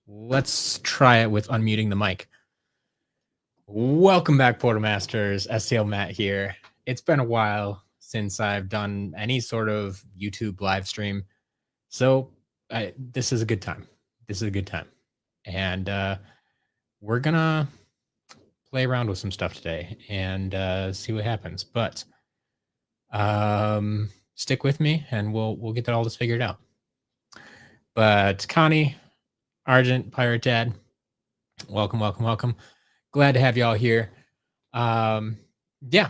Let's try it with unmuting the mic. Welcome back, Portal Masters. SCL Matt here. It's been a while since I've done any sort of YouTube live stream, so this is a good time. This is a good time, and we're gonna play around with some stuff today and see what happens. But stick with me, and we'll get all this figured out. But Connie, Argent, Pirate Dad, welcome, welcome, welcome. Glad to have y'all here. Yeah,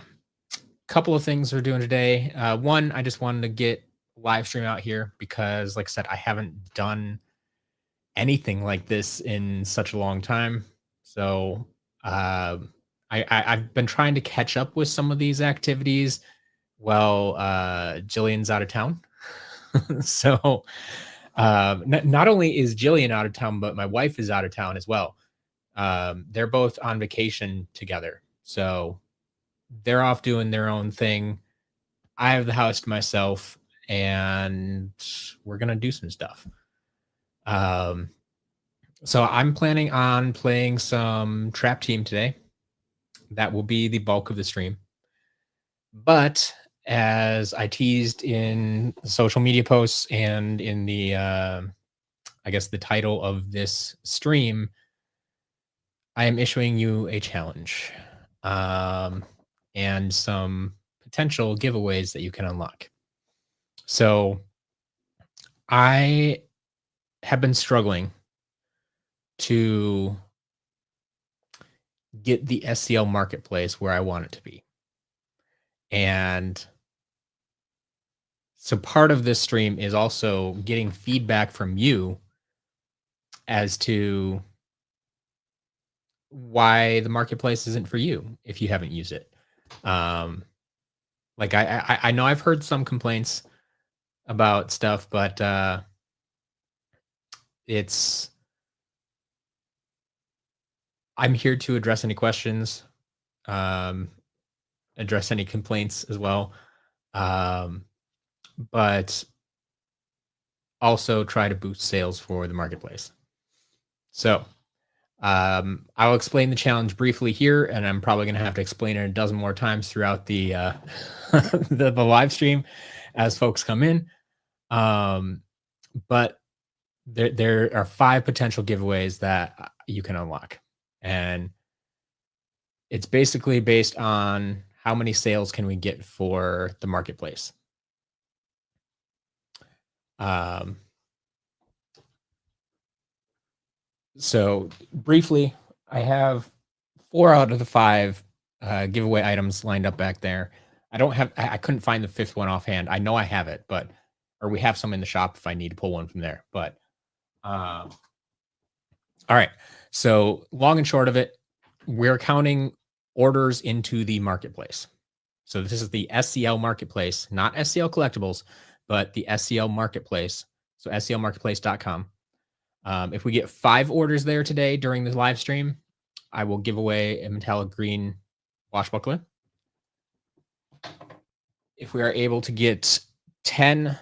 couple of things we're doing today. One, I just wanted to get live stream out here because, like I said, I haven't done anything like this in such a long time. So I've been trying to catch up with some of these activities. Well, Jillian's out of town. So not only is Jillian out of town, but my wife is out of town as well. They're both on vacation together. So they're off doing their own thing. I have the house to myself and we're going to do some stuff. So I'm planning on playing some Trap Team today. That will be the bulk of the stream. But as I teased in social media posts and in the, I guess the title of this stream, I am issuing you a challenge and some potential giveaways that you can unlock. So I have been struggling to get the SCL marketplace where I want it to be. And so part of this stream is also getting feedback from you as to why the marketplace isn't for you if you haven't used it. Like I know I've heard some complaints about stuff, but I'm here to address any questions, address any complaints as well, but also try to boost sales for the marketplace. So I'll explain the challenge briefly here, and I'm probably going to have to explain it a dozen more times throughout the the live stream as folks come in. But there are 5 potential giveaways that you can unlock, and it's basically based on how many sales can we get for the marketplace. So briefly, I have 4 out of the 5 giveaway items lined up back there. I couldn't find the 5th one offhand. I know I have it, or we have some in the shop if I need to pull one from there. But all right. So long and short of it, we're counting orders into the marketplace. So this is the SCL marketplace, not SCL collectibles, but the SCL marketplace. So sclmarketplace.com. If we get 5 orders there today during the live stream, I will give away a metallic green washbuckler. If we are able to get 10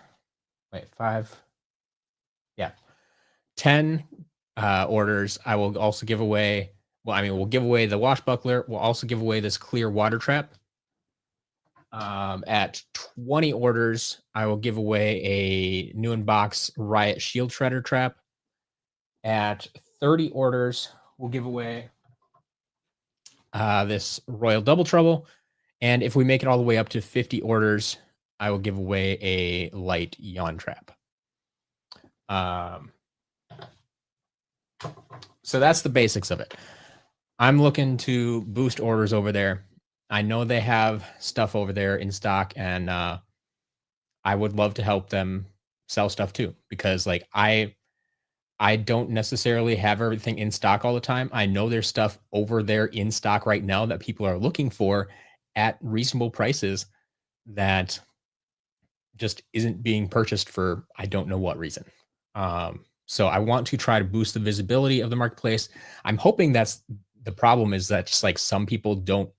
orders, I will also give away, we'll give away the washbuckler. We'll also give away this clear water trap. At 20 orders, I will give away a new in box Riot Shield Shredder trap. At 30 orders, we'll give away this Royal Double Trouble. And if we make it all the way up to 50 orders, I will give away a light Yawn Trap. So that's the basics of it. I'm looking to boost orders over there. I know they have stuff over there in stock, and I would love to help them sell stuff too, because like I don't necessarily have everything in stock all the time. I know there's stuff over there in stock right now that people are looking for at reasonable prices that just isn't being purchased for I don't know what reason. So I want to try to boost the visibility of the marketplace. I'm hoping that's the problem, is that just like some people don't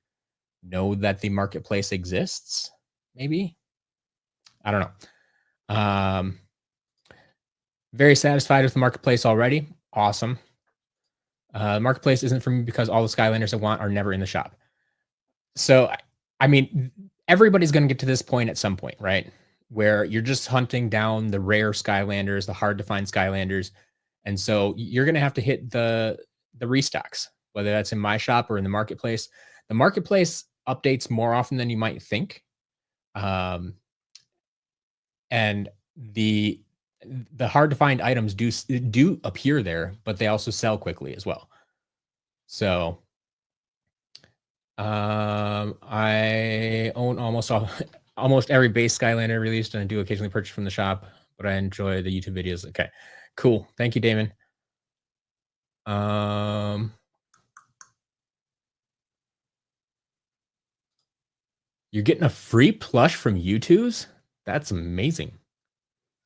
know that the marketplace exists. Maybe. I don't know. Very satisfied with the marketplace already. Awesome. Marketplace isn't for me because all the Skylanders I want are never in the shop. So, I mean, everybody's going to get to this point at some point, right? Where you're just hunting down the rare Skylanders, the hard to find Skylanders, and so you're going to have to hit the restocks, whether that's in my shop or in the marketplace. The marketplace updates more often than you might think, um, and the hard to find items do appear there, but they also sell quickly as well. So I own almost all, almost every base Skylander released, and I do occasionally purchase from the shop, but I enjoy the YouTube videos. Okay, cool. Thank you, Damon. Um, you're getting a free plush from YouTube's? That's amazing.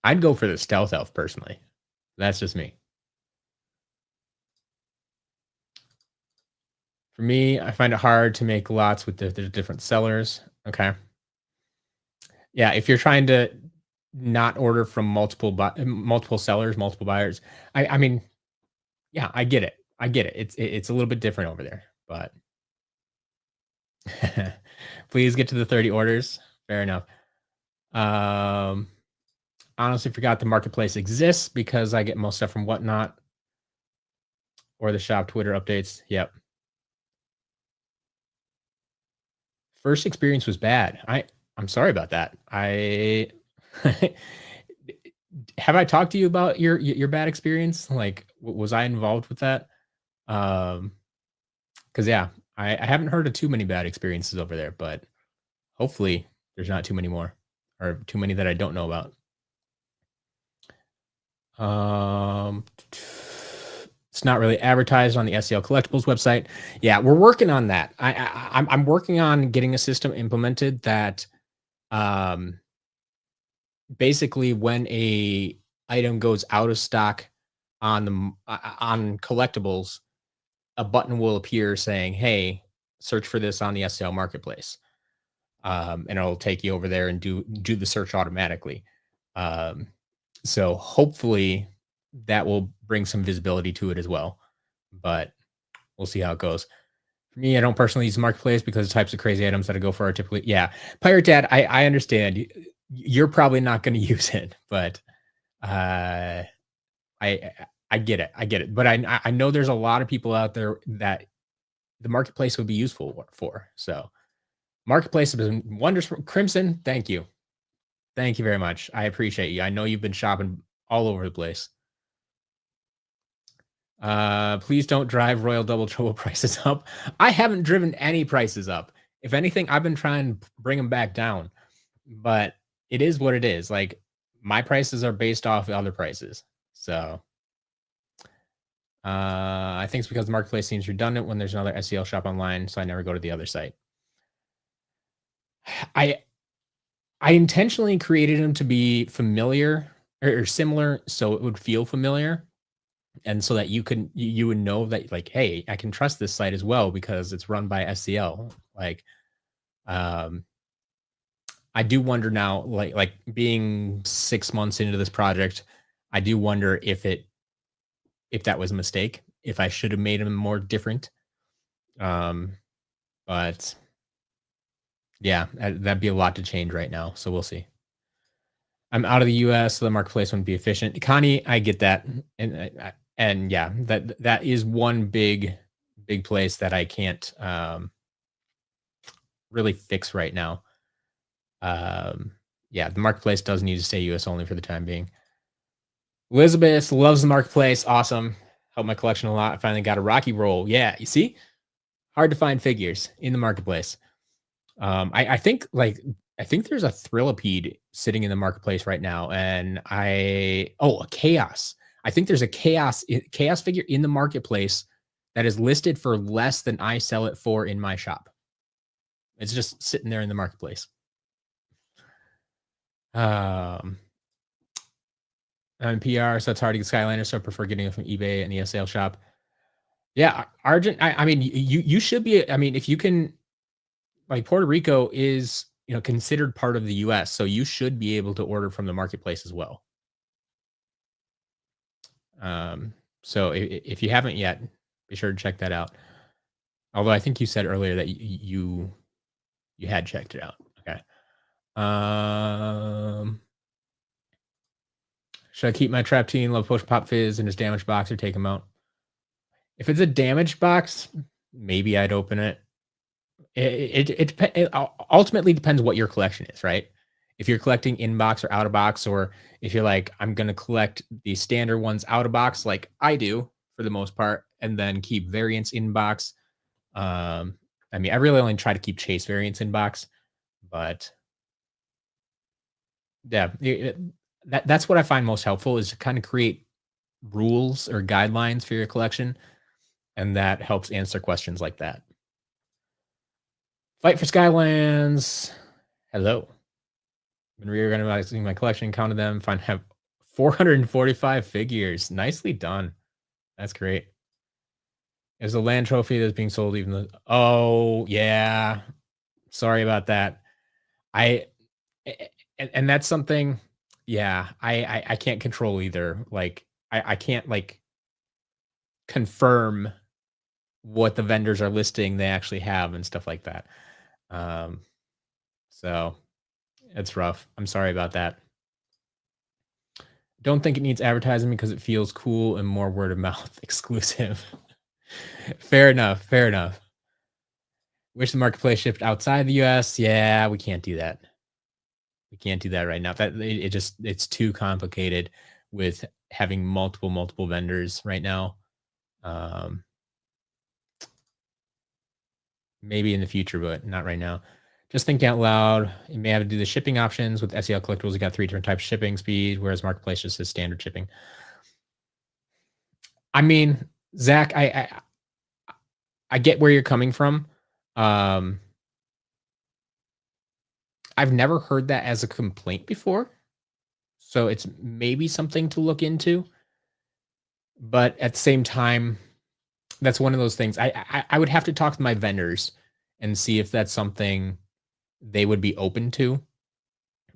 I'd go for the stealth elf personally. That's just me. For me, I find it hard to make lots with the different sellers. Okay. Yeah, if you're trying to not order from multiple sellers, multiple buyers, I mean, yeah, I get it. I get it. It's a little bit different over there, but please get to the 30 orders. Fair enough. Um, honestly forgot the marketplace exists because I get most stuff from Whatnot or the shop Twitter updates. Yep. First experience was bad. I'm sorry about that. I have I talked to you about your bad experience? Like, was I involved with that? Um, because yeah, I haven't heard of too many bad experiences over there, but hopefully there's not too many more or too many that I don't know about. It's not really advertised on the SCL Collectibles website. Yeah, we're working on that. I'm working on getting a system implemented that um basically when a item goes out of stock on on collectibles, a button will appear saying, "Hey, search for this on the SCL marketplace." And it'll take you over there and do the search automatically. Um, so hopefully that will bring some visibility to it as well. But we'll see how it goes. For me, I don't personally use the marketplace because the types of crazy items that I go for are typically, yeah. Pirate Dad, I understand. You're probably not going to use it, but uh, I I get it. I get it. But I know there's a lot of people out there that the marketplace would be useful for. So marketplace has been wonders for Crimson. Thank you. Thank you very much. I appreciate you. I know you've been shopping all over the place. Please don't drive Royal Double Trouble prices up. I haven't driven any prices up. If anything, I've been trying to bring them back down. But it is what it is. Like my prices are based off other prices. So I think it's because the marketplace seems redundant when there's another SCL shop online, so I never go to the other site. I I intentionally created them to be familiar or similar, so it would feel familiar, and so that you would know that like, hey, I can trust this site as well because it's run by SCL. Like, um, I do wonder now, like being 6 months into this project, I do wonder if that was a mistake, if I should have made them more different. Um, but yeah, that'd be a lot to change right now. So we'll see. I'm out of the US, so the marketplace wouldn't be efficient. Connie, I get that, and yeah, that is one big place that I can't really fix right now. Um, yeah, the marketplace does need to stay US only for the time being. Elizabeth loves the marketplace. Awesome. Helped my collection a lot. I finally got a Rocky roll. Yeah, you see, hard to find figures in the marketplace. I think I think there's a Thrillipede sitting in the marketplace right now, and a chaos. I think there's a chaos figure in the marketplace that is listed for less than I sell it for in my shop. It's just sitting there in the marketplace. I'm in PR, so it's hard to get Skylanders, so I prefer getting it from eBay and the SL shop. Yeah, Argent. I mean, you should be. I mean, if you can, like Puerto Rico is considered part of the US, so you should be able to order from the marketplace as well. So if you haven't yet, be sure to check that out. Although I think you said earlier that you had checked it out. Okay. Um, should I keep my trap teen, love potion pop fizz in his damaged box or take him out? If it's a damaged box, maybe I'd open it. It ultimately depends what your collection is, right? If you're collecting in box or out of box, or if you're like, I'm gonna collect the standard ones out of box, like I do for the most part, and then keep variants in box. Um, I mean, I really only try to keep chase variants in box, but yeah, that's what I find most helpful is to kind of create rules or guidelines for your collection, and that helps answer questions like that. Fight for Skylands. Hello. Been reorganizing my collection, counted them, find have 445 figures. Nicely done. That's great. There's a land trophy that's being sold even though oh, yeah. Sorry about that. I and that's something yeah, I can't control either. Like I can't like confirm what the vendors are listing they actually have and stuff like that. Um, so it's rough. I'm sorry about that. Don't think it needs advertising because it feels cool and more word of mouth exclusive. Fair enough. Fair enough. Wish the marketplace shipped outside the US. Yeah, we can't do that. We can't do that right now. That it just it's too complicated with having multiple vendors right now. Um, maybe in the future, but not right now. Just thinking out loud, you may have to do the shipping options with SCL collectibles. You got 3 different types of shipping speed, whereas marketplace just says standard shipping. I mean, Zach, I get where you're coming from. Um, I've never heard that as a complaint before, so it's maybe something to look into. But at the same time, that's one of those things. I would have to talk to my vendors and see if that's something they would be open to.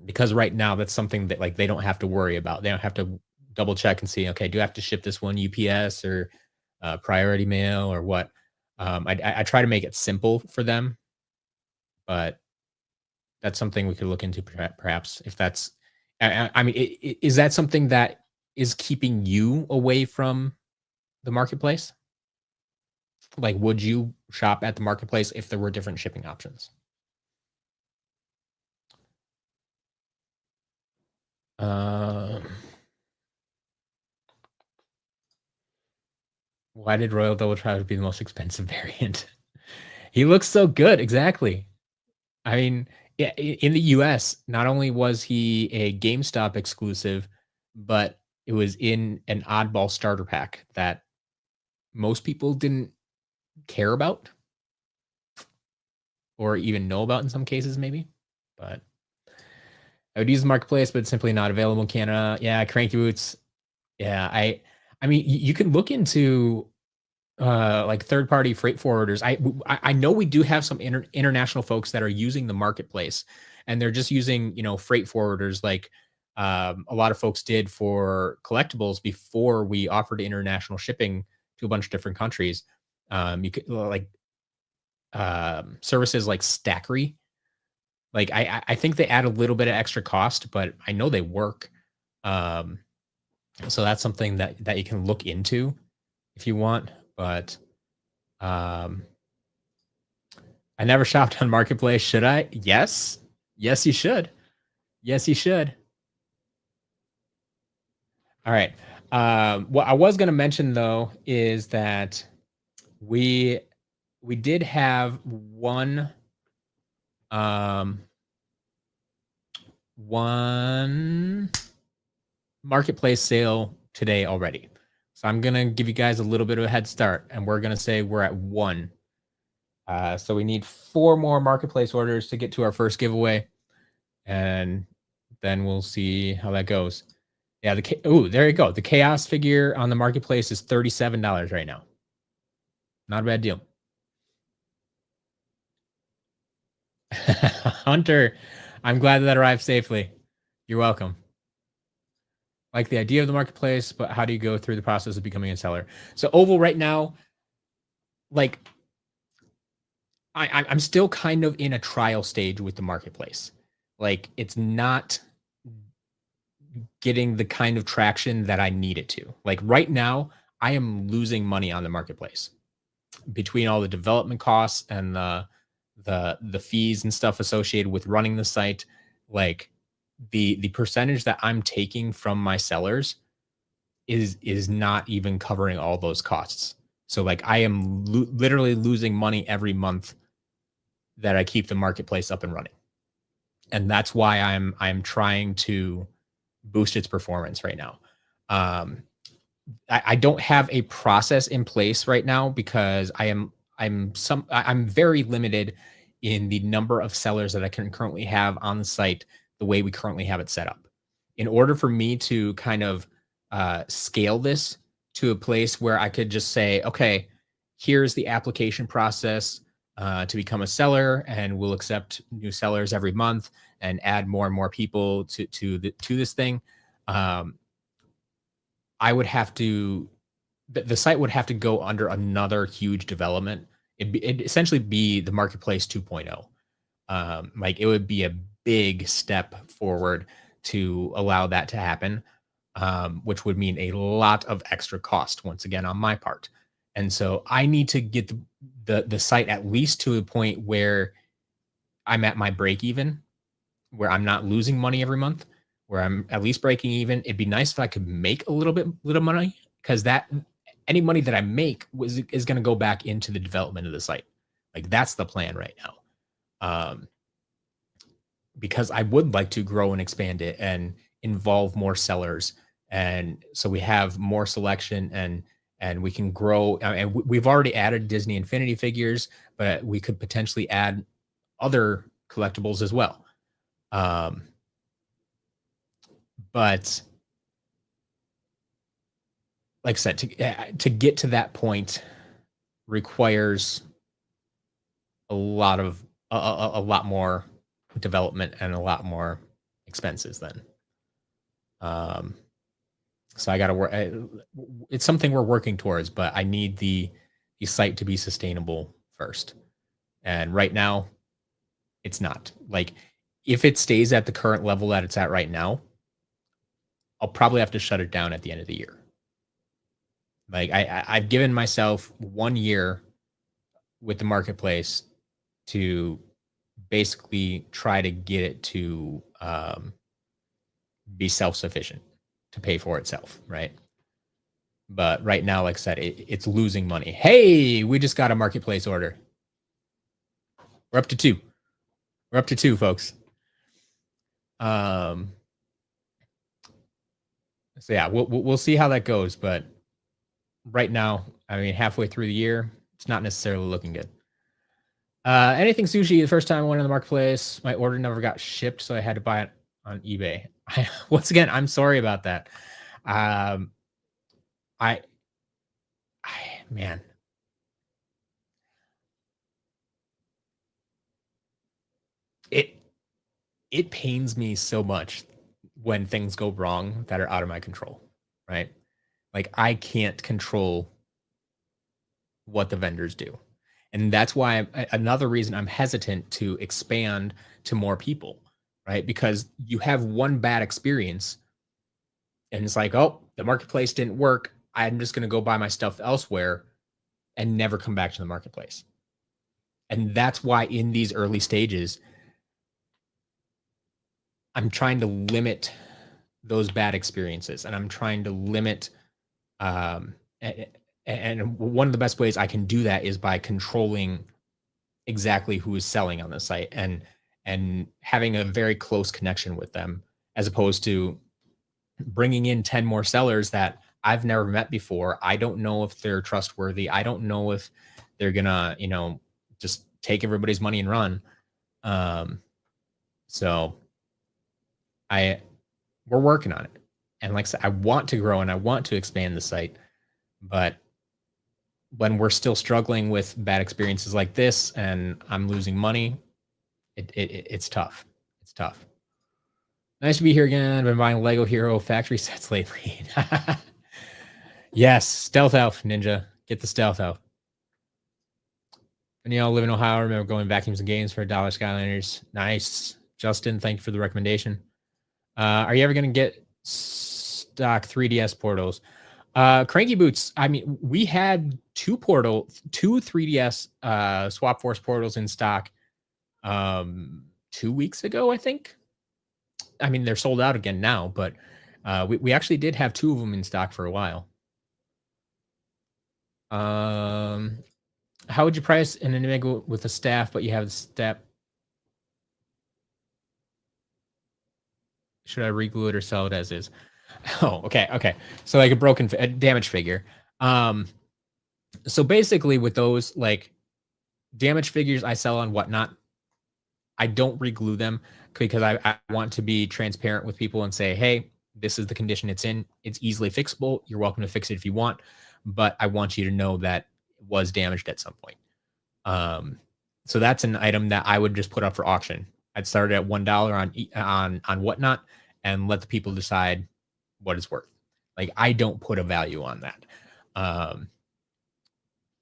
Because right now, that's something that like they don't have to worry about. They don't have to double check and see. Okay, do I have to ship this one UPS or priority mail or what? I try to make it simple for them, but that's something we could look into perhaps if that's I mean, is that something that is keeping you away from the marketplace? Like, would you shop at the marketplace if there were different shipping options? Um, why did Royal Double Trout be the most expensive variant? He looks so good, exactly. I mean, in the US, not only was he a GameStop exclusive, but it was in an oddball starter pack that most people didn't care about or even know about in some cases, maybe. But I would use the marketplace, but it's simply not available in Canada. Yeah, Cranky Boots. Yeah, I mean, you can look into like third party freight forwarders. I know we do have some international folks that are using the marketplace, and they're just using freight forwarders like a lot of folks did for collectibles before we offered international shipping to a bunch of different countries. You could like services like Stackery. Like I think they add a little bit of extra cost, but I know they work. Um, so that's something that you can look into if you want. But um, I never shopped on Marketplace. Should I? Yes. Yes, you should. Yes, you should. All right. What I was going to mention though is that we we did have um one marketplace sale today already. So I'm gonna give you guys a little bit of a head start, and we're gonna say we're at one. So we need 4 more marketplace orders to get to our first giveaway, and then we'll see how that goes. Yeah, oh, there you go. The chaos figure on the marketplace is $37 right now. Not a bad deal. Hunter, I'm glad that arrived safely. You're welcome. like the idea of the marketplace, but how do you go through the process of becoming a seller? So Oval right now, like I'm still kind of in a trial stage with the marketplace. Like it's not getting the kind of traction that I need it to. Like right now, I am losing money on the marketplace between all the development costs and the fees and stuff associated with running the site. Like the percentage that I'm taking from my sellers is not even covering all those costs. So like I am literally losing money every month that I keep the marketplace up and running. And that's why I'm trying to boost its performance right now. Um, I don't have a process in place right now because I'm very limited in the number of sellers that I can currently have on the site the way we currently have it set up. In order for me to kind of scale this to a place where I could just say, okay, here's the application process to become a seller, and we'll accept new sellers every month and add more and more people to this thing. Um, I would have to the site would have to go under another huge development. It'd essentially be the marketplace 2.0. Like it would be a big step forward to allow that to happen, which would mean a lot of extra cost once again on my part. And so I need to get the site at least to a point where I'm at my break even, where I'm not losing money every month, where I'm at least breaking even. It'd be nice if I could make a little money, because that any money that I make is going to go back into the development of the site. Like that's the plan right now. Because I would like to grow and expand it and involve more sellers, and so we have more selection and we can grow. And we've already added Disney Infinity figures, but we could potentially add other collectibles as well. Um, but like I said, to get to that point requires a lot of a lot more development and a lot more expenses then. Um, so I got to work. It's something we're working towards, but I need the site to be sustainable first. And right now, it's not. Like if it stays at the current level that it's at right now, I'll probably have to shut it down at the end of the year. Like I've given myself 1 year with the marketplace to basically try to get it to be self-sufficient, to pay for itself, right? But right now, like I said, it's losing money. Hey, we just got a marketplace order. We're up to two. We're up to two, folks. So yeah, we'll see how that goes. But right now, I mean, halfway through the year, it's not necessarily looking good. Anything sushi, the first time I went in the marketplace, my order never got shipped, so I had to buy it on eBay. Once again, I'm sorry about that. Um, I, man, it it pains me so much when things go wrong that are out of my control, right? Like I can't control what the vendors do. And that's why another reason I'm hesitant to expand to more people, right? Because you have one bad experience and it's like, oh, the marketplace didn't work. I'm just going to go buy my stuff elsewhere and never come back to the marketplace. And that's why in these early stages, I'm trying to limit those bad experiences, and I'm trying to limit um and one of the best ways I can do that is by controlling exactly who is selling on the site and having a very close connection with them, as opposed to bringing in 10 more sellers that I've never met before. I don't know if they're trustworthy. I don't know if they're gonna, just take everybody's money and run. So I we're working on it. And like I said, I want to grow and I want to expand the site, but when we're still struggling with bad experiences like this and I'm losing money, it's tough. It's tough. Nice to be here again. I've been buying Lego Hero factory sets lately. Yes, Stealth Elf Ninja. Get the Stealth Elf. And y'all live in Ohio. I remember going vacuums and games for $1 Skylanders. Nice. Justin, thank you for the recommendation. Are you ever going to get stock 3DS portals? Cranky Boots. I mean, we had two 3DS Swap Force portals in stock 2 weeks ago, I think. I mean, they're sold out again now, but we actually did have two of them in stock for a while. How would you price an Enigma with a staff, but you have the step? Should I reglue it or sell it as is? Oh, okay. So like a damaged figure. So basically with those like damaged figures I sell on Whatnot, I don't reglue them because I want to be transparent with people and say, hey, this is the condition it's in. It's easily fixable. You're welcome to fix it if you want, but I want you to know that it was damaged at some point. So that's an item that I would just put up for auction. I'd start it at $1 on Whatnot and let the people decide what it's worth. Like I don't put a value on that.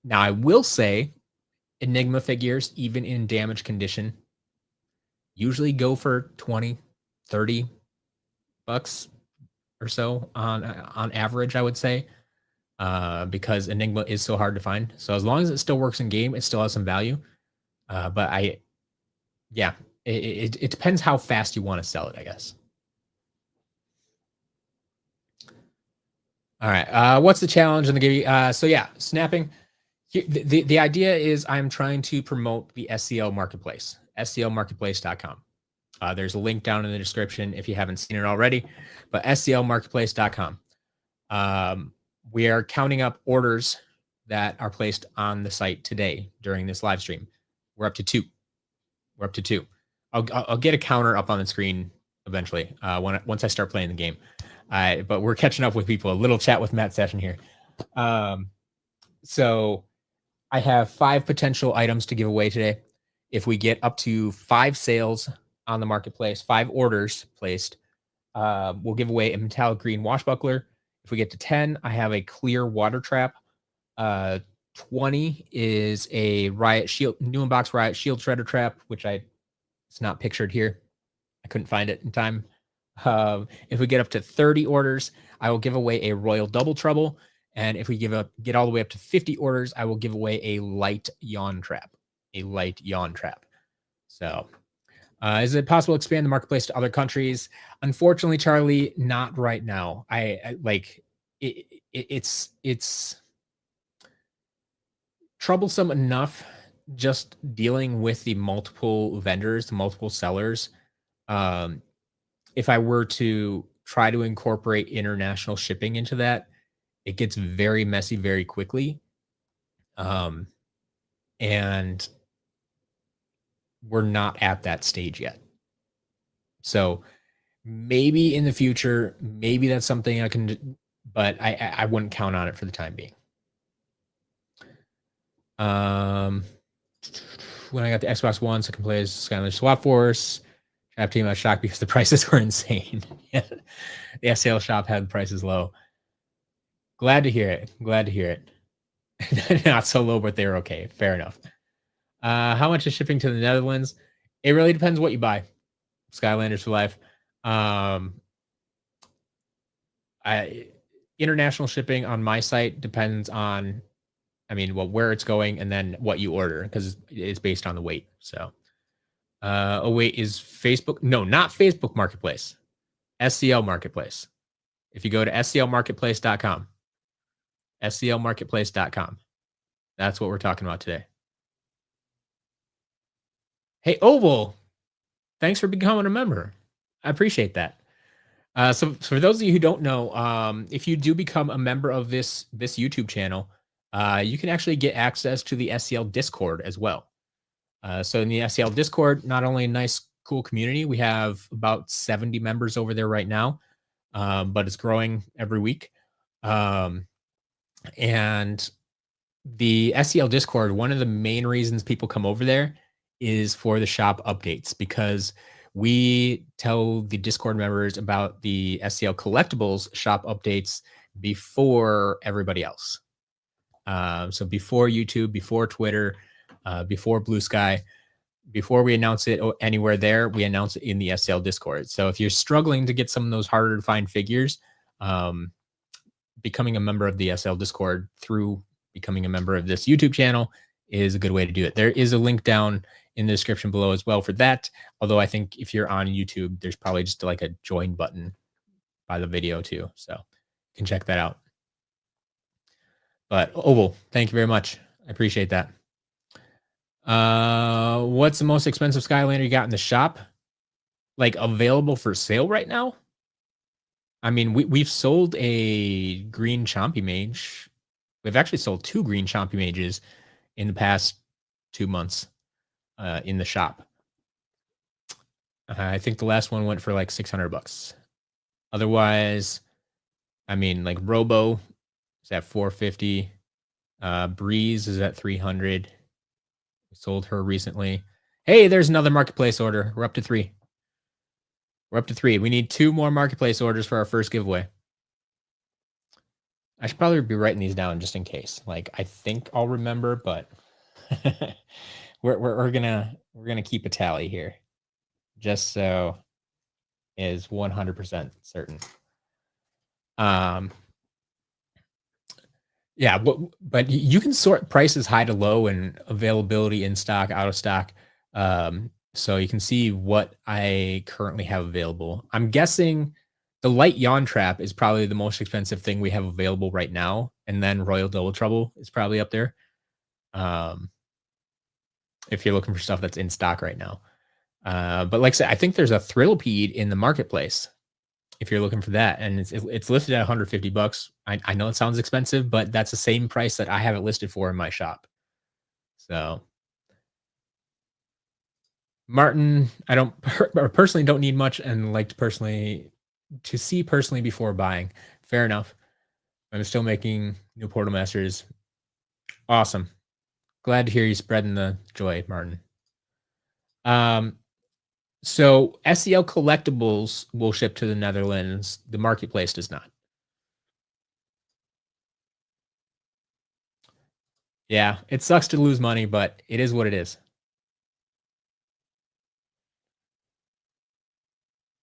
Now I will say Enigma figures, even in damaged condition, usually go for 20, 30 bucks or so on average, I would say, because Enigma is so hard to find. So as long as it still works in game, it still has some value. But it depends how fast you want to sell it, I guess. All right. What's the challenge in the game? So yeah, snapping. The idea is I'm trying to promote the SCL marketplace, sclmarketplace.com. There's a link down in the description if you haven't seen it already, but sclmarketplace.com. We are counting up orders that are placed on the site today during this live stream. We're up to two. I'll get a counter up on the screen eventually once I start playing the game. But we're catching up with people. A little chat with Matt session here. So I have 5 potential items to give away today. If we get up to 5 sales on the marketplace, 5 orders placed, we'll give away a metallic green washbuckler. If we get to 10, I have a clear water trap. 20 is a Riot Shield, new in box Riot Shield Shredder trap, which it's not pictured here. I couldn't find it in time. If we get up to 30 orders, I will give away a Royal Double Trouble. And if we get all the way up to 50 orders, I will give away a light yawn trap. So is it possible to expand the marketplace to other countries? Unfortunately, Charlie, not right now. I like it's troublesome enough just dealing with the multiple vendors, the multiple sellers. If I were to try to incorporate international shipping into that, it gets very messy very quickly. And we're not at that stage yet. So maybe in the future, maybe that's something I can do, but I wouldn't count on it for the time being. When I got the Xbox One, so I can play as Skylanders Swap Force. Trap Team, I was shocked because the prices were insane. Yeah. The SCL shop had the prices low. Glad to hear it. Not so low, but they were okay. Fair enough. How much is shipping to the Netherlands? It really depends what you buy. Skylanders for life. International shipping on my site depends on, where it's going and then what you order, because it's based on the weight. So, weight is Facebook. No, not Facebook Marketplace. SCL Marketplace. If you go to sclmarketplace.com, sclmarketplace.com, that's what we're talking about today. Hey, Oval, thanks for becoming a member. I appreciate that. So for those of you who don't know, if you do become a member of this YouTube channel, you can actually get access to the SCL Discord as well. So in the SCL Discord, not only a nice, cool community, we have about 70 members over there right now, but it's growing every week. And the SCL Discord, one of the main reasons people come over there is for the shop updates, because we tell the Discord members about the SCL collectibles shop updates before everybody else. So before YouTube, before Twitter, before Blue Sky, before we announce it anywhere there, we announce it in the SCL Discord. So if you're struggling to get some of those harder to find figures, becoming a member of the SCL Discord through becoming a member of this YouTube channel is a good way to do it. There is a link down in the description below as well for that. Although I think if you're on YouTube, there's probably just like a join button by the video too. So you can check that out. But Oval, thank you very much. I appreciate that. What's the most expensive Skylander you got in the shop? Like available for sale right now? I mean, we've sold a green Chompy Mage. We've actually sold 2 green Chompy Mages in the past 2 months in the shop. I think the last one went for like $600. Otherwise, I mean, like Robo is at $450. Breeze is at $300. We sold her recently. Hey, there's another marketplace order. We're up to 3. We're up to 3. We need 2 more marketplace orders for our first giveaway. I should probably be writing these down just in case. Like, I think I'll remember, but we're gonna keep a tally here, just so is 100% certain. Yeah, but you can sort prices high to low and availability in stock, out of stock. So you can see what I currently have available. I'm guessing the light yawn trap is probably the most expensive thing we have available right now, and then Royal Double Trouble is probably up there. If you're looking for stuff that's in stock right now. But like I said, I think there's a Thrillipede in the marketplace if you're looking for that, and it's listed at $150. I know it sounds expensive, but that's the same price that I have it listed for in my shop. So Martin, I don't personally don't need much and like to see personally before buying. Fair enough. I'm still making new Portal Masters. Awesome. Glad to hear you spreading the joy, Martin. So SCL collectibles will ship to the Netherlands. The marketplace does not. Yeah, it sucks to lose money, but it is what it is.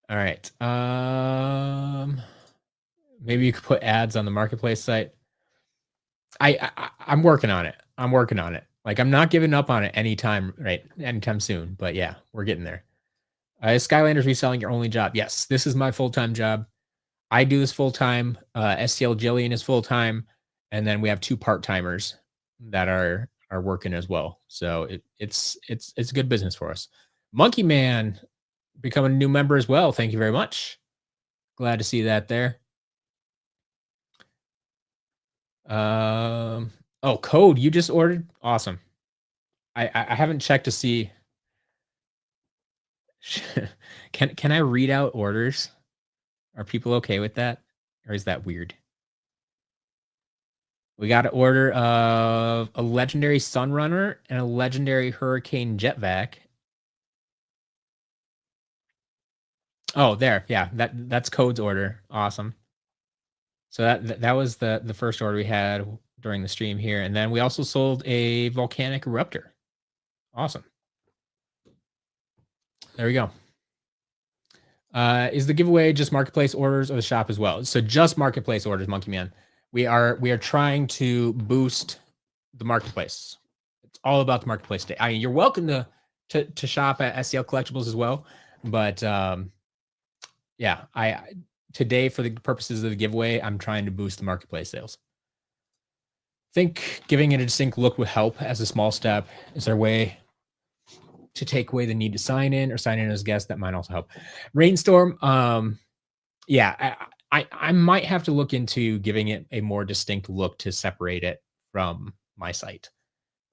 All right. Maybe you could put ads on the marketplace site. I'm working on it. I'm working on it. Like I'm not giving up on it anytime soon. But yeah, we're getting there. Is Skylanders reselling your only job? Yes, this is my full-time job. I do this full-time. SCL Jillian is full-time, and then we have 2 part-timers that are working as well. So it's a good business for us. Monkey Man becoming a new member as well. Thank you very much. Glad to see that there. Oh, code you just ordered? Awesome. I haven't checked to see. Can I read out orders? Are people okay with that? Or is that weird? We got an order of a legendary Sunrunner and a legendary Hurricane Jetvac. Oh, there. Yeah, that's Code's order. Awesome. So that was the first order we had during the stream here. And then we also sold a Volcanic Eruptor. Awesome. There we go. Is the giveaway just marketplace orders or the shop as well? So just marketplace orders, Monkey Man. We are trying to boost the marketplace. It's all about the marketplace today. I mean, you're welcome to shop at SCL Collectibles as well, but yeah, today for the purposes of the giveaway, I'm trying to boost the marketplace sales. I think giving it a distinct look would help as a small step. Is there a way to take away the need to sign in or sign in as a guest? That might also help. Rainstorm, yeah, I might have to look into giving it a more distinct look to separate it from my site.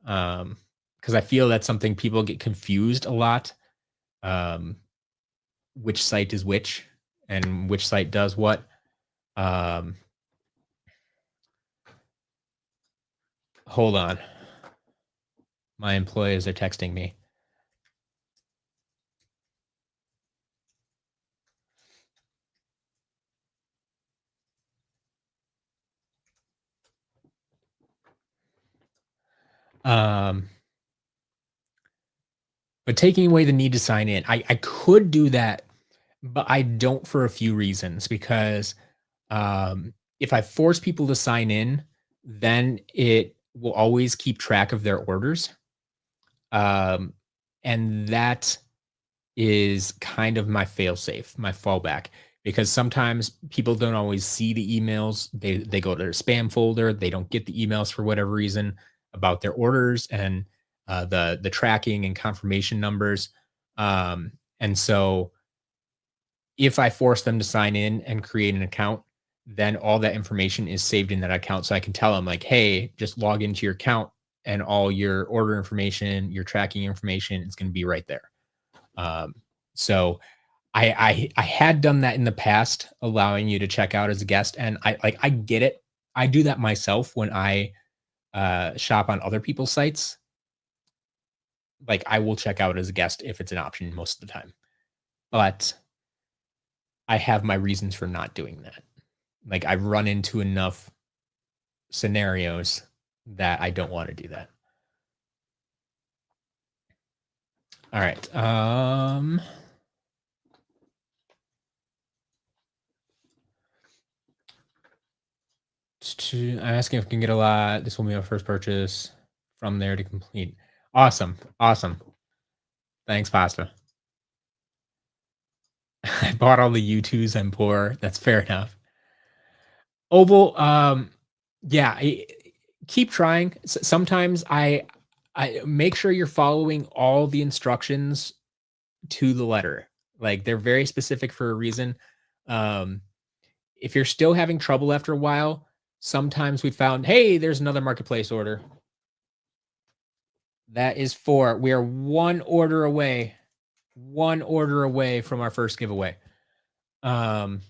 Because I feel that's something people get confused a lot. Which site is which and which site does what. Hold on. My employees are texting me. Um, but taking away the need to sign in, I could do that, but I don't for a few reasons because if I force people to sign in, then it will always keep track of their orders. Um, and that is kind of my fail-safe, my fallback, because sometimes people don't always see the emails. They go to their spam folder, they don't get the emails for whatever reason about their orders and the tracking and confirmation numbers. And so if I force them to sign in and create an account, then all that information is saved in that account. So I can tell them like, hey, just log into your account and all your order information, your tracking information is going to be right there. Um, so I had done that in the past, allowing you to check out as a guest, and I get it. I do that myself when I shop on other people's sites. Like I will check out as a guest if it's an option most of the time, but I have my reasons for not doing that. Like I've run into enough scenarios that I don't want to do that. All right. I'm asking if we can get a lot. This will be our first purchase from there to complete. Awesome. Awesome. Thanks, Pasta. I bought all the U2s. I'm poor. That's fair enough. Oval, yeah, keep trying. Sometimes I make sure you're following all the instructions to the letter. Like they're very specific for a reason. Um, if you're still having trouble after a while, sometimes we found, hey, there's another marketplace order. That is for we are one order away from our first giveaway. Um,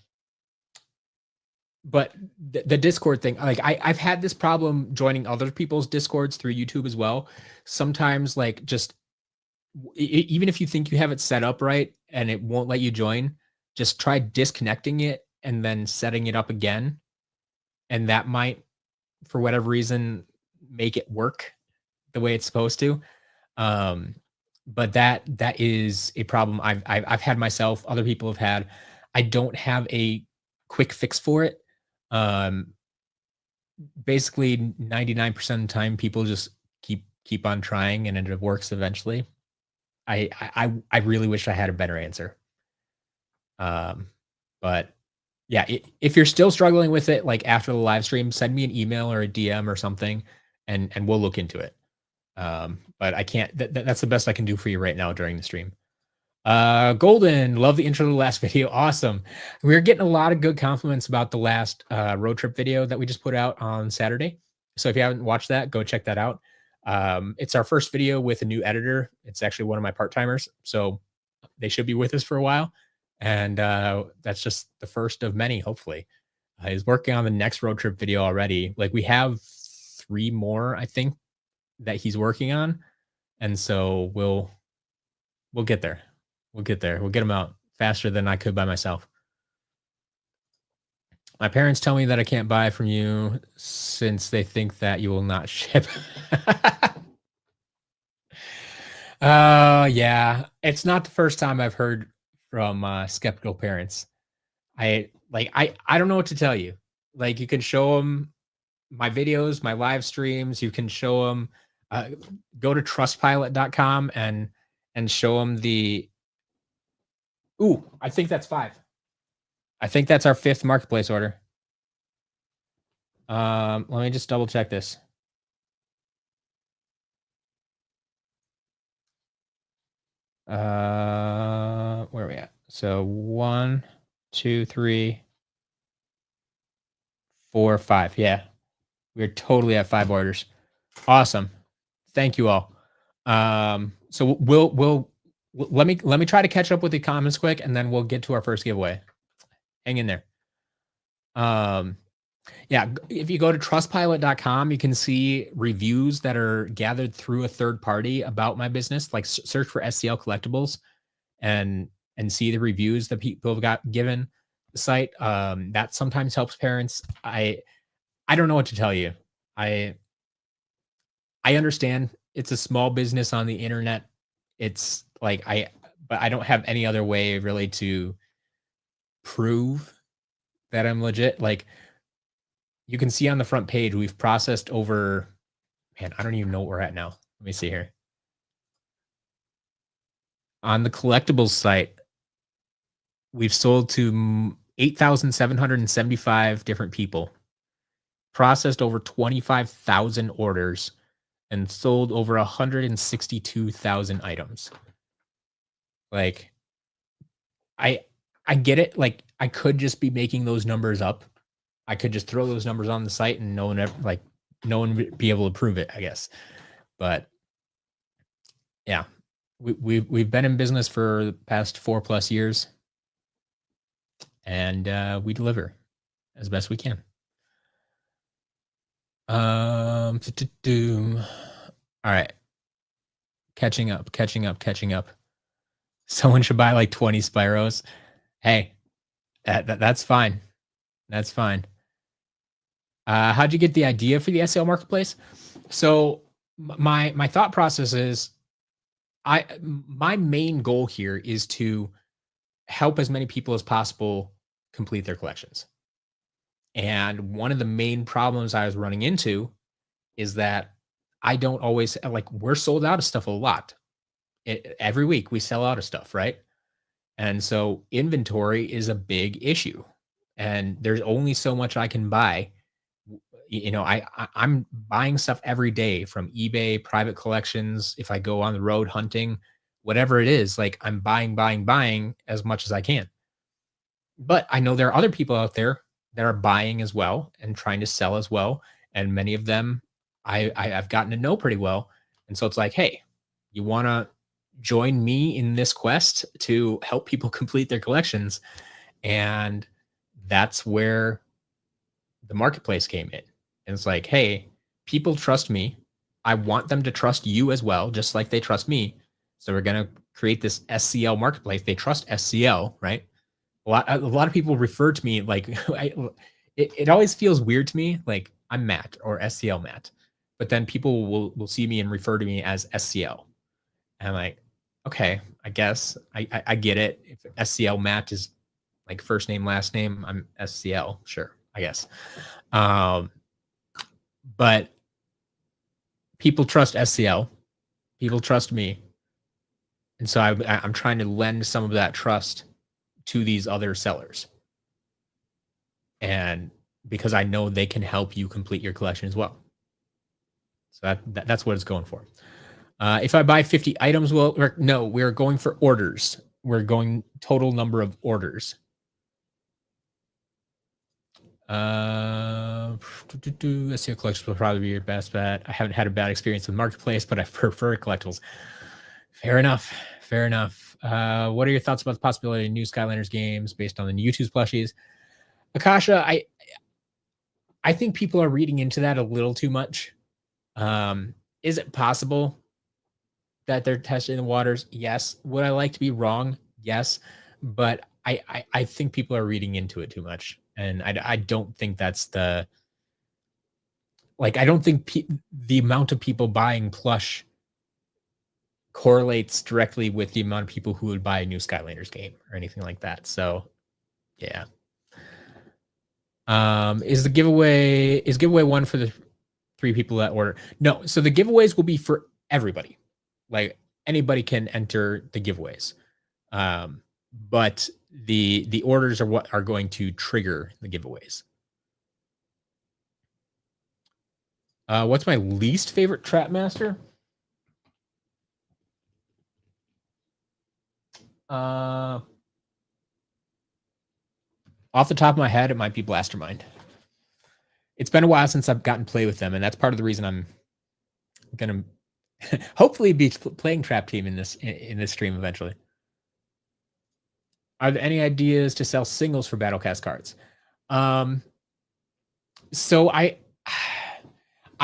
but the Discord thing, like I've had this problem joining other people's Discords through YouTube as well. Sometimes, like just even if you think you have it set up right and it won't let you join, just try disconnecting it and then setting it up again, and that might, for whatever reason, make it work the way it's supposed to. Um, but that is a problem I've had myself. Other people have had. I don't have a quick fix for it. Um, Basically 99% of the time people just keep on trying and it works eventually. I really wish I had a better answer. Um, but yeah, if you're still struggling with it, like after the live stream, send me an email or a DM or something, and we'll look into it. But I can't. That's the best I can do for you right now during the stream. Golden, love the intro to the last video. Awesome. We're getting a lot of good compliments about the last road trip video that we just put out on Saturday. So if you haven't watched that, go check that out. It's our first video with a new editor. It's actually one of my part-timers, so they should be with us for a while. And that's just the first of many, hopefully. He's working on the next road trip video already. Like we have 3 more, I think, that he's working on. And so we'll get there. We'll get there. We'll get them out faster than I could by myself. My parents tell me that I can't buy from you since they think that you will not ship. Yeah. It's not the first time I've heard from skeptical parents. I don't know what to tell you. Like you can show them my videos, my live streams, you can show them go to trustpilot.com and show them the ooh, I think that's 5. I think that's our 5th marketplace order. Let me just double check this. Where are we at? So 1, 2, 3, 4, 5. Yeah, we're totally at 5 orders. Awesome. Thank you all. So we'll let me try to catch up with the comments quick, and then we'll get to our first giveaway. Hang in there. Yeah, if you go to trustpilot.com, you can see reviews that are gathered through a third party about my business. Like search for SCL collectibles and see the reviews that people have got given the site. That sometimes helps parents. I don't know what to tell you. I I understand it's a small business on the internet. It's like but I don't have any other way really to prove that I'm legit. Like you can see on the front page, we've processed over, man, I don't even know what we're at now. Let me see here. On the collectibles site, we've sold to 8,775 different people, processed over 25,000 orders, and sold over 162,000 items. Like, I I get it. Like, I could just be making those numbers up. I could just throw those numbers on the site and no one ever, like, no one would be able to prove it, I guess. But yeah, we've been in business for the past 4+ years, and we deliver as best we can. All right, catching up. Someone should buy like 20 Spyros. Hey, that's fine. That's fine. How'd you get the idea for the SCL marketplace? So my thought process is my main goal here is to help as many people as possible complete their collections. And one of the main problems I was running into is that I don't always like we're sold out of stuff a lot. Every week we sell out of stuff, right? And so inventory is a big issue. And there's only so much I can buy. I'm buying stuff every day from eBay, private collections, if I go on the road hunting, whatever it is, like I'm buying as much as I can. But I know there are other people out there that are buying as well and trying to sell as well. And many of them I've gotten to know pretty well. And so it's like, hey, you want to join me in this quest to help people complete their collections? And that's where the marketplace came in. And it's like, hey, people trust me. I want them to trust you as well, just like they trust me. So we're going to create this SCL marketplace. They trust SCL, right? A lot of people refer to me like it always feels weird to me, like I'm Matt or SCL Matt, but then people will see me and refer to me as SCL, and I'm like, okay, I guess I get it. If SCL Matt is like first name last name, I'm SCL, sure, I guess. But people trust SCL, people trust me, and so I'm trying to lend some of that trust to these other sellers. And because I know they can help you complete your collection as well. So that's what it's going for. If I buy 50 items, no, we're going for orders. We're going total number of orders. SEO collections will probably be your best bet. I haven't had a bad experience with Marketplace, but I prefer collectibles. Fair enough. Fair enough. What are your thoughts about the possibility of new Skylanders games based on the YouTube plushies? Akasha, I think people are reading into that a little too much. Is it possible that they're testing the waters? Yes. Would I like to be wrong? Yes. But I think people are reading into it too much. And I don't think that's I don't think the amount of people buying plush correlates directly with the amount of people who would buy a new Skylanders game or anything like that. So, yeah. Is giveaway one for the 3 people that order? No. So the giveaways will be for everybody. Like anybody can enter the giveaways. But the orders are what are going to trigger the giveaways. What's my least favorite trap master? Off the top of my head, it might be Blastermind. It's been a while since I've gotten to play with them, and that's part of the reason I'm gonna hopefully be playing Trap Team in this stream eventually. Are there any ideas to sell singles for Battlecast cards? So I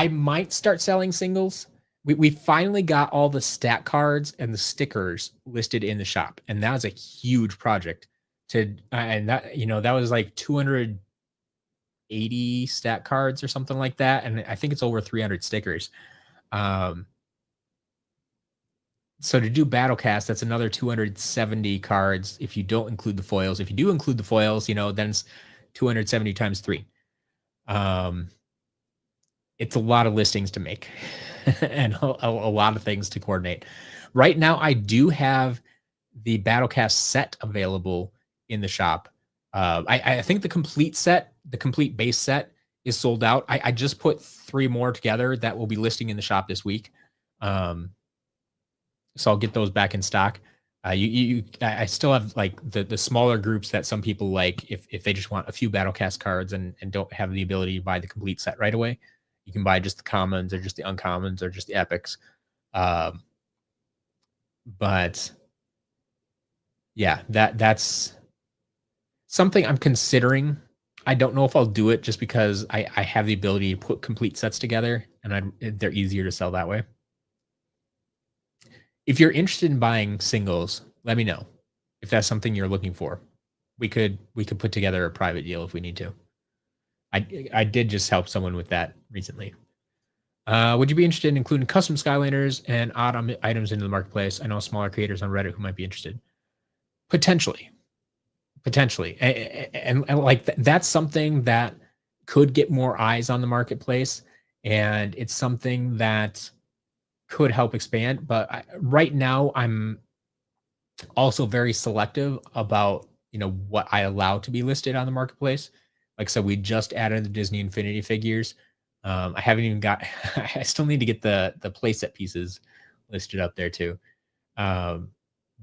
might start selling singles. We finally got all the stat cards and the stickers listed in the shop, and that was a huge project. And that was like 280 stat cards or something like that, and I think it's over 300 stickers. Um, so to do battle cast, that's another 270 cards if you don't include the foils. If you do include the foils, then it's 270 times 3. Um, it's a lot of listings to make and a lot of things to coordinate. Right now, I do have the Battlecast set available in the shop. I think the complete set, the complete base set, is sold out. I just put 3 more together that will be listing in the shop this week. So I'll get those back in stock. I still have like the smaller groups that some people like if they just want a few Battlecast cards and don't have the ability to buy the complete set right away. You can buy just the commons or just the uncommons or just the epics. But yeah, that's something I'm considering. I don't know if I'll do it just because I have the ability to put complete sets together and they're easier to sell that way. If you're interested in buying singles, let me know. If that's something you're looking for, we could put together a private deal if we need to. I did just help someone with that recently. Would you be interested in including custom Skylanders and odd items into the marketplace? I know smaller creators on Reddit who might be interested. Potentially, and like that's something that could get more eyes on the marketplace, and it's something that could help expand. But right now, I'm also very selective about what I allow to be listed on the marketplace. Like I said, we just added the Disney Infinity figures. I haven't even got. I still need to get the playset pieces listed up there too.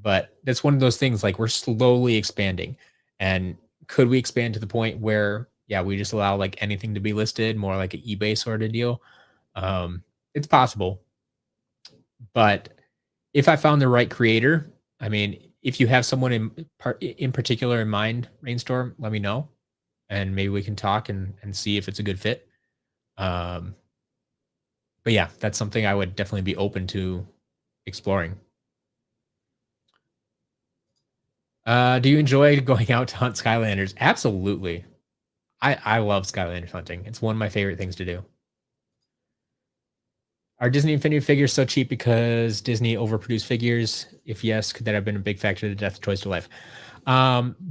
But that's one of those things. Like we're slowly expanding, and could we expand to the point where we just allow like anything to be listed, more like an eBay sort of deal? It's possible, but if I found the right creator, I mean, if you have someone in particular in mind, Rainstorm, let me know, and maybe we can talk and see if it's a good fit. But yeah, that's something I would definitely be open to exploring. Do you enjoy going out to hunt Skylanders? Absolutely. I love Skylanders hunting. It's one of my favorite things to do. Are Disney Infinity figures so cheap because Disney overproduced figures? If yes, could that have been a big factor to the death of Toys to Life?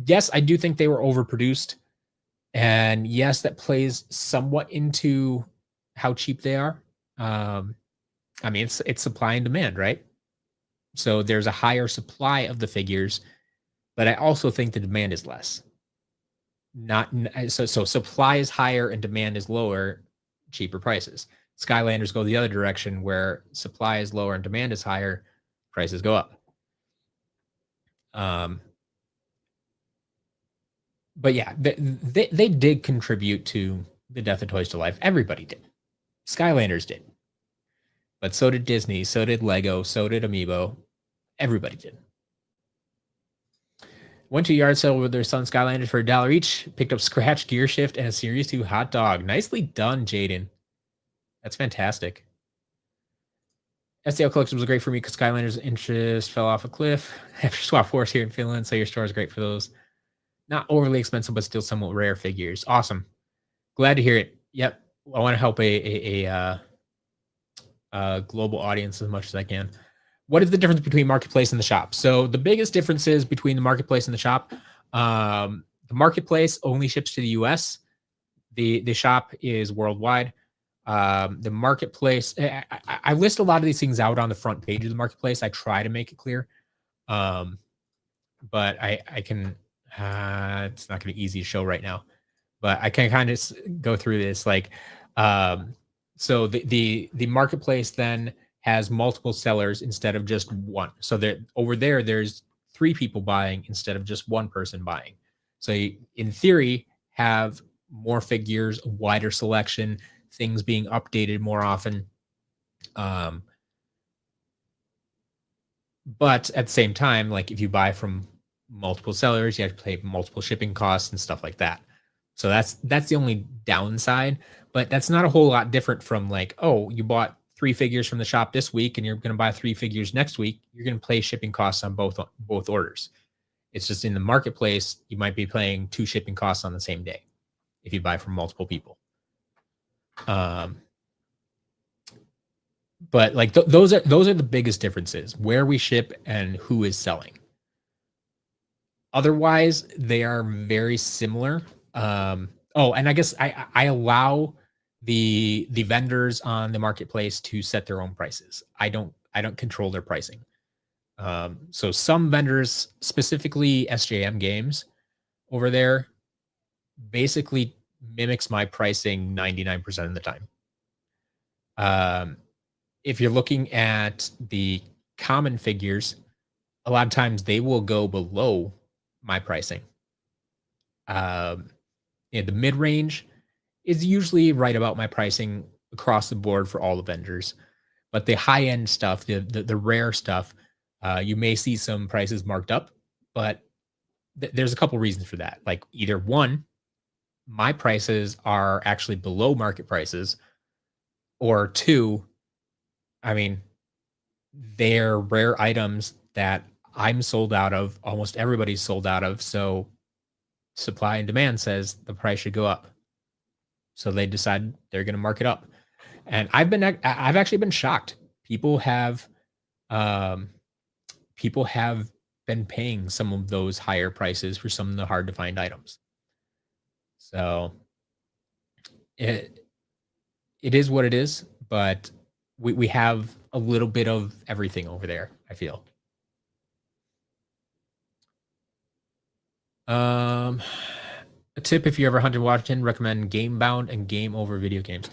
Yes, I do think they were overproduced. And yes, that plays somewhat into how cheap they are. I mean, it's supply and demand, right? So there's a higher supply of the figures, but I also think the demand is less. So supply is higher and demand is lower, cheaper prices. Skylanders go the other direction where supply is lower and demand is higher, prices go up. But yeah, they did contribute to the death of Toys to Life. Everybody did. Skylanders did. But so did Disney, so did Lego, so did Amiibo. Everybody did. Went to a yard sale with their son Skylanders for $1 each. Picked up Scratch, Gear Shift, and a Series 2 hot dog. Nicely done, Jaden. That's fantastic. SCL collection was great for me because Skylanders' interest fell off a cliff after Swap Force here in Finland, so your store is great for those. Not overly expensive, but still somewhat rare figures. Awesome. Glad to hear it. Yep. I want to help a global audience as much as I can. What is the difference between marketplace and the shop? So the biggest differences between the marketplace and the shop, the marketplace only ships to the US. The shop is worldwide. The marketplace, I list a lot of these things out on the front page of the marketplace. I try to make it clear. But I can, it's not going to be easy to show right now, but I can kind of go through this. Like, so the marketplace then has multiple sellers instead of just one. So there over there's 3 people buying instead of just one person buying. So you, in theory, have more figures, a wider selection, things being updated more often. But at the same time, like if you buy from multiple sellers, you have to pay multiple shipping costs and stuff like that. So that's the only downside, but that's not a whole lot different from like, oh, you bought 3 figures from the shop this week and you're going to buy 3 figures next week. You're going to pay shipping costs on both orders. It's just in the marketplace, you might be paying 2 shipping costs on the same day if you buy from multiple people. But like those are the biggest differences, where we ship and who is selling. Otherwise, they are very similar. Oh, and I guess I allow the vendors on the marketplace to set their own prices. I don't control their pricing. So some vendors, specifically SJM Games over there, basically mimics my pricing 99% of the time. Um, if you're looking at the common figures, a lot of times they will go below my pricing. Um, the mid range is usually right about my pricing across the board for all the vendors. But the high end stuff, the rare stuff, you may see some prices marked up, but there's a couple reasons for that. Like either one, my prices are actually below market prices, or two, I mean, they're rare items that I'm sold out of, almost everybody's sold out of. So supply and demand says the price should go up. So they decide they're going to mark it up. And I've actually been shocked. People have um people have been paying some of those higher prices for some of the hard to find items. So it it is what it is, but we have a little bit of everything over there, I feel. Um, a tip if you ever hunted Washington, recommend Game Bound and Game Over video games.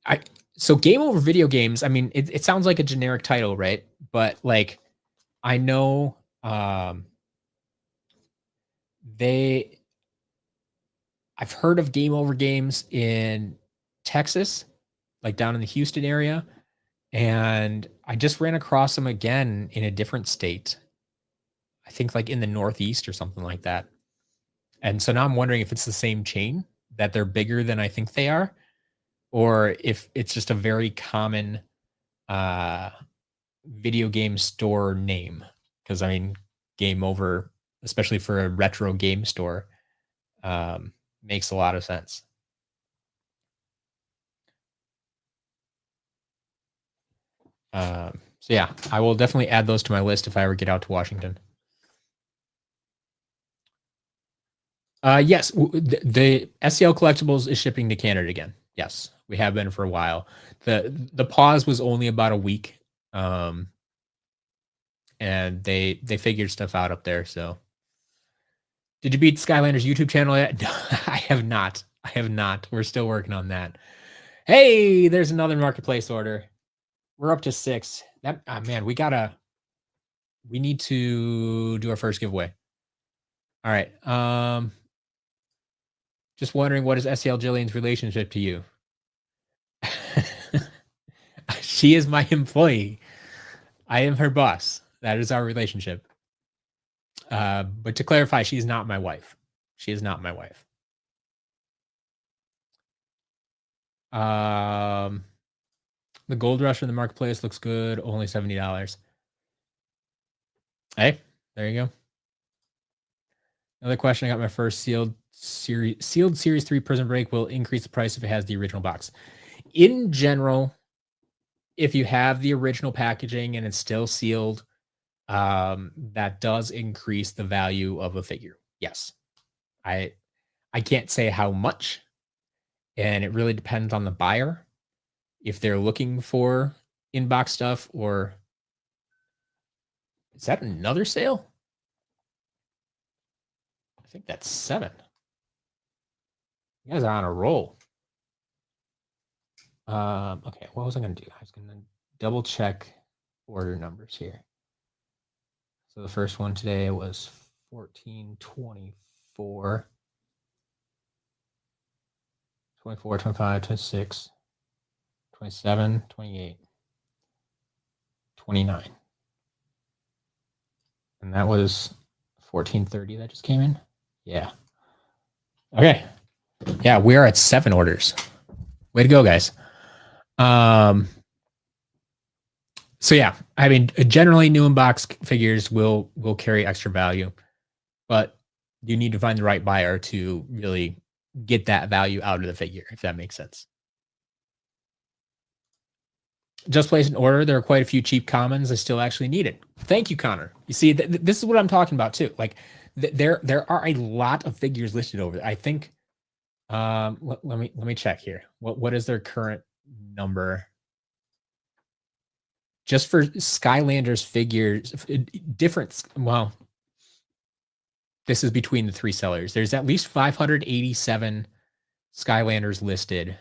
I so Game Over video games, I mean, it sounds like a generic title, right? But like I know they I've heard of Game Over games in Texas, like down in the Houston area, and I just ran across them again in a different state. I think like in the Northeast or something like that. And so now I'm wondering if it's the same chain, that they're bigger than I think they are, or if it's just a very common uh, video game store name. Because I mean, Game Over, especially for a retro game store, makes a lot of sense. So yeah, I will definitely add those to my list if I ever get out to Washington. Yes, the SCL Collectibles is shipping to Canada again. Yes, we have been for a while. The pause was only about a week, um, and they figured stuff out up there. So, did you beat Skylanders YouTube channel yet? No, I have not. I have not. We're still working on that. Hey, there's another marketplace order. We're up to 6. That man, we need to do our first giveaway. All right. Just wondering, what is SCL Jillian's relationship to you? She is my employee. I am her boss. That is our relationship. But to clarify, she's not my wife. She is not my wife. The Gold Rush in the marketplace looks good. Only $70. Hey, there you go. Another question. I got my first sealed series 3 Prison Break. Will increase the price if it has the original box. In general, if you have the original packaging and it's still sealed, that does increase the value of a figure. Yes. I can't say how much, and it really depends on the buyer. If they're looking for inbox stuff, or is that another sale? I think that's 7. You guys are on a roll. Okay, what was I gonna do? I was gonna double check order numbers here. So the first one today was 1424, 24, 25, 26, 27, 28, 29. And that was 1430 that just came in. Yeah. Okay. Yeah, we are at 7 orders. Way to go, guys. So yeah, I mean, generally new in-box figures will carry extra value, but you need to find the right buyer to really get that value out of the figure, if that makes sense. Just place an order. There are quite a few cheap commons. I still actually need it. Thank you, Connor. You see, this is what I'm talking about too. Like, there are a lot of figures listed over there. I think. Let me check here. What is their current number? Just for Skylanders figures, different. Well, this is between the three sellers. There's at least 587 Skylanders listed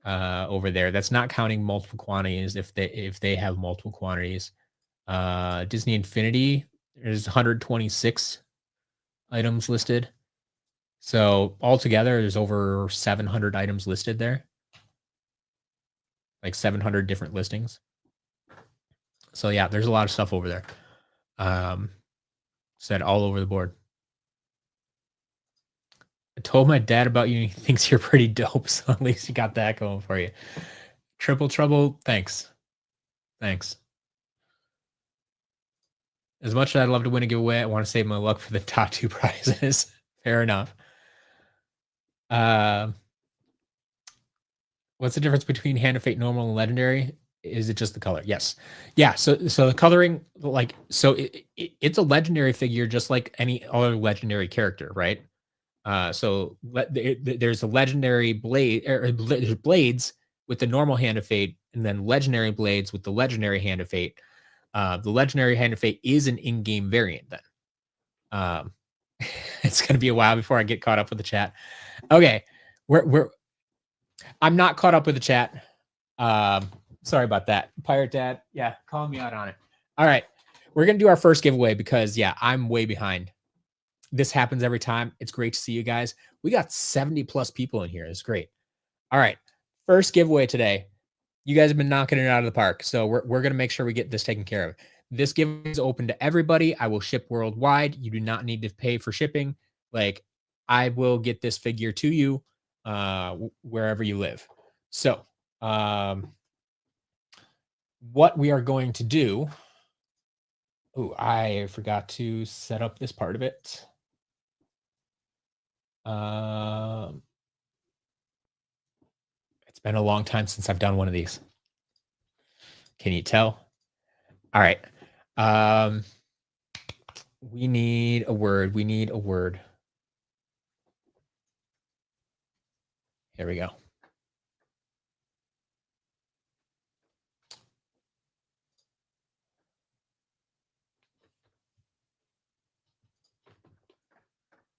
over there. That's not counting multiple quantities if they have multiple quantities. Disney Infinity, there's 126 items listed. So altogether, there's over 700 items listed there. Like 700 different listings. So yeah, there's a lot of stuff over there. Said all over the board. I told my dad about you and he thinks you're pretty dope. So at least you got that going for you. Triple Trouble, thanks. Thanks. As much as I'd love to win a giveaway, I want to save my luck for the top two prizes. Fair enough. What's the difference between Hand of Fate normal and legendary? Is it just the color? Yes. Yeah. So the coloring, like, so it's a legendary figure, just like any other legendary character, right? So there's a legendary blade, there's blades with the normal Hand of Fate, and then legendary blades with the legendary Hand of Fate. The legendary Hand of Fate is an in-game variant then. It's going to be a while before I get caught up with the chat. Okay. I'm not caught up with the chat. Sorry about that. Pirate Dad. Yeah. Calling me out on it. All right. We're going to do our first giveaway because yeah, I'm way behind. This happens every time. It's great to see you guys. We got 70 plus people in here. It's great. All right. First giveaway today. You guys have been knocking it out of the park. So we're going to make sure we get this taken care of. This giveaway is open to everybody. I will ship worldwide. You do not need to pay for shipping. Like, I will get this figure to you wherever you live. So what we are going to do. Oh, I forgot to set up this part of it. It's been a long time since I've done one of these. Can you tell? All right. We need a word. We need a word. Here we go.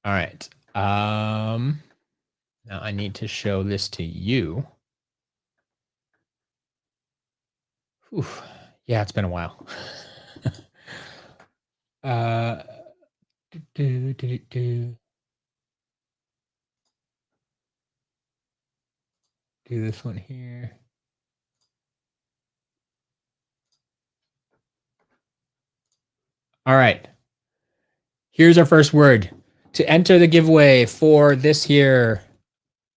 All right. Now I need to show this to you. Whew. Yeah, it's been a while. Do this one here. All right. Here's our first word. To enter the giveaway for this here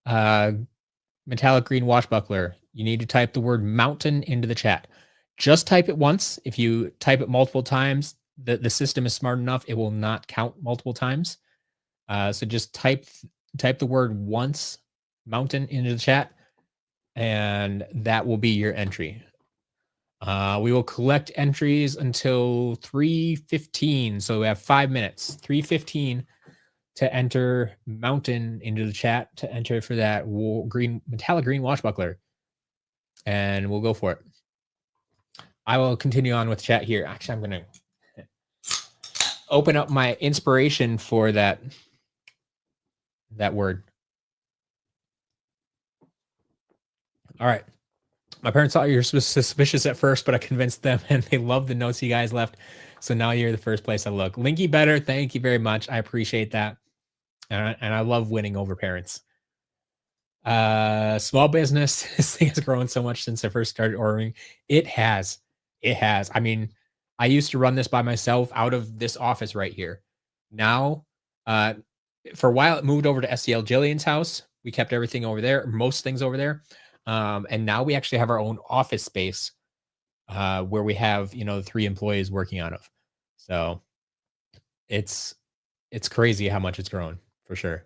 metallic green watch buckler, you need to type the word mountain into the chat. Just type it once. If you type it multiple times, the system is smart enough. It will not count multiple times. So just type the word once, mountain, into the chat, and that will be your entry. We will collect entries until 3:15. So we have 5 minutes, 3:15 to enter mountain into the chat, to enter for that metallic green watch buckler. And we'll go for it. I will continue on with chat here. Actually, I'm going to open up my inspiration for that word. All right. My parents thought you were suspicious at first, but I convinced them and they love the notes you guys left. So now you're the first place I look. Linky better. Thank you very much. I appreciate that. And I love winning over parents. Small business. This thing has grown so much since I first started ordering. It has. I mean, I used to run this by myself out of this office right here. Now, for a while, it moved over to SCL Jillian's house. We kept everything over there, most things over there. And now we actually have our own office space where we have, 3 employees working out of. So it's crazy how much it's grown, for sure.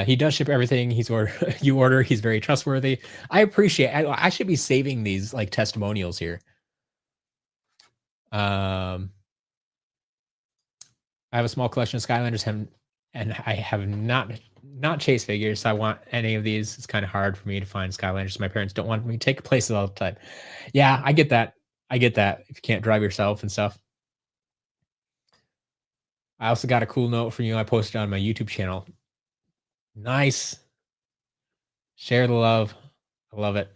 He does ship everything you order. He's very trustworthy. I appreciate. I should be saving these like testimonials here. I have a small collection of Skylanders, and I have not chase figures. So I want any of these. It's kind of hard for me to find Skylanders. My parents don't want me to take places all the time. Yeah, I get that. I get that. If you can't drive yourself and stuff. I also got a cool note from you. I posted on my YouTube channel. Nice. Share the love. I love it.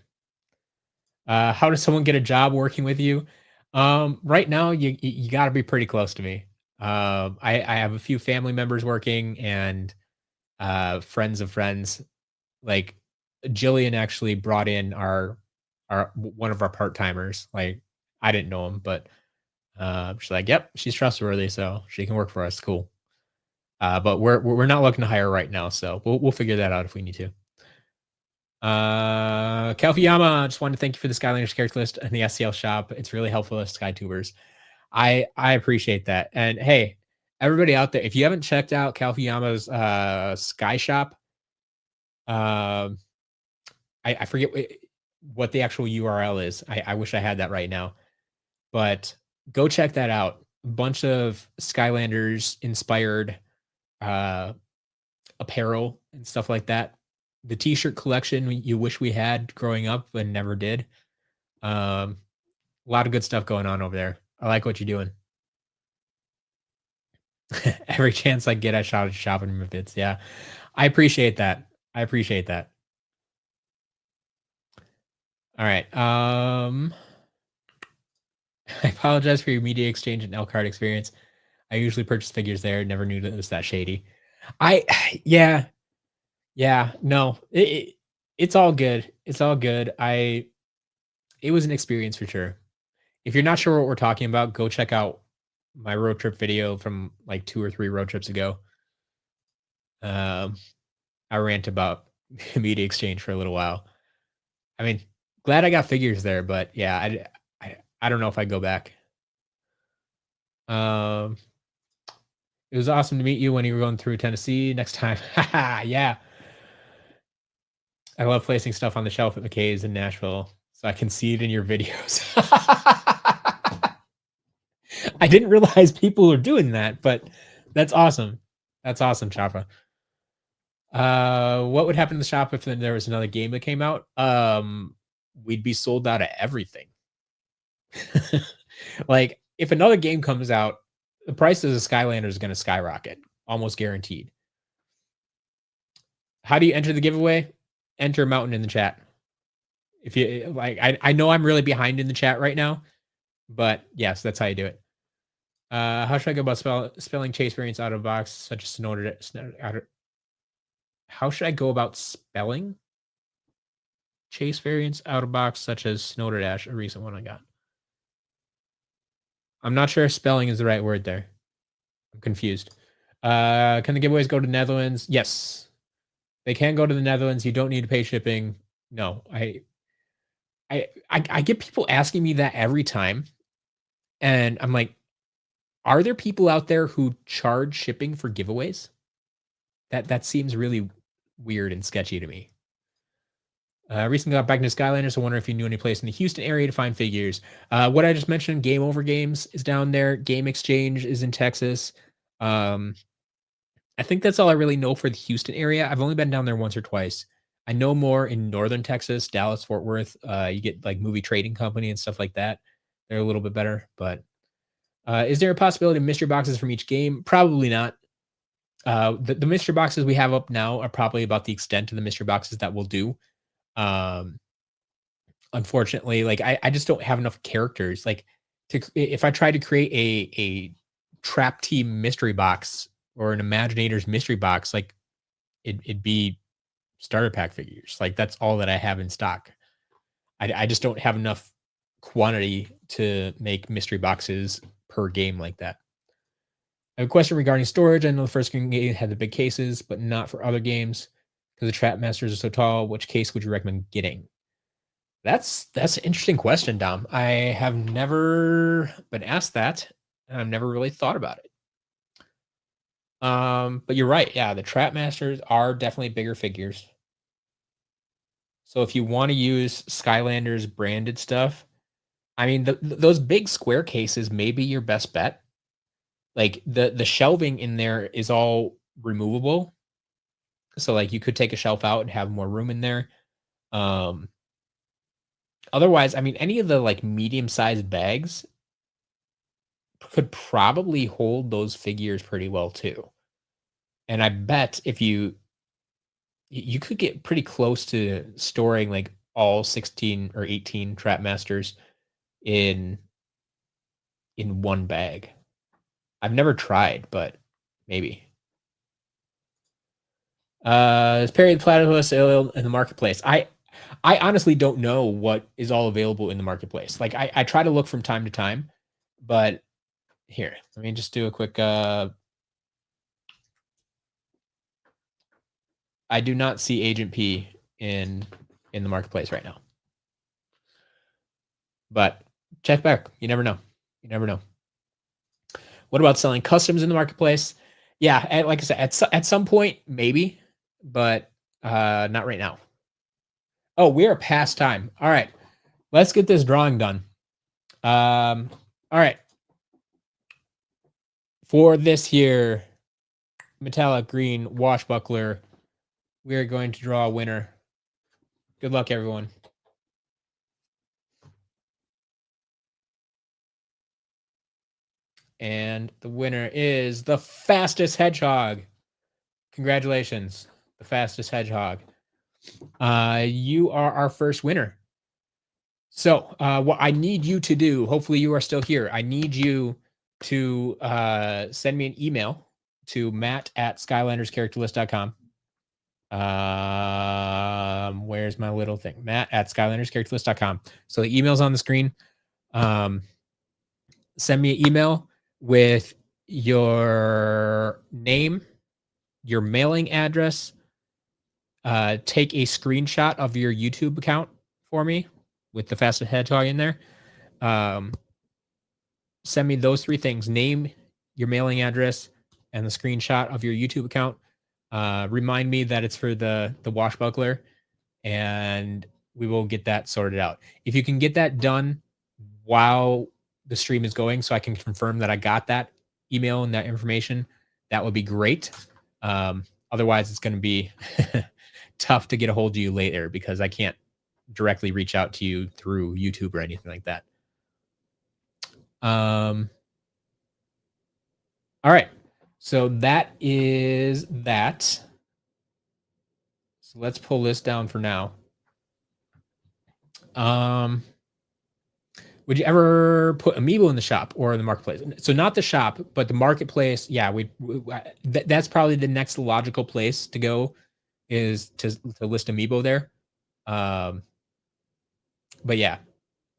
How does someone get a job working with you? Right now, you got to be pretty close to me. I have a few family members working and friends of friends. Like Jillian actually brought in our one of our part timers. Like I didn't know him, but she's like, "Yep, she's trustworthy, so she can work for us." Cool. But we're not looking to hire right now, so we'll figure that out if we need to. Kalfiyama, just wanted to thank you for the Skylanders character list and the SCL shop. It's really helpful as SkyTubers. I appreciate that. And hey, everybody out there, if you haven't checked out Kalfiyama's Sky Shop, um, I forget what the actual URL is. I wish I had that right now, but go check that out. A bunch of Skylanders inspired uh apparel and stuff like that. The t-shirt collection you wish we had growing up and never did. A lot of good stuff going on over there. I like what you're doing. Every chance I get, I shout at shopping bits. Yeah, I appreciate that. I appreciate that. All right. I apologize for your media exchange and L card experience. I usually purchase figures there. Never knew that it was that shady. I yeah, yeah, no, it's all good. It's all good. It was an experience for sure. If you're not sure what we're talking about, go check out my road trip video from like 2 or 3 road trips ago. Um, I rant about media exchange for a little while. I mean, glad I got figures there, but yeah, I don't know if I go back. Um, it was awesome to meet you when you were going through Tennessee. Next time, yeah. I love placing stuff on the shelf at McKay's in Nashville, so I can see it in your videos. I didn't realize people were doing that, but that's awesome. That's awesome, Chapa. What would happen to the shop if then there was another game that came out? We'd be sold out of everything. Like if another game comes out, the price of the Skylanders is going to skyrocket, almost guaranteed. How do you enter the giveaway? Enter Mountain in the chat. If you like, I know I'm really behind in the chat right now, but yes, that's how you do it. How should I go about spelling chase variants out of box, such as how should I go about spelling chase variants out of box, such as Snowderdash, a recent one I got? I'm not sure if spelling is the right word there. I'm confused. Can the giveaways go to the Netherlands? Yes, they can go to the Netherlands. You don't need to pay shipping. No, I get people asking me that every time, and I'm like, are there people out there who charge shipping for giveaways? That seems really weird and sketchy to me. Recently got back into Skylanders, so I wonder if you knew any place in the Houston area to find figures. What I just mentioned, Game Over Games is down there. Game Exchange is in Texas. I think that's all I really know for the Houston area. I've only been down there once or twice. I know more in northern Texas, Dallas, Fort Worth. You get like Movie Trading Company and stuff like that. They're a little bit better. But is there a possibility of mystery boxes from each game? Probably not. The mystery boxes we have up now are probably about the extent of the mystery boxes that we'll do. Unfortunately, like I just don't have enough characters. Like if I try to create a trap team mystery box or an Imaginator's mystery box, like it'd be starter pack figures. Like that's all that I have in stock. I just don't have enough quantity to make mystery boxes per game like that. I have a question regarding storage. I know the first game had the big cases, but not for other games because the trap masters are so tall. Which case would you recommend getting? That's an interesting question, Dom. I have never been asked that, and I've never really thought about it. But you're right. Yeah, the Trap Masters are definitely bigger figures. So if you want to use Skylanders branded stuff, I mean, those big square cases may be your best bet. Like the shelving in there is all removable, so like you could take a shelf out and have more room in there. Um, Otherwise, I mean, any of the like medium sized bags could probably hold those figures pretty well too. And I bet if you could get pretty close to storing like all 16 or 18 Trap Masters in one bag. I've never tried, but maybe. Is Perry the Platypus available in the marketplace? I honestly don't know what is all available in the marketplace. Like I try to look from time to time, but here, let me just do a quick I do not see Agent P in the marketplace right now. But check back. You never know. You never know. What about selling customs in the marketplace? Yeah, like I said, at some point maybe, but not right now. Oh, we are past time. All right, let's get this drawing done. All right, for this here metallic green washbuckler, we are going to draw a winner. Good luck, everyone. And the winner is the fastest hedgehog. Congratulations, the fastest hedgehog. You are our first winner. So, what I need you to do, hopefully you are still here. I need you to send me an email to matt@skylanderscharacterlist.com. Where's my little thing? matt@skylanderscharacterlist.com. So the email's on the screen. Send me an email with your name, your mailing address. Take a screenshot of your YouTube account for me with the fastest hedgehog in there. Send me those three things: name, your mailing address, and the screenshot of your YouTube account. Remind me that it's for the washbuckler, and we will get that sorted out. If you can get that done while the stream is going, so I can confirm that I got that email and that information, that would be great. Otherwise, it's going to be tough to get a hold of you later because I can't directly reach out to you through YouTube or anything like that. All right. So that is that. So let's pull this down for now. Would you ever put Amiibo in the shop or in the marketplace? So not the shop, but the marketplace. Yeah, that's probably the next logical place to go is to list Amiibo there. But yeah,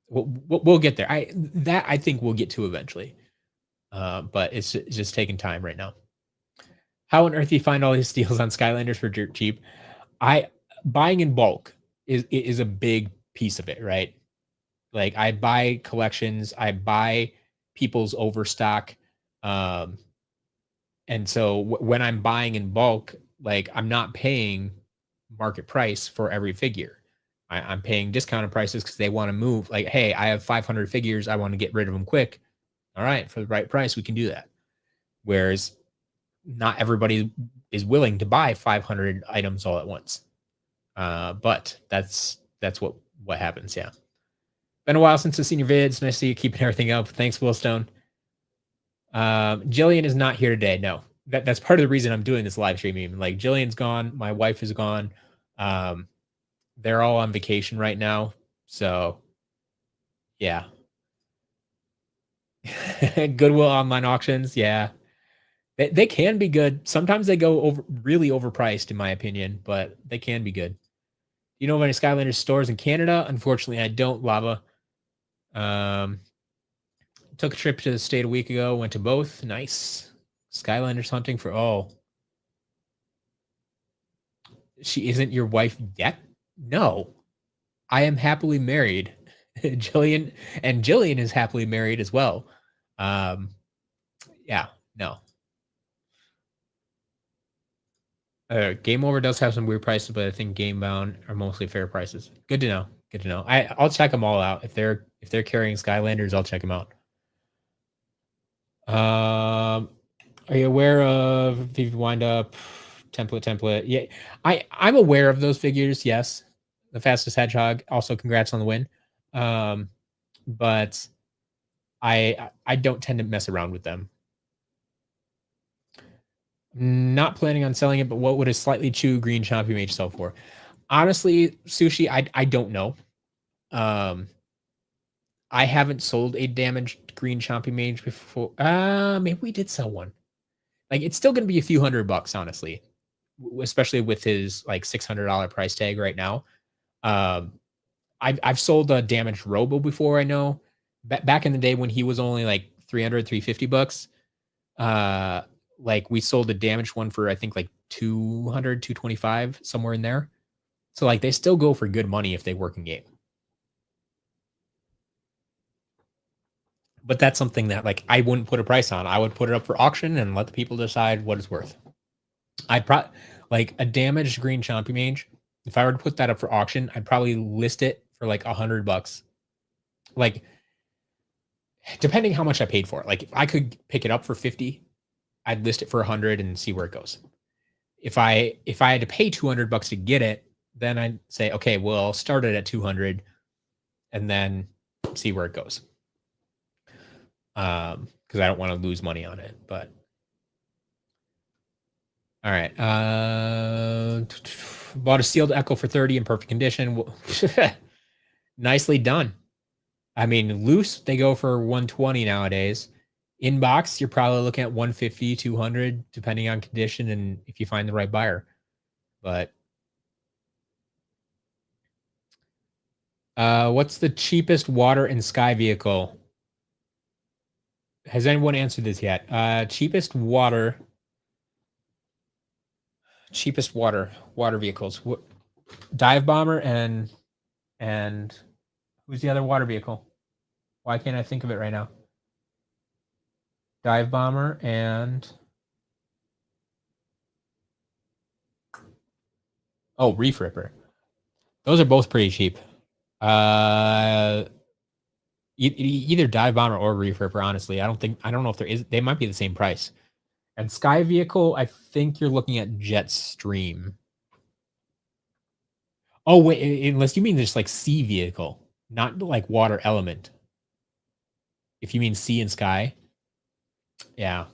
we'll get there. I think we'll get to eventually. But it's just taking time right now. How on earth do you find all these deals on Skylanders for dirt cheap? Buying in bulk is a big piece of it, right? Like I buy collections, I buy people's overstock. And so when I'm buying in bulk, like I'm not paying market price for every figure. I'm paying discounted prices because they want to move. Like, hey, I have 500 figures. I want to get rid of them quick. All right, for the right price, we can do that. Whereas not everybody is willing to buy 500 items all at once. But that's what happens. Yeah. Been a while since I've seen your vids. Nice to see you keeping everything up. Thanks, Willstone. Jillian is not here today. No, that's part of the reason I'm doing this live streaming. Like Jillian's gone. My wife is gone. They're all on vacation right now. So yeah. Goodwill online auctions. Yeah. They can be good. Sometimes they go really overpriced, in my opinion, but they can be good. You know of any Skylanders stores in Canada? Unfortunately, I don't, Lava. Took a trip to the state a week ago. Went to both. Nice. Skylanders hunting for she isn't your wife yet? No. I am happily married. Jillian is happily married as well. Yeah, no. Game Over does have some weird prices, but I think Game Bound are mostly fair prices. Good to know. Good to know. I'll check them all out. If they're carrying Skylanders, I'll check them out. Are you aware of VV Wind Up template? Yeah, I'm aware of those figures. Yes, the fastest hedgehog. Also, congrats on the win. But I don't tend to mess around with them. Not planning on selling it, but what would a slightly chew green chompy mage sell for? Honestly, Sushi, I don't know. I haven't sold a damaged green chompy mage before. Maybe we did sell one. Like, it's still going to be a few $100, honestly, especially with his like $600 price tag right now. I've sold a damaged Robo before. I know back in the day when he was only like $350. Like we sold a damaged one for I think like 200, 225, somewhere in there. So like they still go for good money if they work in game. But that's something that like I wouldn't put a price on. I would put it up for auction and let the people decide what it's worth. I'd probably like a damaged green chompy mage. If I were to put that up for auction, I'd probably list it for like $100. Like depending how much I paid for it. Like if I could pick it up for 50, I'd list it for 100 and see where it goes. If I had to pay $200 to get it, then I'd say, okay, well, I'll start it at 200 and then see where it goes. Because I don't want to lose money on it. But all right. Bought a sealed Echo for 30 in perfect condition. Nicely done. I mean, loose, they go for 120 nowadays. Inbox, you're probably looking at 150, 200, depending on condition and if you find the right buyer. But what's the cheapest water and sky vehicle? Has anyone answered this yet? Cheapest water vehicles. Dive bomber and who's the other water vehicle? Why can't I think of it right now? Dive bomber and Reef Ripper. Those are both pretty cheap. Either Dive Bomber or Reef Ripper, honestly. I don't know if there is. They might be the same price. And Sky Vehicle, I think you're looking at Jetstream. Oh, wait, unless you mean just like Sea Vehicle, not like Water Element. If you mean Sea and Sky. Yeah.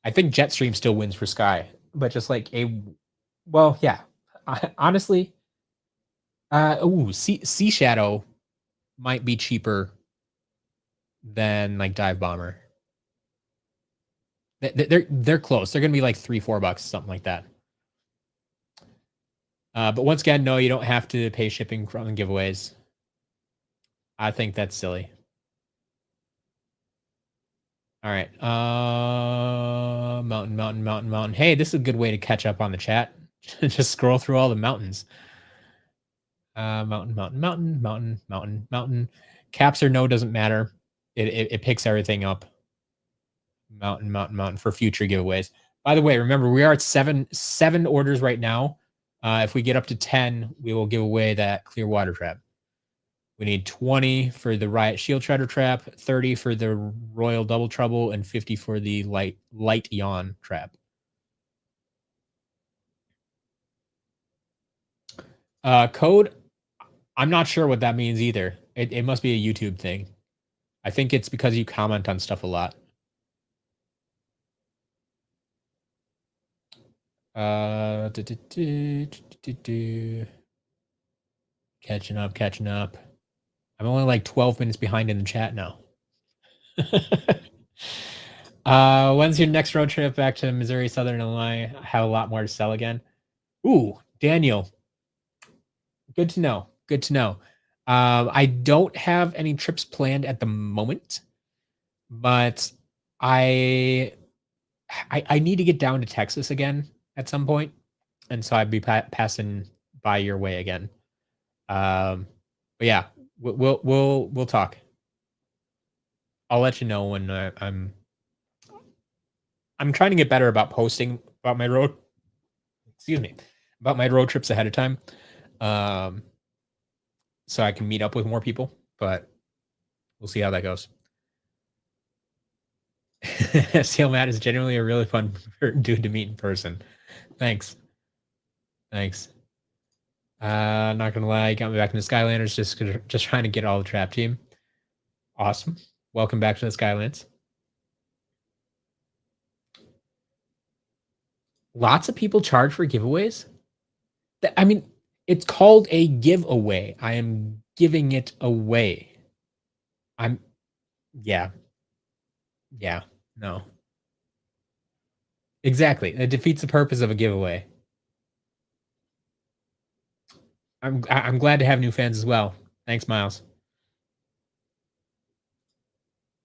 I think Jetstream still wins for Sky. But just like yeah. Honestly, Sea Shadow might be cheaper than like Dive Bomber. They're close. They're gonna be like $3-4, something like that. But once again, no, you don't have to pay shipping from giveaways. I think that's silly. All right. Mountain. Hey, this is a good way to catch up on the chat. Just scroll through all the mountains. Mountain. Caps or no doesn't matter. It picks everything up. Mountain for future giveaways. By the way, remember we are at seven orders right now. If we get up to 10, we will give away that clear water trap. We need 20 for the Riot Shield Shredder trap, 30 for the Royal Double Trouble, and 50 for the Light Yawn trap. Code, I'm not sure what that means either. It must be a YouTube thing. I think it's because you comment on stuff a lot. Catching up. I'm only like 12 minutes behind in the chat now. When's your next road trip back to Missouri, Southern Illinois? I have a lot more to sell again. Ooh, Daniel. Good to know. I don't have any trips planned at the moment, but I need to get down to Texas again at some point, and so I'd be passing by your way again. But yeah, we'll talk. I'll let you know when I'm trying to get better about posting about my road excuse me, about my road trips ahead of time, so I can meet up with more people. But we'll see how that goes. SCL Matt is genuinely a really fun dude to meet in person. Thanks. Thanks. Not gonna lie, got me back into Skylanders just trying to get all the trap team. Awesome. Welcome back to the Skylands. Lots of people charge for giveaways. I mean, it's called a giveaway. I am giving it away. Yeah. Yeah. No. Exactly. It defeats the purpose of a giveaway. I'm glad to have new fans as well. Thanks, Miles.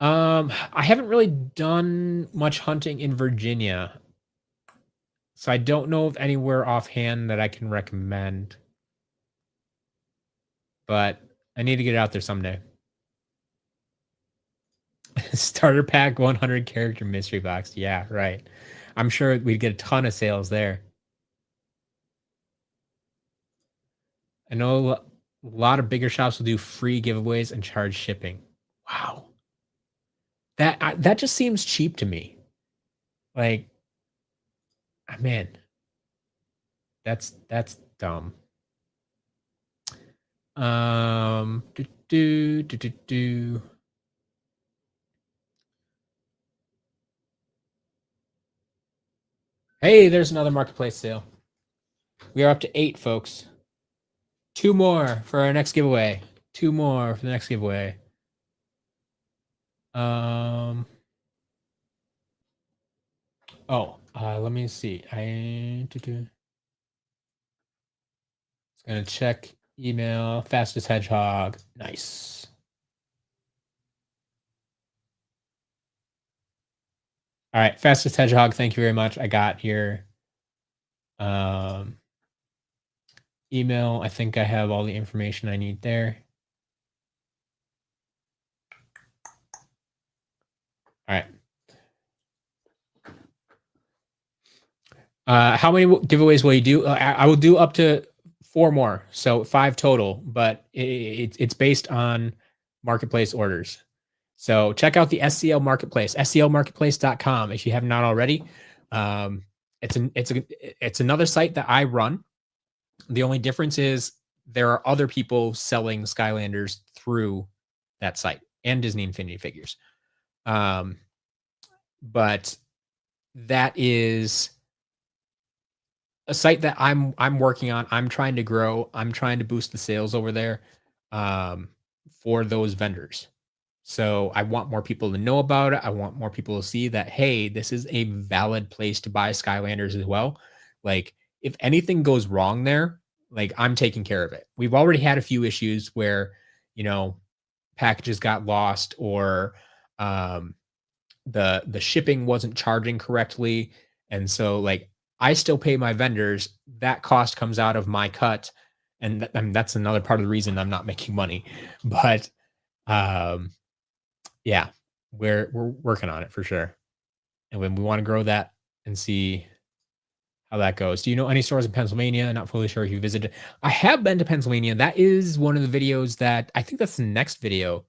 I haven't really done much hunting in Virginia, so I don't know of anywhere offhand that I can recommend. But I need to get out there someday. Starter pack 100 character mystery box. Yeah, right. I'm sure we'd get a ton of sales there. I know a lot of bigger shops will do free giveaways and charge shipping. Wow. That just seems cheap to me. Like, man, that's dumb. Hey, there's another marketplace sale. We are up to 8, folks. 2 more for our next giveaway. 2 more for the next giveaway. Let me see. It's gonna check email. Fastest Hedgehog. Nice. All right, Fastest Hedgehog. Thank you very much. I got your email. I think I have all the information I need there. All right. How many giveaways will you do? I will do up to 4 more, so 5 total, but it's based on marketplace orders. So check out the SCL Marketplace, sclmarketplace.com if you have not already. It's another site that I run. The only difference is there are other people selling Skylanders through that site and Disney Infinity figures. But that is a site that I'm working on. I'm trying to grow. I'm trying to boost the sales over there for those vendors. So I want more people to know about it. I want more people to see that, hey, this is a valid place to buy Skylanders as well. Like, if anything goes wrong there, like, I'm taking care of it. We've already had a few issues where, packages got lost, or the shipping wasn't charging correctly. And so, like, I still pay my vendors. That cost comes out of my cut. And that's another part of the reason I'm not making money. But yeah, we're working on it for sure. And when we want to grow that and see how that goes. Do you know any stores in Pennsylvania? Not fully sure if you visited. I have been to Pennsylvania. That is one of the videos that I think that's the next video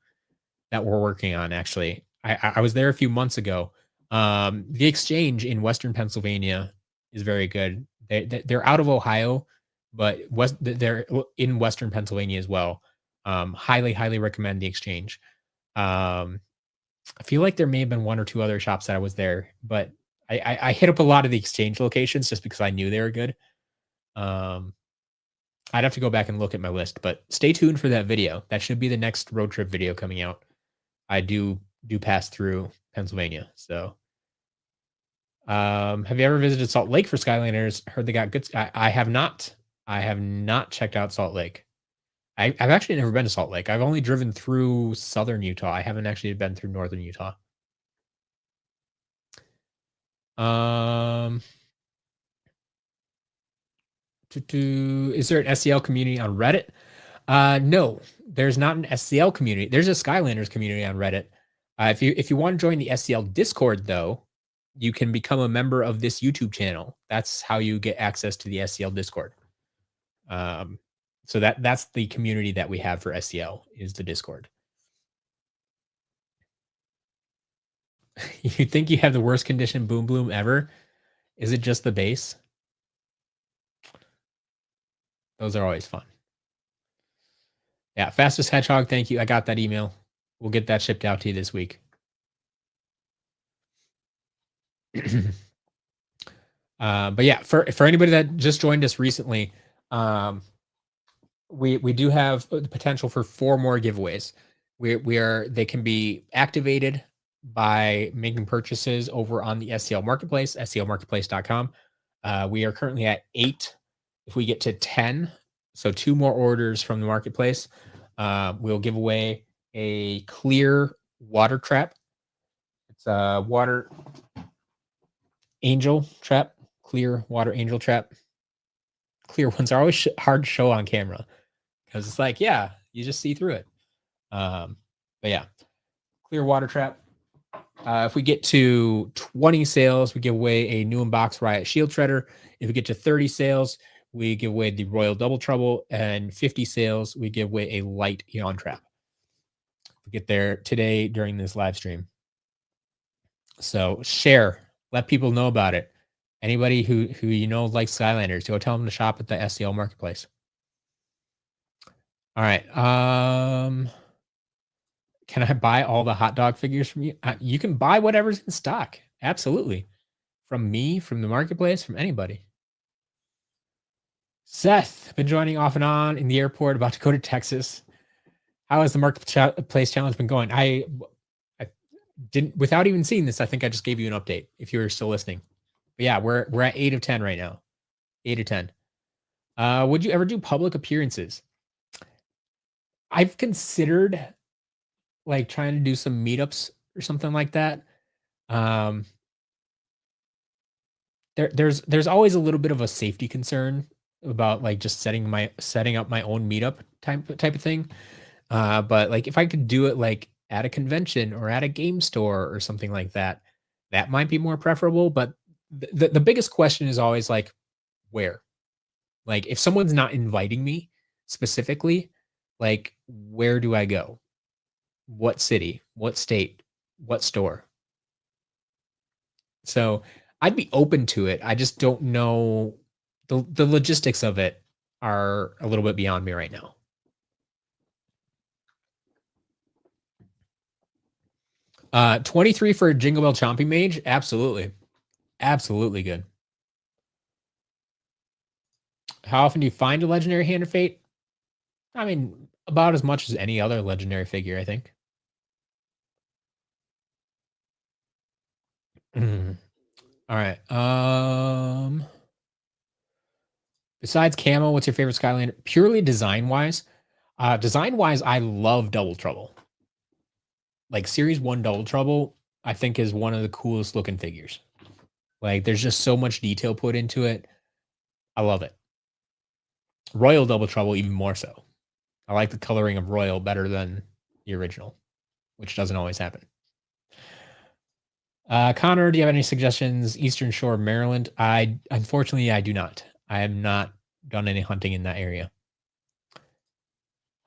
that we're working on, actually. I was there a few months ago. The exchange in Western Pennsylvania is very good. They're out of Ohio, but they're in Western Pennsylvania as well. Highly recommend the exchange. I feel like there may have been 1 or 2 other shops that I was there, but I hit up a lot of the exchange locations just because I knew they were good. I'd have to go back and look at my list, but stay tuned for that video. That should be the next road trip video coming out. I do pass through Pennsylvania. So, have you ever visited Salt Lake for Skylanders? Heard they got good. I have not. I have not checked out Salt Lake. I've actually never been to Salt Lake. I've only driven through southern Utah. I haven't actually been through northern Utah. Is there an SCL community on Reddit? No, there's not an SCL community. There's a Skylanders community on Reddit. If you want to join the SCL Discord, though, you can become a member of this YouTube channel. That's how you get access to the SCL Discord. Um, so that's the community that we have for SCL is the Discord. You think you have the worst condition boom bloom ever? Is it just the base? Those are always fun. Yeah, fastest hedgehog. Thank you. I got that email. We'll get that shipped out to you this week. But yeah, for anybody that just joined us recently, we do have the potential for 4 more giveaways. They can be activated by making purchases over on the SCL Marketplace, sclmarketplace.com. We are currently at 8. If we get to 10, so 2 more orders from the marketplace, we'll give away a clear water trap. It's a water angel trap, clear water angel trap. Clear ones are always hard to show on camera because it's like, yeah, you just see through it. But yeah, clear water trap. If we get to 20 sales, we give away a new Unbox Riot Shield Shredder. If we get to 30 sales, we give away the Royal Double Trouble, and 50 sales, we give away a light Eon Trap. We get there today during this live stream. So share, let people know about it. Anybody who you know likes Skylanders, go tell them to shop at the SCL Marketplace. All right. Can I buy all the hot dog figures from you? You can buy whatever's in stock. Absolutely. From me, from the marketplace, from anybody. Seth, been joining off and on in the airport, about to go to Texas. How has the marketplace challenge been going? I didn't, without even seeing this, I think I just gave you an update if you were still listening. But yeah, we're at 8 of 10 right now. 8 of 10. Would you ever do public appearances? I've considered like trying to do some meetups or something like that. There's always a little bit of a safety concern about like just setting up my own meetup type of thing. But like if I could do it like at a convention or at a game store or something like that, that might be more preferable. But the biggest question is always like, where? Like if someone's not inviting me specifically, like where do I go? What city? What state? What store? So I'd be open to it. I just don't know the logistics of it are a little bit beyond me right now. Uh, 23 for a Jingle Bell Chomping Mage. Absolutely. Absolutely good. How often do you find a legendary Hand of Fate? I mean, about as much as any other legendary figure, I think. All right. Besides camo, what's your favorite Skylander? Purely design wise. Design wise, I love Double Trouble. Like Series 1 Double Trouble, I think is one of the coolest looking figures. Like there's just so much detail put into it. I love it. Royal Double Trouble, even more so. I like the coloring of Royal better than the original, which doesn't always happen. Connor, do you have any suggestions? Eastern Shore, Maryland. Unfortunately, I do not. I have not done any hunting in that area.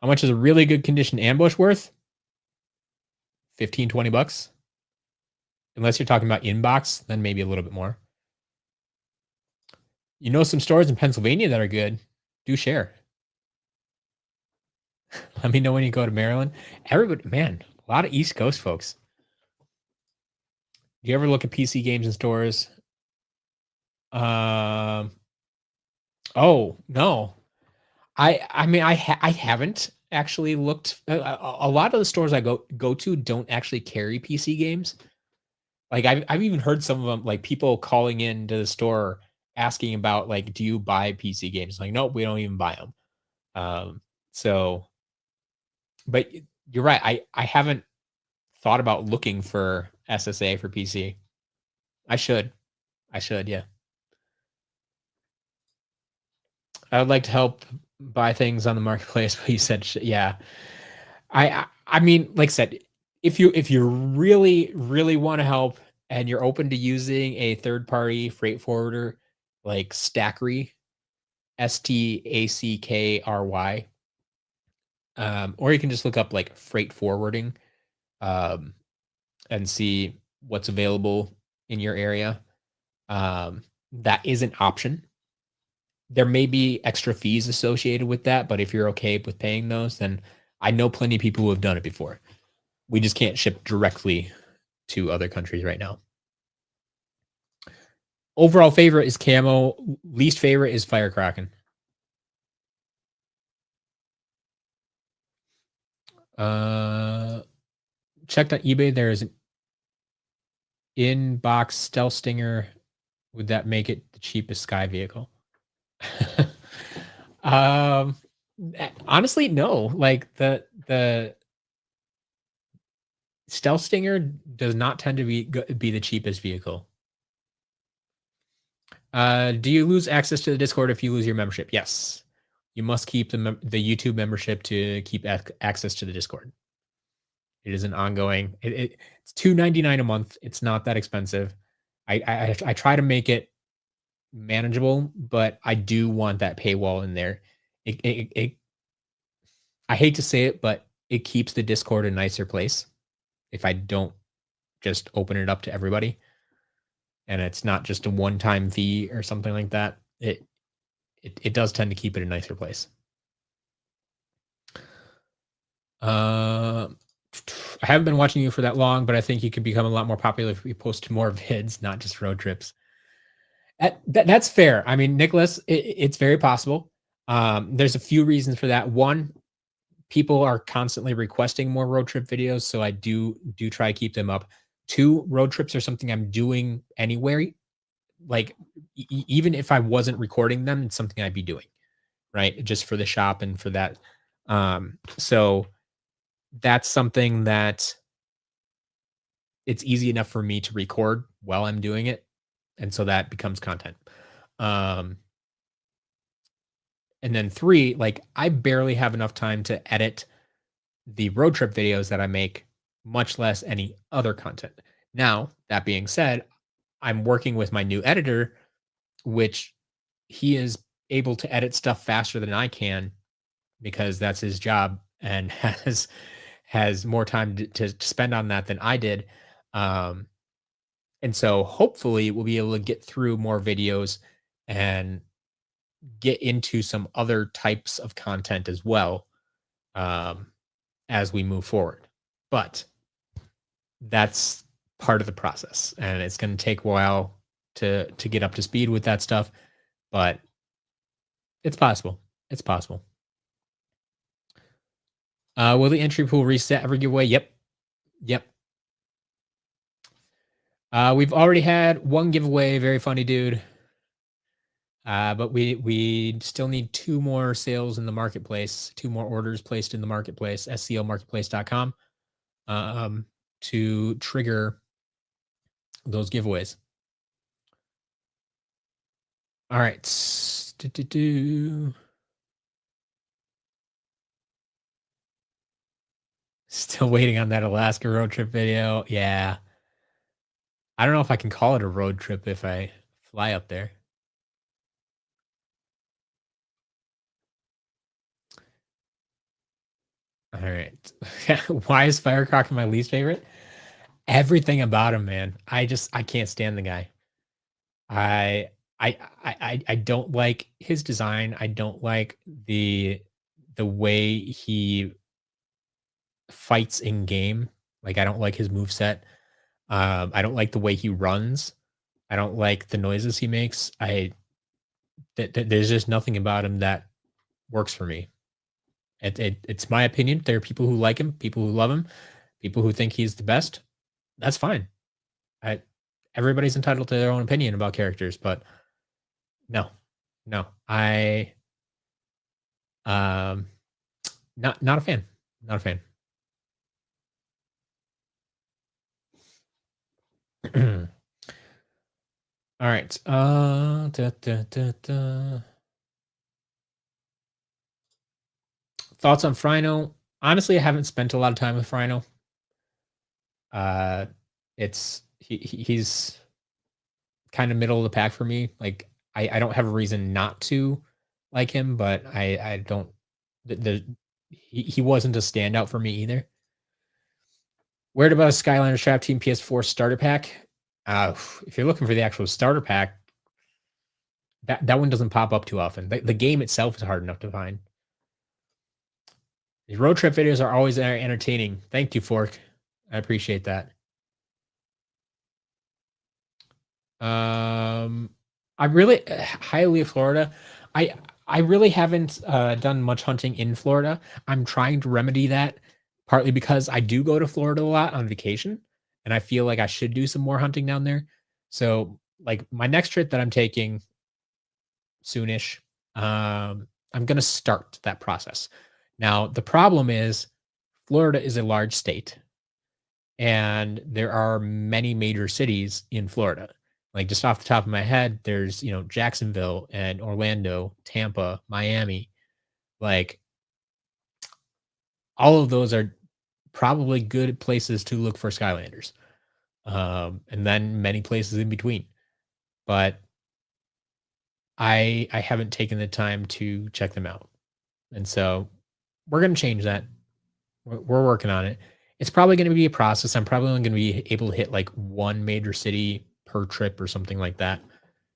How much is a really good condition ambush worth? 15, 20 bucks. Unless you're talking about inbox, then maybe a little bit more. You know some stores in Pennsylvania that are good. Do share. Let me know when you go to Maryland. Everybody, man, a lot of East Coast folks. Do you ever look at PC games in stores? Oh no, I mean I haven't actually looked. A lot of the stores I go to don't actually carry PC games. Like I've even heard some of them, like people calling into the store asking about like, do you buy PC games? Like, nope, we don't even buy them. So, but you're right. I haven't thought about looking for SSA for PC. I should, yeah. I would like to help buy things on the marketplace, but you said, yeah. I mean, like I said, if you really want to help and you're open to using a third-party freight forwarder like Stackry, Stackry, or you can just look up like freight forwarding, um, and see what's available in your area. That is an option. There may be extra fees associated with that, but if you're okay with paying those, then I know plenty of people who have done it before. We just can't ship directly to other countries right now. Overall favorite is camo. Least favorite is firecracking. Uh, checked on eBay. There is an in-box stealth stinger. Would that make it the cheapest Sky vehicle? um, honestly, no. Like the stealth stinger does not tend to be the cheapest vehicle. Do you lose access to the Discord if you lose your membership? Yes. You must keep the YouTube membership to keep access to the Discord. It is an ongoing. It's $2.99 a month. It's not that expensive. I try to make it manageable, but I do want that paywall in there. I hate to say it, but it keeps the Discord a nicer place if I don't just open it up to everybody, and it's not just a one-time fee or something like that. It does tend to keep it a nicer place. I haven't been watching you for that long, but I think you could become a lot more popular if you post more vids, not just road trips. That's fair. I mean, Nicholas, it's very possible. There's a few reasons for that. One, people are constantly requesting more road trip videos, so I do try to keep them up. Two, road trips are something I'm doing anyway. Like even if I wasn't recording them, it's something I'd be doing, right? Just for the shop and for that. So that's something that it's easy enough for me to record while I'm doing it, and so that becomes content. Um, and then three, like I barely have enough time to edit the road trip videos that I make, much less any other content. Now, that being said, I'm working with my new editor, which he is able to edit stuff faster than I can because that's his job and has more time to spend on that than I did. Um, and so hopefully we'll be able to get through more videos and get into some other types of content as well, um, as we move forward. But that's part of the process, and it's going to take a while to get up to speed with that stuff, but it's possible. It's possible. Will the entry pool reset every giveaway? Yep. Yep. We've already had one giveaway. Very funny, dude. But we still need two more sales in the marketplace, two more orders placed in the marketplace, sclmarketplace.com, to trigger those giveaways. All right. Still waiting on that Alaska road trip video. Yeah. I don't know if I can call it a road trip if I fly up there. All right. Why is Firecracker my least favorite? Everything about him, man. I can't stand the guy. I I don't like his design. I don't like the way he fights in game. Like I don't like his move set. I don't like the way he runs. I don't like the noises he makes. There's just nothing about him that works for me. It's my opinion. There are people who like him, people who love him, people who think he's the best. That's fine. I Everybody's entitled to their own opinion about characters, but no, no, um not a fan, not a fan. All right. Thoughts on Frino? Honestly, I haven't spent a lot of time with Frino. Uh, it's he's kind of middle of the pack for me. Like I don't have a reason not to like him, but I don't the he wasn't a standout for me either. Where about a Skylanders Trap Team PS4 starter pack? If you're looking for the actual starter pack, that one doesn't pop up too often. The game itself is hard enough to find. The road trip videos are always entertaining. Thank you, Fork. I appreciate that. I really highly Florida. I really haven't done much hunting in Florida. I'm trying to remedy that, partly because I do go to Florida a lot on vacation, and I feel like I should do some more hunting down there. So, like my next trip that I'm taking soonish, I'm gonna start that process. Now, the problem is Florida is a large state, and there are many major cities in Florida. Like just off the top of my head, there's Jacksonville and Orlando, Tampa, Miami. Like all of those are probably good places to look for Skylanders, and then many places in between. But I haven't taken the time to check them out, and so we're gonna change that. We're working on it. It's probably gonna be a process. I'm probably only gonna be able to hit like one major city per trip or something like that.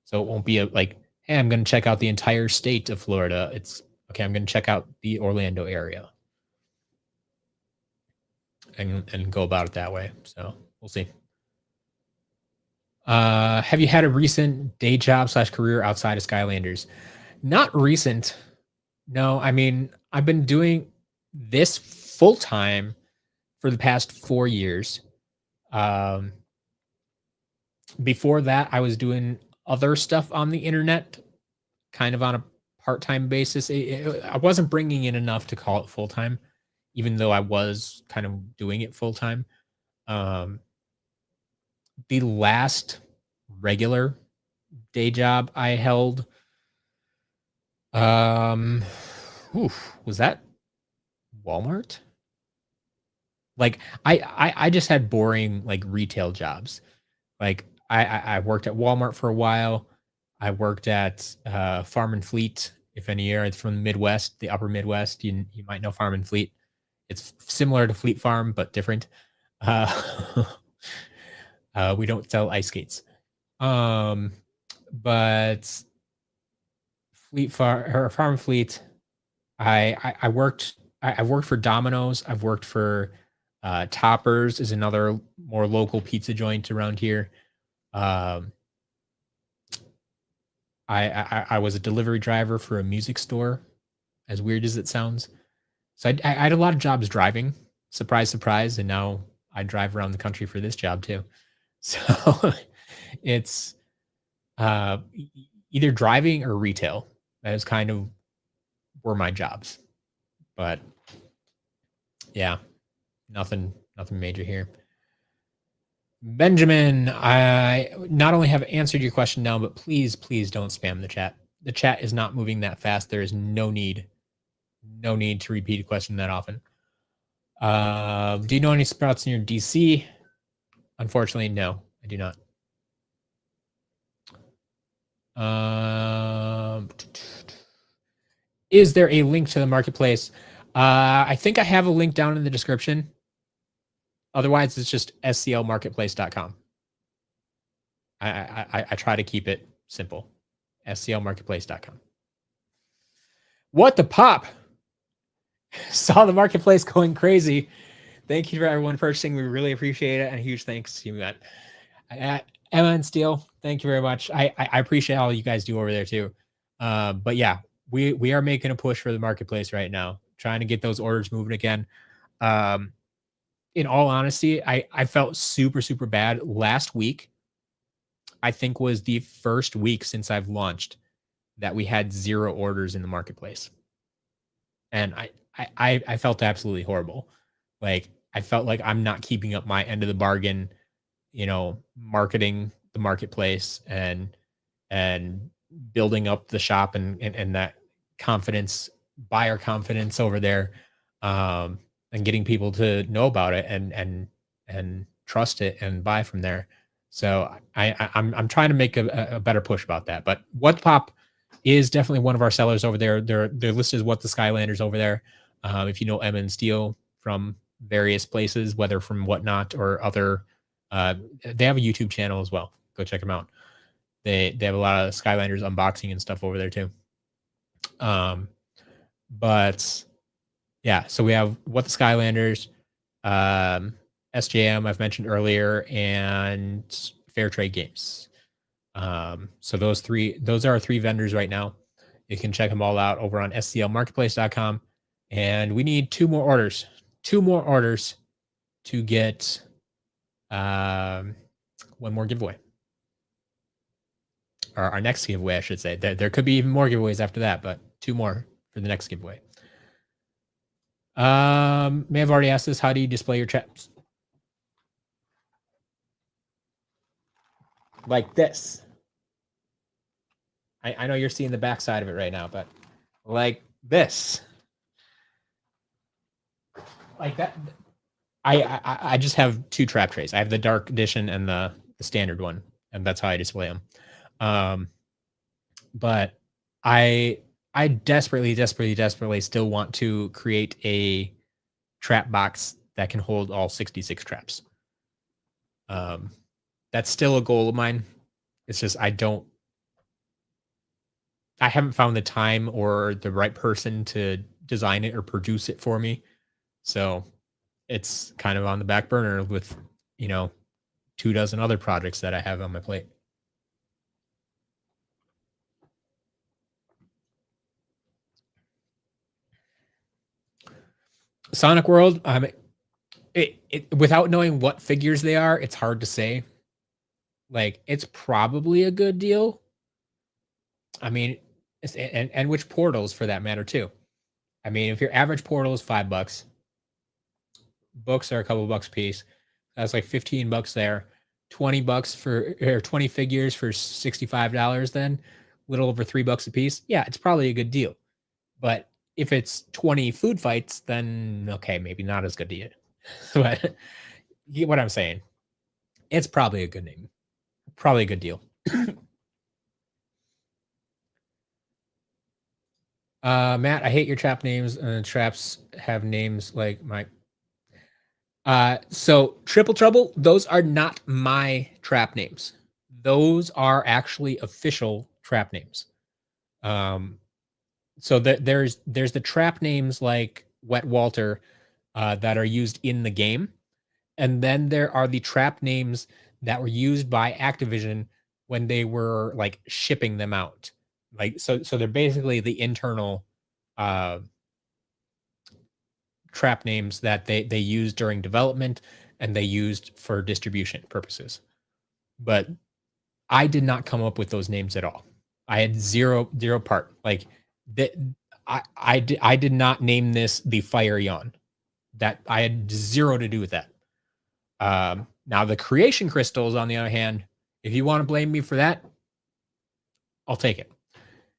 So it won't be a like, hey, I'm gonna check out the entire state of Florida. It's okay, I'm gonna check out the Orlando area and go about it that way. So we'll see. Have you had a recent day job slash career outside of Skylanders? Not recent. No, I mean, I've been doing this full time for the past 4 years. Um, Before that, I was doing other stuff on the internet, kind of on a part-time basis. I wasn't bringing in enough to call it full-time, even though I was kind of doing it full-time. Um, the last regular day job I held, um, was that Walmart? Like I just had boring like retail jobs. Like I worked at Walmart for a while. I worked at Farm and Fleet. If any are from the Midwest, the Upper Midwest, you might know Farm and Fleet. It's similar to Fleet Farm but different. Uh, we don't sell ice skates, um, but Fleet Farm or Farm and Fleet. I worked. I've worked for Domino's. I've worked for Toppers is another more local pizza joint around here. Um, I was a delivery driver for a music store, as weird as it sounds. So I had a lot of jobs driving. Surprise, surprise, and now I drive around the country for this job too. So it's either driving or retail. That is kind of were my jobs. But yeah, nothing major here. Benjamin, I not only have answered your question now, but please don't spam the chat. The chat is not moving that fast. There is no need to repeat a question that often. Do you know any sprouts in your DC? Unfortunately, no, I do not. Is there a link to the marketplace? I think I have a link down in the description. Otherwise, it's just sclmarketplace.com. I try to keep it simple. sclmarketplace.com. What the pop? Saw the marketplace going crazy. Thank you for everyone purchasing. We really appreciate it. And a huge thanks to you, Matt. Emma and Steele, thank you very much. I appreciate all you guys do over there too. But yeah, we are making a push for the marketplace right now, trying to get those orders moving again. In all honesty, I felt super bad last week. I think was the first week since I've launched that we had 0 orders in the marketplace. And I felt absolutely horrible. Like I felt like I'm not keeping up my end of the bargain, marketing the marketplace and building up the shop and that confidence, buyer confidence over there, and getting people to know about it and trust it and buy from there. So I'm trying to make a better push about that. But What Pop is definitely one of our sellers over there. They're listed as What the Skylanders over there. If you know Emma and Steele from various places, whether from Whatnot or other, they have a YouTube channel as well. Go check them out. They have a lot of Skylanders unboxing and stuff over there too. But yeah, so we have What the Skylanders, SJM I've mentioned earlier, and Fair Trade Games. So those are our three vendors right now. You can check them all out over on sclmarketplace.com. And we need two more orders to get one more giveaway. Or our next giveaway, I should say. There could be even more giveaways after that, but two more for the next giveaway. May have already asked this. How do you display your traps? Like this. I know you're seeing the back side of it right now, but like this. Like that. I just have two trap trays. I have the dark edition and the standard one, and that's how I display them. But I desperately still want to create a trap box that can hold all 66 traps. That's still a goal of mine. It's just I haven't found the time or the right person to design it or produce it for me. So it's kind of on the back burner with, 24 other projects that I have on my plate. Sonic World, without knowing what figures they are, it's hard to say. Like, it's probably a good deal. I mean, and which portals for that matter too. I mean, if your average portal is $5, books are a couple bucks a piece. That's like $15 there. $20 for or 20 figures for $65 then, little over $3 a piece. Yeah, it's probably a good deal. But if it's 20 food fights, then okay, maybe not as good to you. But you get what I'm saying. It's probably a good name. Probably a good deal. Matt, I hate your trap names. Traps have names like my. So Triple Trouble, those are not my trap names. Those are actually official trap names. So there's the trap names like Wet Walter that are used in the game, and then there are the trap names that were used by Activision when they were like shipping them out. Like so they're basically the internal trap names that they used during development and they used for distribution purposes. But I did not come up with those names at all. I had zero part. Like that I did not name this the Fire Yawn. That I had zero to do with that. Now the creation crystals, on the other hand, if you want to blame me for that, I'll take it.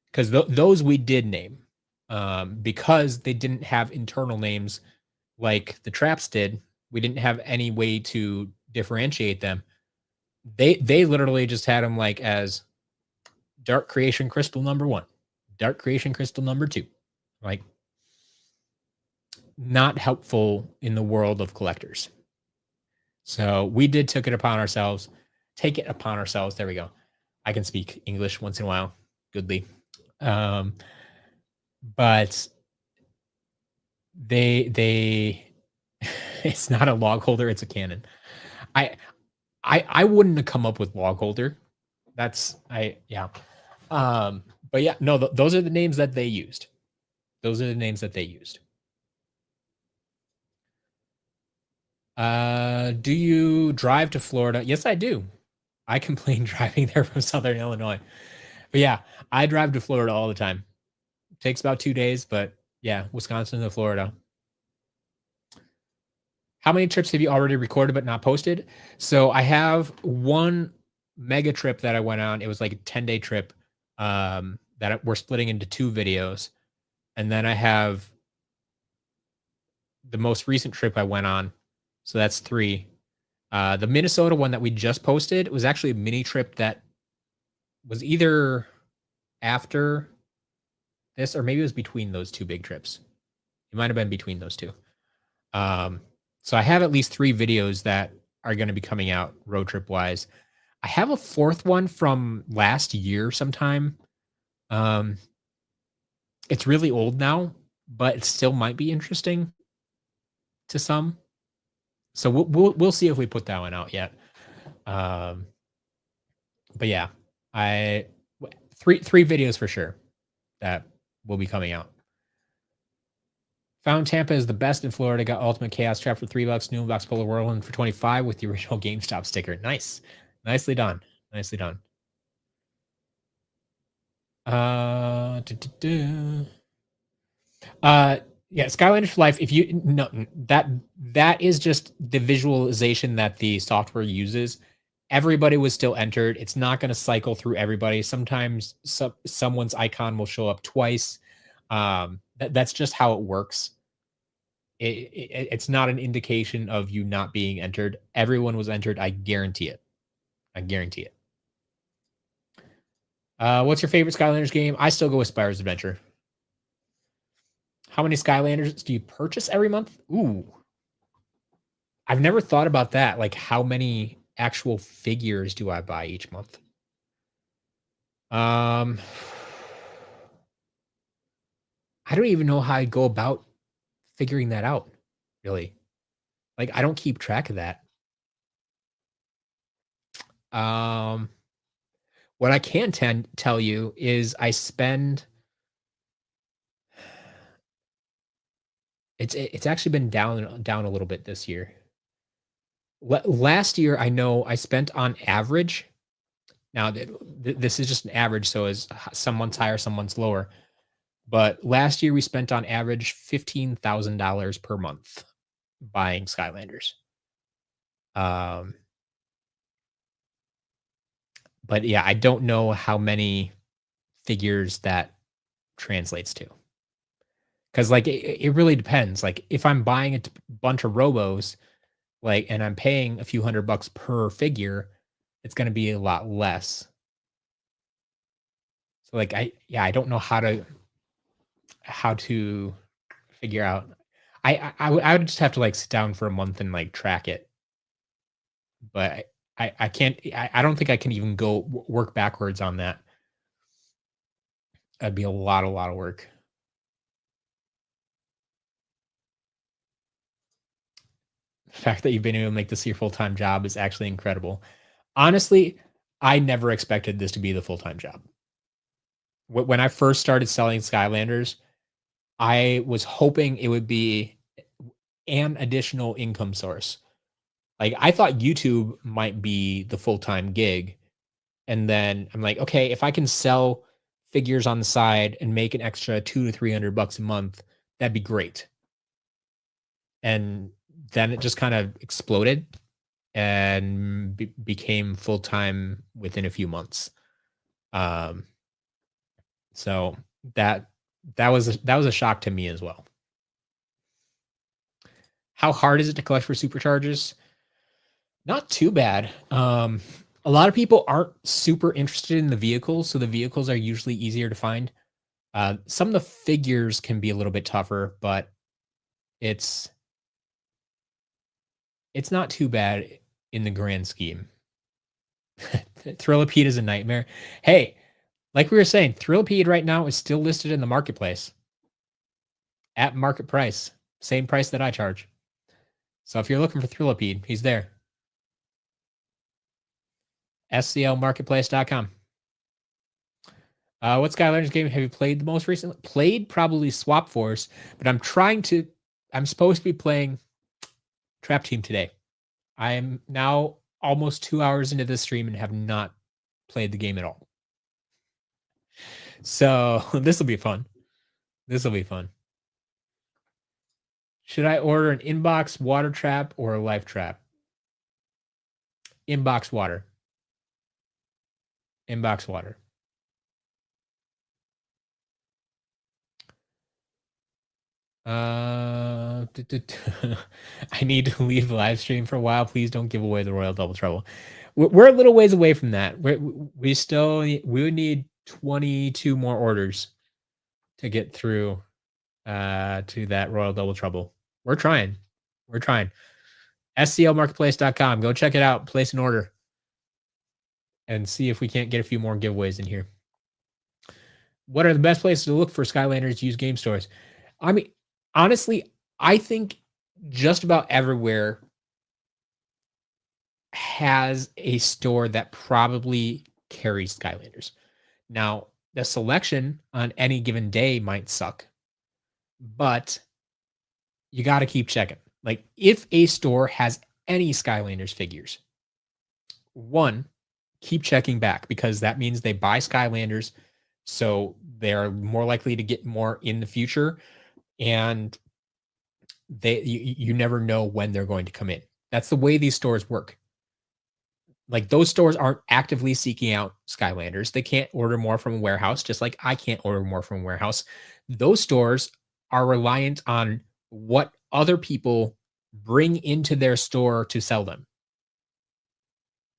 Because those we did name. Because they didn't have internal names like the traps did. We didn't have any way to differentiate them. They literally just had them like as Dark Creation Crystal number 1, Dark Creation Crystal number 2. Like, not helpful in the world of collectors. So we did take it upon ourselves. There we go. I can speak English once in a while. Goodly. But they it's not a log holder, it's a cannon. I wouldn't have come up with log holder. But yeah, no, those are the names that they used. Do you drive to Florida? Yes, I do. I complain driving there from Southern Illinois. But yeah, I drive to Florida all the time. It takes about 2 days, but yeah, Wisconsin to Florida. How many trips have you already recorded but not posted? So I have one mega trip that I went on. It was like a 10-day trip that we're splitting into 2 videos. And then I have the most recent trip I went on. So that's 3. The Minnesota one that we just posted was actually a mini trip that was either after this or maybe it was between those two big trips. It might have been between those two. Um, so I have at least 3 videos that are gonna be coming out road trip wise. I have a 4th one from last year sometime. Um, it's really old now, but it still might be interesting to some. So we'll see if we put that one out yet. Um, but yeah, I 3 videos for sure that will be coming out. Found Tampa is the best in Florida. Got Ultimate Chaos Trap for $3. New Box Polar Whirlwind for 25 with the original GameStop sticker. Nice. Nicely done. Nicely done. Du- du- du. Uh, yeah, Skylanders for Life. If you no that is just the visualization that the software uses. Everybody was still entered. It's not going to cycle through everybody. Sometimes someone's icon will show up twice. That's just how it works. It's not an indication of you not being entered. Everyone was entered. I guarantee it. I guarantee it. What's your favorite Skylanders game? I still go with Spyro's Adventure. How many Skylanders do you purchase every month? Ooh, I've never thought about that. Like, how many actual figures do I buy each month? Um, I don't even know how I go about figuring that out, really. Like, I don't keep track of that. Um, what I can tell you is I spend it's actually been down a little bit this year. Last year, I know I spent on average. Now, this is just an average, so as some months higher, some months lower. But last year, we spent on average $15,000 per month buying Skylanders. Um, but yeah, I don't know how many figures that translates to. Because like it really depends. Like if I'm buying a bunch of Robos, like and I'm paying a few $100 per figure, it's going to be a lot less. So like I don't know how to figure out. I would just have to like sit down for a month and like track it, but I can't. I don't think I can even go work backwards on that. That'd be a lot of work. The fact that you've been able to make this your full time job is actually incredible. Honestly, I never expected this to be the full time job. When I first started selling Skylanders, I was hoping it would be an additional income source. Like I thought YouTube might be the full time gig, and then I'm like, okay, if I can sell figures on the side and make an extra 200 to $300 a month, that'd be great. And then it just kind of exploded and became full time within a few months. Um, so that that was a shock to me as well. How hard is it to collect for supercharges? Not too bad. A lot of people aren't super interested in the vehicles, so the vehicles are usually easier to find. Some of the figures can be a little bit tougher, but it's it's not too bad in the grand scheme. Thrillipede is a nightmare. Hey, like we were saying, Thrillipede right now is still listed in the marketplace at market price, same price that I charge. So if you're looking for Thrillipede, he's there. SCLmarketplace.com. What Skylanders game have you played the most recently? Played probably Swap Force, but I'm supposed to be playing Trap Team today. I am now almost 2 hours into this stream and have not played the game at all. So this will be fun. This will be fun. Should I order an inbox water trap or a life trap? Inbox water. Inbox water. Uh, I need to leave the live stream for a while. Please don't give away the Royal Double Trouble. We're a little ways away from that. We would need 22 more orders to get through to that Royal Double Trouble. We're trying. We're trying. SCLmarketplace.com. Go check it out. Place an order and see if we can't get a few more giveaways in here. What are the best places to look for Skylanders used game stores? I mean, honestly, I think just about everywhere has a store that probably carries Skylanders. Now, the selection on any given day might suck, but you got to keep checking. Like, if a store has any Skylanders figures, one, keep checking back because that means they buy Skylanders, so they're more likely to get more in the future, and you never know when they're going to come in. That's the way these stores work. Like, those stores aren't actively seeking out Skylanders. They can't order more from a warehouse, just like I can't order more from a warehouse. Those stores are reliant on what other people bring into their store to sell them.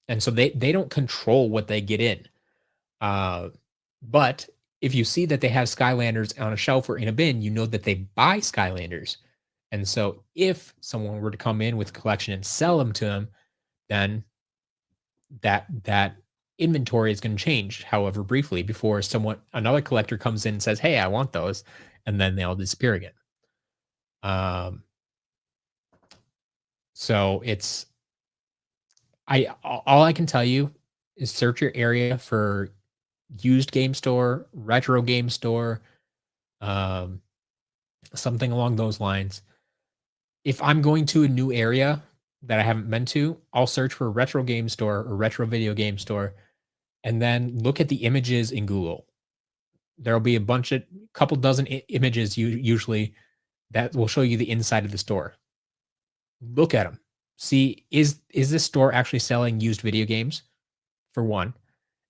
And so they don't control what they get in. But if you see that they have Skylanders on a shelf or in a bin, you know that they buy Skylanders. And so if someone were to come in with a collection and sell them to them, then that inventory is going to change, however briefly, before another collector comes in and says, "Hey, I want those," and then they all disappear again. So it's all I can tell you is search your area for used game store, retro game store, um, something along those lines. If I'm going to a new area that I haven't been to, I'll search for retro game store or retro video game store, and then look at the images in Google. There'll be couple dozen images usually that will show you the inside of the store. Look at them. See, is this store actually selling used video games? For one.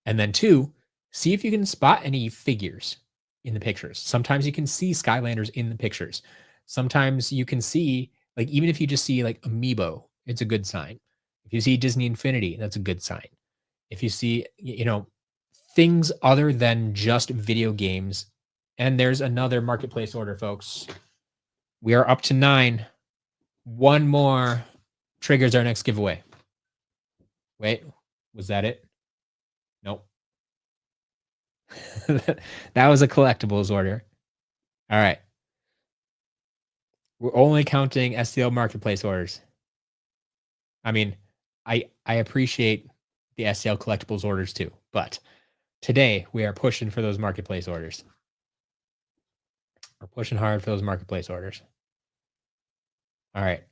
And then two, see if you can spot any figures in the pictures. Sometimes you can see Skylanders in the pictures. Sometimes you can see, like, even if you just see like Amiibo, it's a good sign. If you see Disney Infinity, that's a good sign. If you see, things other than just video games, and there's another marketplace order, folks. We are up to 9. One more triggers our next giveaway. Wait, was that it? Nope. That was a collectibles order. All right. We're only counting SCL marketplace orders. I mean, I appreciate the SCL collectibles orders too, but today we are pushing for those marketplace orders. We're pushing hard for those marketplace orders. All right.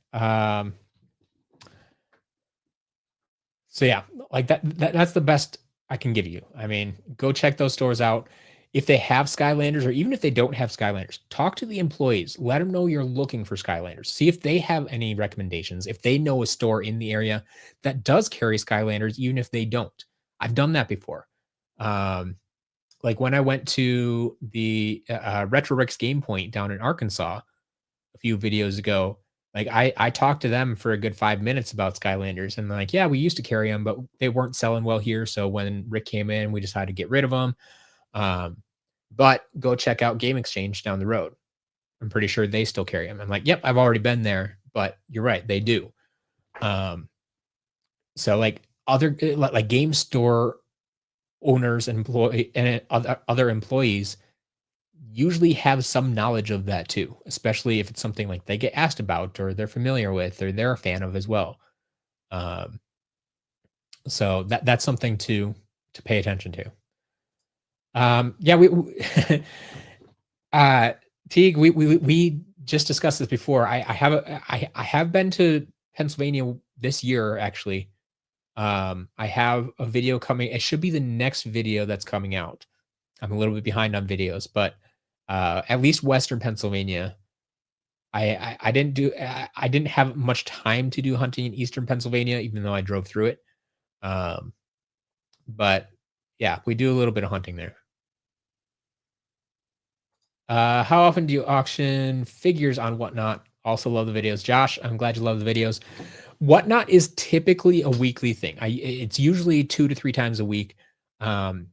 So yeah, like that's the best I can give you. I mean, go check those stores out. If they have Skylanders, or even if they don't have Skylanders, talk to the employees. Let them know you're looking for Skylanders. See if they have any recommendations. If they know a store in the area that does carry Skylanders, even if they don't. I've done that before. Like when I went to the RetroRix Game Point down in Arkansas a few videos ago, like I talked to them for a good 5 minutes about Skylanders, and they're like, yeah, we used to carry them, but they weren't selling well here. So when Rick came in, we decided to get rid of them. But go check out Game Exchange down the road. I'm pretty sure they still carry them. I'm like, yep, I've already been there, but you're right, they do. So like other like game store owners and other employees usually have some knowledge of that too, especially if it's something like they get asked about or they're familiar with or they're a fan of as well. So that's something to pay attention to. Yeah, Teague, we just discussed this before. I have been to Pennsylvania this year actually. I have a video coming. It should be the next video that's coming out. I'm a little bit behind on videos, but at least Western Pennsylvania. I didn't have much time to do hunting in Eastern Pennsylvania, even though I drove through it. But yeah, we do a little bit of hunting there. How often do you auction figures on Whatnot? Also love the videos. Josh, I'm glad you love the videos. Whatnot is typically a weekly thing. It's usually 2 to 3 times a week. Um,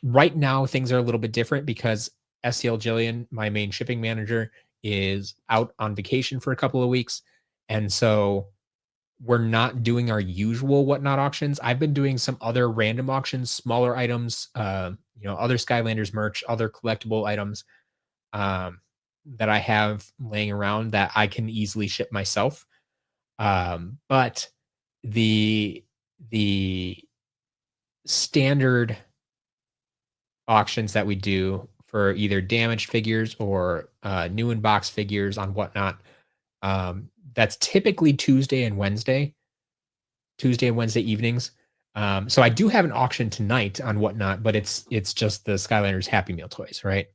right now things are a little bit different because SCL Jillian, my main shipping manager, is out on vacation for a couple of weeks. And so we're not doing our usual Whatnot auctions. I've been doing some other random auctions, smaller items, other Skylanders merch, other collectible items um, that I have laying around that I can easily ship myself. But the the standard auctions that we do for either damaged figures or new in box figures on Whatnot, that's typically Tuesday and Wednesday evenings. So I do have an auction tonight on Whatnot, but it's just the Skylanders Happy Meal toys, right?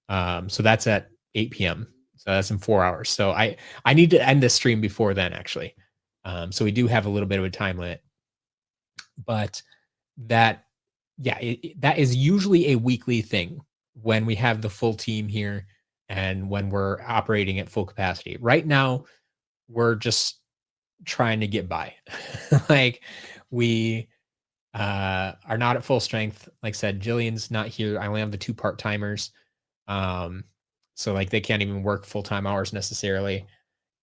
So that's at 8 p.m. So that's in 4 hours. So I need to end the stream before then, actually. So we do have a little bit of a time limit, but that that is usually a weekly thing when we have the full team here and when we're operating at full capacity. Right now, we're just trying to get by. Like we are not at full strength. Like I said, Jillian's not here. I only have the 2 part-timers. So like they can't even work full-time hours necessarily.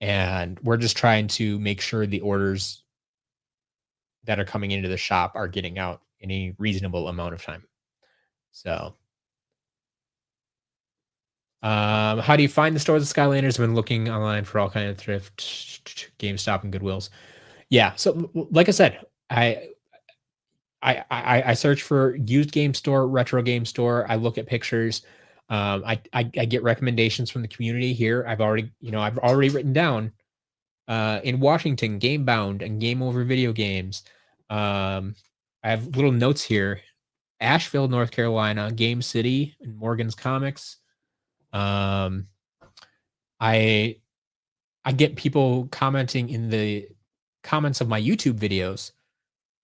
And we're just trying to make sure the orders that are coming into the shop are getting out in a reasonable amount of time. So how do you find the stores of Skylanders? I've been looking online for all kind of thrift, GameStop, and Goodwills. Yeah. So like I said, I search for used game store, retro game store. I look at pictures. I get recommendations from the community here. I've already written down in Washington, Game Bound and Game Over Video Games. I have little notes here. Asheville, North Carolina, Game City, and Morgan's Comics. I get people commenting in the comments of my YouTube videos,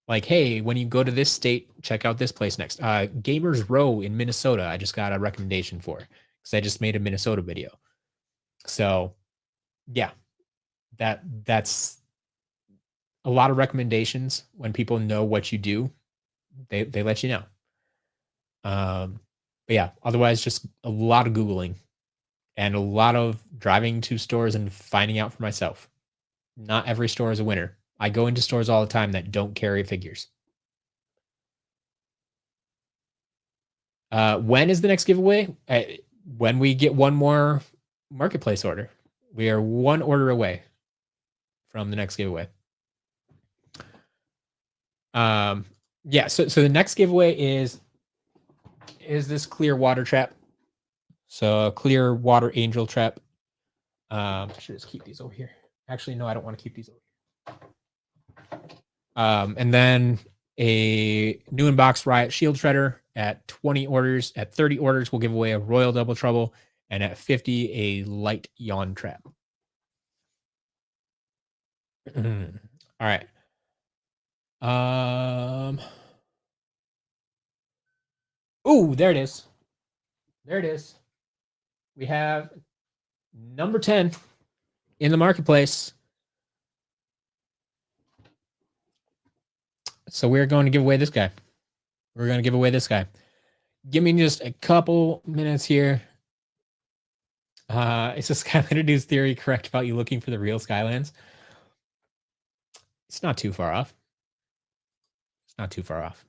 like, hey, when you go to this state, check out this place next. Gamers Row in Minnesota, I just got a recommendation for because I just made a Minnesota video. So yeah, that's a lot of recommendations. When people know what you do, they let you know. But yeah, otherwise just a lot of Googling and a lot of driving to stores and finding out for myself. Not every store is a winner. I go into stores all the time that don't carry figures. When is the next giveaway? When we get one more marketplace order. We are one order away from the next giveaway. Yeah, so the next giveaway is this clear water trap. So a clear water angel trap. I should just keep these over here. Actually, no, I don't want to keep these over here. And then a new in box Riot Shield Shredder at 20 orders. At 30 orders, we'll give away a Royal Double Trouble, and at 50, a light yawn trap. All right. Oh, there it is. There it is. We have number 10 in the marketplace. So we're going to give away this guy. We're going to give away this guy. Give me just a couple minutes here. Is the Skylander Dude's theory correct about you looking for the real Skylands? It's not too far off. It's not too far off.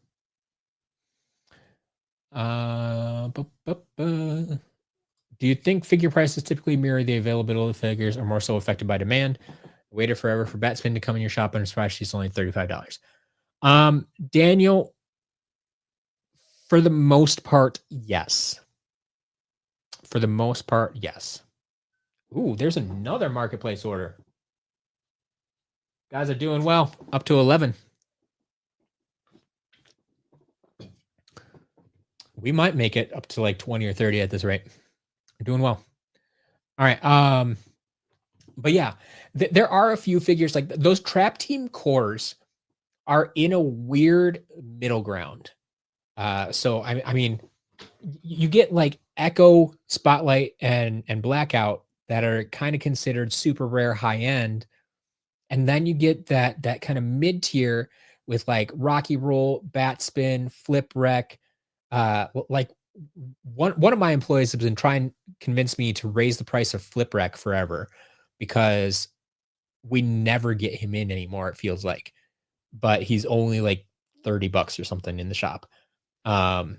Do you think figure prices typically mirror the availability of figures or more so affected by demand? Waited forever for Batspin to come in your shop and surprise she's only $35. Daniel, for the most part, yes. For the most part, yes. Ooh, there's another marketplace order. Guys are doing well. Up to 11. We might make it up to like 20 or 30 at this rate. We're doing well. All right. But yeah, there are a few figures like those Trap Team cores are in a weird middle ground. So I mean, you get like Echo, Spotlight, and Blackout that are kind of considered super rare high end. And then you get that kind of mid tier with like Rocky Roll, Bat Spin, Flip Wreck. Like one of my employees has been trying to convince me to raise the price of Flip Wreck forever because we never get him in anymore, it feels like. But he's only like $30 or something in the shop. Um,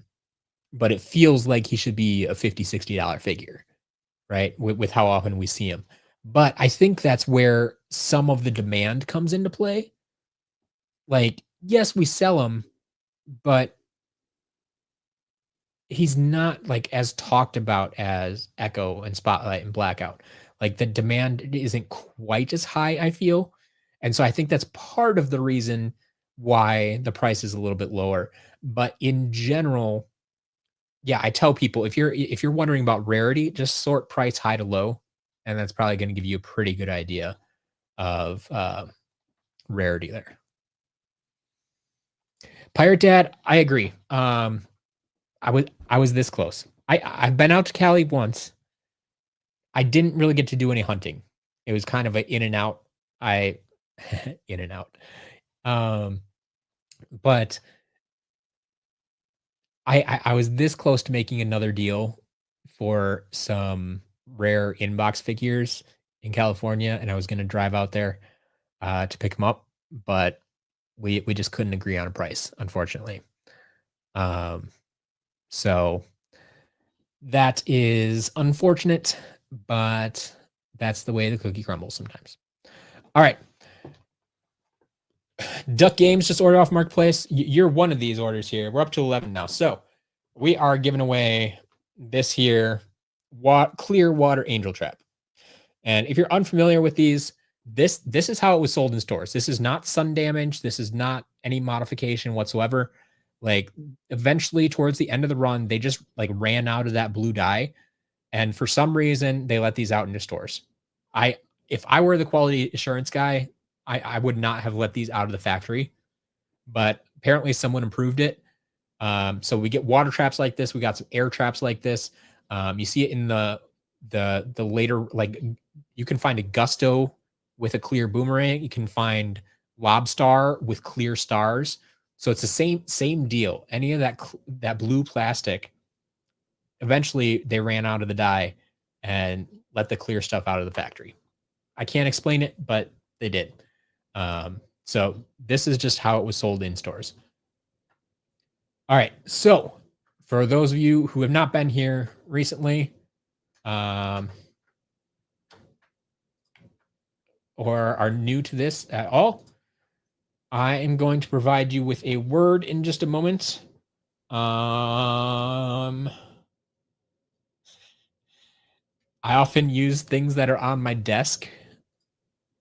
but it feels like he should be a $50-$60 figure, right? With how often we see him. But I think that's where some of the demand comes into play. Like, yes, we sell him, but he's not like as talked about as Echo and Spotlight and Blackout. Like the demand isn't quite as high, I feel. And so I think that's part of the reason why the price is a little bit lower. But in general, yeah, I tell people if you're wondering about rarity, just sort price high to low, and that's probably going to give you a pretty good idea of rarity there. Pirate Dad, I agree. I was this close. I've been out to Cali once. I didn't really get to do any hunting. It was kind of a in and out. I in and out. Um, but I was this close to making another deal for some rare inbox figures in California, and I was going to drive out there to pick them up, but we just couldn't agree on a price, unfortunately. Um, so that is unfortunate, but that's the way the cookie crumbles sometimes. All right. Duck Games just ordered off Marketplace. You're one of these orders here. We're up to 11 now. So we are giving away this here clear water angel trap. And if you're unfamiliar with these, this is how it was sold in stores. This is not sun damage. This is not any modification whatsoever. Like eventually towards the end of the run, they just like ran out of that blue dye. And for some reason, they let these out into stores. If I were the quality assurance guy, I would not have let these out of the factory, but apparently someone improved it. So we get water traps like this. We got some air traps like this. You see it in the later, like you can find a Gusto with a clear boomerang. You can find Lobstar with clear stars. So it's the same deal. Any of that blue plastic, eventually they ran out of the dye and let the clear stuff out of the factory. I can't explain it, but they did. So this is just how it was sold in stores. All right. So for those of you who have not been here recently, or are new to this at all, I am going to provide you with a word in just a moment. I often use things that are on my desk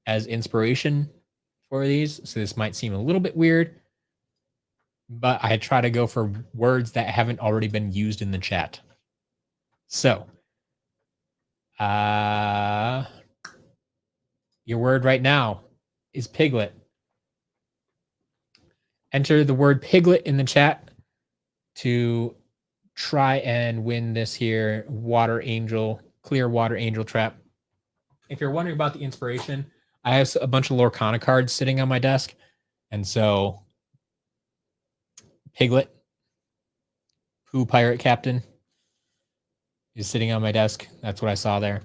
as inspiration for these. So this might seem a little bit weird, but I try to go for words that haven't already been used in the chat. So, your word right now is piglet. Enter the word piglet in the chat to try and win this here clear water angel trap. If you're wondering about the inspiration, I have a bunch of Lorcana cards sitting on my desk. And so Piglet, Pooh Pirate Captain, is sitting on my desk. That's what I saw there.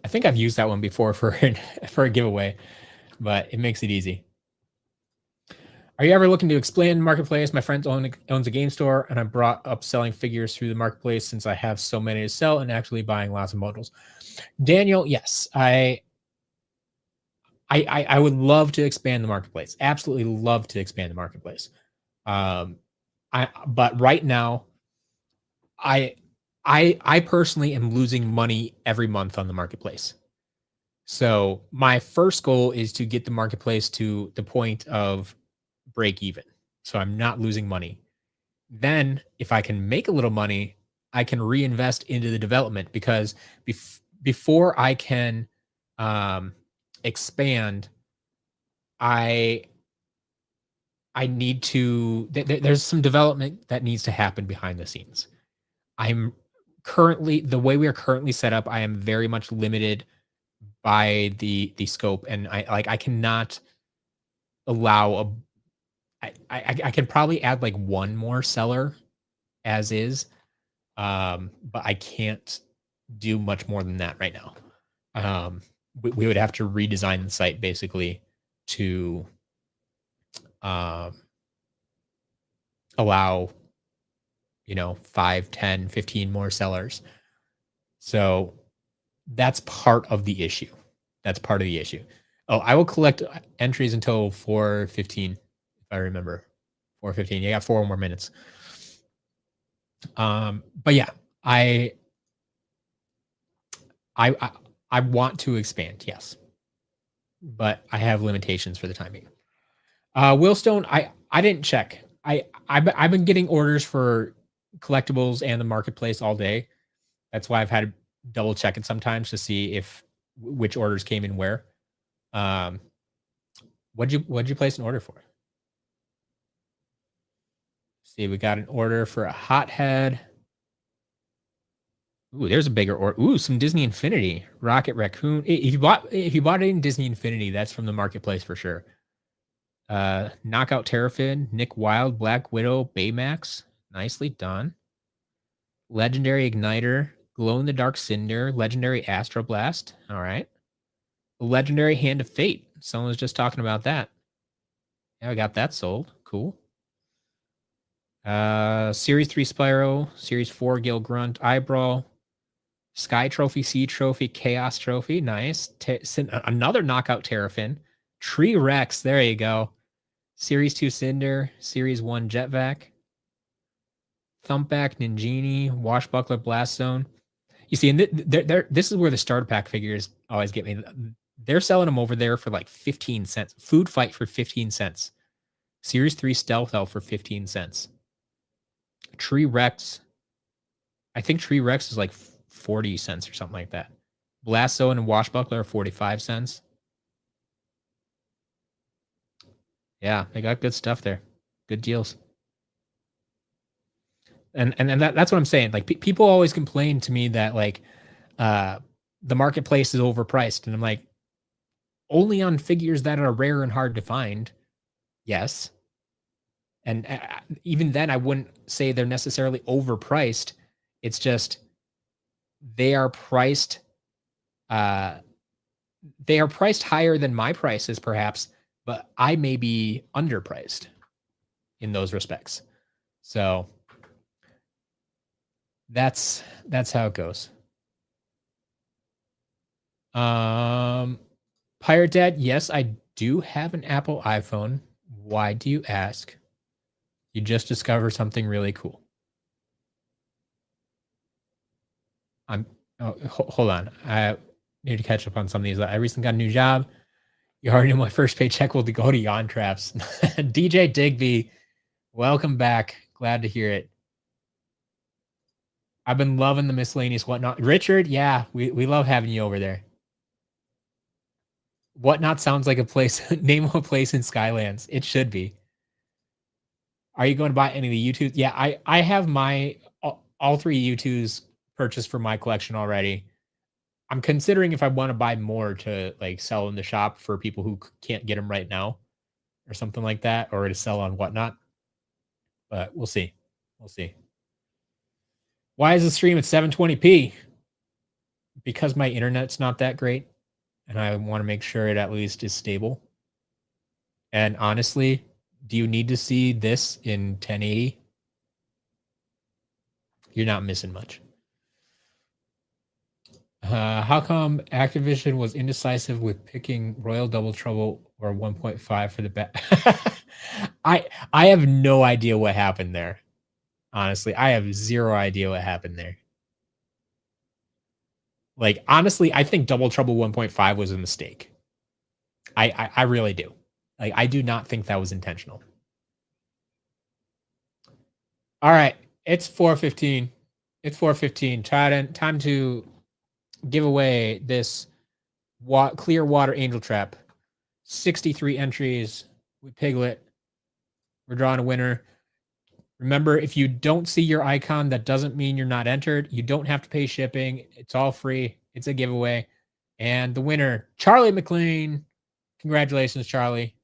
I think I've used that one before for a giveaway, but it makes it easy. Are you ever looking to expand the marketplace? My friend owns a game store, and I brought up selling figures through the marketplace since I have so many to sell and actually buying lots of models. Daniel, yes, I would love to expand the marketplace. Absolutely love to expand the marketplace. But right now, I personally am losing money every month on the marketplace. So my first goal is to get the marketplace to the point of break even. So I'm not losing money. Then if I can make a little money, I can reinvest into the development because before I can expand, I need to there's some development that needs to happen behind the scenes. I'm currently, the way we are currently set up, I am very much limited by the scope, and I cannot allow a I can probably add like one more seller as is, but I can't do much more than that right now. We would have to redesign the site basically to um, allow 5, 10, 15 more sellers. So that's part of the issue. That's part of the issue. Oh, I will collect entries until 4:15, if I remember. 4:15. You got 4 more minutes. But yeah, I I I, I want to expand, yes, but I have limitations for the time being. Willstone, I didn't check. I've been getting orders for collectibles and the marketplace all day. That's why I've had to double check it sometimes to see if which orders came in where. Um, what'd you place an order for? See, we got an order for a hothead. Ooh, there's a bigger order. Ooh, some Disney Infinity, Rocket Raccoon. If you bought it in Disney Infinity, that's from the marketplace for sure. Knockout Terrafin, Nick Wild, Black Widow, Baymax. Nicely done. Legendary Igniter, Glow in the Dark Cinder, Legendary Astroblast. All right. Legendary Hand of Fate. Someone was just talking about that. Yeah, we got that sold. Cool. Series 3 Spyro, Series 4 Gil Grunt, Eyebrow, Sky Trophy, Sea Trophy, Chaos Trophy. Nice. Another Knockout Terrafin. Tree Rex. There you go. Series 2 Cinder, Series 1 Jetvac, Thumpback, Ninjini, Washbuckler, Blast Zone. You see, and this is where the starter pack figures always get me. They're selling them over there for like 15 cents. Food Fight for 15 cents. Series 3 Stealth Elf for 15 cents. Tree Rex. I think Tree Rex is like 40 cents or something like that. Blast Zone and Washbuckler are 45 cents. Yeah, they got good stuff there. Good deals. And that's what I'm saying. Like people always complain to me that like the marketplace is overpriced, and I'm like, only on figures that are rare and hard to find. Yes. And even then, I wouldn't say they're necessarily overpriced. It's just they are priced. They are priced higher than my prices, perhaps, but I may be underpriced in those respects. So that's how it goes. Pirate Dad, yes, I do have an Apple iPhone. Why do you ask? You just discovered something really cool. Hold on. I need to catch up on some of these. I recently got a new job. You already know my first paycheck will go to Yawn Traps. DJ Digby, welcome back. Glad to hear it. I've been loving the miscellaneous whatnot. Richard, yeah, we love having you over there. Whatnot sounds like a place, name of a place in Skylands. It should be. Are you going to buy any of the U2s? Yeah, I have my all 3 U2s purchased for my collection already. I'm considering if I want to buy more to like sell in the shop for people who can't get them right now or something like that, or to sell on Whatnot. But we'll see. We'll see. Why is the stream at 720p? Because my internet's not that great, and I want to make sure it at least is stable. And honestly, do you need to see this in 1080? You're not missing much. How come Activision was indecisive with picking Royal Double Trouble or 1.5 for the bet? I have no idea what happened there. Honestly, I have zero idea what happened there. Like, honestly, I think Double Trouble 1.5 was a mistake. I really do. Like, I do not think that was intentional. All right, it's 4:15. It's 4:15. Time to give away this clear water angel trap. 63 entries with Piglet. We're drawing a winner. Remember, if you don't see your icon, that doesn't mean you're not entered. You don't have to pay shipping. It's all free. It's a giveaway. And the winner, Charlie McLean. Congratulations, Charlie.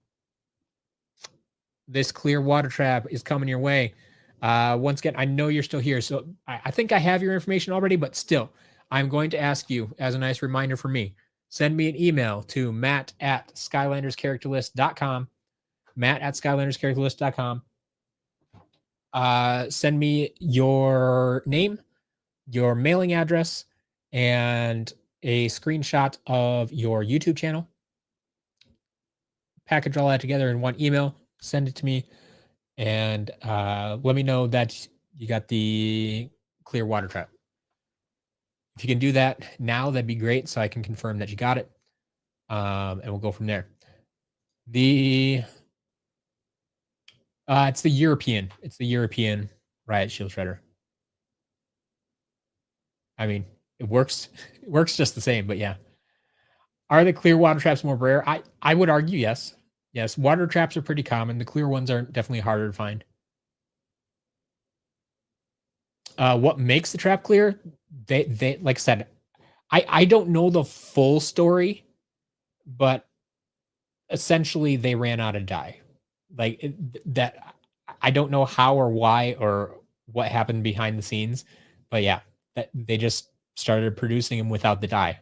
This clear water trap is coming your way. Once again, I know you're still here. So I think I have your information already, but still, I'm going to ask you as a nice reminder for me, send me an email to matt@skylanderscharacterlist.com, matt@skylanderscharacterlist.com. Send me your name, your mailing address, and a screenshot of your YouTube channel. Package all that together in one email, send it to me, and let me know that you got the clear water trap. If you can do that now, that'd be great, so I can confirm that you got it, and we'll go from there. It's the European. It's the European Riot Shield Shredder. I mean, it works. It works just the same, but yeah. Are the clear water traps more rare? I would argue yes. Yes, water traps are pretty common. The clear ones are definitely harder to find. What makes the trap clear? They like I said, I don't know the full story, but essentially they ran out of dye. That I don't know how or why or what happened behind the scenes, but yeah, that they just started producing them without the dye,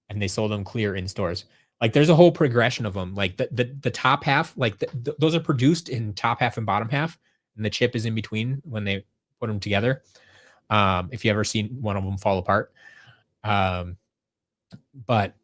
and they sold them clear in stores. Like there's a whole progression of them. Like the top half, like those are produced in top half and bottom half, and the chip is in between when they put them together. If you ever seen one of them fall apart, but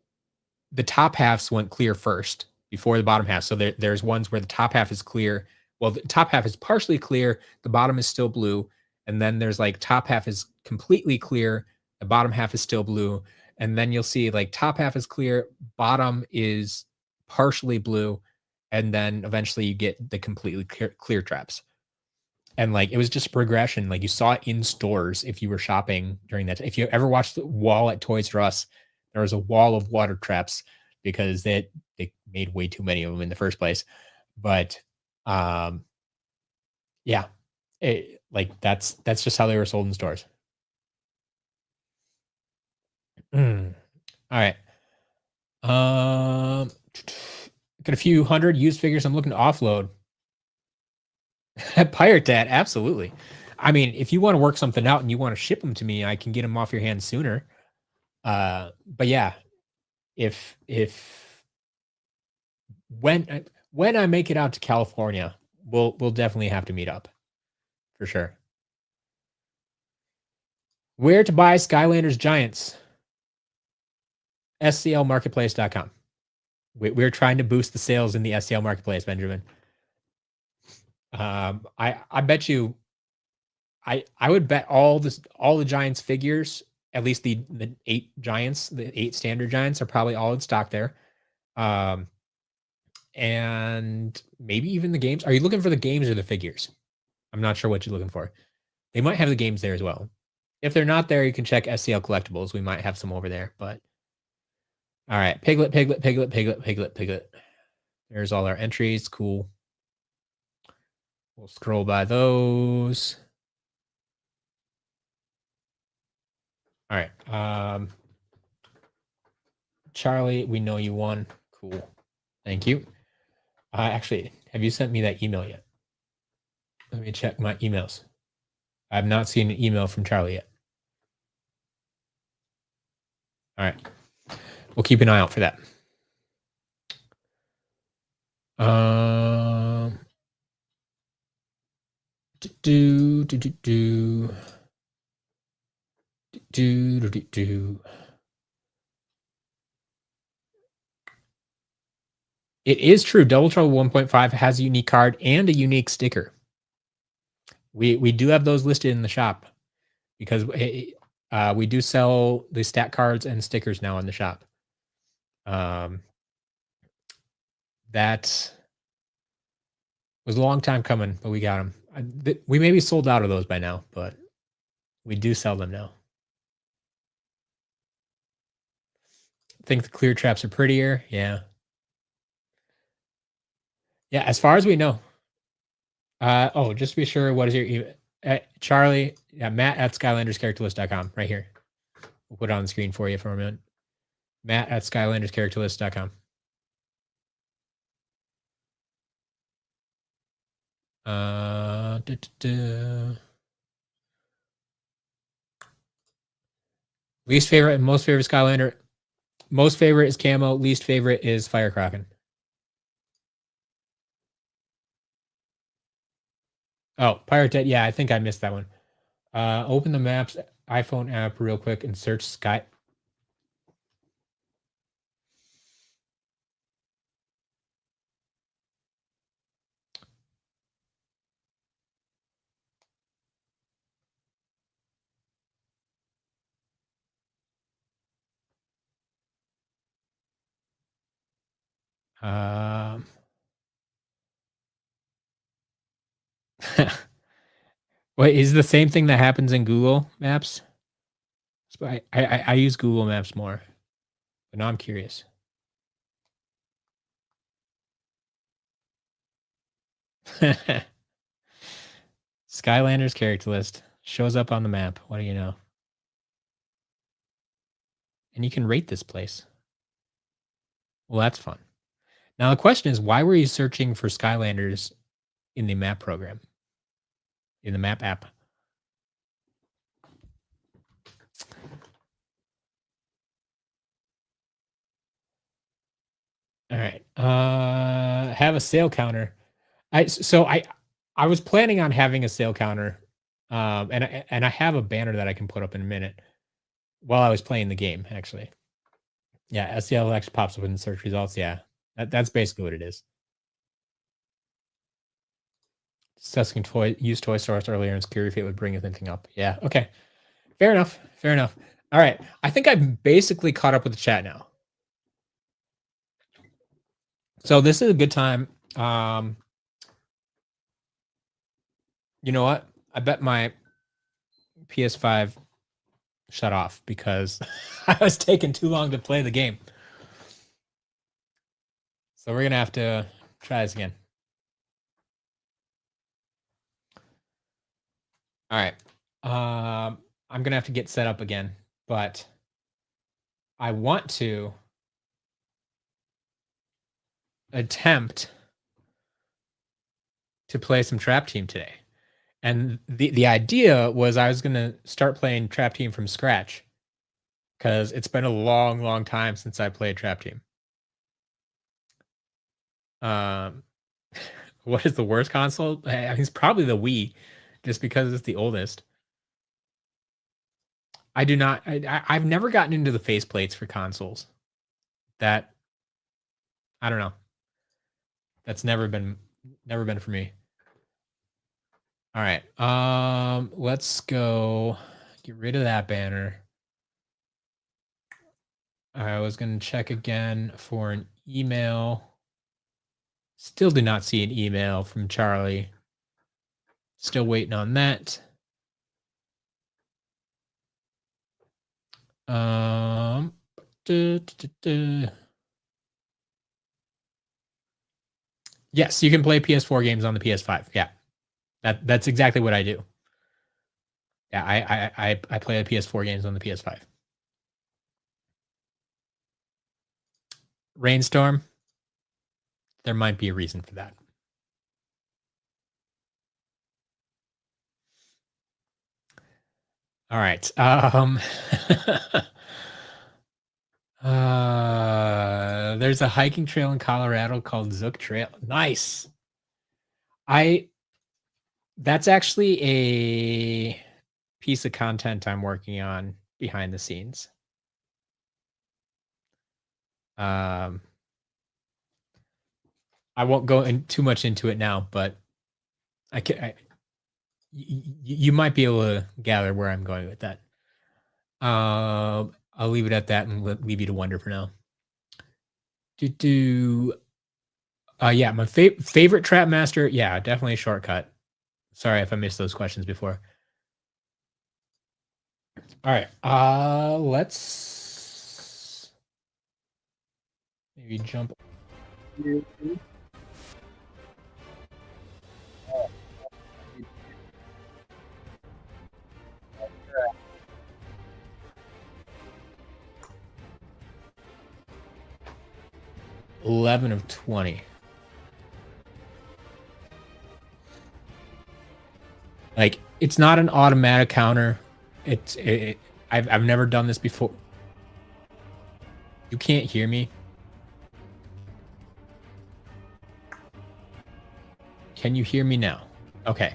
the top halves went clear first before the bottom half. So there's ones where the top half is clear. Well, the top half is partially clear, the bottom is still blue, and then there's like top half is completely clear, the bottom half is still blue, and then you'll see like top half is clear, bottom is partially blue, and then eventually you get the completely clear traps. And like it was just a progression. Like you saw it in stores if you were shopping during that. If you ever watched the wall at Toys R Us, there was a wall of water traps because they made way too many of them in the first place. But yeah, like that's just how they were sold in stores. All right. Got a few hundred used figures I'm looking to offload. Pirate Dad, absolutely. I mean, if you want to work something out and you want to ship them to me, I can get them off your hands sooner. But yeah, if when I make it out to California, we'll definitely have to meet up for sure. Where to buy Skylanders Giants? SCLmarketplace.com. We're trying to boost the sales in the SCL marketplace, Benjamin. I bet you I would bet all the Giants figures, at least the 8 Giants, the 8 standard Giants are probably all in stock there. And maybe even the games. Are you looking for the games or the figures? I'm not sure what you're looking for. They might have the games there as well. If they're not there, you can check SCL Collectibles. We might have some over there, but all right. Piglet, Piglet, Piglet, Piglet, Piglet, Piglet. There's all our entries. Cool. We'll scroll by those. All right. Charlie, we know you won. Cool. Thank you. Actually, have you sent me that email yet? Let me check my emails. I have not seen an email from Charlie yet. All right. We'll keep an eye out for that. It is true. Double Trouble 1.5 has a unique card and a unique sticker. We do have those listed in the shop because we do sell the stat cards and stickers now in the shop. That was a long time coming, but we got them. We may be sold out of those by now, but we do sell them now. I think the clear traps are prettier. Yeah. Yeah, as far as we know. Oh, just to be sure, what is your Charlie? Yeah, Matt at SkylandersCharacterList.com right here. We'll put it on the screen for you for a minute. Matt at SkylandersCharacterList.com. Least favorite and most favorite Skylander. Most favorite is Camo. Least favorite is Firecracken. Oh, Pirate Dead. Yeah, I think I missed that one. Open the Maps iPhone app real quick and search Sky. Wait, is the same thing that happens in Google Maps? I use Google Maps more, but now I'm curious. Skylanders character list shows up on the map. What do you know? And you can rate this place. Well, that's fun. Now the question is, why were you searching for Skylanders in the map program, in the map app? All right. Have a sale counter. I was planning on having a sale counter, and I have a banner that I can put up in a minute while I was playing the game. Actually, yeah, SCL actually pops up in the search results. Yeah, that's basically what it is. Discussing used toy stores earlier, and scary if it would bring anything up. Yeah. Okay. Fair enough. Fair enough. All right. I think I'm basically caught up with the chat now. So this is a good time. You know what? I bet my PS5 shut off because I was taking too long to play the game. So we're gonna have to try this again. All right. I'm gonna have to get set up again, but I want to attempt to play some Trap Team today. And the idea was I was gonna start playing Trap Team from scratch because it's been a long, long time since I played Trap Team. Um, what is the worst console? I mean, it's probably the Wii, just because it's the oldest. I do not. I've never gotten into the faceplates for consoles. That I don't know. That's never been for me. All right. Let's go get rid of that banner. I was going to check again for an email. Still do not see an email from Charlie. Still waiting on that. Yes, you can play PS4 games on the PS5. Yeah. That's exactly what I do. Yeah, I play the PS4 games on the PS5. Rainstorm. There might be a reason for that. All right. There's a hiking trail in Colorado called Zook Trail. Nice. That's actually a piece of content I'm working on behind the scenes. I won't go in too much into it now, but you might be able to gather where I'm going with that. I'll leave it at that and leave you to wonder for now. Yeah, my favorite trap master. Yeah, definitely a shortcut. Sorry if I missed those questions before. All right. Let's maybe jump. 11 of 20. Like, it's not an automatic counter. I've never done this before. You can't hear me? Can you hear me now? Okay.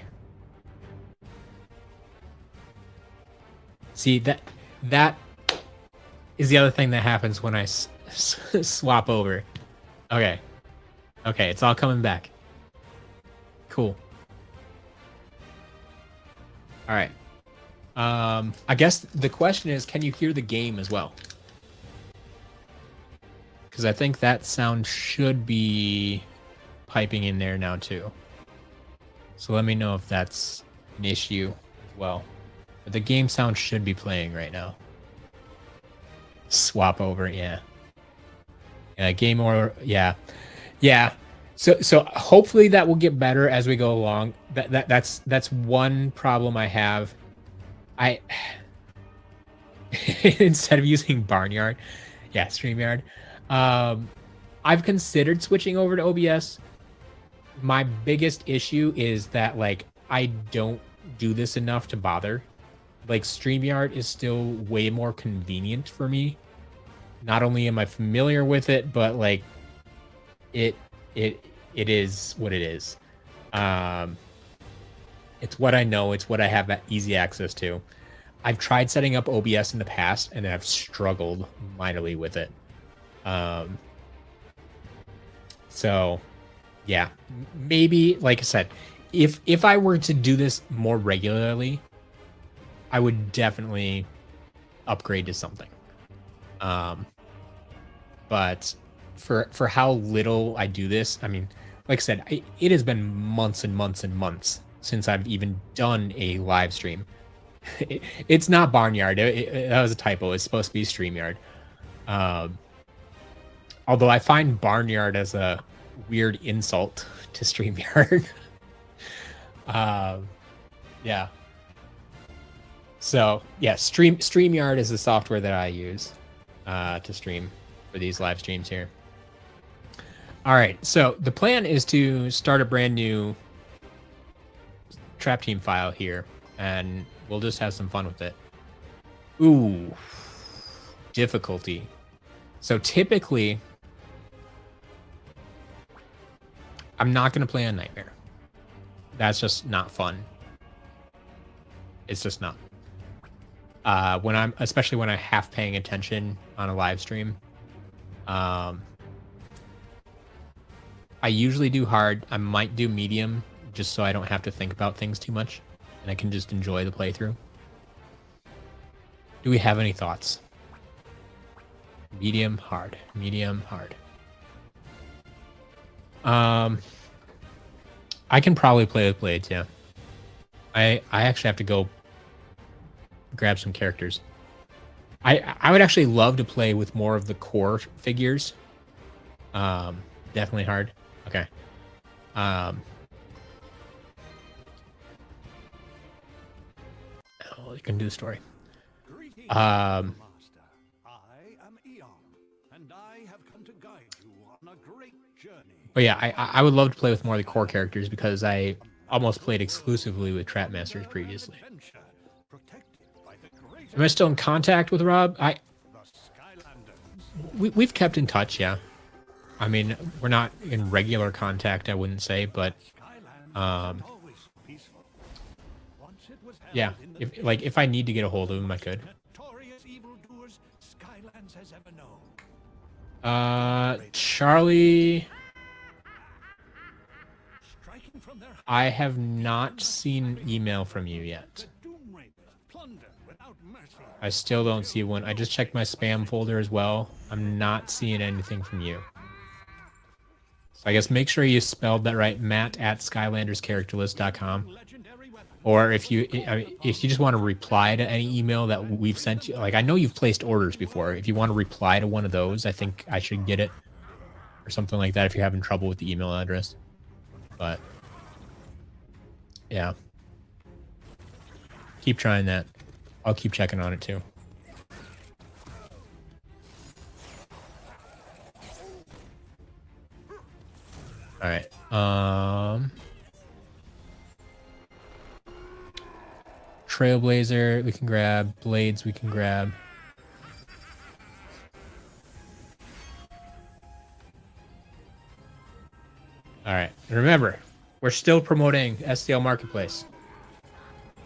See, that is the other thing that happens when I swap over. Okay. Okay, it's all coming back. Cool. All right. I guess the question is, can you hear the game as well? Because I think that sound should be piping in there now too. So let me know if that's an issue as well. But the game sound should be playing right now. Swap over, yeah. Yeah, game or yeah. Yeah. So hopefully that will get better as we go along. That's one problem I have. I instead of using Barnyard, yeah, StreamYard. I've considered switching over to OBS. My biggest issue is that like I don't do this enough to bother. Like StreamYard is still way more convenient for me. Not only am I familiar with it, but like it is what it is. It's what I know. It's what I have easy access to. I've tried setting up OBS in the past, and I've struggled mightily with it. So, yeah, maybe like I said, if I were to do this more regularly, I would definitely upgrade to something. But for how little I do this, I mean, like I said, it has been months and months and months since I've even done a live stream. It's not Barnyard. That was a typo. It's supposed to be StreamYard. Although I find Barnyard as a weird insult to StreamYard. Yeah. So yeah, StreamYard is the software that I use to stream for these live streams here. All right, so the plan is to start a brand new trap team file here, and we'll just have some fun with it. Ooh, difficulty. So typically, I'm not going to play on Nightmare. That's just not fun. It's just not. Especially when I'm half paying attention on a live stream. I usually do hard. I might do medium just so I don't have to think about things too much and I can just enjoy the playthrough. Do we have any thoughts? Medium, hard. Medium, hard. I can probably play with blades, yeah. I actually have to go grab some characters. I would actually love to play with more of the core figures. Definitely hard. Okay. Oh, you can do the story. But yeah, I would love to play with more of the core characters because I almost played exclusively with Trap Masters previously. Am I still in contact with Rob? We've kept in touch, yeah. I mean, we're not in regular contact, I wouldn't say, but yeah, if I need to get a hold of him, I could. Charlie, I have not seen an email from you yet. I still don't see one. I just checked my spam folder as well. I'm not seeing anything from you. So I guess make sure you spelled that right, matt@skylanderscharacterlist.com. Or if you just want to reply to any email that we've sent you, like I know you've placed orders before. If you want to reply to one of those, I think I should get it or something like that if you're having trouble with the email address. But yeah, keep trying that. I'll keep checking on it too. All right. Trailblazer we can grab. Blades we can grab. All right. Remember, we're still promoting SCL Marketplace.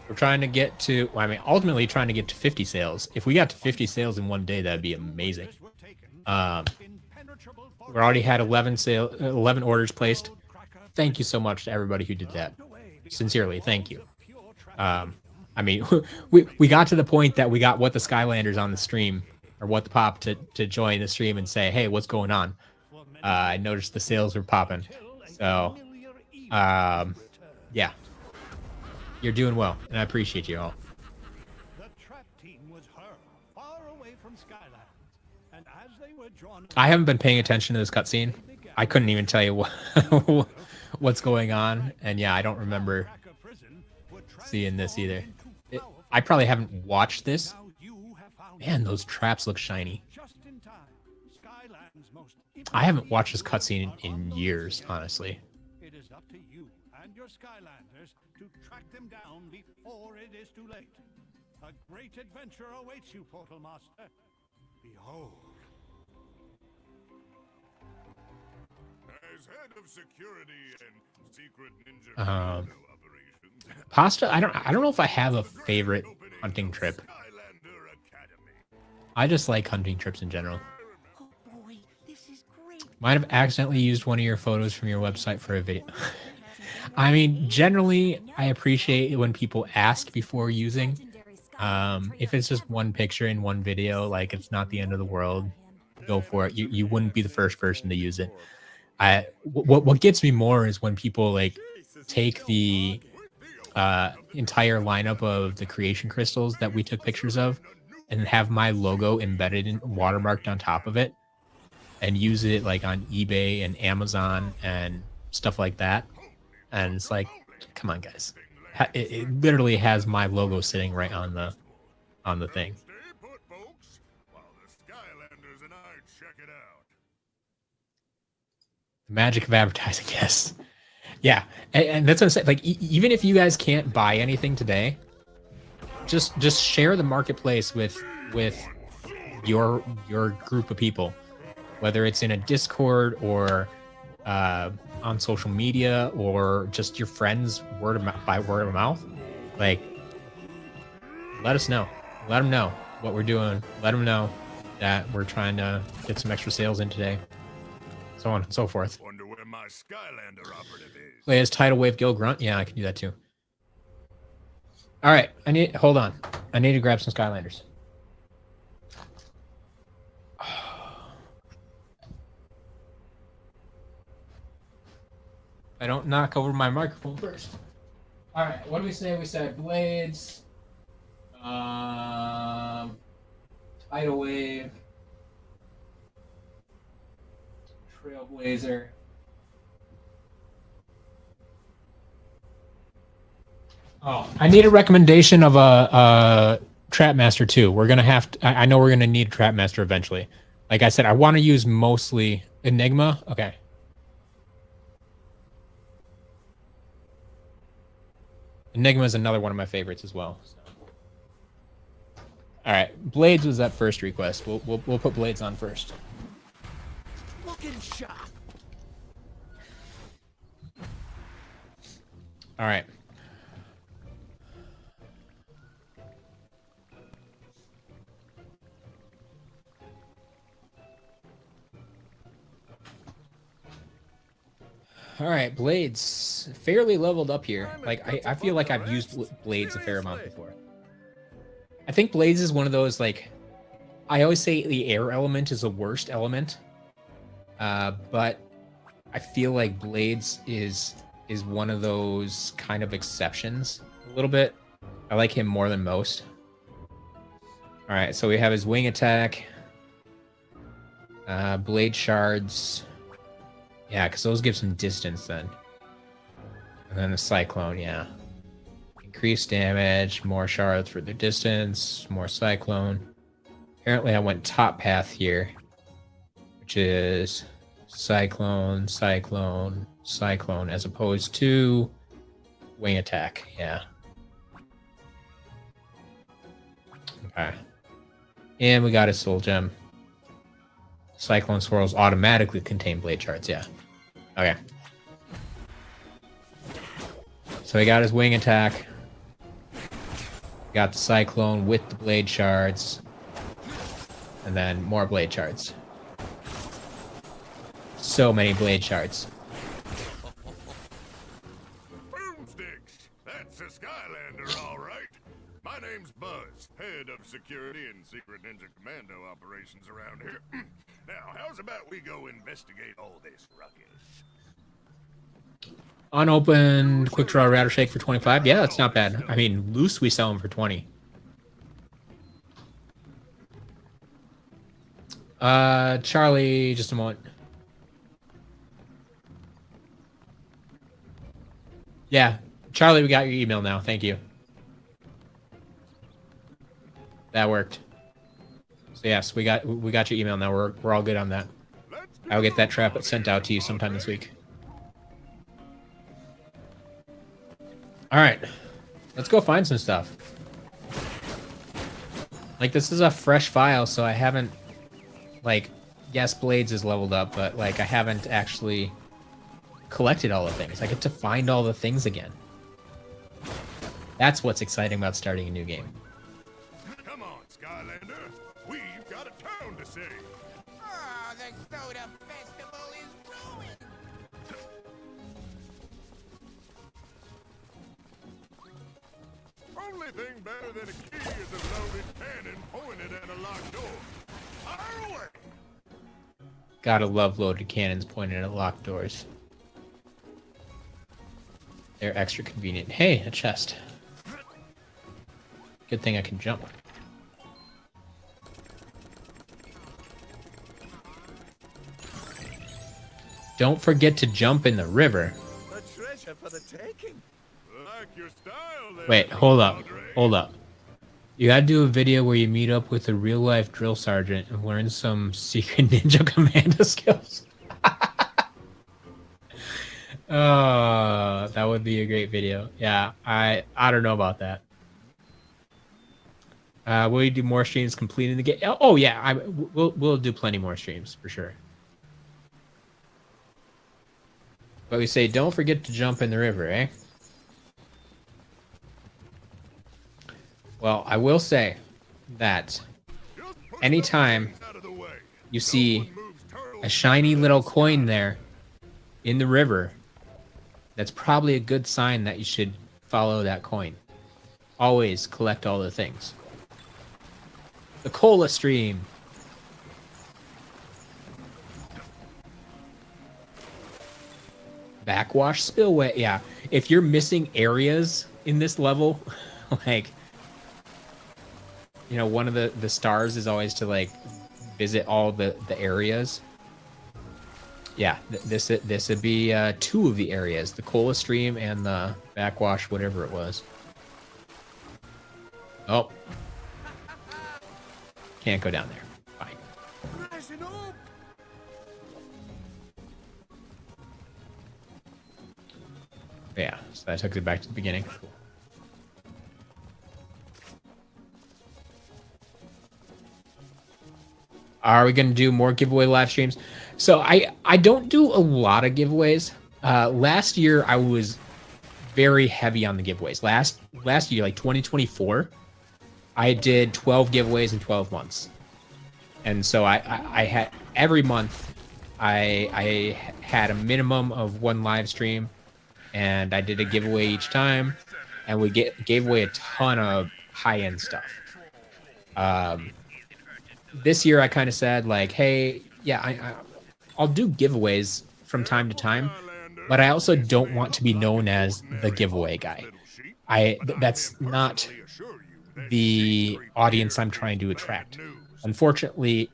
We're trying to get to, well, I mean, ultimately trying to get to 50 sales. If we got to 50 sales in one day, that'd be amazing. We already had 11 orders placed. Thank you so much to everybody who did that. Sincerely, thank you. I mean, we got to the point that we got What the Skylanders on the stream, or What the Pop to join the stream and say, hey, what's going on? I noticed the sales were popping. So, yeah. You're doing well, and I appreciate you all. I haven't been paying attention to this cutscene. I couldn't even tell you what's going on, and yeah, I don't remember seeing this either. I probably haven't watched this. Man, those traps look shiny. I haven't watched this cutscene in years, honestly. It is up to you and your Skylanders to track them down before it is too late. A great adventure awaits you, Portal Master. Behold. As head of security and secret ninja operations, Pasta, I don't know if I have a favorite hunting trip. I just like hunting trips in general. Might have accidentally used one of your photos from your website for a video. I mean, generally, I appreciate it when people ask before using. If it's just one picture in one video, like it's not the end of the world, go for it. You wouldn't be the first person to use it. What gets me more is when people like take the entire lineup of the creation crystals that we took pictures of and have my logo embedded and watermarked on top of it, and use it like on eBay and Amazon and stuff like that. And it's like, come on, guys. It literally has my logo sitting right on the thing. stay put, folks, while the Skylanders and I check it out. The magic of advertising, yes. Yeah, and that's what I'm saying. Like, even if you guys can't buy anything today, just share the marketplace with your group of people, whether it's in a Discord or on social media or just your friends by word of mouth. Like, let us know. Let them know what we're doing. Let them know that we're trying to get some extra sales in today. So on and so forth. Wonder where my Skylander operative is. Play as Tidal Wave Gil Grunt. Yeah, I can do that too. All right, hold on. I need to grab some Skylanders. I don't knock over my microphone first. All right, what do we say? We said blades, tidal wave, trailblazer. Oh, I need a recommendation of a Trapmaster too. We're gonna have to. I know we're gonna need a Trapmaster eventually. Like I said, I want to use mostly Enigma. Okay. Enigma is another one of my favorites as well. So. All right, Blades was that first request. We'll put Blades on first. Looking sharp. All right. All right, Blades fairly leveled up here. Like I feel like I've used Blades a fair amount before. I think Blades is one of those, like, I always say the air element is the worst element, but I feel like Blades is one of those kind of exceptions a little bit. I like him more than most. All right, so we have his wing attack, blade shards. Yeah, because those give some distance then. And then the Cyclone, yeah. Increased damage, more shards for the distance, more Cyclone. Apparently I went top path here, which is Cyclone, Cyclone, Cyclone as opposed to wing attack. Yeah. Okay. And we got a soul gem. Cyclone swirls automatically contain blade shards. Yeah. Okay. So he got his wing attack. Got the cyclone with the blade shards. And then more blade shards. So many blade shards. Boomsticks! That's a Skylander, all right. My name's Buzz, head of security and secret ninja commando operations around here. Now, how's about we go investigate all this ruckus? Unopened quick draw router shake for 25. Yeah, that's not bad. I mean, loose we sell them for 20. Charlie, just a moment. Yeah, Charlie, we got your email now. Thank you. That worked. So yes, we got your email now. We're all good on that. I'll get that trap sent out to you sometime this week. All right, let's go find some stuff. Like, this is a fresh file, so I haven't, like, yes, Blades is leveled up, but, like, I haven't actually collected all the things. I get to find all the things again. That's what's exciting about starting a new game. Come on, Skylander. We've got a town to see. Oh, the soda festival is ruined. Only thing better than a key is a loaded cannon pointed at a locked door. Fire away! Gotta love loaded cannons pointed at locked doors. They're extra convenient. Hey, a chest. Good thing I can jump. Don't forget to jump in the river. A treasure for the taking. Like your style there, Wait, hold up. Padre. Hold up. You gotta do a video where you meet up with a real-life drill sergeant and learn some secret ninja commando skills. Oh, that would be a great video. Yeah, I don't know about that. Will you do more streams completing the game? Oh yeah, we'll do plenty more streams for sure. But we say don't forget to jump in the river, eh? Well, I will say that Just push anytime those out of the way. you No see one moves turtles a shiny faster little than coin Sky. there in the river, that's probably a good sign that you should follow that coin. Always collect all the things. The cola stream. Backwash spillway. Yeah, if you're missing areas in this level, like, you know, one of the stars is always to, like, visit all the areas. Yeah, this would be two of the areas, the cola stream and the backwash, whatever it was. Oh, can't go down there. Fine. Rising up. Yeah, so that took it back to the beginning. Cool. Are we going to do more giveaway live streams? So I don't do a lot of giveaways. Last year I was very heavy on the giveaways. Last year, like 2024, I did 12 giveaways in 12 months. And so I had every month I had a minimum of one live stream, and I did a giveaway each time, and we gave away a ton of high-end stuff. This year I kind of said, like, hey, yeah, I'll do giveaways from time to time, but I also don't want to be known as the giveaway guy. That's not the audience I'm trying to attract. Unfortunately,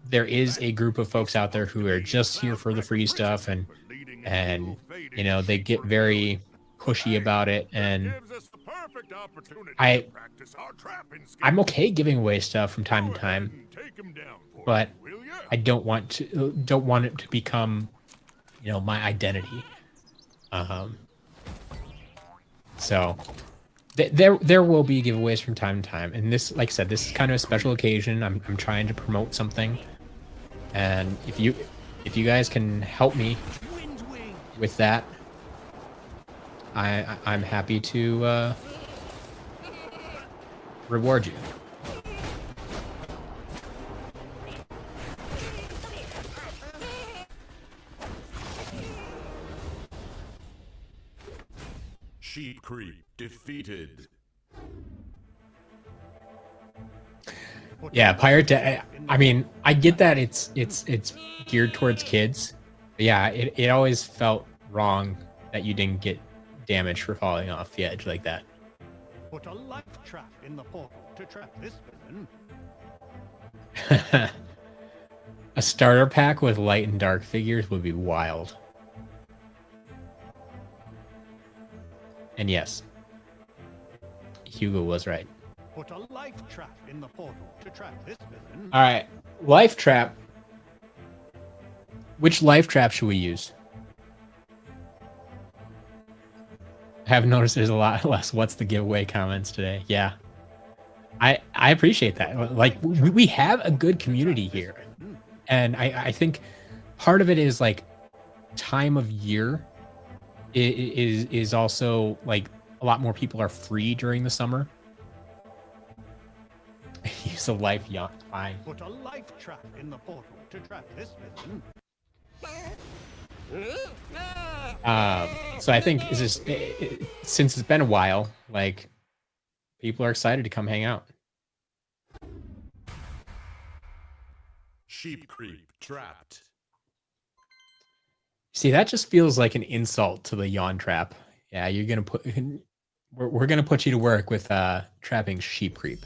there is a group of folks out there who are just here for the free stuff, and you know, they get very pushy about it, and I'm okay giving away stuff from time to time, but I don't want it to become, you know, my identity. So there will be giveaways from time to time, and this, like I said, this is kind of a special occasion. I'm trying to promote something, and if you guys can help me with that, I'm happy to reward you. Sheep creep defeated. Yeah, Pirate Dad. I mean, I get that it's geared towards kids. But yeah, it always felt wrong that you didn't get damaged for falling off the edge like that. Put a life trap in the portal to trap this villain. A starter pack with light and dark figures would be wild. And yes, Hugo was right. Put a life trap in the portal to trap this villain. All right, life trap. Which life trap should we use? I have noticed there's a lot less "what's the giveaway" comments today. Yeah, I appreciate that. Like, we have a good community here, and I think part of it is like time of year is also like a lot more people are free during the summer. Use a life yacht. Fine. Put a life trap in the portal to trap this villain. So I think it's just since it's been a while, like people are excited to come hang out. Sheep creep trapped. See, that just feels like an insult to the yawn trap. Yeah, you're gonna put we're gonna put you to work with trapping sheep creep.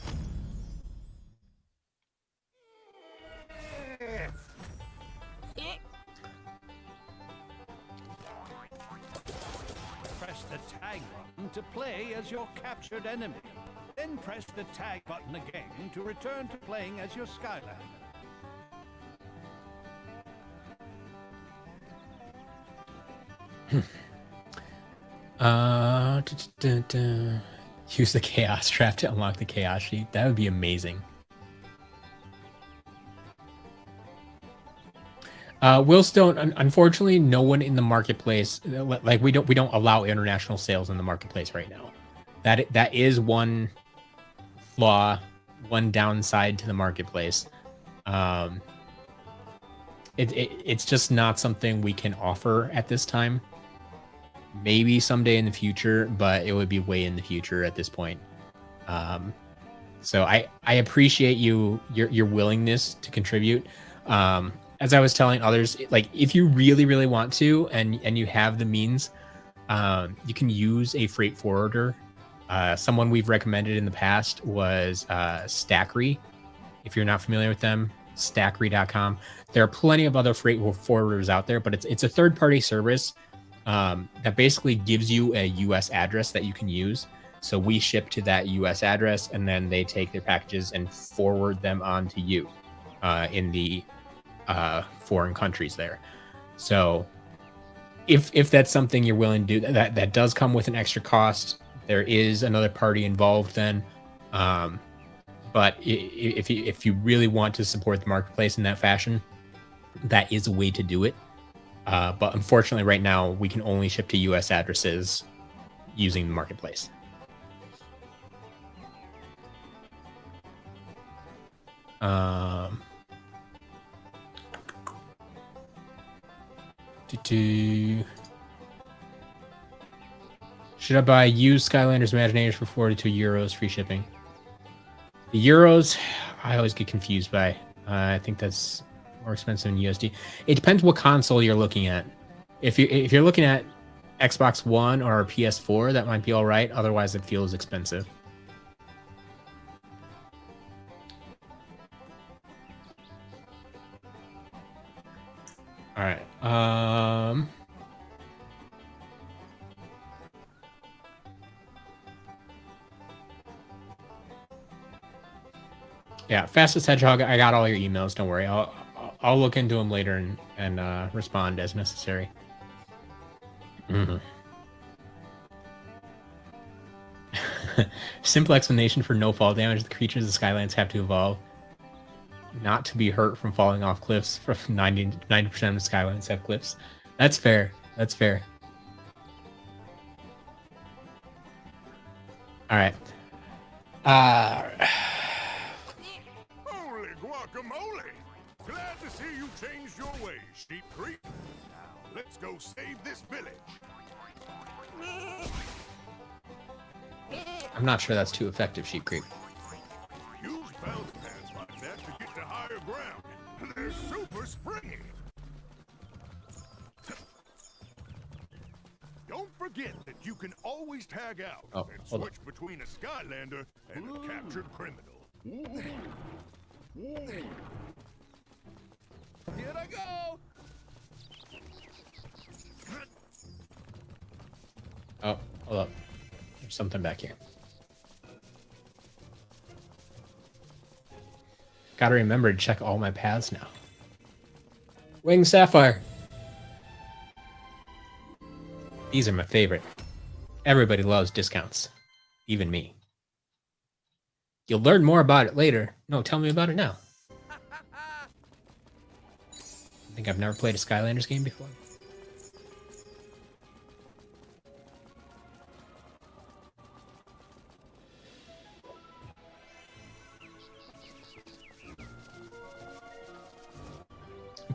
Press the tag button to play as your captured enemy. Then press the tag button again to return to playing as your Skylander. Use the chaos trap to unlock the chaos sheep. That would be amazing. Willstone, unfortunately, no one in the marketplace, like we don't allow international sales in the marketplace right now. That is one flaw, one downside to the marketplace. It's just not something we can offer at this time. Maybe someday in the future, but it would be way in the future at this point. So I appreciate your willingness to contribute. As I was telling others, like if you really want to, and you have the means, you can use a freight forwarder. Someone we've recommended in the past was Stackery. If you're not familiar with them, Stackery.com. There are plenty of other freight forwarders out there, but it's a third-party service that basically gives you a U.S. address that you can use. So we ship to that U.S. address, and then they take their packages and forward them on to you in the foreign countries there. So if that's something you're willing to do, that does come with an extra cost. There is another party involved then. But if you really want to support the marketplace in that fashion, that is a way to do it. But unfortunately, right now, we can only ship to U.S. addresses using the marketplace. Should I buy used Skylanders Imaginators for 42 euros free shipping? The euros, I always get confused by. I think that's more expensive in USD. It depends what console you're looking at. If you're looking at Xbox One or PS4, that might be all right. Otherwise, it feels expensive. All right. Yeah, Fastest Hedgehog, I got all your emails. Don't worry. I'll look into them later and respond as necessary. Mm-hmm. Simple explanation for no fall damage. The creatures of the Skylands have to evolve not to be hurt from falling off cliffs. From 90% of the Skylands have cliffs. That's fair. That's fair. All right. Holy guacamole! Glad to see you changed your ways, Sheep Creek. Now, let's go save this village. I'm not sure that's too effective, Sheep Creep. Use bounce pads like that to get to higher ground. They're super springy. Don't forget that you can always tag out Oh, and hold on. switch between a Skylander and a captured criminal. Here I go! Oh, hold up. There's something back here. Gotta remember to check all my paths now. Wing Sapphire. These are my favorite. Everybody loves discounts. Even me. You'll learn more about it later. No, tell me about it now. I think I've never played a Skylanders game before.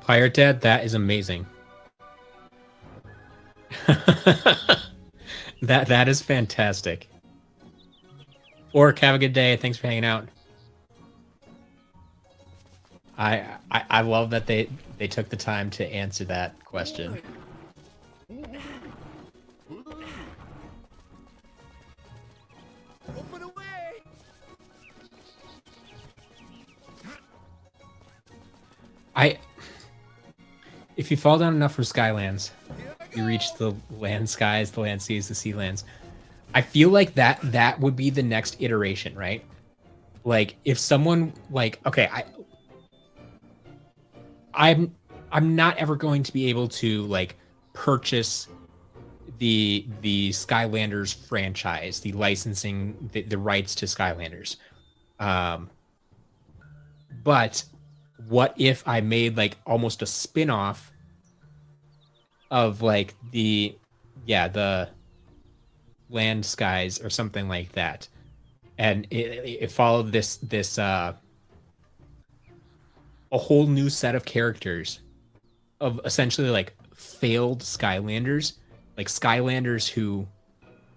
Pirate Dad, that is amazing. that is fantastic. Orc, have a good day. Thanks for hanging out. I love that they took the time to answer that question. Open away! If you fall down enough for Skylands, you reach the land skies, the land seas, the sea lands. I feel like that would be the next iteration, right? Like if someone like, okay, I'm not ever going to be able to like purchase the Skylanders franchise, the licensing, the rights to Skylanders. But what if I made like almost a spin-off of like the land skies or something like that, and it followed this a whole new set of characters of essentially like failed Skylanders, like Skylanders who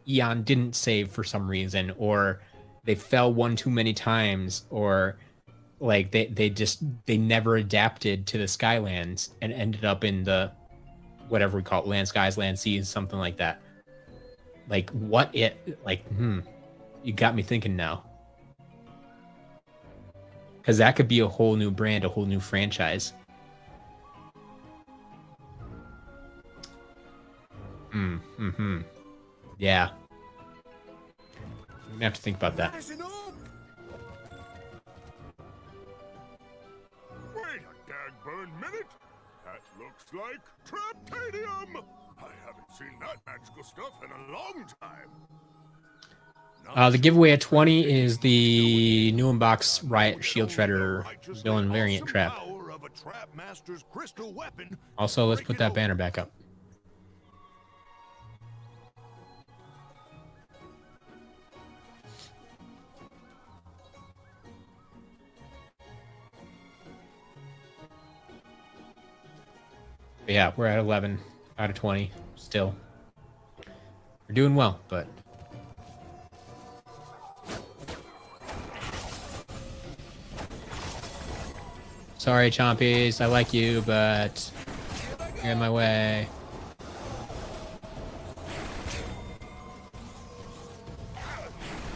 Eon didn't save for some reason, or they fell one too many times, or like they never adapted to the Skylands and ended up in the whatever we call it, land skies, land seas, something like that. Like what it like you got me thinking now. Because that could be a whole new brand, a whole new franchise. Yeah. I'm gonna have to think about that. Wait a dagburn minute! That looks like Traptanium! I haven't seen that magical stuff in a long time. The giveaway at 20 is the new unbox Riot Shield Shredder villain variant trap. Also, let's put that banner back up. But yeah, we're at 11 out of 20 still. We're doing well, but sorry, Chompies. I like you, but you're in my way.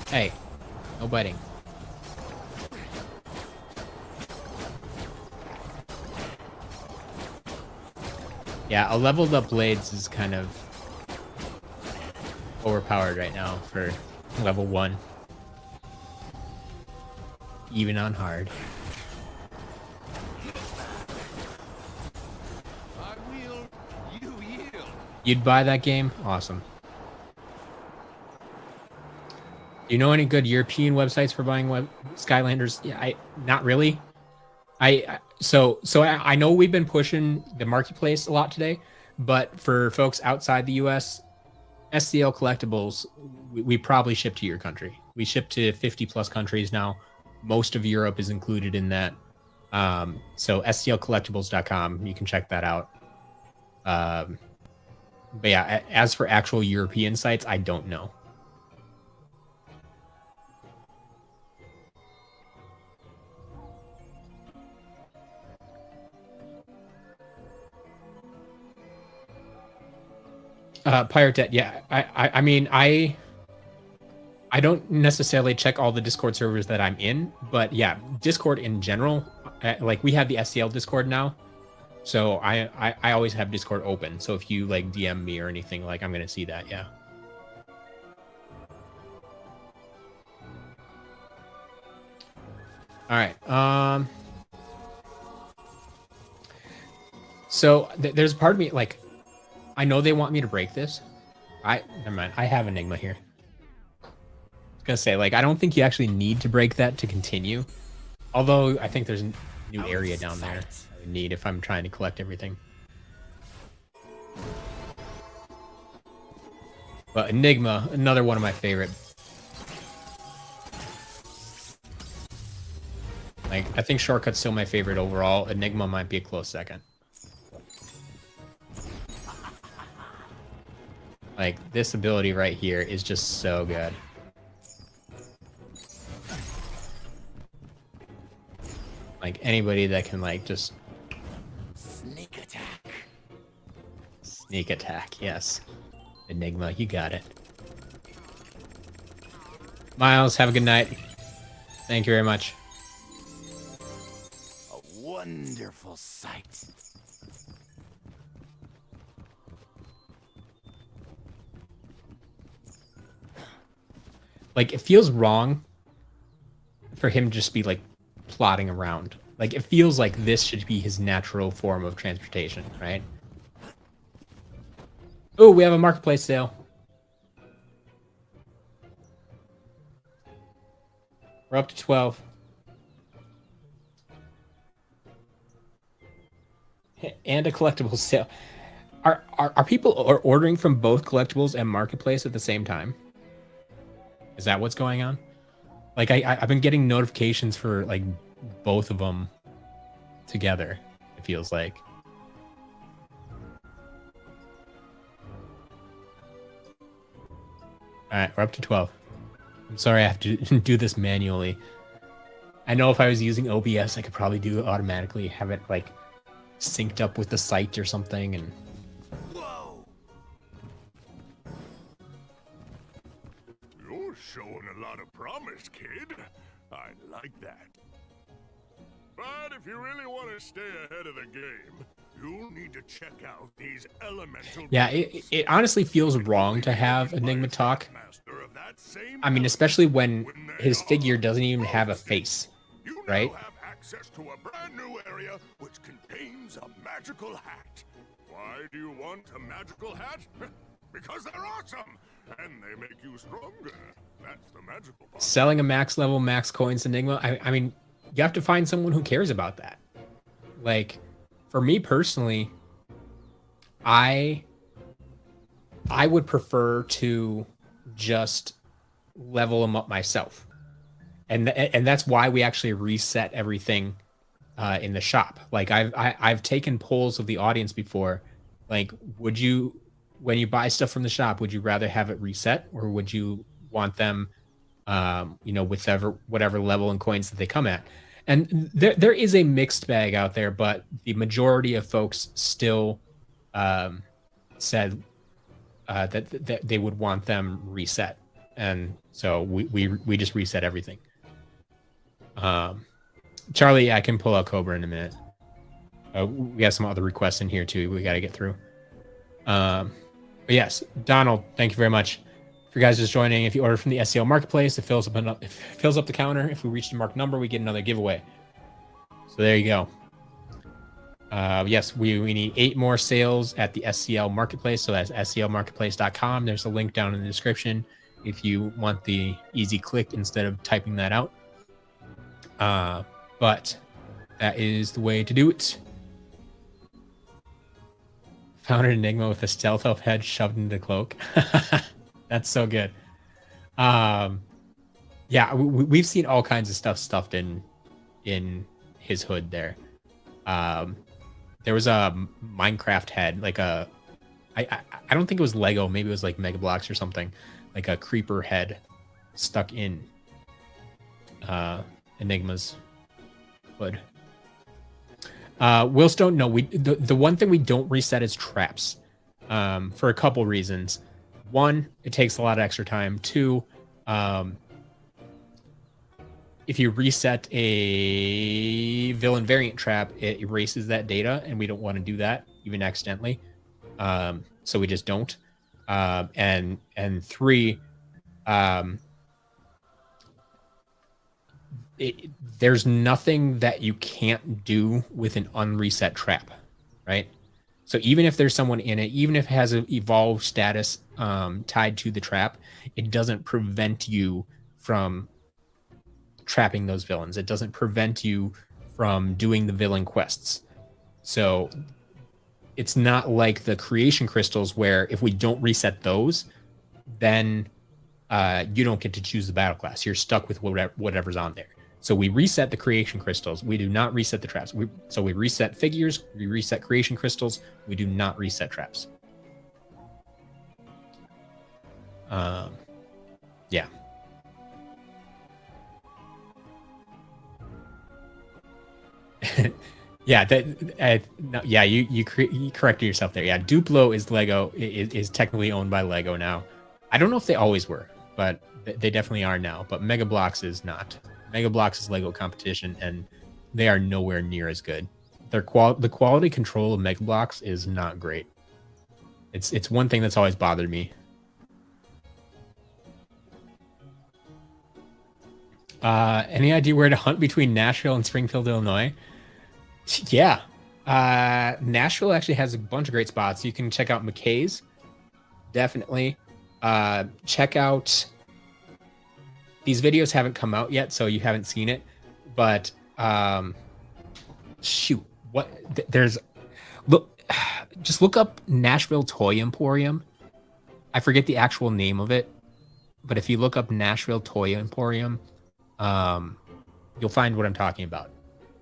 Hey, no biting. Yeah, a leveled up Blades is kind of overpowered right now for level 1. Even on hard. I will, you yield. You'd buy that game? Awesome. Do you know any good European websites for buying Skylanders? Yeah, not really. So I know we've been pushing the marketplace a lot today, but for folks outside the US, SCL collectibles, we probably ship to your country. We ship to 50 plus countries now. Most of Europe is included in that. So sclcollectibles.com, you can check that out. But yeah, as for actual European sites, I don't know. Pirate Debt, yeah. I mean, I don't necessarily check all the Discord servers that I'm in, but yeah, Discord in general, like we have the SCL Discord now, so I always have Discord open. So if you like DM me or anything, like I'm gonna see that, yeah. All right. So there's a part of me like, I know they want me to break this. Never mind. I have Enigma here. I was gonna say, like, I don't think you actually need to break that to continue. Although I think there's a new area down there I would need if I'm trying to collect everything. But Enigma, another one of my favorite. Like, I think Shortcut's still my favorite overall. Enigma might be a close second. Like, this ability right here is just so good. Like, anybody that can, like, just... Sneak attack. Sneak attack, yes. Enigma, you got it. Miles, have a good night. Thank you very much. A wonderful sight. Like, it feels wrong for him to just be, like, plodding around. Like, it feels like this should be his natural form of transportation, right? Oh, we have a marketplace sale. We're up to 12. And a collectibles sale. Are people ordering from both collectibles and marketplace at the same time? Is that what's going on? Like, I've been getting notifications for, like, both of them together, it feels like. All right, we're up to 12. I'm sorry I have to do this manually. I know if I was using OBS, I could probably do it automatically, have it, like, synced up with the site or something, and... Showing a lot of promise, kid. I like that. But if you really want to stay ahead of the game, you'll need to check out these elemental... Yeah, it honestly feels wrong to have Enigma talk. I mean, especially when his figure doesn't even have a face, right? You now have access to a brand new area which contains a magical hat. Why do you want a magical hat? Because they're awesome, and they make you stronger. That's the magical part. Selling a max level, max coins Enigma, I mean, you have to find someone who cares about that. Like, for me personally, I would prefer to just level them up myself. And that's why we actually reset everything in the shop. Like, I've taken polls of the audience before. Like, would you... when you buy stuff from the shop, would you rather have it reset, or would you want them, you know, with whatever level and coins that they come at? And there is a mixed bag out there, but the majority of folks still said that they would want them reset, and so we just reset everything. Charlie, I can pull out Cobra in a minute. We have some other requests in here too. We got to get through. But yes, Donald, thank you very much for you guys just joining. If you order from the SCL Marketplace, it fills up the counter. If we reach the marked number, we get another giveaway. So there you go. Yes, we need 8 more sales at the SCL Marketplace. So that's sclmarketplace.com. There's a link down in the description. if you want the easy click instead of typing that out. But that is the way to do it. Found an Enigma with a stealth elf head shoved into the cloak. That's so good. Yeah, we've seen all kinds of stuff stuffed in his hood there. There was a Minecraft head, like I don't think it was Lego, maybe it was like Mega Bloks or something, like a creeper head stuck in Enigma's hood. Willstone, no, the one thing we don't reset is traps, for a couple reasons. One, it takes a lot of extra time. Two, if you reset a villain variant trap, it erases that data, and we don't want to do that, even accidentally. So we just don't. And three, there's nothing that you can't do with an unreset trap, right? So even if there's someone in it, even if it has an evolved status tied to the trap, it doesn't prevent you from trapping those villains. It doesn't prevent you from doing the villain quests. So it's not like the creation crystals where if we don't reset those, then you don't get to choose the battle class. You're stuck with whatever's on there. So we reset the creation crystals. We do not reset the traps. So we reset figures. We reset creation crystals. We do not reset traps. Yeah. Yeah, no, yeah, you corrected yourself there. Yeah, Duplo is Lego is technically owned by Lego now. I don't know if they always were, but they definitely are now. But Mega Bloks is not. Mega Bloks is Lego competition, and they are nowhere near as good. The quality control of Mega Bloks is not great. It's one thing that's always bothered me. Any idea where to hunt between Nashville and Springfield, Illinois? Yeah. Nashville actually has a bunch of great spots. You can check out McKay's. Definitely. Check out... These videos haven't come out yet, so you haven't seen it. But, shoot. What? There's... Just look up Nashville Toy Emporium. I forget the actual name of it. But if you look up Nashville Toy Emporium, you'll find what I'm talking about.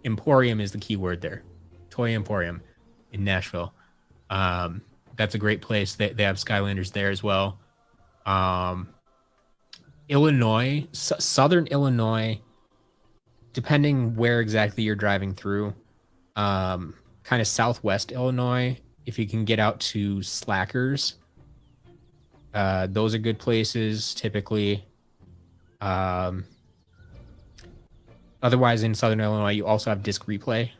Emporium is the key word there. Toy Emporium in Nashville. That's a great place. They have Skylanders there as well. Illinois, Southern Illinois, depending where exactly you're driving through, kind of Southwest Illinois, if you can get out to Slackers, those are good places typically. Otherwise, in Southern Illinois, you also have Disc Replay,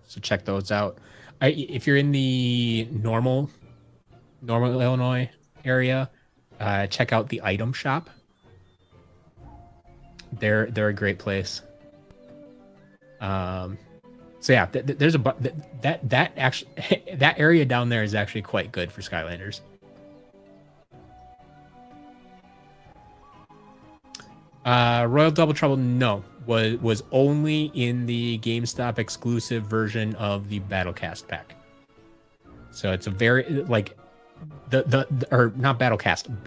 so check those out. If you're in the normal Illinois area, check out the Item Shop. They're a great place. So yeah, there's that actually that area down there is actually quite good for Skylanders. Royal Double Trouble, no, was only in the GameStop exclusive version of the Battlecast pack. So it's a very like or not Battlecast,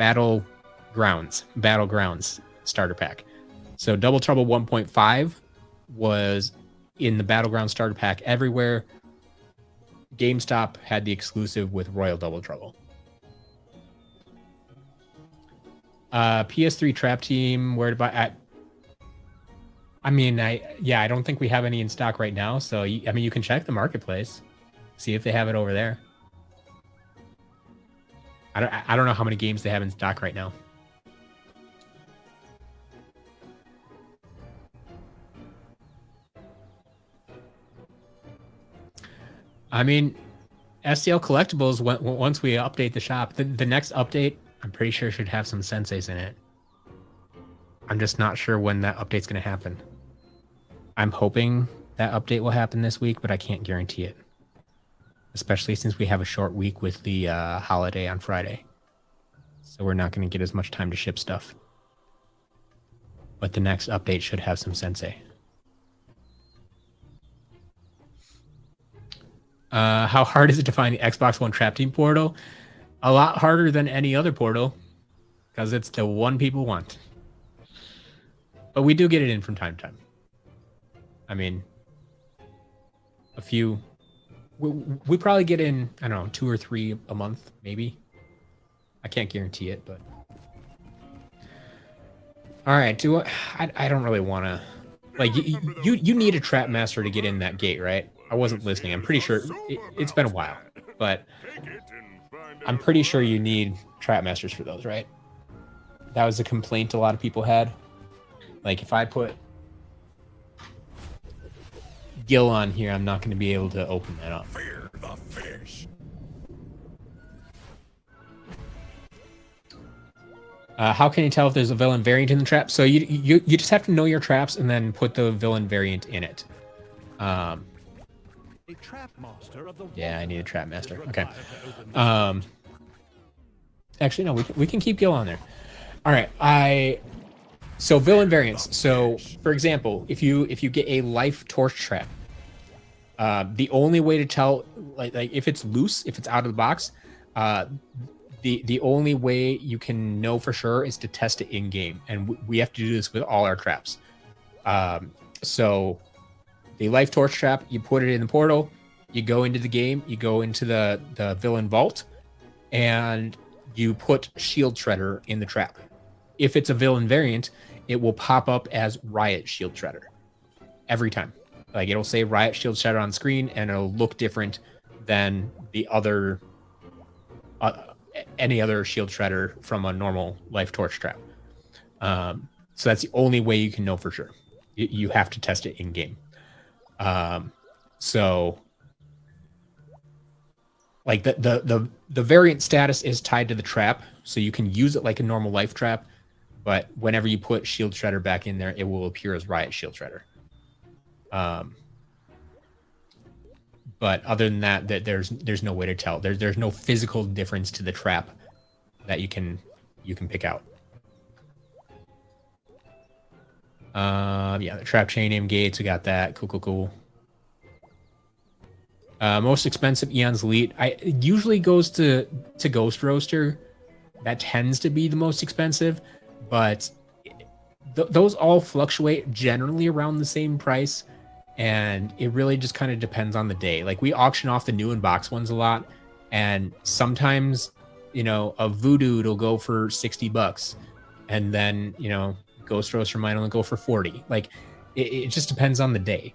Battlegrounds starter pack. So Double Trouble 1.5 was in the Battleground starter pack everywhere. GameStop had the exclusive with Royal Double Trouble. PS3 Trap Team, where to buy? I don't think we have any in stock right now. So you can check the marketplace, see if they have it over there. I don't know how many games they have in stock right now. I mean, SCL Collectibles, once we update the shop, the next update, I'm pretty sure should have some Senseis in it. I'm just not sure when that update's going to happen. I'm hoping that update will happen this week, but I can't guarantee it. Especially since we have a short week with the holiday on Friday. so we're not going to get as much time to ship stuff. But the next update should have some sensei. How hard is it to find the Xbox One Trap Team portal? A lot harder than any other portal, because it's the one people want. But we do get it in from time to time. I mean, a few. We probably get in, I don't know, 2 or 3 a month, maybe. I can't guarantee it, but. All right, I don't really want to. Like, you need a trap master to get in that gate, right? I wasn't listening. I'm pretty sure it's been a while, but I'm pretty sure you need trap masters for those, right? That was a complaint a lot of people had. Like, if I put Gil on here, I'm not going to be able to open that up. Fear the fish. How can you tell if there's a villain variant in the trap? So you just have to know your traps and then put the villain variant in it. A trap master of the Yeah, I need a trap master. Okay. required to open this Actually, no, we can keep Gil on there. All right. So villain variants. So for example, if you get a life torch trap, the only way to tell, like if it's loose, if it's out of the box, the only way you can know for sure is to test it in game, and we have to do this with all our traps. So the life torch trap, you put it in the portal, you go into the game, you go into the villain vault, and you put shield shredder in the trap. If it's a villain variant, it will pop up as riot shield shredder every time. Like, it'll say riot shield shredder on screen, and it'll look different than the other any other shield shredder from a normal life torch trap. So that's the only way you can know for sure. You have to test it in game. So like the variant status is tied to the trap, so you can use it like a normal life trap, but whenever you put shield shredder back in there, it will appear as riot shield shredder. But other than that, there's no way to tell. There's no physical difference to the trap that you can pick out. Yeah, the trap chain name gates, we got that. Cool. Most expensive Eon's Elite. It usually goes to Ghost Roaster. That tends to be the most expensive, but those all fluctuate generally around the same price, and it really just kind of depends on the day. Like, we auction off the new in-box ones a lot, and sometimes, a Voodoo will go for $60, and then, Ghost Roaster might only go for 40. Like, it just depends on the day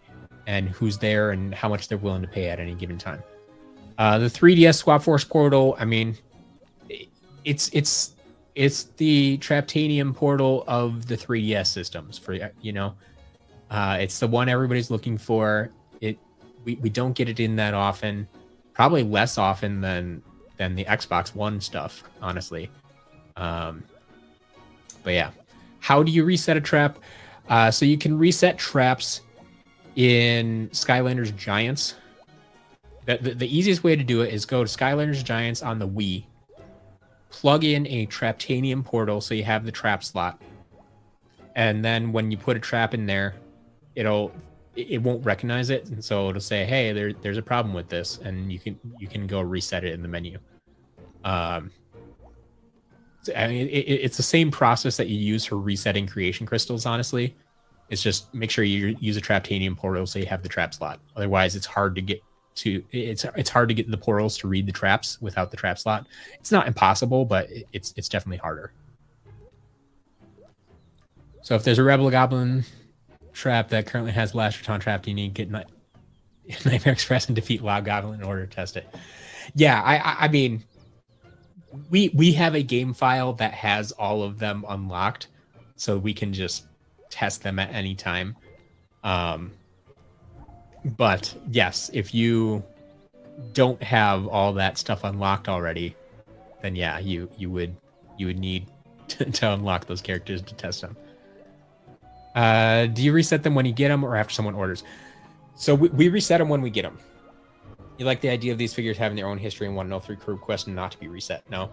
and who's there and how much they're willing to pay at any given time. The 3DS Swap Force portal, I mean, it's the Traptanium portal of the 3DS systems, for it's the one everybody's looking for. We don't get it in that often, probably less often than the Xbox One stuff, honestly. But yeah, how do you reset a trap? So you can reset traps in Skylanders Giants. The easiest way to do it is go to Skylanders Giants on the Wii, plug in a Traptanium portal so you have the trap slot, and then when you put a trap in there, it won't recognize it, and so it'll say, hey, there's a problem with this, and you can go reset it in the menu. I mean, it's the same process that you use for resetting creation crystals, honestly. It's just make sure you use a Traptanium portal so you have the trap slot. Otherwise, it's hard to get the portals to read the traps without the trap slot. It's not impossible, but it's definitely harder. So if there's a Rebel Goblin trap that currently has Last Return trap, you need to get Nightmare Express and defeat Loud Goblin in order to test it. Yeah, I mean, we have a game file that has all of them unlocked, so we can just test them at any time. But yes, if you don't have all that stuff unlocked already, then yeah, you would need to unlock those characters to test them. Do you reset them when you get them or after someone orders? So we reset them when we get them. You like the idea of these figures having their own history and want to know through crew request and not to be reset? No.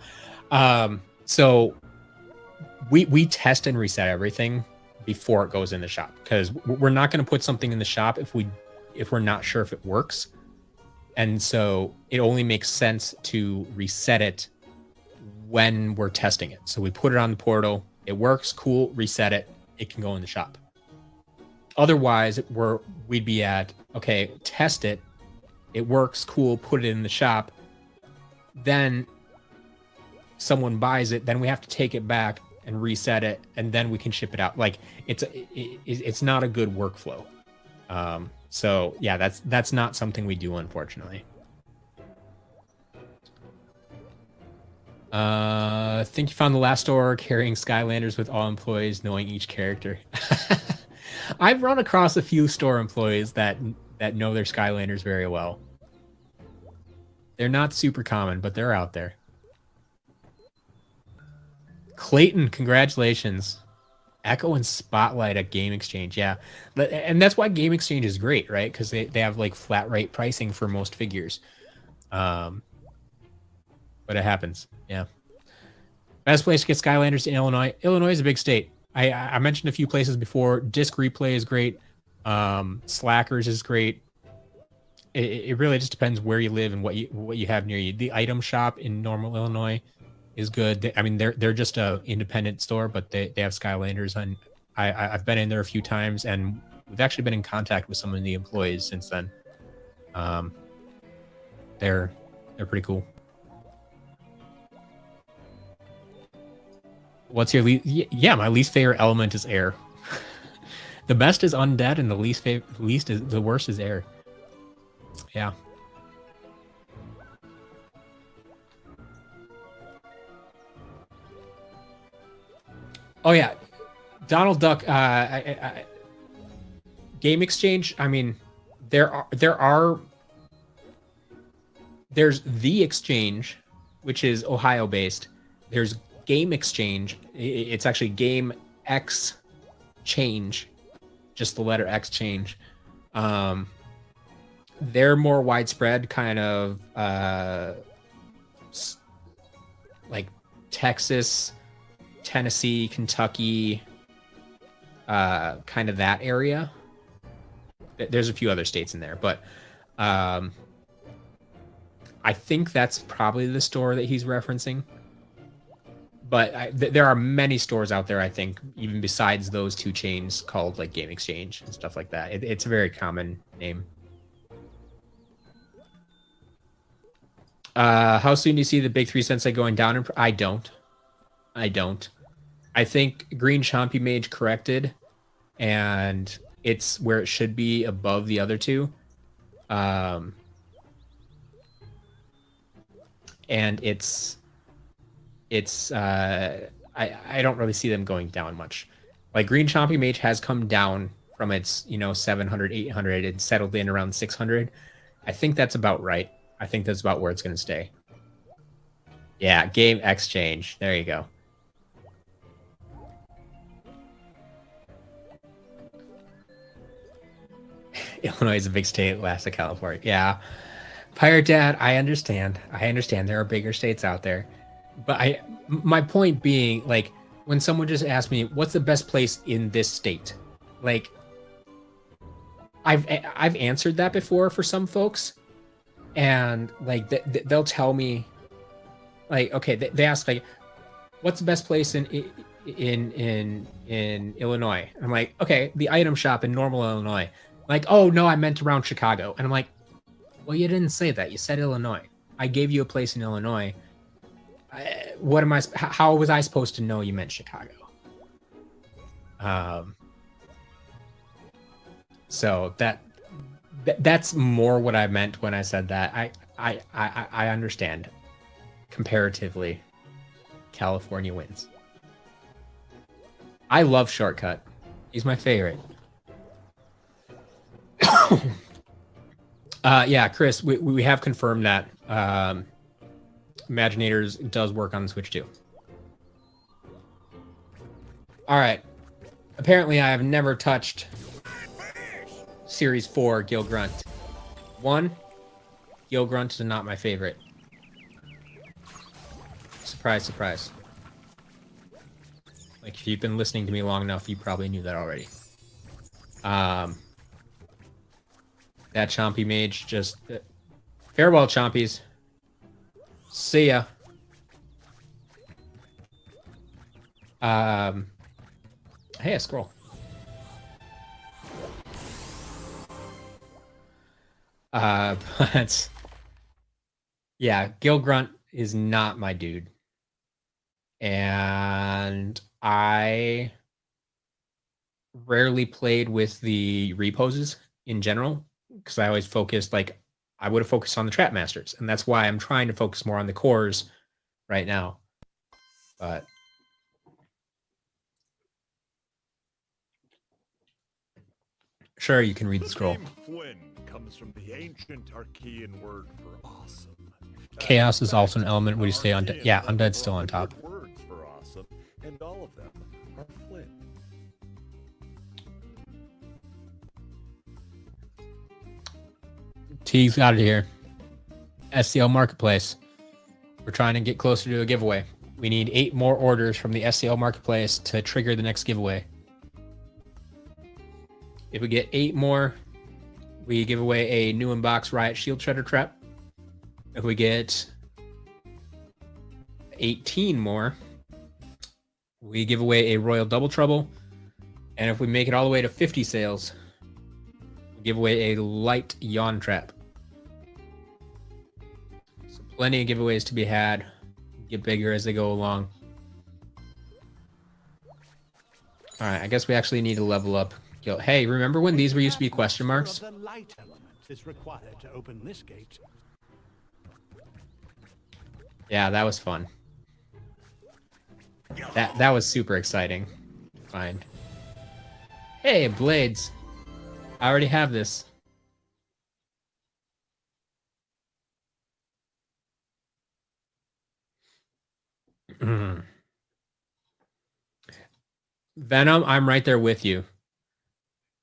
So we test and reset everything before it goes in the shop, because we're not going to put something in the shop if we're not sure if it works. And so it only makes sense to reset it when we're testing it. So we put it on the portal, it works, cool, reset it, it can go in the shop. Otherwise, we'd be at, okay, test it, it works, cool, put it in the shop. Then someone buys it, then we have to take it back and reset it, and then we can ship it out. Like it's not a good workflow. So yeah, that's not something we do, unfortunately. I think you found the last store carrying Skylanders with all employees knowing each character. I've run across a few store employees that know their Skylanders very well. They're not super common, but they're out there. Clayton, congratulations. Echo and Spotlight at Game Exchange. Yeah. And that's why Game Exchange is great, right? Because they have like flat rate pricing for most figures. But it happens. Yeah. Best place to get Skylanders in Illinois. Illinois is a big state. I mentioned a few places before. Disc Replay is great. Slackers is great. It really just depends where you live and what you have near you. The item shop in Normal, Illinois is good. I mean, they're just a independent store, but they have Skylanders, and I've been in there a few times, and we've actually been in contact with some of the employees since then. They're pretty cool. What's your yeah, my least favorite element is air. The best is undead, and the worst is air. Yeah. Oh yeah, Donald Duck. Game Exchange. I mean, there's the Exchange, which is Ohio based. There's Game Exchange. It's actually Game X Change, just the letter X change. They're more widespread, kind of like Texas, Tennessee, Kentucky, kind of that area. There's a few other states in there, but I think that's probably the store that he's referencing. But there are many stores out there, I think, even besides those two chains, called like Game Exchange and stuff like that. It's a very common name. How soon do you see the big 3 Sensei going down? I don't. I think Green Chompy Mage corrected, and it's where it should be, above the other two. And I don't really see them going down much. Like Green Chompy Mage has come down from its 700, 800 and settled in around 600. I think that's about right. I think that's about where it's going to stay. Yeah, Game Exchange. There you go. Illinois is a big state, last of California. Yeah. Pirate Dad, I understand. There are bigger states out there. But my point being, like, when someone just asked me, what's the best place in this state? Like, I've answered that before for some folks. And, like, they'll tell me, like, okay, they ask, like, what's the best place in Illinois? And I'm like, okay, the item shop in Normal, Illinois. Like, oh, no, I meant around Chicago. And I'm like, well, you didn't say that. You said Illinois. I gave you a place in Illinois. How was I supposed to know you meant Chicago? So that's more what I meant when I said that. I understand. Comparatively, California wins. I love Shortcut. He's my favorite. Yeah, Chris, we have confirmed that Imaginators does work on the Switch too. All right. Apparently, I have never touched Series 4 Gil Grunt. 1, Gil Grunt is not my favorite. Surprise, surprise. Like, if you've been listening to me long enough, you probably knew that already. That Chompy Mage just... farewell, Chompies. See ya. Hey, a scroll. But... yeah, Gil Grunt is not my dude. And I rarely played with the reposes in general, because I always focused, like, I would have focused on the Trap Masters, and that's why I'm trying to focus more on the cores right now. But sure, you can read the scroll. name Flynn comes from the ancient Archean word for awesome. Chaos is also an element. Would you say undead? Yeah, undead's still on top. Words for awesome, and all of them are Flynn. T's out of here. SCL Marketplace. We're trying to get closer to a giveaway. We need 8 more orders from the SCL Marketplace to trigger the next giveaway. If we get 8 more, we give away a new inbox Riot Shield Shredder Trap. If we get 18 more, we give away a Royal Double Trouble. And if we make it all the way to 50 sales, we give away a Light Yawn Trap. So plenty of giveaways to be had. Get bigger as they go along. All right, I guess we actually need to level up. Hey, remember when these were used to be question marks? The light element is required to open this gate. Yeah, that was fun. That was super exciting. Fine. Hey, Blades. I already have this. Venom, I'm right there with you.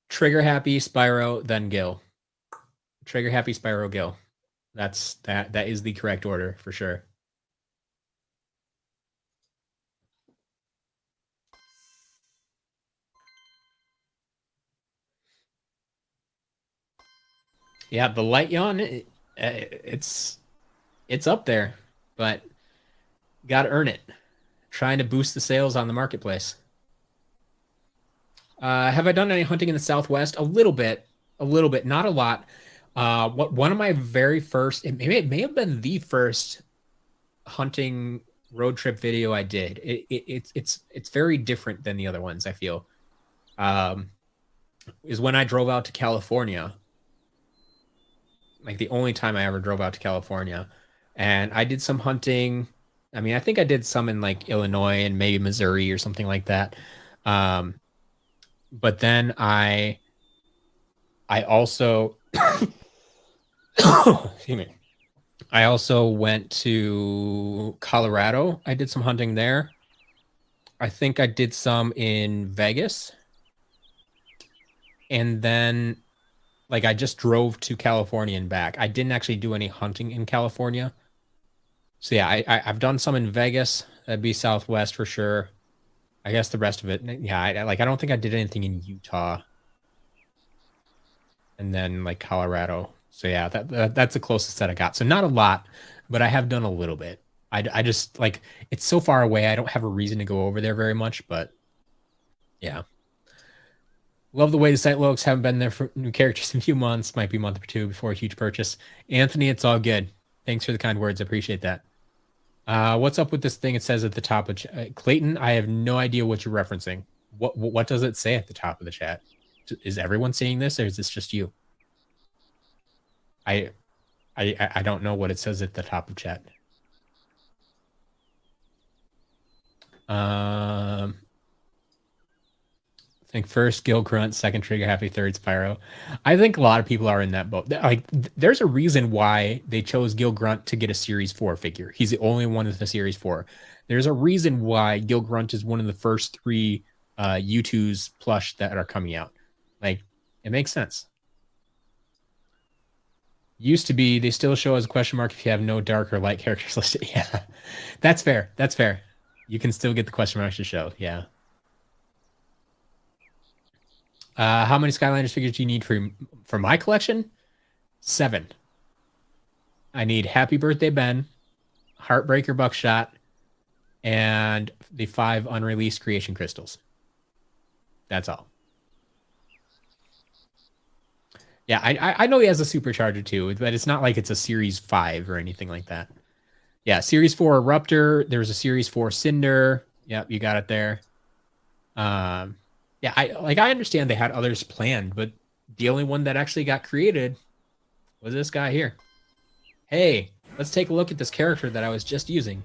Trigger happy Spyro, then Gil. Trigger happy Spyro, Gil. That is the correct order for sure. Yeah, the Light Yawn, it's up there, but got to earn it. Trying to boost the sales on the marketplace. Have I done any hunting in the Southwest? A little bit, not a lot. One of my very first, it may have been the first hunting road trip video I did. It's very different than the other ones, I feel. Is when I drove out to California. Like the only time I ever drove out to California. And I did some hunting. I mean, I think I did some in like Illinois and maybe Missouri or something like that. But then I also excuse me. I also went to Colorado. I did some hunting there. I think I did some in Vegas. And then like I just drove to California and back. I didn't actually do any hunting in California. So yeah, I've done some in Vegas. That'd be Southwest for sure. I guess the rest of it, yeah. I don't think I did anything in Utah. And then like Colorado. So yeah, that's the closest that I got. So not a lot, but I have done a little bit. I just like it's so far away. I don't have a reason to go over there very much, but yeah. Love the way the site looks. Haven't been there for new characters in a few months. Might be a month or two before a huge purchase. Anthony, it's all good. Thanks for the kind words. I appreciate that. What's up with this thing? It says at the top of Clayton. I have no idea what you're referencing. What does it say at the top of the chat? Is everyone seeing this, or is this just you? I don't know what it says at the top of chat. I think first Gil Grunt, second Trigger Happy, third Spyro. I think a lot of people are in that boat. Like, there's a reason why they chose Gil Grunt to get a Series 4 figure. He's the only one with a Series 4. There's a reason why Gil Grunt is one of the first 3 U2's plush that are coming out. Like, it makes sense. Used to be, they still show as a question mark if you have no dark or light characters listed. Yeah, that's fair. That's fair. You can still get the question marks to show. Yeah. How many Skylanders figures do you need for my collection? 7. I need Happy Birthday Ben, Heartbreaker Buckshot, and the 5 unreleased creation crystals. That's all. Yeah, I know he has a supercharger too, but it's not like it's a Series 5 or anything like that. Yeah, Series 4 Eruptor. There's a Series 4 Cinder. Yep, you got it there. Yeah, I understand they had others planned, but the only one that actually got created was this guy here. Hey, let's take a look at this character that I was just using.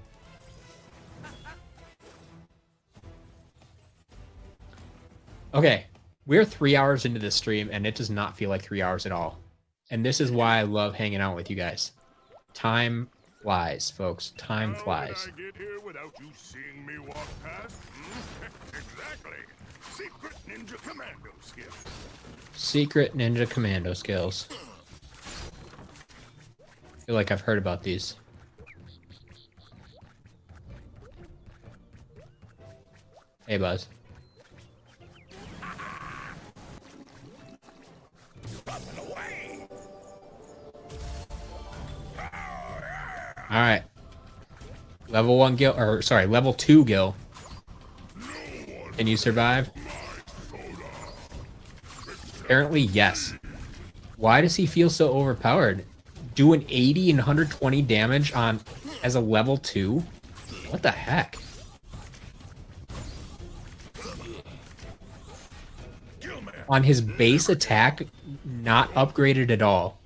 Okay, we're 3 hours into this stream, and it does not feel like 3 hours at all. And this is why I love hanging out with you guys. Time flies, folks. Time flies. How did I get here without you seeing me walk past? Exactly. Secret Ninja Commando skills. Secret Ninja Commando skills. I feel like I've heard about these. Hey, Buzz. All right. Level 1 Gil, or sorry, level 2 Gil. Can you survive? Apparently, yes. Why does he feel so overpowered? Doing 80 and 120 damage on as a level 2? What the heck? On his base attack, not upgraded at all.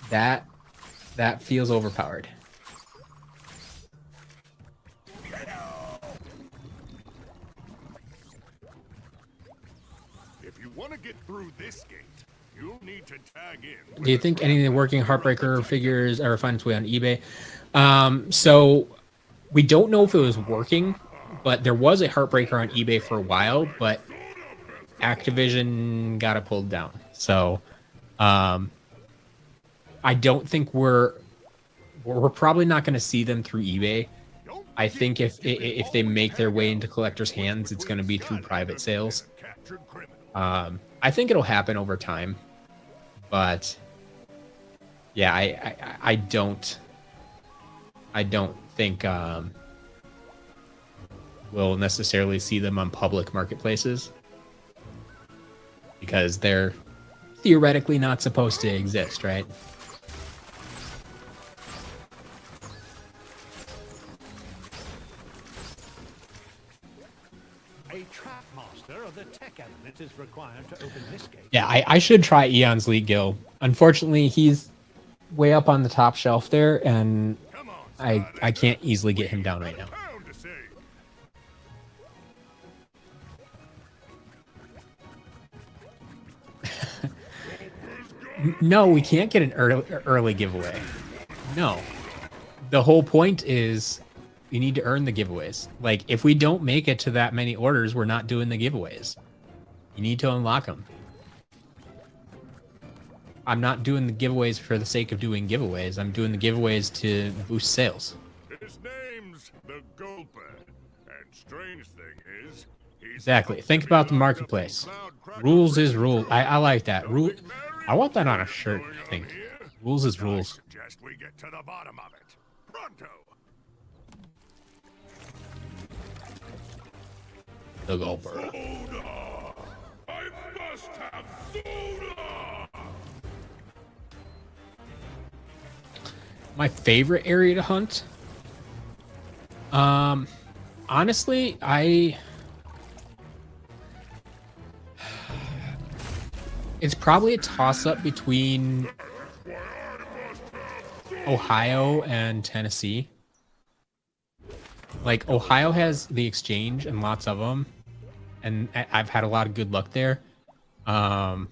That feels overpowered. If you want to get through this gate, you'll need to tag in. Do you think any of the working Heartbreaker figures ever find its way on eBay? So we don't know if it was working, but there was a Heartbreaker on eBay for a while, but Activision got it pulled down. So I don't think we're probably not going to see them through eBay. I think if they make their way into collectors' hands, it's going to be through private sales. I think it'll happen over time, but yeah, I don't think we'll necessarily see them on public marketplaces because they're theoretically not supposed to exist, right? A trap master of the tech element is required to open this gate. Yeah, I should try Eon's League Gil. Unfortunately, he's way up on the top shelf there, and I can't easily get him down right now. No, we can't get an early giveaway. No. The whole point is you need to earn the giveaways. Like, if we don't make it to that many orders, we're not doing the giveaways. You need to unlock them. I'm not doing the giveaways for the sake of doing giveaways. I'm doing the giveaways to boost sales. His name's the Gulper, and strange thing is, Exactly. Think about the marketplace. Rules is rule. I like that. Rule. I want that on a shirt, I think. Rules is rules. Suggest we get to the bottom of it. Pronto. The Gulper. Soda! I must have soda! My favorite area to hunt? Honestly, it's probably a toss-up between Ohio and Tennessee. Like, Ohio has the exchange and lots of them, and I've had a lot of good luck there. But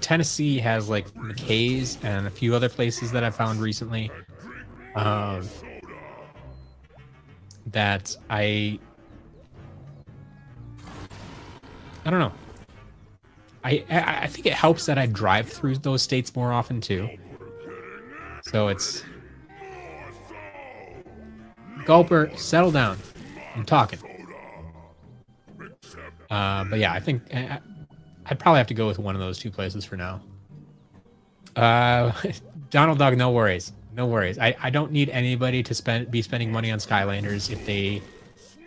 Tennessee has, like, McKay's and a few other places that I found recently that I don't know. I think it helps that I drive through those states more often too. So it's Gulper, settle down. I'm talking. But yeah, I think I'd probably have to go with one of those two places for now. Donald Dog, no worries. No worries. I don't need anybody to be spending money on Skylanders if they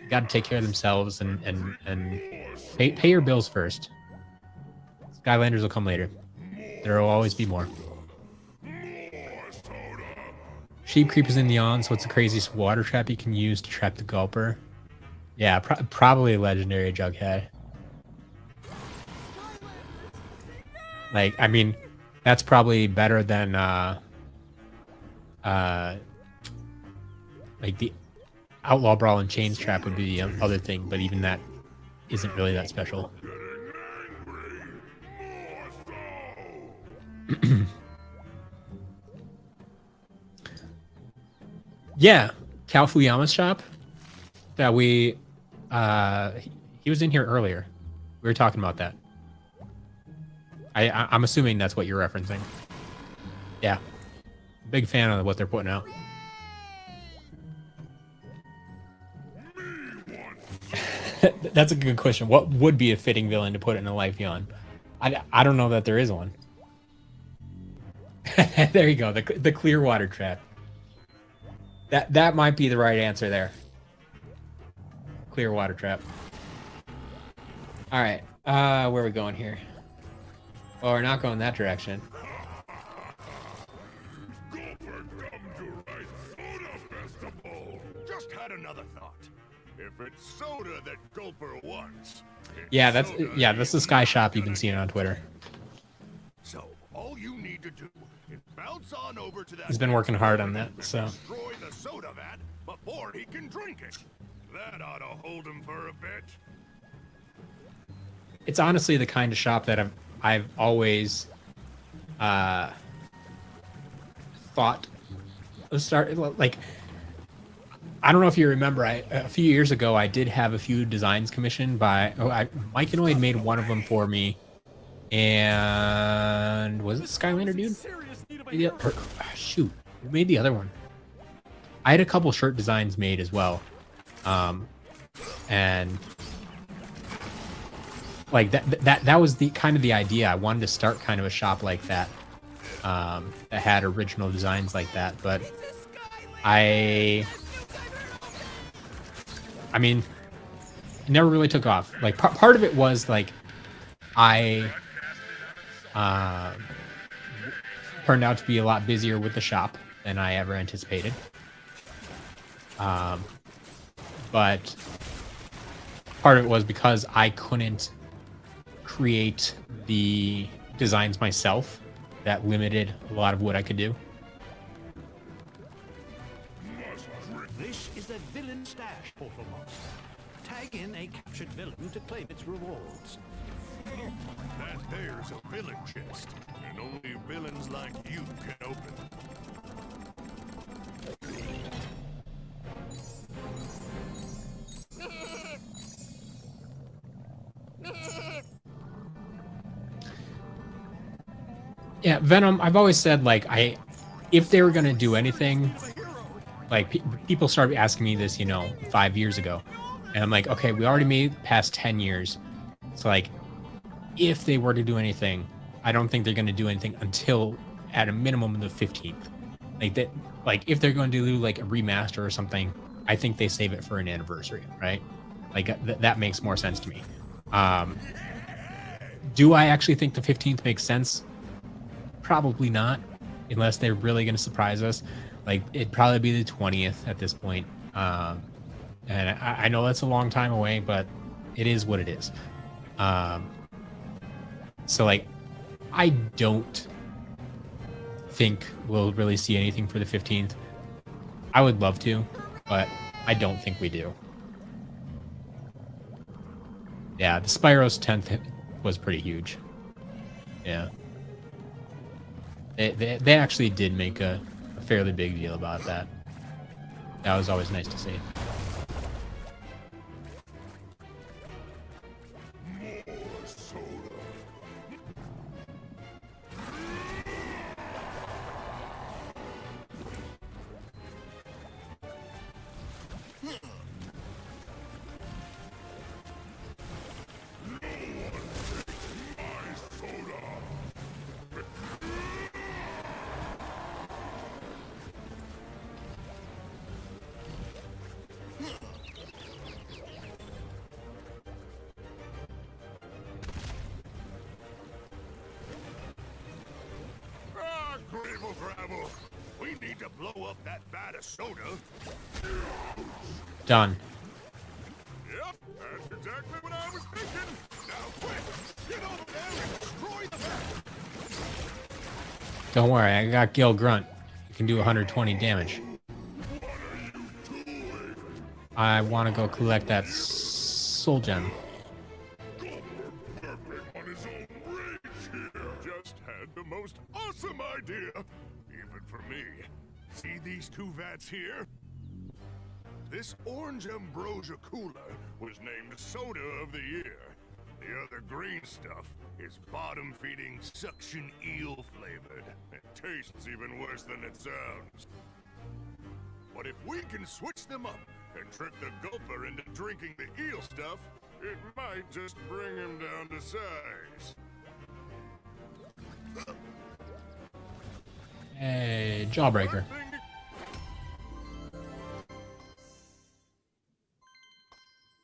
got to take care of themselves and pay your bills first. Skylanders will come later. There will always be more. Sheep Creep is in the on, so what's the craziest water trap you can use to trap the Gulper? Yeah, probably Legendary Jughead. Like, I mean, that's probably better than like the Outlaw Brawl and Chains trap would be the other thing, but even that isn't really that special. Yeah, Cal Fuyama's shop that he was in here earlier. We were talking about that. I'm assuming that's what you're referencing. Yeah, big fan of what they're putting out. That's a good question. What would be a fitting villain to put in a Life Yawn? I don't know that there is one. There you go, the clear water trap. That might be the right answer there. Clear water trap. All right, where are we going here? Oh, we're not going that direction. Just had another thought. If it's soda that Gulper wants. Yeah, that's the Sky Shop you've been seeing on Twitter. So all you need to do is bounce on over to that. He's been working hard on that, so. Destroy the soda vat before he can drink it. That ought to hold him for a bit. It's honestly the kind of shop that I've always thought like. I don't know if you remember, a few years ago I did have a few designs commissioned by Mike and Oid made one of them for me, and was it Skylander dude? Shoot, who made the other one? I had a couple shirt designs made as well, and like that was the kind of the idea. I wanted to start kind of a shop like that, that had original designs like that, but I mean, it never really took off. Like part of it was like I turned out to be a lot busier with the shop than I ever anticipated. But part of it was because I couldn't create the designs myself. That limited a lot of what I could do. This is the villain stash, Portal Monster. Tag in a captured villain to claim its rewards. That there's a villain chest, and only villains like you can open. Yeah, Venom, I've always said, like, if they were going to do anything, like, people started asking me this, 5 years ago. And I'm like, okay, we already made past 10 years. So, like, if they were to do anything, I don't think they're going to do anything until, at a minimum, the 15th. Like, if they're going to do, like, a remaster or something, I think they save it for an anniversary, right? Like, that makes more sense to me. Do I actually think the 15th makes sense? Probably not, unless they're really going to surprise us. Like, it'd probably be the 20th at this point. And I know that's a long time away, but it is what it is. So, like, I don't think we'll really see anything for the 15th. I would love to, but I don't think we do. Yeah, the Spyro's 10th was pretty huge. Yeah. They actually did make a fairly big deal about that. That was always nice to see. Gribble grabble. We need to blow up that vat of soda. Done. Yep, that's exactly what I was thinking. Now quick, get over there and destroy the vat. Don't worry, I got Gil Grunt. You can do 120 damage. I want to go collect that soul gem. On his own rage here. Just had the most awesome idea, even for me. See these two vats here? This orange ambrosia cooler was named Soda of the Year. The other green stuff is bottom-feeding suction eel flavored. It tastes even worse than it sounds. But if we can switch them up and trick the gulper into drinking the eel stuff, it might just bring him down to size. Hey, Jawbreaker.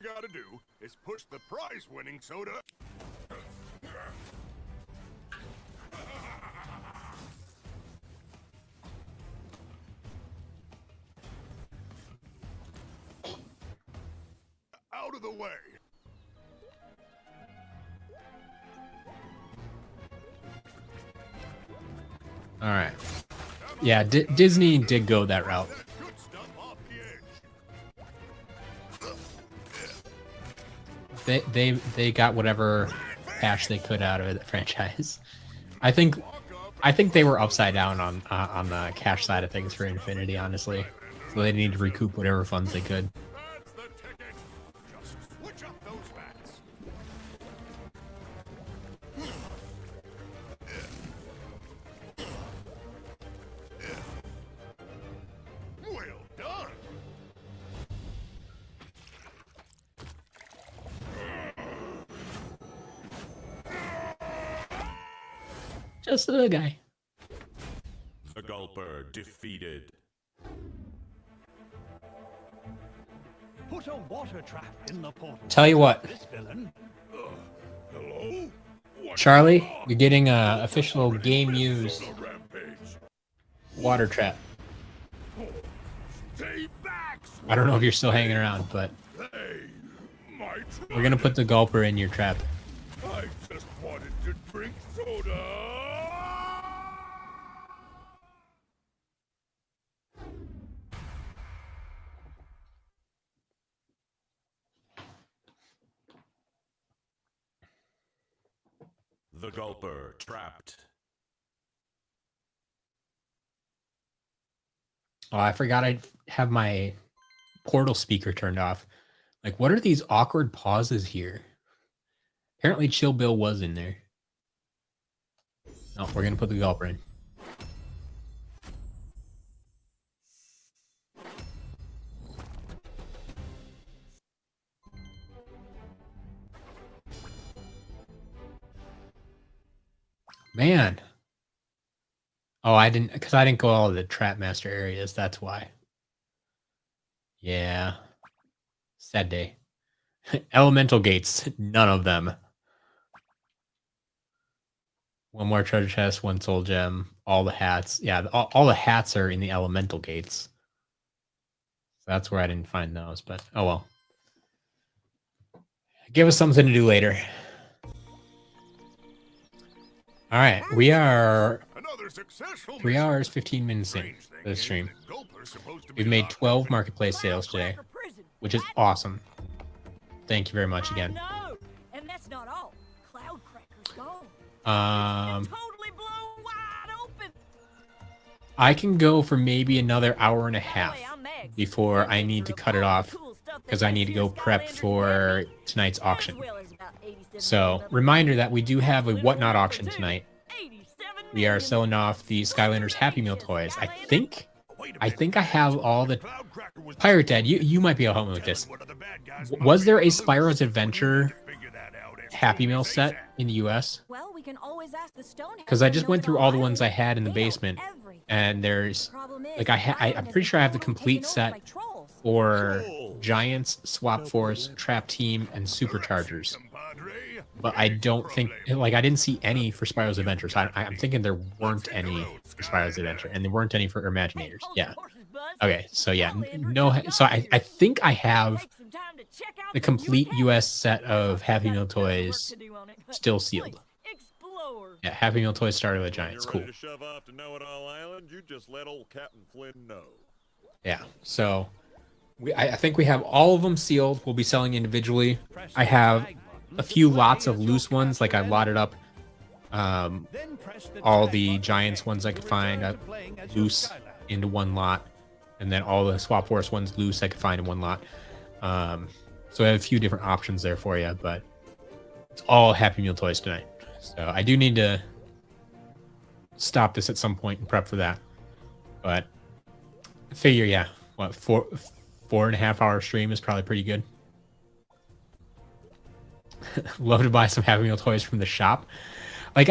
Gotta do is push the prize-winning soda. Out of the way. All right. Yeah, Disney did go that route. That good stuff off the edge. They got whatever cash they could out of the franchise. I think they were upside down on the cash side of things for Infinity, honestly. So they need to recoup whatever funds they could. That's the ticket. Just switch up those vats. Well done. Just a guy. The Gulper defeated. Put a water trap in the portal. Tell you what, This villain. Hello? Charlie, you're getting a official game use Rampage. water trap. Stay back. I don't know if you're still hanging around, but Hey, my we're gonna put the gulper in your trap. I just wanted to drink soda. The Gulper trapped. Oh, I forgot I have my portal speaker turned off. Like, what are these awkward pauses here? Apparently Chill Bill was in there. No, we're gonna put the gulper in. Man. Oh, I didn't go all of the Trap Master areas, that's why. Yeah. Sad day. Elemental gates, none of them. One more treasure chest, one soul gem, all the hats. Yeah, all the hats are in the elemental gates. So that's where I didn't find those, but oh well. Give us something to do later. All right, we are Another successful 3 mission. hours, 15 minutes in Strange thing for the is stream. that Gulper's supposed to be We've made locked 12 up. marketplace sales today, which is awesome. Thank you very much again. No, and that's not all. Cloudcracker's gone. Totally blown wide open. I can go for maybe another hour and a half before I need to cut it off because I need to go prep for tonight's auction. So, reminder that we do have a Whatnot auction tonight. We are selling off the Skylanders Happy Meal toys. I think I have all the... Cloudcracker was Pirate Dad, you might be able to help me with this. one of the bad guys Was there a motivated Spyro's Adventure Figure that out as Happy soon Meal as they set can. in the US? Well, we can always ask the Stonehead. Because I just went through all the ones I had in the basement, and there's... Like, I'm pretty sure I have the complete set for Giants, Swap Force, Trap Team, and Superchargers. Compadre. but I don't think, like, I didn't see any for Spyro's Adventure, so I'm thinking there weren't any for Spyro's Adventure, and there weren't any for Imagineers. Yeah. Okay, so yeah, no, so I think I have the complete US set of Happy Meal toys still sealed. Yeah, Happy Meal toys started with Giants. Cool. Ready to shove off to Know-It-All Island? You just let old Captain Flynn know. Yeah, so I think we have all of them sealed. We'll be selling individually. I have a few lots of loose ones, like I lotted up all the Giants ones I could find loose into one lot, and then all the Swap Force ones loose I could find in one lot. So I have a few different options there for you, but it's all Happy Meal toys tonight. So I do need to stop this at some point and prep for that. But I figure, yeah, what, 4.5 hour stream is probably pretty good. Love to buy some Happy Meal toys from the shop. Like,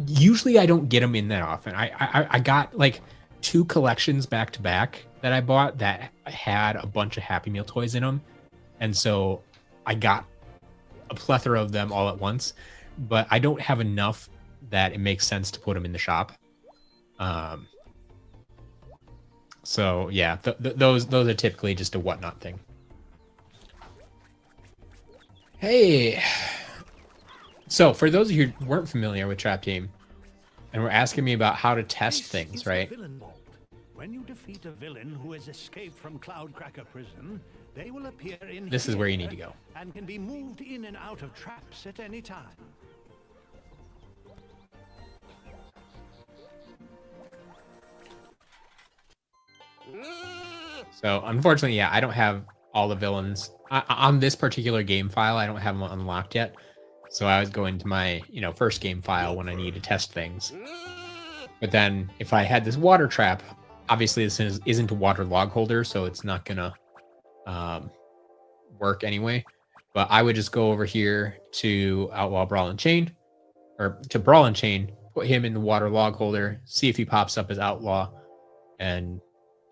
usually I don't get them in that often. I got like 2 collections back to back that I bought that had a bunch of Happy Meal toys in them, and so I got a plethora of them all at once. But I don't have enough that it makes sense to put them in the shop. So yeah, those are typically just a whatnot thing. Hey, so for those of you who weren't familiar with Trap Team and were asking me about how to test things, right? When you defeat a villain who has escaped from Cloudcracker prison, they will appear in This is where you need to go. And can be moved in and out of traps at any time. So unfortunately, yeah, I don't have all the villains on this particular game file. I don't have them unlocked yet. So I was going to my, first game file when I need to test things. But then if I had this water trap, obviously this isn't a water log holder, so it's not gonna work anyway. But I would just go over here to Outlaw Brawl and Chain, or to Brawl and Chain, put him in the water log holder, see if he pops up as Outlaw, and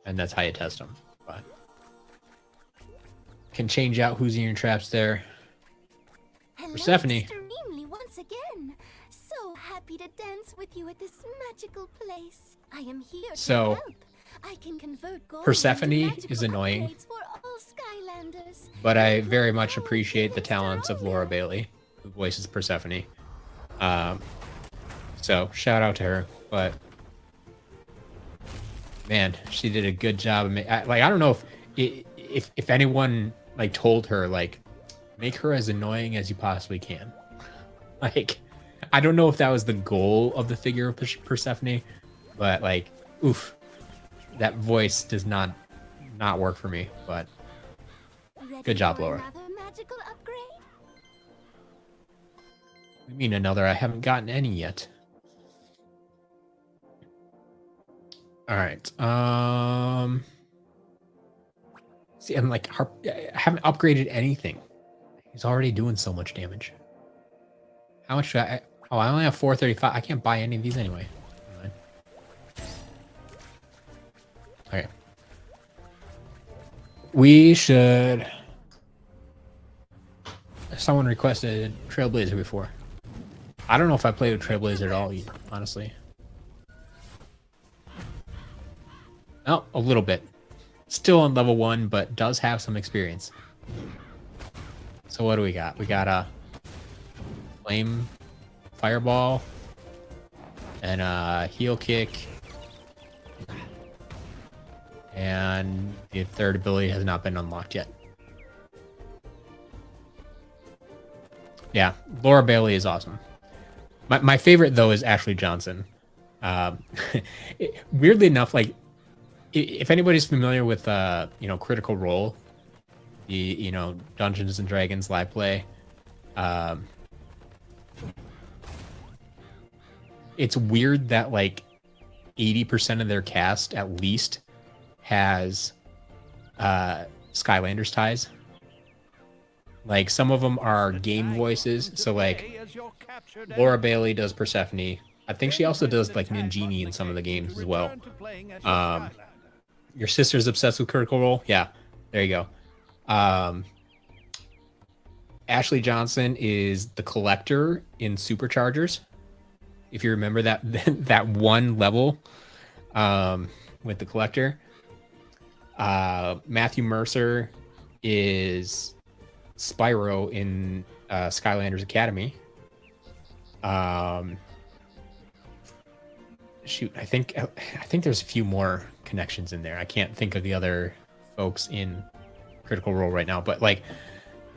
that's how you test him. But can change out who's in your traps there. Hello, Persephone. Extremely once again. So happy to dance with you at this magical place. I am here to So, help. I can convert gold Persephone into magical is annoying, upgrades for all Skylanders. but I very much appreciate the talents of Laura Bailey, who voices Persephone. So shout out to her. But man, she did a good job. I don't know if anyone like told her like make her as annoying as you possibly can. Like, I don't know if that was the goal of the figure of Persephone, but like, oof, that voice does not work for me. But good job, Laura. Another magical upgrade? I mean another. I haven't gotten any yet. All right. See, I'm like, I haven't upgraded anything. He's already doing so much damage. How much do I? Oh, I only have 435. I can't buy any of these anyway. Okay. We should. Someone requested Trailblazer before. I don't know if I played with Trailblazer at all, honestly. Oh, a little bit. Still on level 1, but does have some experience. So what do we got? We got a flame fireball and a heel kick. And the third ability has not been unlocked yet. Yeah, Laura Bailey is awesome. My favorite, though, is Ashley Johnson. Weirdly enough, like, if anybody's familiar with, Critical Role, the, Dungeons and Dragons live play, it's weird that, like, 80% of their cast, at least, has Skylanders ties. Like, some of them are game voices, so, like, Laura Bailey does Persephone. I think she also does, like, Ninjini in some of the games as well. Your sister's obsessed with Critical Role? Yeah, there you go. Ashley Johnson is the collector in Superchargers. If you remember that that one level with the collector. Matthew Mercer is Spyro in Skylanders Academy. Shoot, I think there's a few more connections in there. I can't think of the other folks in Critical Role right now, but like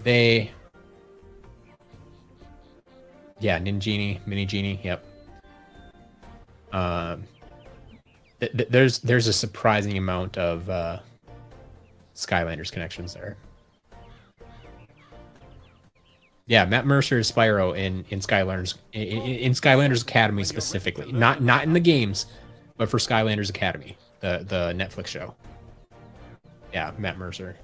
they, yeah, Ninjini, Mini Genie, yep. There's a surprising amount of Skylanders connections there. Yeah, Matt Mercer is Spyro in Skylanders in Skylanders Academy specifically, not in the games, but for Skylanders Academy, the Netflix show. Yeah, Matt Mercer.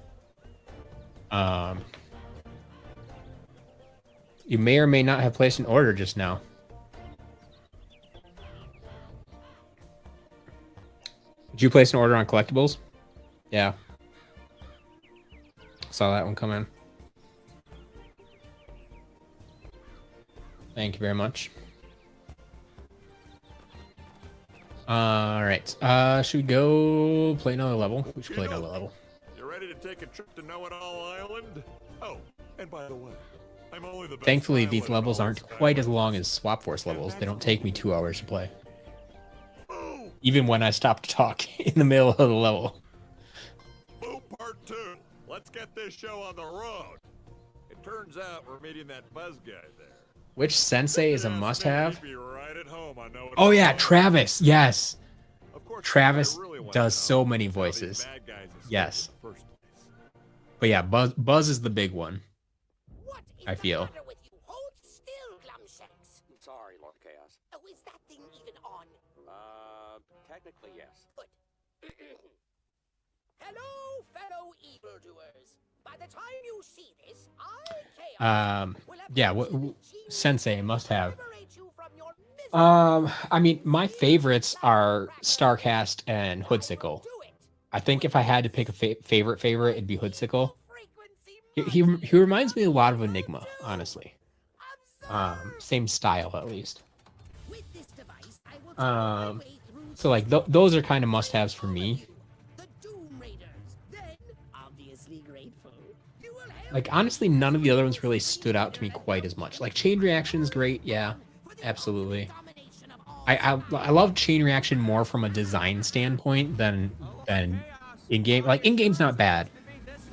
You may or may not have placed an order just now. Did you place an order on collectibles? Yeah. Saw that one come in. Thank you very much. All right. Should we go play another level? We should play another level. You ready to take a trip to Know-It-All Island? Oh, and by the way, I'm only the best. Thankfully, these levels aren't quite as long as Swap Force levels. They don't take me 2 hours to play. Even when I stop to talk in the middle of the level. Boom part 2. Let's get this show on the road. It turns out we're meeting that Buzz guy there. Which sensei is a must-have? Right at home, I know. Oh yeah, Travis. Yes. Of course, Travis really does so many voices. Yes. But yeah, Buzz is the big one. What is I feel. the matter with you? Hold still, Glumshanks. Sorry, Lord Chaos. Oh, is that thing even on? Technically, yes. Good. Hello, fellow evildoers. By the time you see this, Chaos will have yeah, Sensei must have. I mean, my favorites are Starcast and Hoodsicle. I think if I had to pick a favorite, it'd be Hoodsicle. He reminds me a lot of Enigma, honestly. Same style, at least. So like those are kind of must-haves for me. Like honestly, none of the other ones really stood out to me quite as much. Like Chain Reaction is great, yeah, absolutely. I love Chain Reaction more from a design standpoint than in game. Like in game's not bad,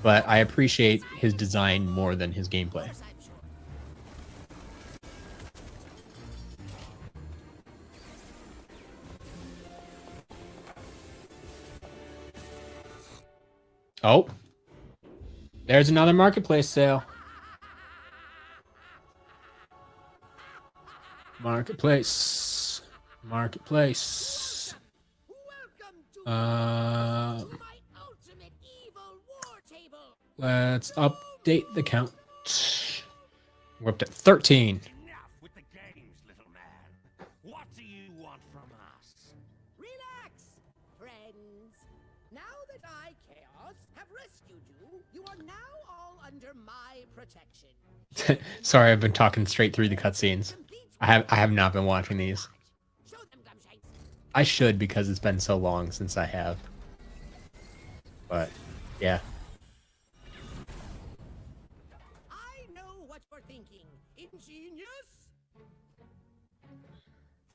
but I appreciate his design more than his gameplay. Oh, there's another marketplace sale. Marketplace. Let's update the count. We're up to 13. Enough with the games, little man. What do you want from us? Relax, friends. Now that I, Chaos, have rescued you, you are now all under my protection. Sorry, I've been talking straight through the cutscenes. I have not been watching these. Show them, Glumshanks. I should because it's been so long since I have. But yeah. I know what you're thinking. Ingenious?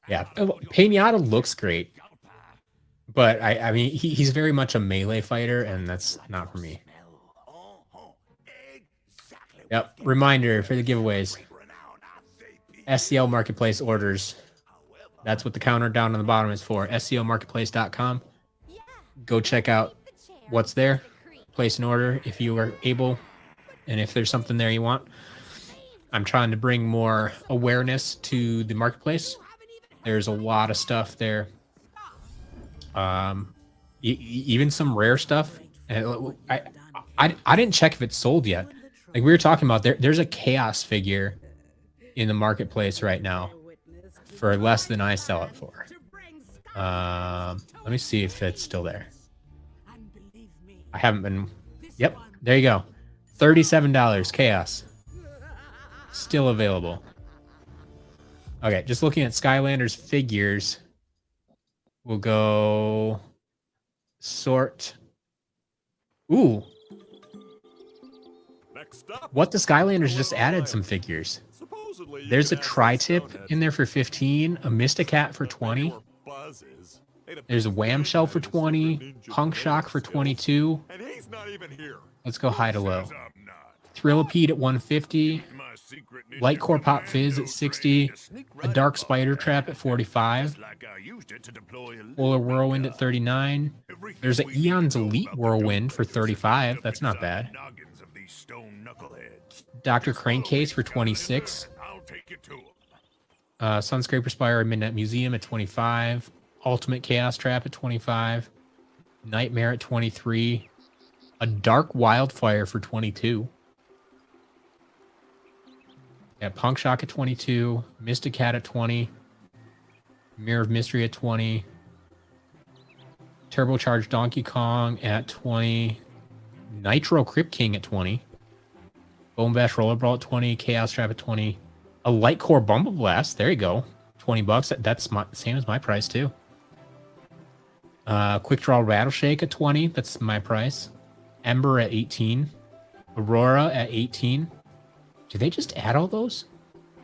Yeah, Pinata looks great, but I mean he's very much a melee fighter, and that's not for me. Yep. Reminder for the giveaways. SCL Marketplace orders. That's what the counter down on the bottom is for. SCLmarketplace.com. Go check out what's there. Place an order if you are able, and if there's something there you want. I'm trying to bring more awareness to the marketplace. There's a lot of stuff there. Even some rare stuff. And I didn't check if it's sold yet. Like we were talking about, there's a Chaos figure in the marketplace right now for less than I sell it for. Let me see if it's still there. I haven't been. Yep, there you go. $37 Chaos. Still available. Okay, just looking at Skylanders figures. We'll go sort. Ooh. Next up, What the Skylanders just added some figures. supposedly you There's a can ask tri-tip these in there for 15, a Mysticat for stoneheads 20. if they were buzzes. They'd have There's a been Wham Shell for good at 20, Secret Ninja Punk Shock for skills. 22. And he's not even here. Let's go high to low. Says I'm not. Thrillipede at 150, My secret ninja Light Core Pop Fizz at commando 60, trained to sneak a right Dark up Spider on Trap at 45, just like I used it to deploy a Polar little Whirlwind gun. at 39. Everything There's an we need to Eon's know Elite about the Whirlwind for Dope Players is 35. up That's not inside bad. the noggins of these stone knuckleheads. Dr. Follow Crankcase me, for Skylander, 26. and I'll take you to 'em. Sunscraper Spire at Midnight Museum at 25. Ultimate Chaos Trap at 25. Nightmare at 23. A Dark Wildfire for 22. Yeah, Punk Shock at 22. Mysticat at 20. Mirror of Mystery at 20. Turbocharged Donkey Kong at 20. Nitro Crypt King at 20. Bone Bash Rollerball at 20. Chaos Trap at 20. A Light Core Bumble Blast. There you go. 20 bucks. That's my same as my price too. Quick Draw Rattleshake at 20. That's my price. Ember at 18. Aurora at 18. Did they just add all those?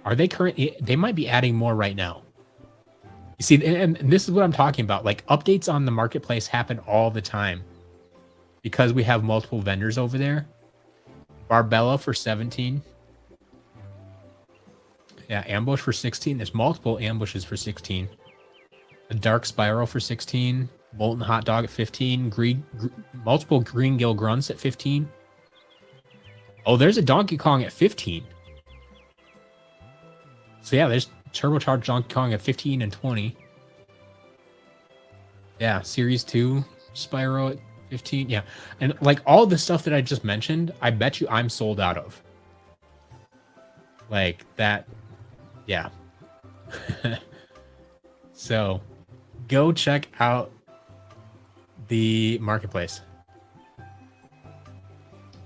Are they currently? They might be adding more right now. You see, and this is what I'm talking about. Like, updates on the marketplace happen all the time because we have multiple vendors over there. Barbella for 17. Yeah, Ambush for 16. There's multiple ambushes for 16. A Dark Spiral for 16. Molten Hot Dog at 15. Multiple Green Gill Grunts at 15. Oh, there's a Donkey Kong at 15. So yeah, there's Turbocharged Donkey Kong at 15 and 20. Yeah, Series 2 Spyro at 15. Yeah, and like all the stuff that I just mentioned, I bet you I'm sold out of. Like that, yeah. So go check out the marketplace.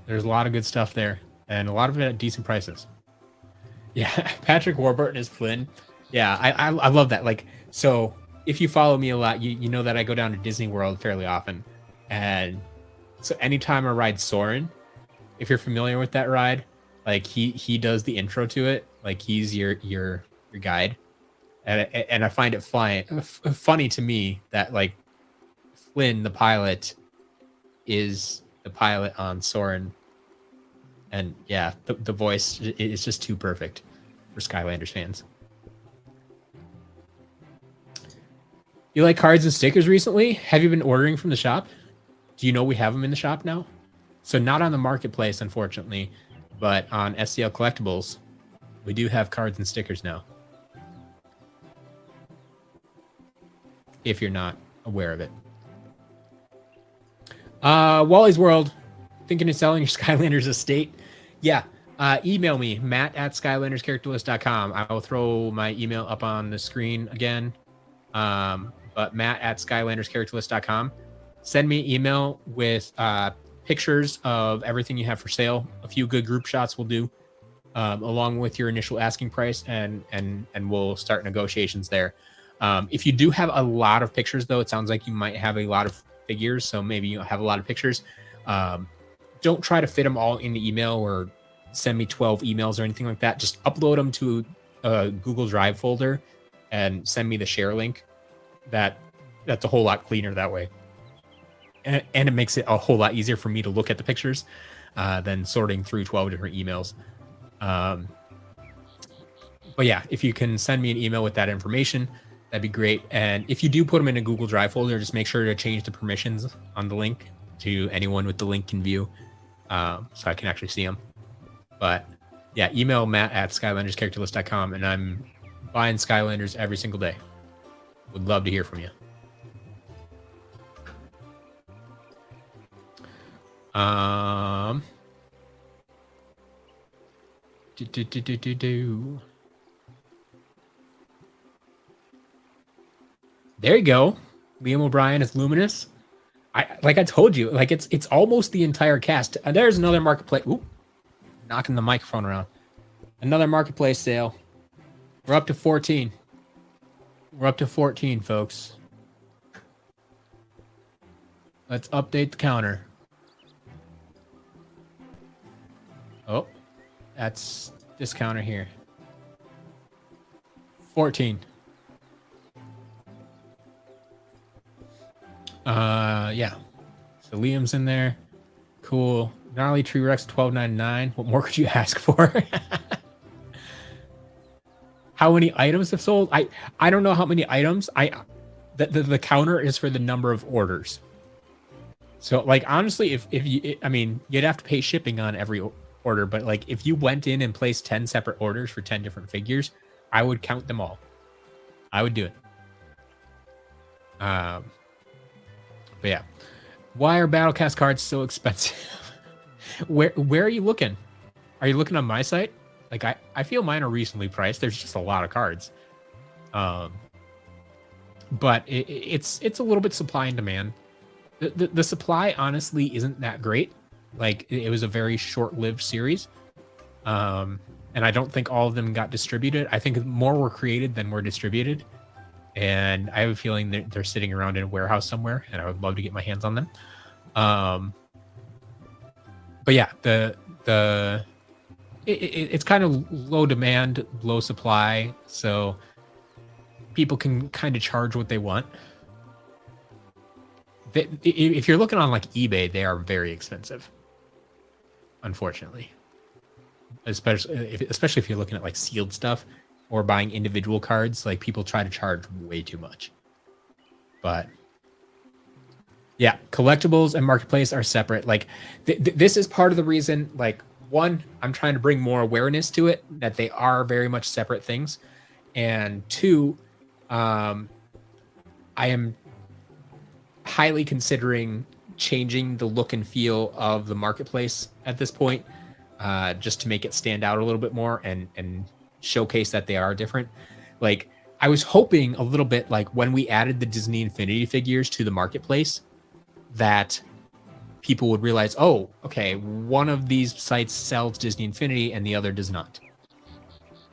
There's a lot of good stuff there, and a lot of it at decent prices. Yeah, Patrick Warburton is Flynn. Yeah, I love that. Like, so if you follow me a lot, you know that I go down to Disney World fairly often, and so anytime I ride Soarin', if you're familiar with that ride, like he does the intro to it, like he's your guide, and I find it funny to me that like Flynn the pilot is the pilot on Soarin'. And yeah, the voice is just too perfect for Skylanders fans. You like cards and stickers recently? Have you been ordering from the shop? Do you know we have them in the shop now? So not on the marketplace, unfortunately, but on SCL Collectibles, we do have cards and stickers now. If you're not aware of it. Wally's World. Thinking of selling your Skylanders estate? Yeah. Email me, matt@skylanderscharacterlist.com. I will throw my email up on the screen again. But matt@skylanderscharacterlist.com. Send me an email with pictures of everything you have for sale. A few good group shots will do, along with your initial asking price, and we'll start negotiations there. If you do have a lot of pictures, though, it sounds like you might have a lot of figures, so maybe you have a lot of pictures. Don't try to fit them all in the email or send me 12 emails or anything like that. Just upload them to a Google Drive folder and send me the share link. That's a whole lot cleaner that way. And it makes it a whole lot easier for me to look at the pictures than sorting through 12 different emails. But yeah, if you can send me an email with that information, that'd be great. And if you do put them in a Google Drive folder, just make sure to change the permissions on the link to anyone with the link can view, so I can actually see them. But yeah, email matt@skylanderscharacterlist.com, and I'm buying Skylanders every single day. Would love to hear from you. There you go. Liam O'Brien is Luminous. Like I told you, like it's almost the entire cast. There's another marketplace. Ooh, knocking the microphone around. Another marketplace sale. We're up to 14. We're up to 14, folks. Let's update the counter. Oh, that's this counter here. 14. Yeah. So Liam's in there. Cool. Gnarly Tree Rex $12.99. What more could you ask for? How many items have sold? I don't know how many items. The counter is for the number of orders. So like honestly, if you, I mean, you'd have to pay shipping on every order, but like if you went in and placed 10 separate orders for 10 different figures, I would count them all. I would do it. But yeah, why are Battlecast cards so expensive? Where are you looking? Are you looking on my site? Like I feel mine are reasonably priced. There's just a lot of cards. But it's a little bit supply and demand. The supply honestly isn't that great. Like it was a very short-lived series. And I don't think all of them got distributed. I think more were created than were distributed. And I have a feeling that they're sitting around in a warehouse somewhere, and I would love to get my hands on them. But yeah, it's kind of low demand, low supply, so people can kind of charge what they want. If you're looking on like eBay, they are very expensive, unfortunately. Especially if you're looking at like sealed stuff or buying individual cards, like people try to charge way too much. But yeah, collectibles and marketplace are separate. Like this is part of the reason, like one, I'm trying to bring more awareness to it, that they are very much separate things. And two, I am highly considering changing the look and feel of the marketplace at this point, just to make it stand out a little bit more and showcase that they are different. Like I was hoping a little bit, like when we added the Disney Infinity figures to the marketplace, that people would realize, oh, okay, one of these sites sells Disney Infinity and the other does not.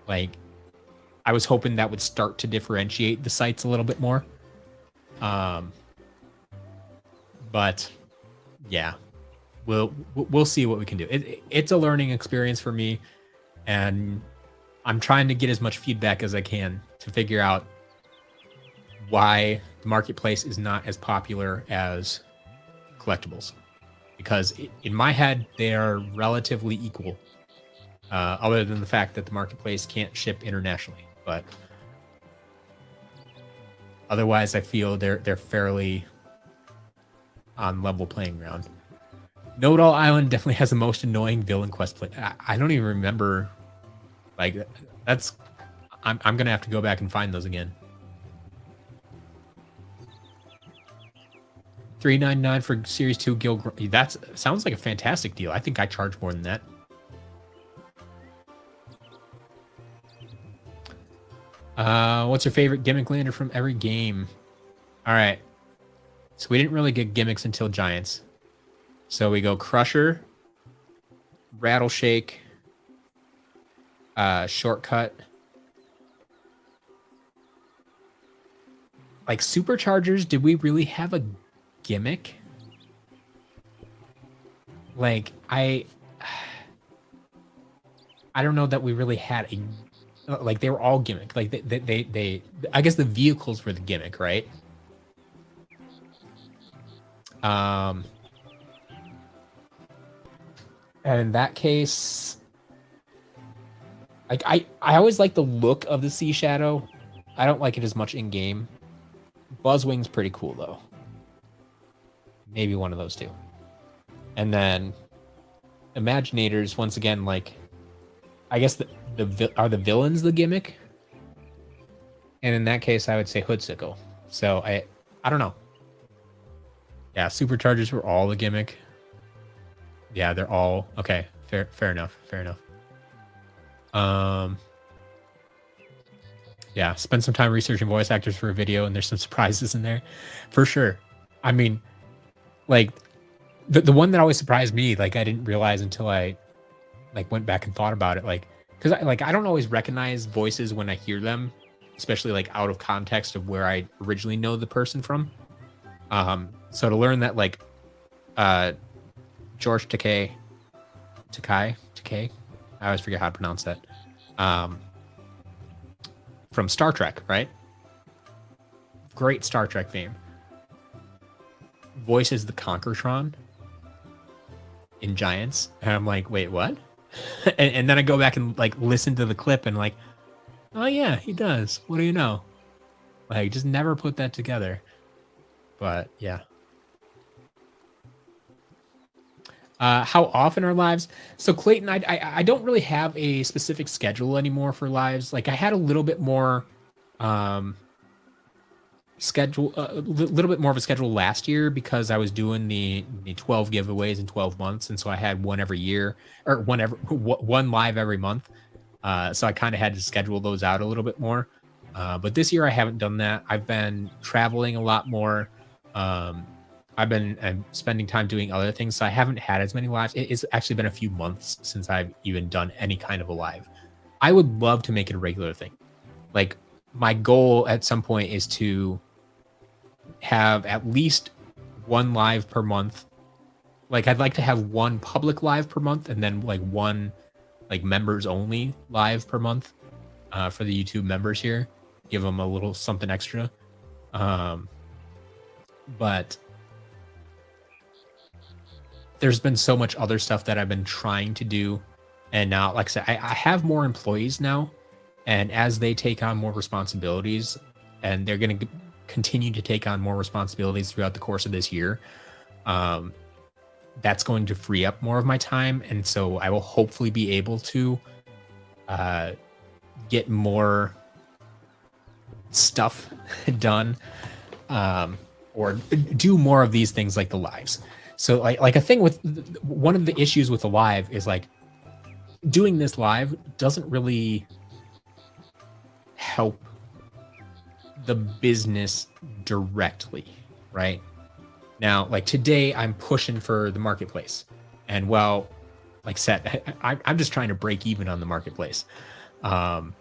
Like I was hoping that would start to differentiate the sites a little bit more. But yeah, we'll see what we can do. It's a learning experience for me, and I'm trying to get as much feedback as I can to figure out why the marketplace is not as popular as collectibles, because in my head they are relatively equal, other than the fact that the marketplace can't ship internationally. But otherwise, I feel they're fairly on level playing ground. Know-It-All Island definitely has the most annoying villain quest play. I don't even remember. Like that's, I'm gonna have to go back and find those again. $3.99 for Series 2 Gil. That sounds like a fantastic deal. I think I charge more than that. What's your favorite gimmick lander from every game? All right. So we didn't really get gimmicks until Giants. So we go Crusher, Rattleshake, Shortcut. Like Superchargers, did we really have a gimmick? Like I don't know that we really had a, like they were all gimmick. Like they I guess the vehicles were the gimmick, right? And in that case, like I always like the look of the Sea Shadow. I don't like it as much in game. Buzzwing's pretty cool though. Maybe one of those two. And then Imaginators, once again, like I guess are the villains the gimmick? And in that case, I would say Hoodsickle. So I don't know. Yeah, Superchargers were all the gimmick. Yeah, they're all okay. Fair enough. Yeah, spend some time researching voice actors for a video, and there's some surprises in there, for sure. I mean, like the one that always surprised me, like I didn't realize until I like went back and thought about it. Like because I don't always recognize voices when I hear them, especially like out of context of where I originally know the person from. So to learn that like George Takei, I always forget how to pronounce that. From Star Trek, right? Great Star Trek fame. Voices the Conquertron in Giants, and I'm like, wait, what? and then I go back and like listen to the clip and like, oh yeah, he does. What do you know? Like, just never put that together. But yeah. How often are lives? So Clayton, I don't really have a specific schedule anymore for lives. Like I had a little bit more schedule, a little bit more of a schedule last year because I was doing the 12 giveaways in 12 months, and so I had one every year or one live every month. So I kind of had to schedule those out a little bit more. But this year I haven't done that. I've been traveling a lot more. I've been spending time doing other things, so I haven't had as many lives. It's actually been a few months since I've even done any kind of a live. I would love to make it a regular thing. Like my goal at some point is to have at least one live per month. Like I'd like to have one public live per month and then like one like members only live per month for the YouTube members here. Give them a little something extra. But there's been so much other stuff that I've been trying to do. And now, like I said, I have more employees now. And as they take on more responsibilities, and they're going to continue to take on more responsibilities throughout the course of this year, that's going to free up more of my time. And so I will hopefully be able to get more stuff done, or do more of these things like the lives. So like a thing with one of the issues with the live is like doing this live doesn't really help the business directly, right? Now, like today I'm pushing for the marketplace, and well, like said, I'm just trying to break even on the marketplace. But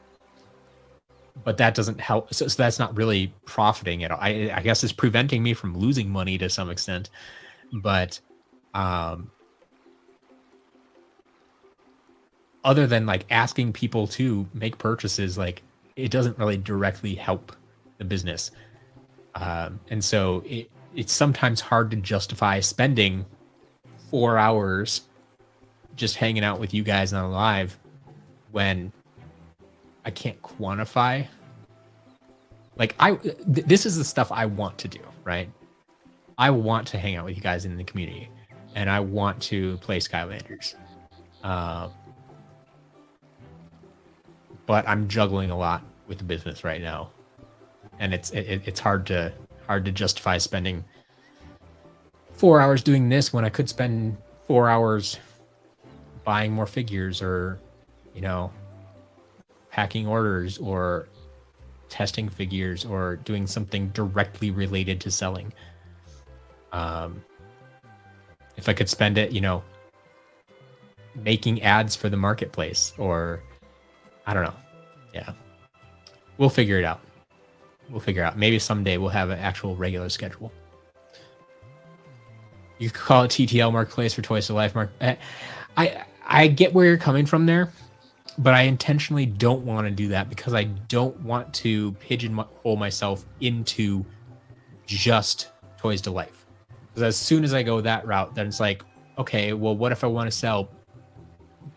that doesn't help. So that's not really profiting at all. I guess it's preventing me from losing money to some extent. But other than like asking people to make purchases, like it doesn't really directly help the business. And so it's sometimes hard to justify spending 4 hours just hanging out with you guys on live when I can't quantify. Like this is the stuff I want to do, right? I want to hang out with you guys in the community, and I want to play Skylanders. But I'm juggling a lot with the business right now, and it's hard to justify spending 4 hours doing this when I could spend 4 hours buying more figures, or packing orders, or testing figures, or doing something directly related to selling. If I could spend it, making ads for the marketplace, or I don't know. Yeah. We'll figure it out. Maybe someday we'll have an actual regular schedule. You could call it TTL Marketplace for Toys to Life. I get where you're coming from there, but I intentionally don't want to do that because I don't want to pigeonhole myself into just Toys to Life. Because as soon as I go that route, then it's like, okay, well, what if I want to sell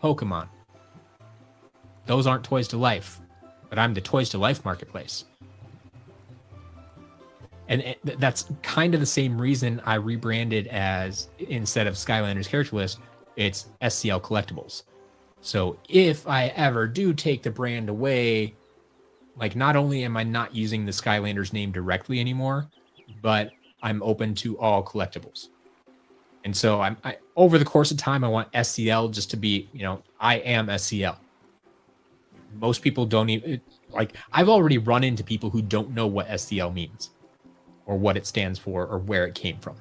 Pokemon? Those aren't Toys to Life, but I'm the Toys to Life marketplace. And that's kind of the same reason I rebranded as, instead of Skylanders character list, it's SCL Collectibles. So if I ever do take the brand away, like not only am I not using the Skylanders name directly anymore, but I'm open to all collectibles. And so I over the course of time, I want SCL just to be, I am SCL. Most people don't even, like, I've already run into people who don't know what SCL means, or what it stands for, or where it came from.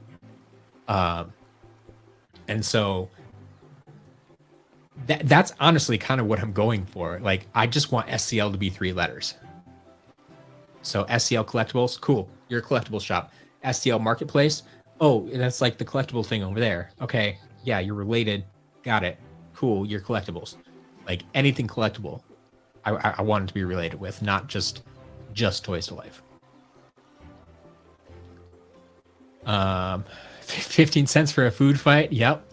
And so That's honestly kind of what I'm going for. Like, I just want SCL to be 3 letters. So SCL Collectibles, cool. You're a collectibles shop. SCL Marketplace, oh, that's like the collectible thing over there. Okay, yeah, you're related. Got it. Cool, you're collectibles. Like anything collectible, I want it to be related with, not just Toys to Life. 15 cents for a food fight. Yep.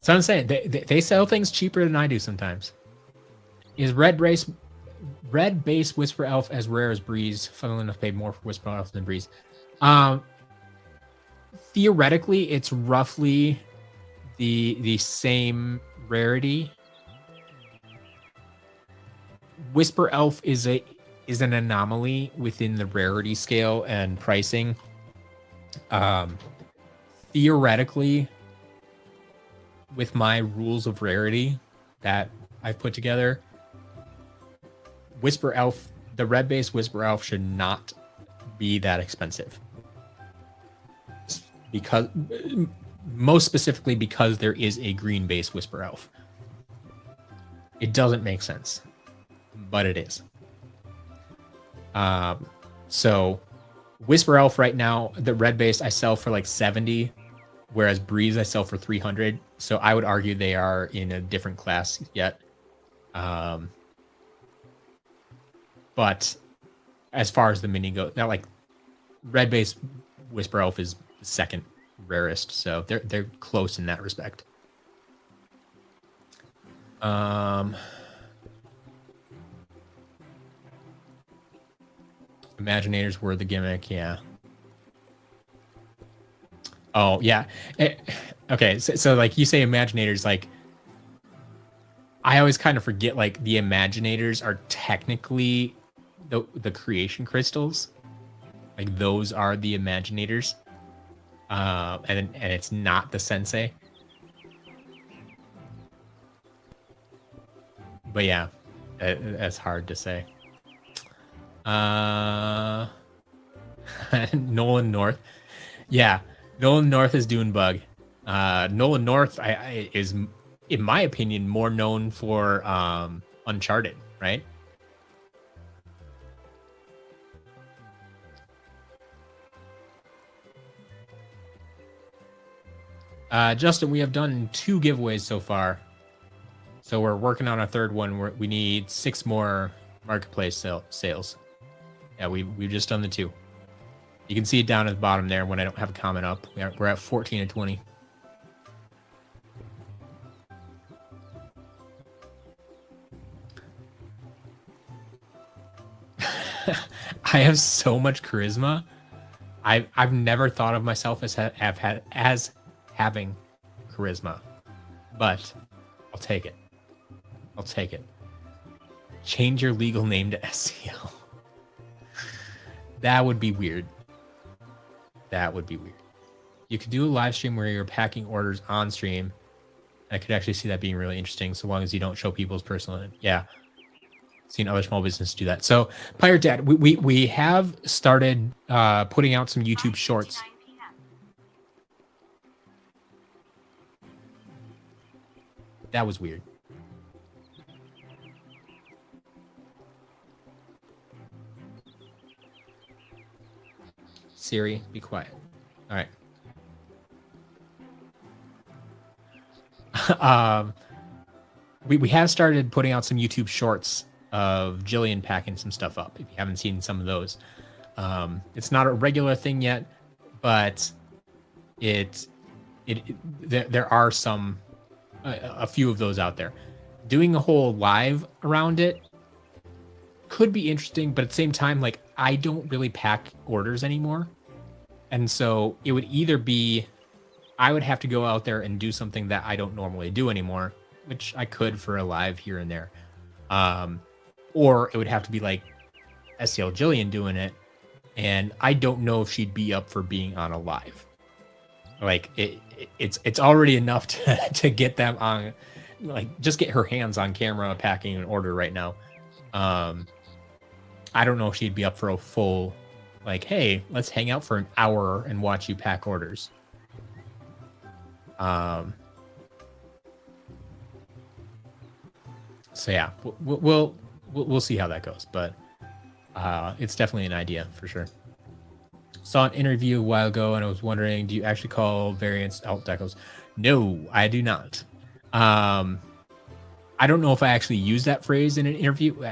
So I'm saying they sell things cheaper than I do sometimes. Is red base Whisper Elf as rare as Breeze? Funnily enough, paid more for Whisper Elf than Breeze. Theoretically, it's roughly the same rarity. Whisper Elf is an anomaly within the rarity scale and pricing. Theoretically, with my rules of rarity that I've put together, Whisper Elf, the red base Whisper Elf should not be that expensive. Because, most specifically, because there is a green base Whisper Elf. It doesn't make sense, but it is. So Whisper Elf right now, the red base I sell for like 70, whereas Breeze I sell for 300. So I would argue they are in a different class yet. But as far as the mini goes, now like red base Whisper Elf is the second rarest, so they're close in that respect. Imaginators were the gimmick, yeah. Oh yeah. Okay, so like you say Imaginators, like I always kind of forget like the Imaginators are technically the creation crystals. Like those are the Imaginators. And it's not the Sensei. But yeah, that's hard to say. Nolan North. Yeah, Nolan North is Dune Bug. Nolan North is, in my opinion, more known for Uncharted, right? Justin, we have done 2 giveaways so far. So we're working on a third one. We need 6 more marketplace sales. Yeah, we've just done the 2. You can see it down at the bottom there when I don't have a comment up. We're at 14 and 20. I have so much charisma. I've never thought of myself as having charisma, but I'll take it. I'll take it. Change your legal name to SCL. That would be weird. That would be weird. You could do a live stream where you're packing orders on stream. I could actually see that being really interesting, so long as you don't show people's personal. Yeah, seen other small businesses do that. So, Pirate Dad, we have started putting out some YouTube shorts. That was weird. Siri, be quiet. All right. We have started putting out some YouTube shorts of Jillian packing some stuff up. If you haven't seen some of those, it's not a regular thing yet, but there are some a few of those out there. Doing a whole live around it could be interesting, but at the same time, like I don't really pack orders anymore, and so it would either be I would have to go out there and do something that I don't normally do anymore, which I could for a live here and there. Or it would have to be like SCL Jillian doing it. And I don't know if she'd be up for being on a live. Like it's already enough to get them on, like just get her hands on camera packing an order right now. I don't know if she'd be up for a full, like, hey, let's hang out for an hour and watch you pack orders. So yeah, we'll see how that goes, but it's definitely an idea for sure. Saw an interview a while ago, and I was wondering, do you actually call variants alt decos? No, I do not. I don't know if I actually used that phrase in an interview.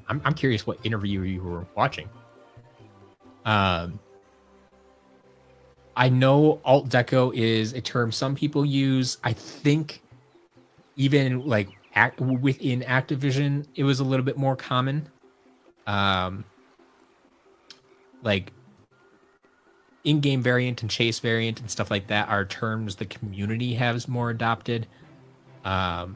I'm curious what interview you were watching. I know alt deco is a term some people use. I think even like within Activision, it was a little bit more common. Like in-game variant and chase variant and stuff like that are terms the community has more adopted. Partly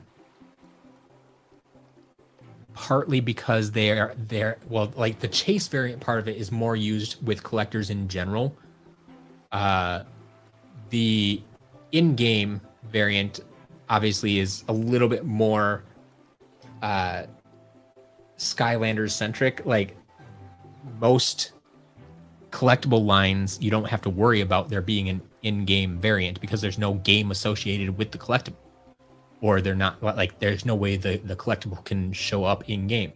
because they're well, like the chase variant part of it is more used with collectors in general. The in-game variant obviously is a little bit more Skylanders centric. Like most collectible lines, you don't have to worry about there being an in-game variant because there's no game associated with the collectible, or they're not like there's no way the collectible can show up in game,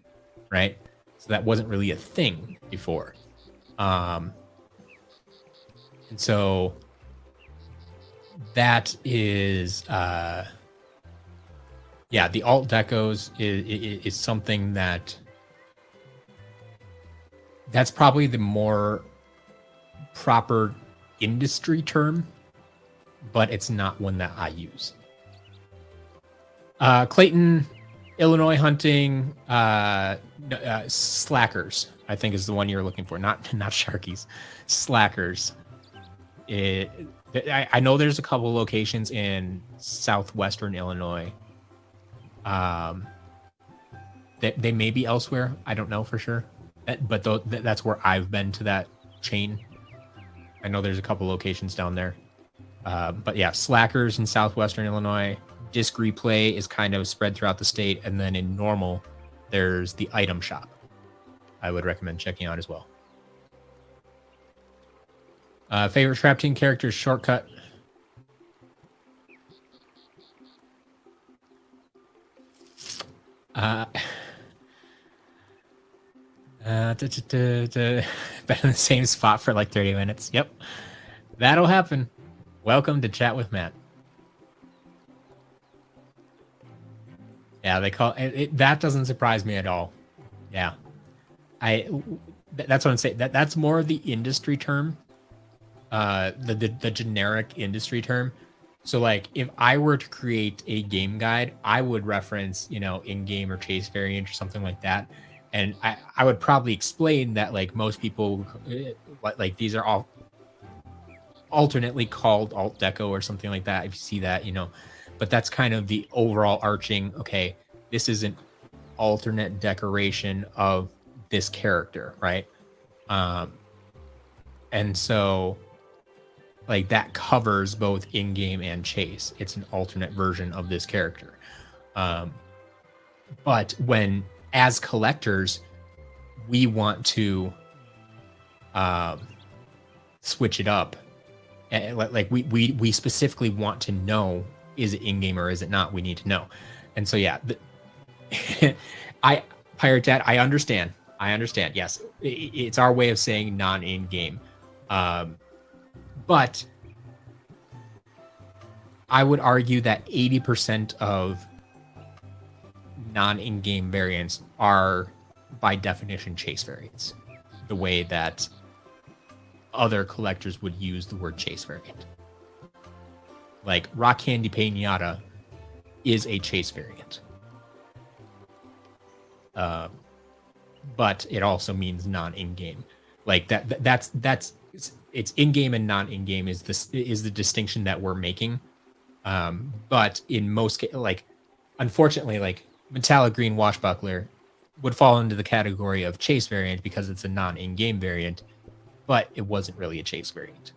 right? So that wasn't really a thing before. And so that is yeah, the alt decos is something that's probably the more proper industry term, but it's not one that I use. Clayton, Illinois hunting, slackers, I think is the one you're looking for. Not Sharkies, slackers. I know there's a couple locations in southwestern Illinois. They may be elsewhere. I don't know for sure. But that's where I've been to that chain. I know there's a couple locations down there. But yeah, slackers in southwestern Illinois. Disc replay is kind of spread throughout the state. And then in normal, there's the item shop. I would recommend checking out as well. Favorite Trap Team characters shortcut. Been in the same spot for like 30 minutes. Yep. That'll happen. Welcome to Chat with Matt. Yeah, they call it that doesn't surprise me at all. Yeah. That's what I'm saying. That's more of the industry term. The generic industry term. So like if I were to create a game guide, I would reference, in-game or chase variant or something like that. And I would probably explain that like most people like these are all alternately called alt deco or something like that. If you see that, but that's kind of the overall arching. Okay, this is an alternate decoration of this character, right? And so like that covers both in-game and chase. It's an alternate version of this character. But when as collectors, we want to switch it up. Like we specifically want to know, is it in-game or is it not? We need to know. And so, yeah, Pirate Dad, I understand. Yes, it's our way of saying non-in-game. But I would argue that 80% of non-in-game variants are by definition chase variants, the way that other collectors would use the word chase variant. Like Rock Candy Pinata is a chase variant, but it also means non-in-game. Like that's it's in-game and non-in-game is the distinction that we're making. But in most cases, like unfortunately, like Metallic Green Washbuckler would fall into the category of chase variant because it's a non-in-game variant, but it wasn't really a chase variant.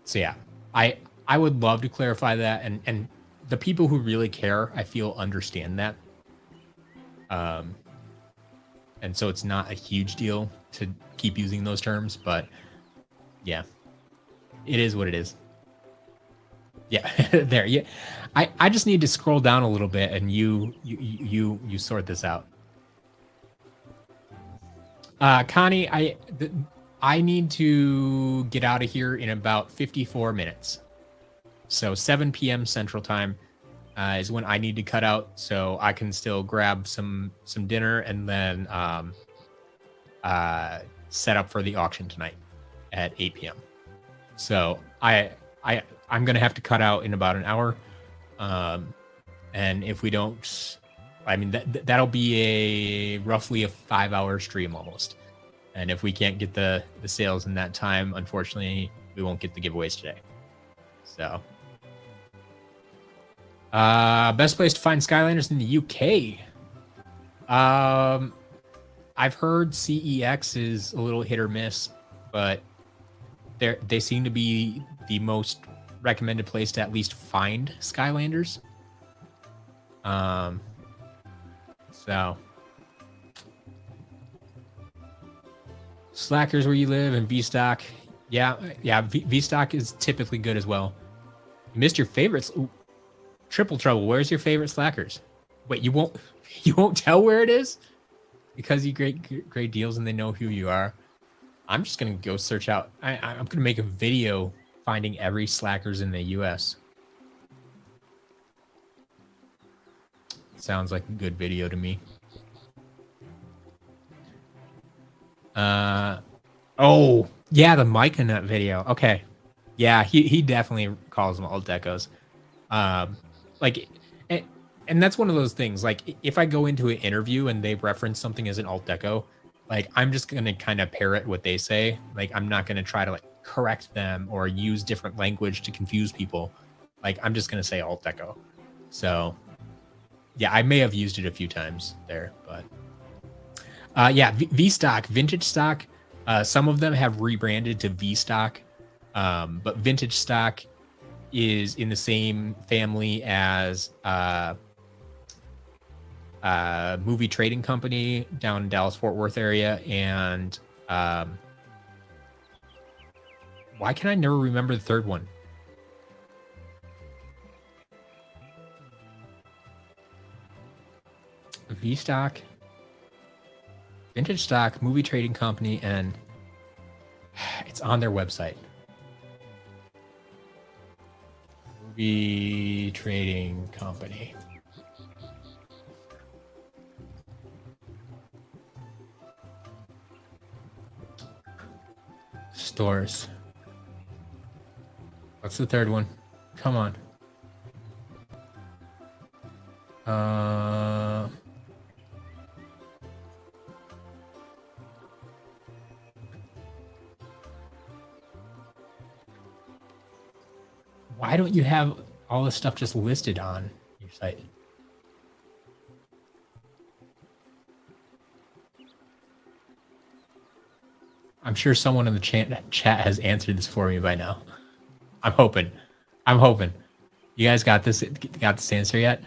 So yeah, I would love to clarify that, and the people who really care, I feel, understand that. And so it's not a huge deal to keep using those terms, but yeah, it is what it is. Yeah, there. Yeah, I just need to scroll down a little bit, and you sort this out. Connie, I need to get out of here in about 54 minutes. So 7 p.m. Central Time is when I need to cut out, so I can still grab some dinner and then set up for the auction tonight at 8 p.m. So I'm gonna have to cut out in about an hour, and if we don't, I mean that'll be roughly a 5-hour stream almost. And if we can't get the sales in that time, unfortunately, we won't get the giveaways today. So, best place to find Skylanders in the UK. I've heard CEX is a little hit or miss, but they seem to be the most recommended place to at least find Skylanders. So Slackers where you live and V-Stock. Yeah, V-Stock is typically good as well. You missed your favorites. Ooh, Triple Trouble. Where's your favorite Slackers? Wait, you won't tell where it is because you great deals and they know who you are. I'm just gonna go search out. I'm gonna make a video finding every Slackers in the U.S. Sounds like a good video to me. Oh yeah, the Micah Nut video. Okay, yeah, he definitely calls them alt decos. Like, and that's one of those things. Like, if I go into an interview and they reference something as an alt deco, like I'm just gonna kind of parrot what they say. Like, I'm not gonna try to like correct them or use different language to confuse people. Like, I'm just gonna say alt deco. So, yeah, I may have used it a few times there, but. Yeah, V-Stock, vintage stock. Some of them have rebranded to V-Stock, but vintage stock is in the same family as movie trading company down in Dallas-Fort Worth area. And why can I never remember the third one? V-Stock. Vintage stock, movie trading company, and it's on their website. Movie trading company. Stores. What's the third one? Come on. Why don't you have all this stuff just listed on your site? I'm sure someone in the chat has answered this for me by now. I'm hoping. You guys got this answer yet?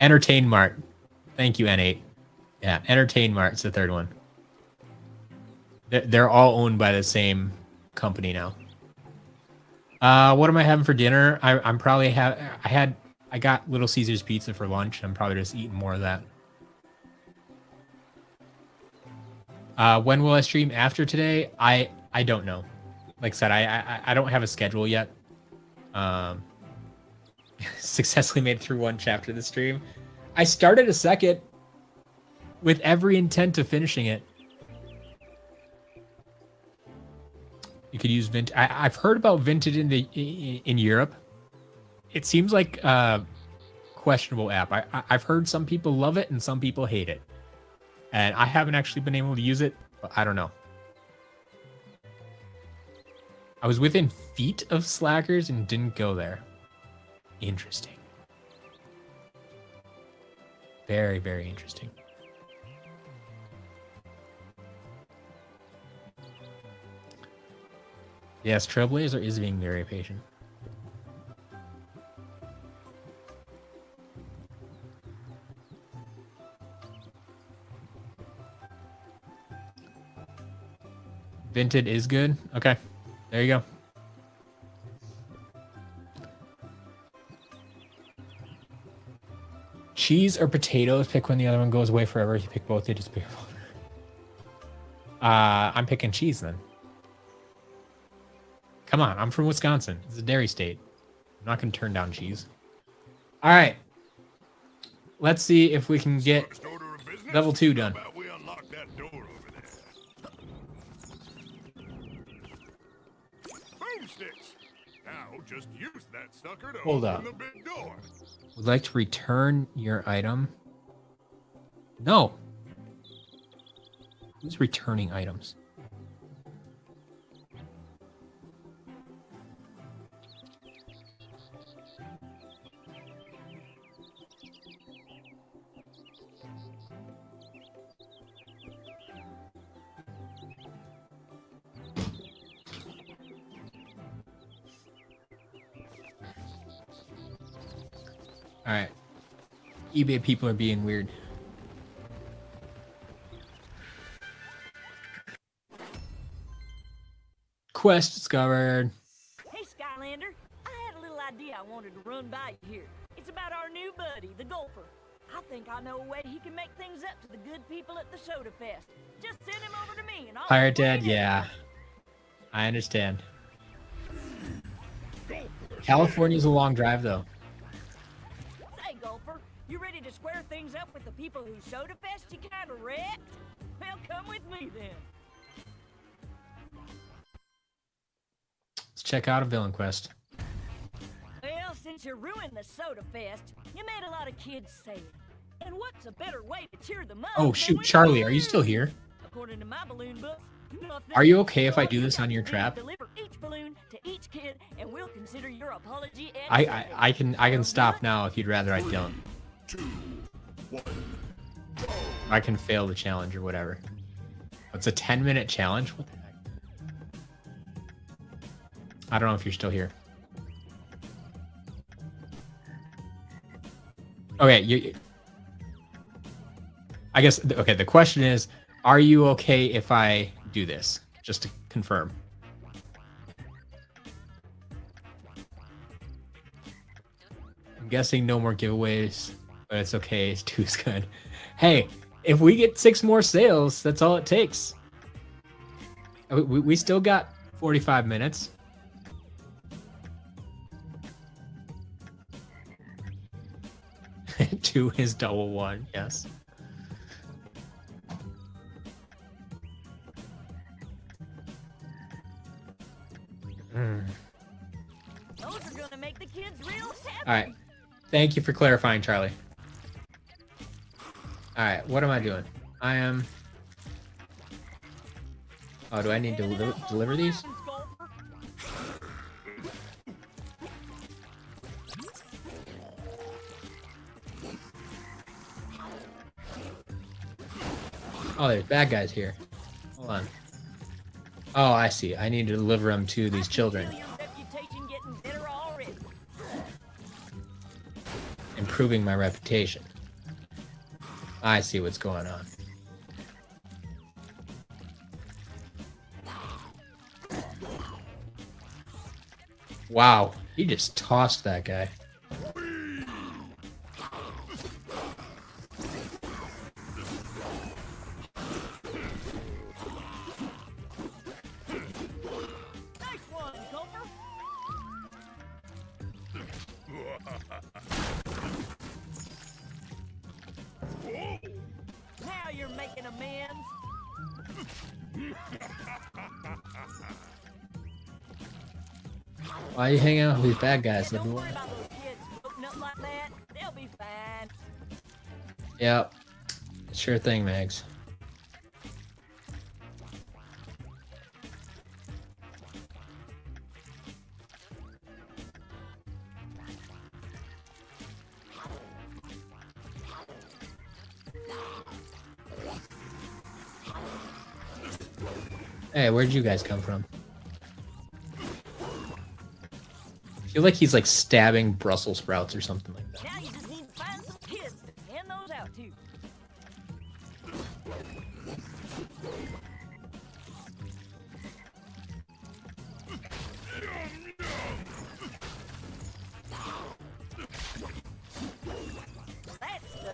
Entertain Mart. Thank you, N8. Yeah, Entertain Mart's the third one. They're all owned by the same company now. What am I having for dinner? I'm probably I got Little Caesars pizza for lunch. I'm probably just eating more of that. When will I stream after today? I don't know. Like I said, I don't have a schedule yet. Successfully made it through one chapter of the stream. I started a second with every intent of finishing it. You could use Vinted. I've heard about Vinted in Europe. It seems like a questionable app. I've heard some people love it and some people hate it. And I haven't actually been able to use it, but I don't know. I was within feet of Slackers and didn't go there. Interesting. Very, very interesting. Yes, Trailblazer is being very patient. Vinted is good. Okay, there you go. cheese or potatoes. Pick when the other one goes away forever. If you pick both, they disappear. I'm picking cheese then. Come on, I'm from Wisconsin. It's a dairy state. I'm not going to turn down cheese. All right. Let's see if we can get level 2 done. How about we unlock that door over there? Boomsticks! Now just use that sucker to Hold open up. the big door. Would like to return your item? No. Who's returning items? All right. eBay people are being weird. Quest discovered. Hey, Skylander. I had a little idea I wanted to run by you here. It's about our new buddy, the Gulper. I think I know a way he can make things up to the good people at the Soda Fest. Just send him over to me and I'll... Pirate Dad, yeah. I understand. California's a long drive, though. Say, Gulper, you ready to square things up with the people whose Soda Fest you kind of wrecked? Well, come with me then. Let's check out a villain quest. Well, since you ruined the Soda Fest, you made a lot of kids sad. And what's a better way to cheer them up? Oh, than shoot. with Charlie, a are you still here? According to my balloon books, nothing. Are you okay if I do this on your trap? Deliver each balloon to each kid, and we'll consider your apology I can stop now if you'd rather I don't. 2, 1. I can fail the challenge or whatever. It's a 10-minute challenge? What the heck? I don't know if you're still here. Okay, I guess, okay, the question is, are you okay if I do this? Just to confirm. I'm guessing no more giveaways, but it's okay. 2 is good. Hey, if we get 6 more sales, that's all it takes. We still got 45 minutes. 2 is double 1, yes. Those are gonna make the kids real happy. All right. Thank you for clarifying, Charlie. All right, what am I doing? I am... Oh, do I need to deliver these? Oh, there's bad guys here. Hold on. Oh, I see. I need to deliver them to these children. Improving my reputation. I see what's going on. Wow, he just tossed that guy. Now you're making amends. Why are you hanging out with these bad guys? Don't worry about those kids floating up like that. They'll be fine. Yep. Sure thing, Mags. Hey, where'd you guys come from? I feel like he's like stabbing Brussels sprouts or something like that. Now you just need to find some kids to hand those out to. That's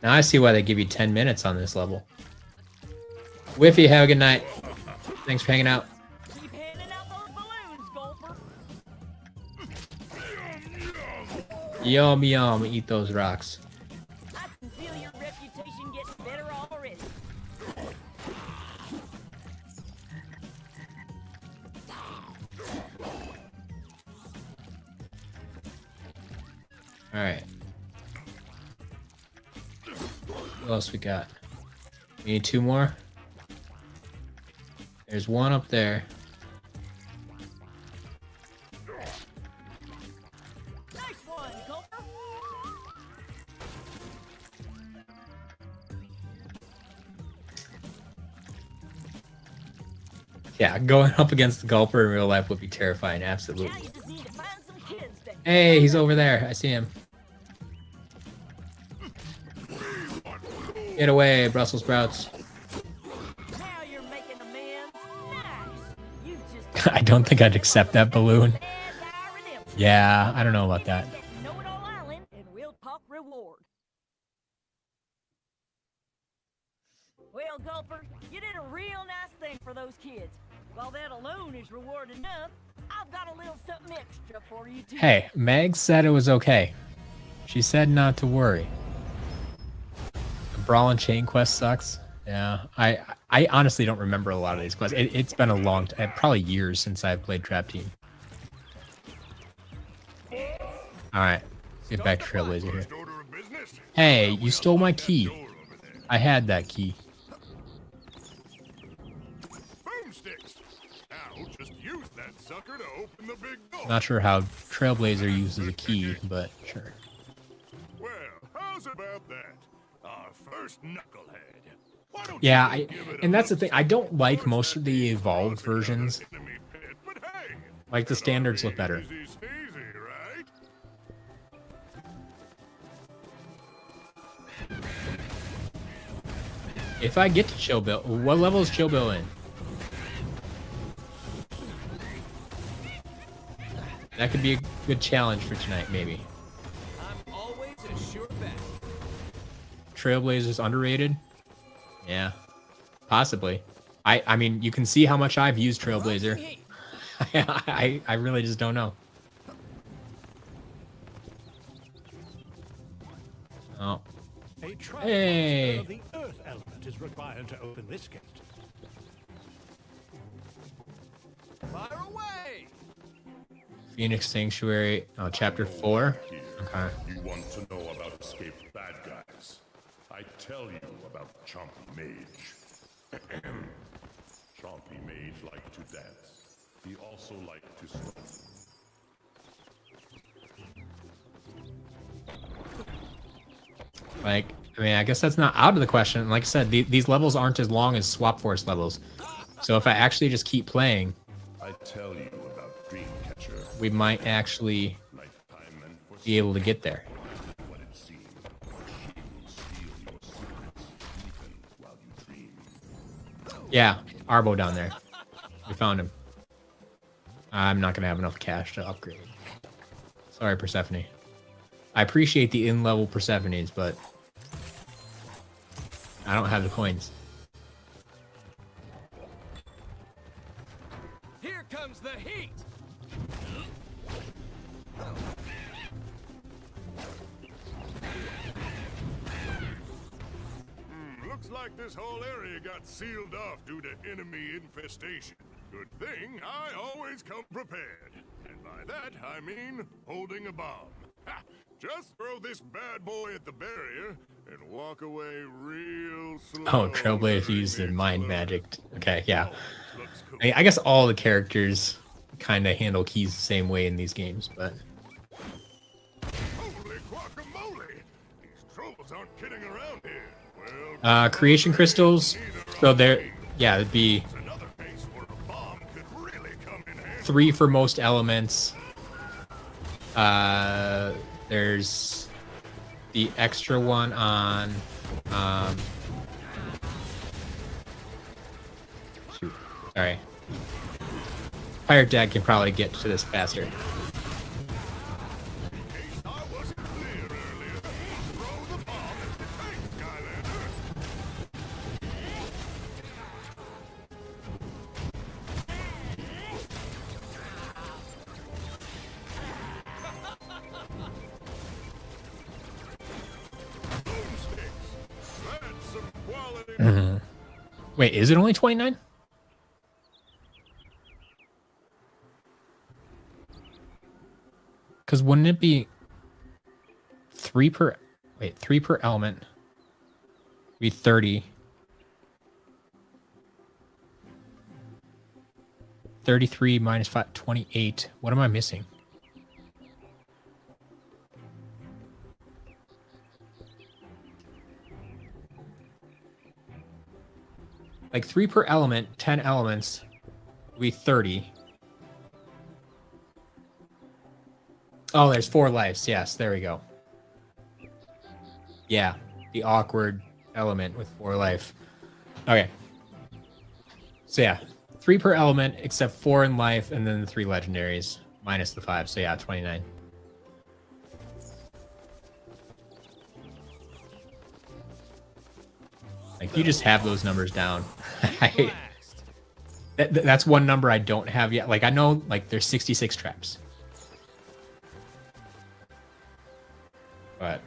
Now I see why they give you 10 minutes on this level. Whiffy, have a good night. Thanks for hanging out. Keep handing out those balloons, Gulper. Yum, yum. Eat those rocks. I can feel your reputation getting better already. All right. What else we got? We need 2 more. There's one up there. Nice one, Gulper. Yeah, going up against the Gulper in real life would be terrifying. Now Absolutely. you just need to find some kids that Hey, he's over there. I see him. Get away, Brussels sprouts. now you're making amends. Nice. You just I don't think I'd accept that balloon. bad guy redemption. Yeah, I don't know about that. Know-it-all island, and we'll talk reward. Well, Gulper, you did a real nice thing for those kids. While that alone is reward enough, I've got a little something extra for you too. Hey, Meg said it was okay. She said not to worry. The Brawl and Chain quest sucks. Yeah, I honestly don't remember a lot of these quests. It's been a long time, probably years since I've played Trap Team. All right, get back to Trailblazer here. First order of business? Hey, you stole my key. Door over there. I had that key. Boomsticks. Now just use that sucker to open the big door. Not sure how Trailblazer uses a key, but sure. Well, how's about that? Our first knucklehead. Why don't Yeah, you give it and a that's the look? thing. I don't like First most of that the key evolved throws it down versions. the enemy pit, but hey, Like the it'll standards be look better. easy sneezy, right? If I get to Chill Bill, what level is Chill Bill in? That could be a good challenge for tonight, maybe. I'm always a sure bet. Trailblazer's underrated? Yeah, possibly. I mean, you can see how much I've used Trailblazer. I really just don't know. Oh, A trial Hey. of the earth element is required to open this gate. Fire away! Phoenix Sanctuary. Oh, chapter 4. Okay. You want to know about escaped bad guys? I tell you about Chompy Mage. Chompy Mage liked to dance. He also liked to swim. Like, I mean, I guess that's not out of the question. Like I said, these levels aren't as long as Swap Force levels. So if I actually just keep playing, I tell you about Dreamcatcher. we might actually Nighttime and for be able to get there. what it seems. She will steal your secrets even while you dream. Yeah, Arbo down there. We found him. I'm not gonna have enough cash to upgrade. Sorry, Persephone. I appreciate the in-level Persephones, but I don't have the coins. Here comes the heat! Looks like this whole area got sealed off due to enemy infestation. Good thing I always come prepared. And by that, I mean holding a bomb. Ha! Just throw this bad boy at the barrier and walk away real slow. Oh, Trailblazer used the mind magic. Okay, yeah. Looks cool. I guess all the characters kind of handle keys the same way in these games, but Holy guacamole! These trolls aren't kidding around here. Well, creation crystals. So there, yeah, it'd be it's another case where a bomb could really come in handy. 3 for most elements. There's the extra one on shoot, sorry. Pirate Dad can probably get to this faster. In case I wasn't clear earlier, throw the bomb at the tank Wait, is it only 29? Because wouldn't it be 3 per... Wait, 3 per element. Be 30. 33 minus 5, 28. What am I missing? Like 3 per element, 10 elements, would be 30. Oh, there's 4 lives. Yes, there we go. Yeah, the awkward element with 4 life. Okay. So yeah, 3 per element, except 4 in life, and then the 3 legendaries, minus the 5. So yeah, 29. Like, you just have those numbers down. That's one number I don't have yet. Like, I know, like, there's 66 traps. But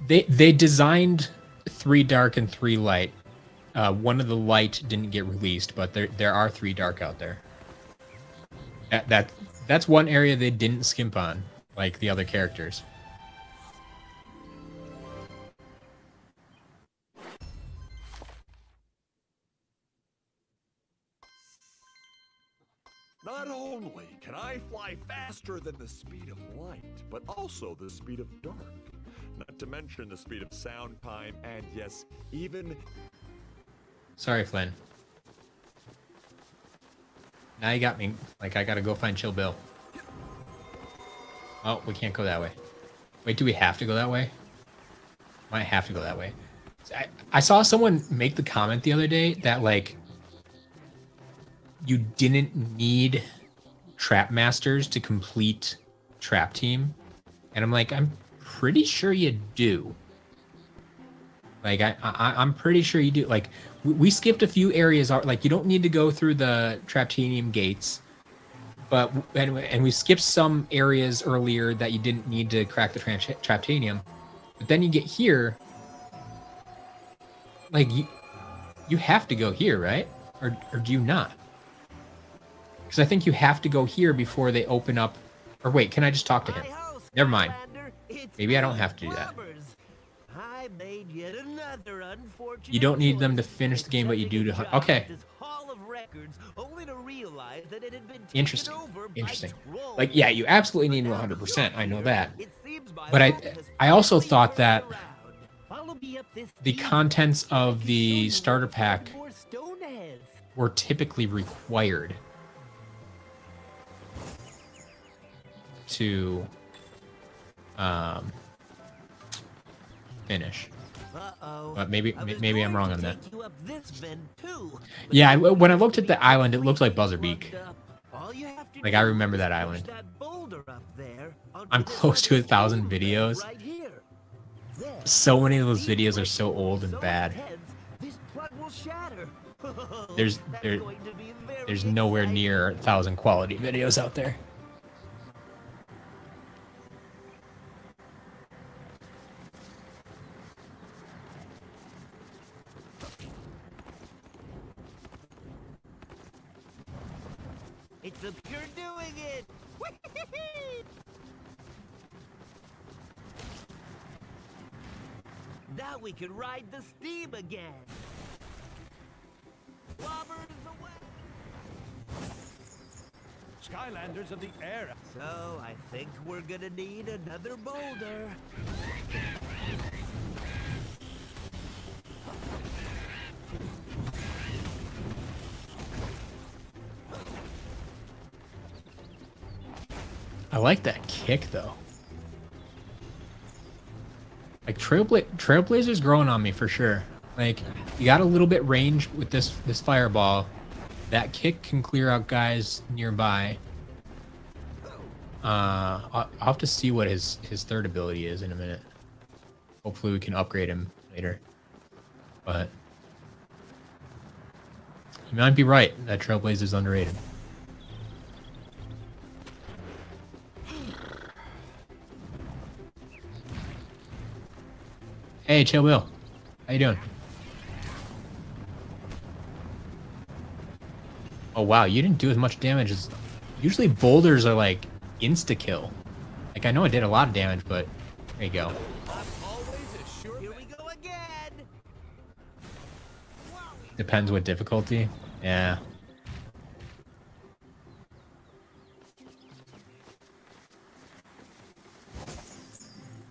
they designed 3 dark and 3 light. One of the light didn't get released, but there are 3 dark out there. That's one area they didn't skimp on, like the other characters. Not only can I fly faster than the speed of light, but also the speed of dark. Not to mention the speed of sound, time, and yes, even... Sorry, Flynn. Now you got me. Like, I gotta go find Chill Bill. Oh, we can't go that way. Wait, do we have to go that way? Might have to go that way. I saw someone make the comment the other day that, like, you didn't need trap masters to complete trap team. And I'm like, I'm pretty sure you do. Like, I'm pretty sure you do. Like, we skipped a few areas. Like, you don't need to go through the Traptanium gates. But, and we skipped some areas earlier that you didn't need to crack the Traptanium. But then you get here. Like, you have to go here, right? Or do you not? Because I think you have to go here before they open up. Or wait, can I just talk to him? Never mind. Maybe I don't have to do that. You don't need them to finish the game, but you do to... Okay. Interesting. Interesting. Like, yeah, you absolutely need 100%. I know that. But I also thought that the contents of the starter pack were typically required to finish. But maybe I'm wrong on that. Yeah, when I looked at the island, it looked like Buzzerbeak. Like, I remember that island. I'm close to 1,000 videos. So many of those videos are so old and bad. There's nowhere near 1,000 quality videos out there. It's the pure doing it! Now we can ride the steam again! Bobbers away! Skylanders of the air. So, I think we're gonna need another boulder. I like that kick, though. Like, Trailblazer's growing on me for sure. Like, you got a little bit range with this fireball. That kick can clear out guys nearby. I'll have to see what his third ability is in a minute. Hopefully we can upgrade him later. But you might be right that Trailblazer's underrated. Hey, Chill Bill. How you doing? Oh wow, you didn't do as much damage as... Usually boulders are like insta-kill. Like I know I did a lot of damage, but there you go. Here we go again. Depends what difficulty. Yeah.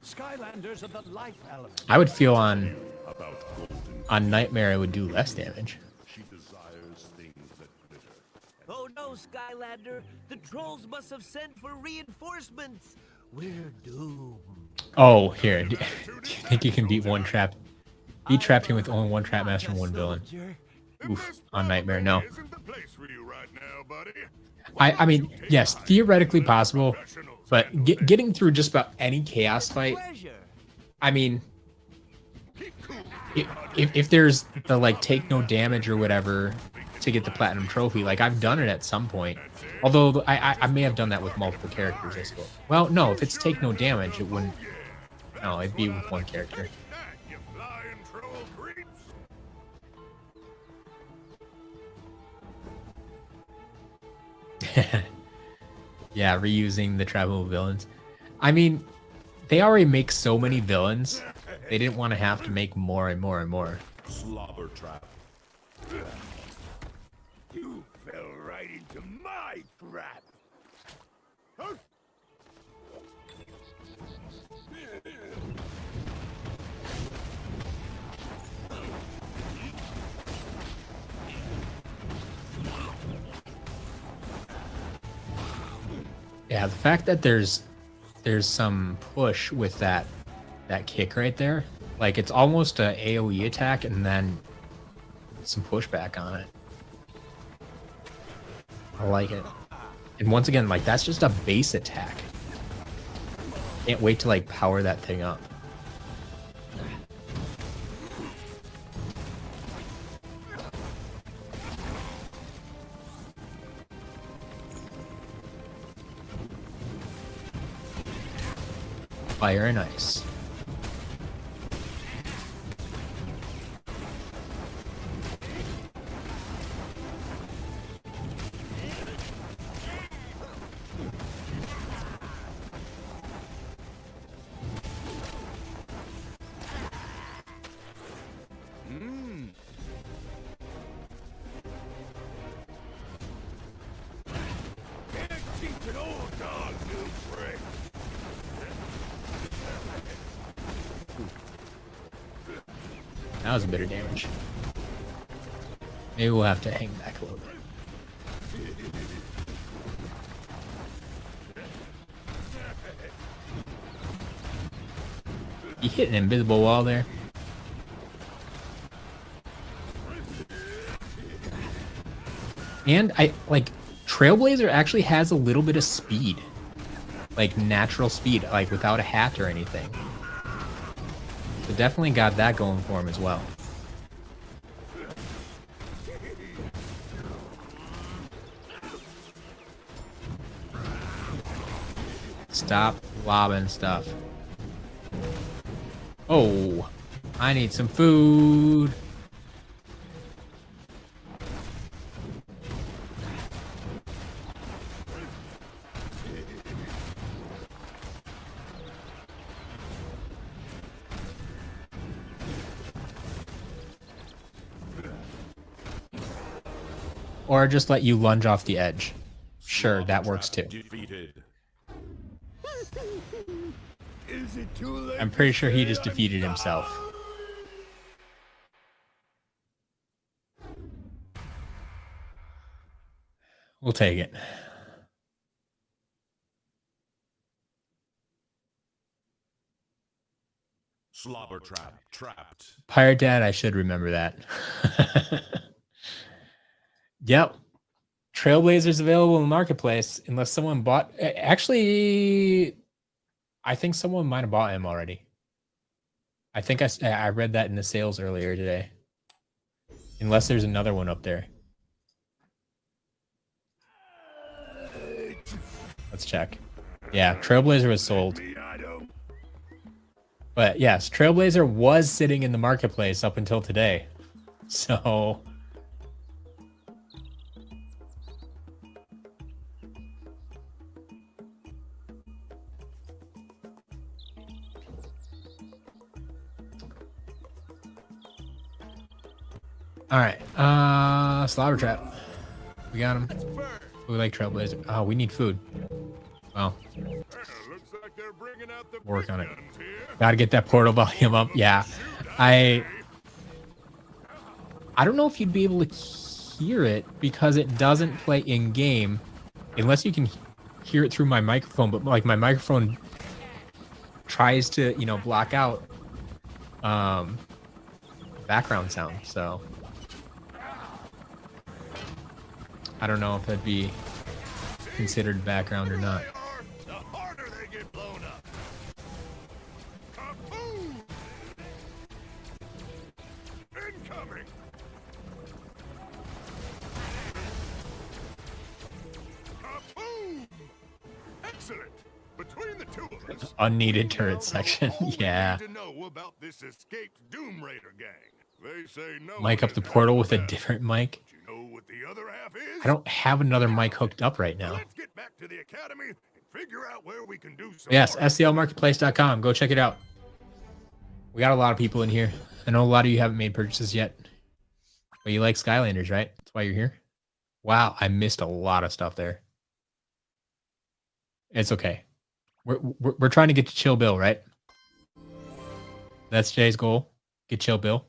Skylanders are the life element. I would feel on About golden. Nightmare it would do less damage. She desires things that glitter. Oh no, Skylander! The trolls must have sent for reinforcements. We're doomed. Oh, here. Do you think you can beat one trap? Beat Trap Team with only one Trap Master and one villain. Oof, on Nightmare, no. Isn't the place for you right now, buddy? I mean, yes, theoretically possible, but getting through just about any chaos fight, I mean, if there's the like take no damage or whatever to get the platinum trophy, like I've done it at some point. Although I may have done that with multiple characters, I suppose. Well, no, if it's take no damage, it wouldn't. No, it'd be with one character. You flying troll creeps. Yeah, reusing the tribal villains. I mean, they already make so many villains. They didn't want to have to make more and more and more. Slobber trap. You fell right into my trap. Huh? Yeah, the fact that there's some push with that kick right there, like it's almost a AoE attack and then some pushback on it. I like it. And once again, like that's just a base attack. Can't wait to like power that thing up. Fire and ice. Keep an old dog, new trick. That was a bit of damage. Maybe we'll have to hang back a little bit. You hit an invisible wall there. And I like Trailblazer actually has a little bit of speed. Like natural speed, like without a hat or anything. So definitely got that going for him as well. Stop lobbing stuff. Oh, I need some food. Or just let you lunge off the edge. Sure, that works too. Defeated. Is it too late? I'm pretty sure he just defeated himself. We'll take it. Slobber trap. Trapped. Pirate Dad, I should remember that. Yep. Trailblazers available in the marketplace unless someone bought... Actually, I think someone might have bought him already. I think I read that in the sales earlier today. Unless there's another one up there. Let's check. Yeah, Trailblazer was sold. But yes, Trailblazer was sitting in the marketplace up until today. So all right. Slobber Trap. We got him. We like Trailblazer. Oh, we need food. Well, work on it. Gotta get that portal volume up. Yeah. I don't know if you'd be able to hear it because it doesn't play in game unless you can hear it through my microphone, but like my microphone tries to, you know, block out background sound. So I don't know if that'd be considered background or not. The harder they get blown up. Incoming. Excellent. Between the two of us, Unneeded turret section. Yeah. to know about this escaped Doom Raider gang. They say no. Mic up the portal with a different mic. You know what the other half is? I don't have another mic hooked up right now. Let's get back to the academy and figure out where we can do some Yes, more. SCLmarketplace.com. Go check it out. We got a lot of people in here. I know a lot of you haven't made purchases yet. But you like Skylanders, right? That's why you're here. Wow, I missed a lot of stuff there. It's okay. We're trying to get to Chill Bill, right? That's Jay's goal. Get Chill Bill.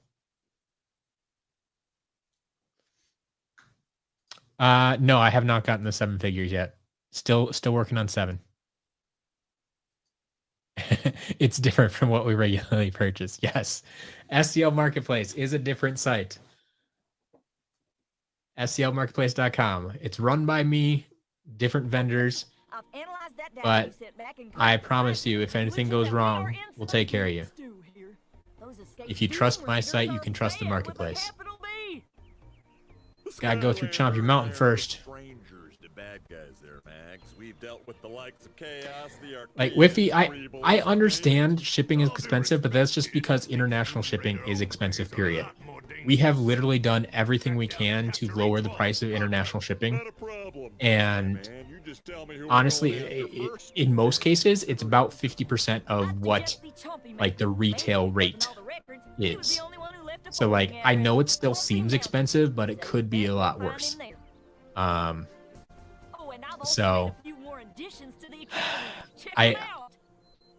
No, I have not gotten the 7 figures yet. Still working on 7. It's different from what we regularly purchase. Yes. SCL Marketplace is a different site. SCLmarketplace.com. It's run by me, different vendors. But I promise you, if anything goes wrong, we'll take care of you. If you trust my site, you can trust the marketplace. Gotta go through Chompy Mountain first. Strangers to bad guys there, Max. We've dealt with the likes of Chaos, the Like Whiffy, I understand shipping is expensive, but that's just because international shipping is expensive, period. We have literally done everything we can to lower the price of international shipping. And honestly, in most cases, it's about 50% of what like the retail rate is. So like, I know it still seems expensive, but it could be a lot worse. So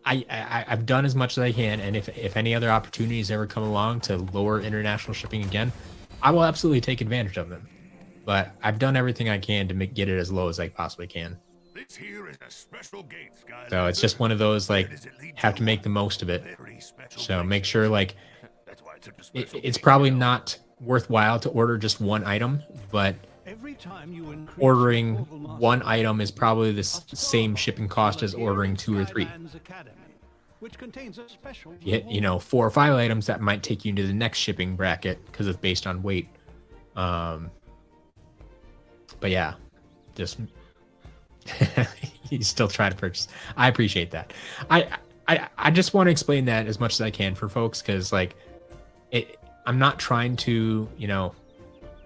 I've done as much as I can, and if any other opportunities ever come along to lower international shipping again, I will absolutely take advantage of them. But I've done everything I can to get it as low as I possibly can. This here is a special gate, Skylanders. So it's just one of those, like, have to make the most of it. So make sure, like, it's probably not worthwhile to order just one item, but ordering one item is probably the same shipping cost as ordering 2 or 3. If you hit, you know, 4 or 5 items, that might take you into the next shipping bracket because it's based on weight. But yeah, just he's still trying to purchase. I appreciate that. I just want to explain that as much as I can for folks, because like I'm not trying to, you know,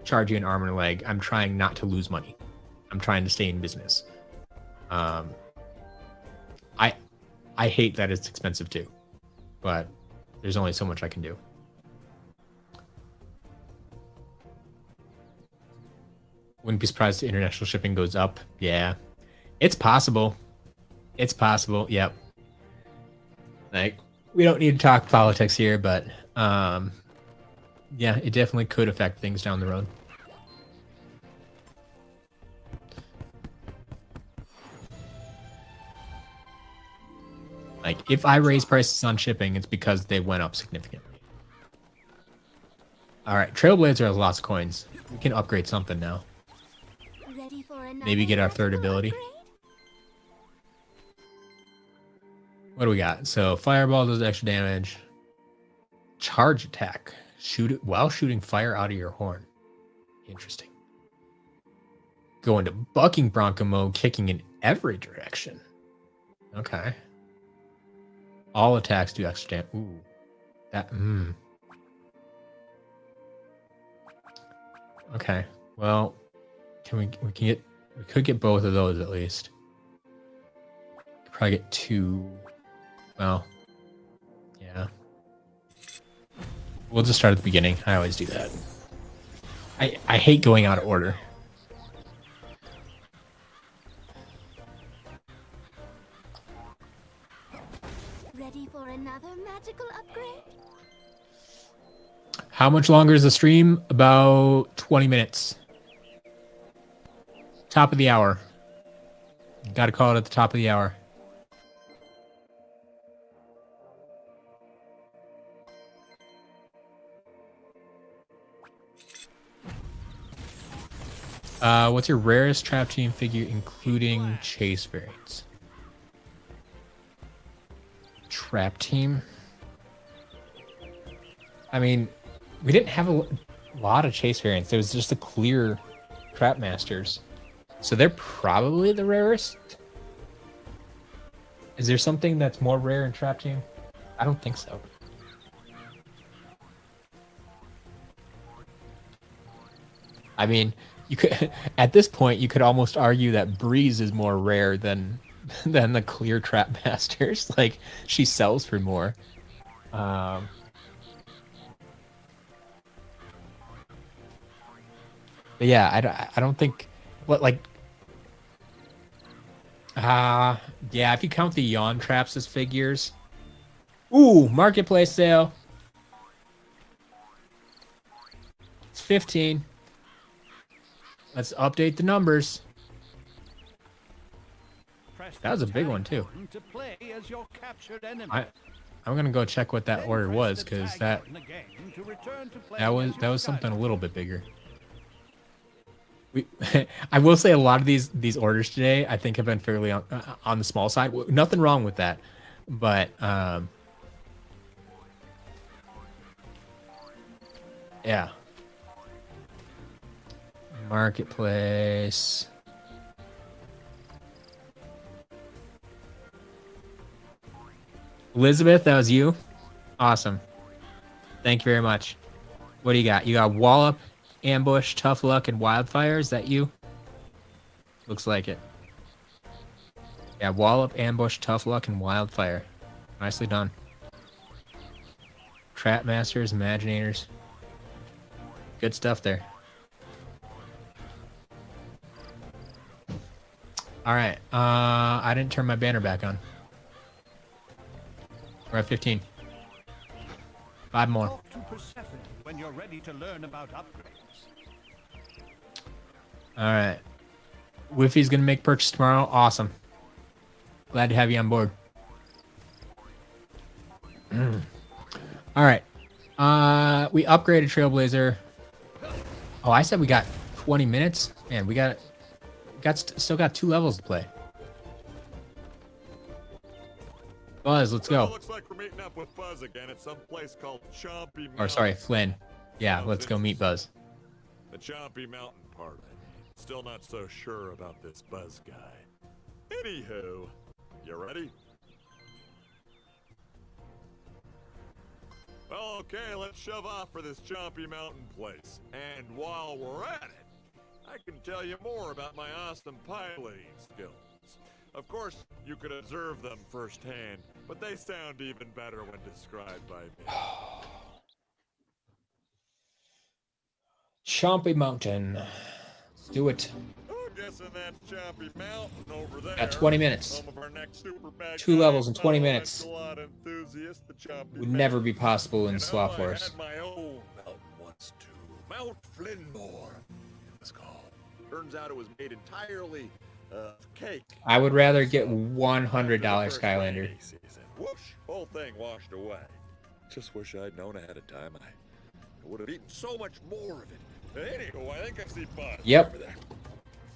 charge you an arm and a leg. I'm trying not to lose money. I'm trying to stay in business. I hate that it's expensive too, but there's only so much I can do. Wouldn't be surprised if international shipping goes up. Yeah, it's possible. It's possible. Yep. Like, we don't need to talk politics here, but yeah, it definitely could affect things down the road. Like, if I raise prices on shipping, it's because they went up significantly. All right, Trailblazer has lots of coins. We can upgrade something now. Maybe get our 3rd ability. What do we got? So Fireball does extra damage. Charge attack. Shoot it while shooting fire out of your horn. Interesting. Go into bucking bronco mode, kicking in every direction. Okay. All attacks do extra damage. Ooh. That Okay. Well, we could get both of those at least. Could probably get 2. Well, yeah. We'll just start at the beginning. I always do that. I hate going out of order. Ready for another magical upgrade? How much longer is the stream? About 20 minutes. Top of the hour. Got to call it at the top of the hour. What's your rarest trap team figure, including chase variants? Trap team? I mean, we didn't have a lot of chase variants. There was just the clear trap masters. So they're probably the rarest. Is there something that's more rare in trap team? I don't think so. I mean, you could at this point you could almost argue that Breeze is more rare than the clear trap masters. Like, she sells for more. But yeah, I don't think what like yeah, if you count the yawn traps as figures. Ooh, marketplace sale. It's 15. Let's update the numbers. That was a big one too. I'm gonna go check what that order was, because that was something a little bit bigger. I will say a lot of these orders today I think have been fairly on the small side. Nothing wrong with that, but yeah. Marketplace. Elizabeth, that was you? Awesome. Thank you very much. What do you got? You got Wallop, Ambush, Tough Luck, and Wildfire. Is that you? Looks like it. Yeah, Wallop, Ambush, Tough Luck, and Wildfire. Nicely done. Trap Masters, Imaginators. Good stuff there. All right. I didn't turn my banner back on. We're at 15. 5 more. Talk to Persephone when you're ready to learn about upgrades. All right. Whiffy's gonna make purchase tomorrow. Awesome. Glad to have you on board. All right. We upgraded Trailblazer. Oh, I said we got 20 minutes. Man, we still got 2 levels to play. Buzz, let's go. Looks like we're meeting up with Buzz again at some place called Chompy Mountain. Or sorry, Flynn. Yeah, let's go meet Buzz. The Chompy Mountain part. Still not so sure about this Buzz guy. Anywho, you ready? Well, okay, let's shove off for this Chompy Mountain place. And while we're at it, I can tell you more about my awesome piloting skills. Of course, you could observe them firsthand, but they sound even better when described by me. Chompy Mountain. Let's do it. I'm guessing that's Chompy Mountain over there. Got 20 minutes. Home of our next super bad 2 levels in 20 minutes. Enthusiast, the Chompy Would never be possible in You know, Swap I Force. had my own mountain once too. Mount Flynnmore, it was called. Turns out it was made entirely of cake. I would rather get $100 Skylander. Whoosh, whole thing washed away. Just wish I'd known ahead of time. I would have eaten so much more of it. Anywho, I think I see Buzz. Yep. Over there.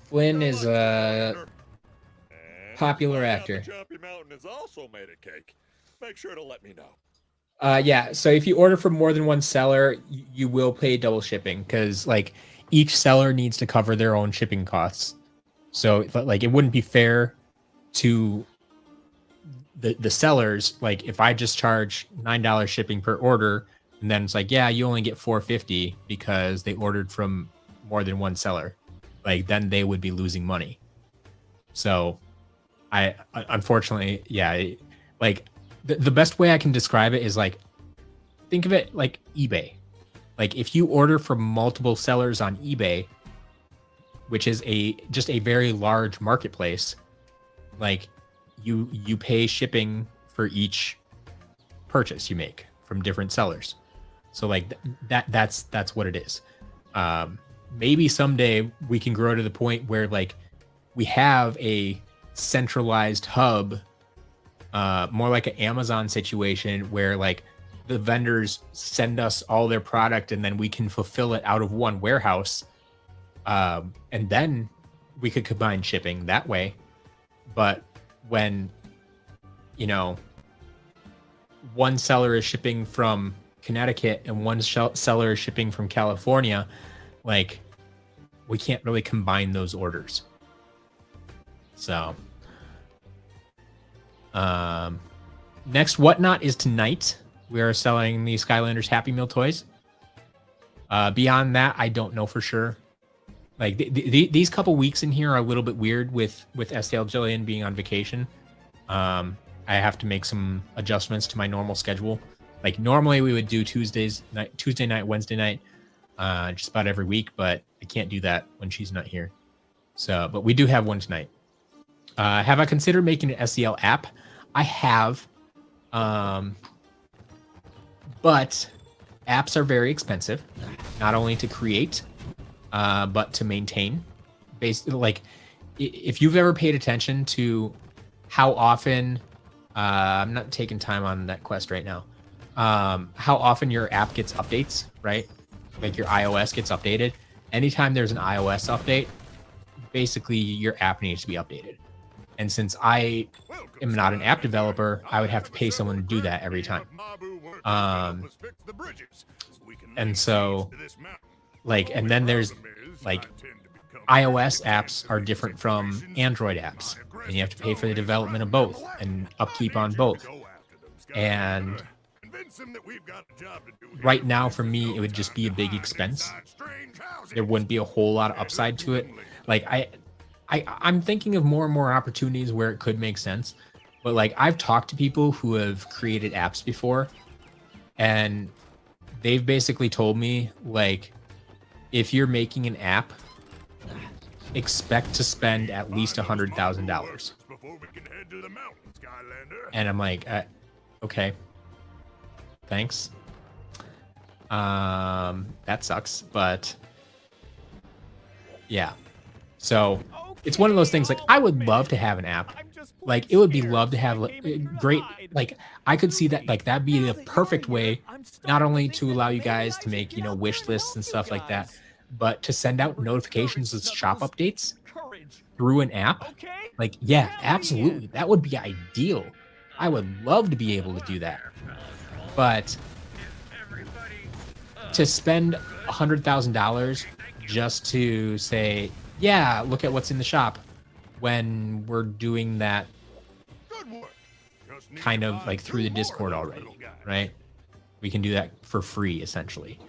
Flynn is a popular actor. Chompy Mountain is also made of cake. Make sure to let me know. Yeah, so if you order from more than one seller, you will pay double shipping, because like each seller needs to cover their own shipping costs. So like it wouldn't be fair to the sellers, like if I just charge $9 shipping per order, and then it's like, yeah, you only get $4.50 because they ordered from more than one seller, like then they would be losing money. So I unfortunately, yeah, like the best way I can describe it is like, think of it like eBay. Like if you order from multiple sellers on eBay, which is just a very large marketplace, like you pay shipping for each purchase you make from different sellers. So like that's what it is. Maybe someday we can grow to the point where like we have a centralized hub, more like an Amazon situation where like the vendors send us all their product and then we can fulfill it out of one warehouse. And then we could combine shipping that way. But when, you know, one seller is shipping from Connecticut and one seller is shipping from California, like we can't really combine those orders. So, next Whatnot is tonight. We are selling the Skylanders Happy Meal toys. Beyond that, I don't know for sure. Like these couple weeks in here are a little bit weird with SCL Jillian being on vacation. I have to make some adjustments to my normal schedule. Like normally we would do Tuesday night, Wednesday night, just about every week, but I can't do that when she's not here. So, but we do have one tonight. Have I considered making an SCL app? I have, but apps are very expensive, not only to create, but to maintain. Basically, like if you've ever paid attention to how often, I'm not taking time on that quest right now, how often your app gets updates, right? Like your iOS gets updated. Anytime there's an iOS update, basically your app needs to be updated. And since I am not an app developer, I would have to pay someone to do that every time. And so, like, and then there's like iOS apps are different from Android apps, and you have to pay for the development of both and upkeep on both. And right now, for me, it would just be a big expense. There wouldn't be a whole lot of upside to it. Like I'm thinking of more and more opportunities where it could make sense. But like I've talked to people who have created apps before, and they've basically told me, like, if you're making an app, expect to spend at least $100,000. And I'm like, okay, thanks. That sucks, but yeah. So it's one of those things, like I would love to have an app. Like it would be love to have great, like I could see that, like that'd be the perfect way, not only to allow you guys to make, you know, wish lists and stuff like that, but to send out notifications of shop updates through an app. Like, yeah, absolutely. That would be ideal. I would love to be able to do that. But to spend $100,000 just to say, yeah, look at what's in the shop, when we're doing that kind of like through the Discord already, right? We can do that for free, essentially.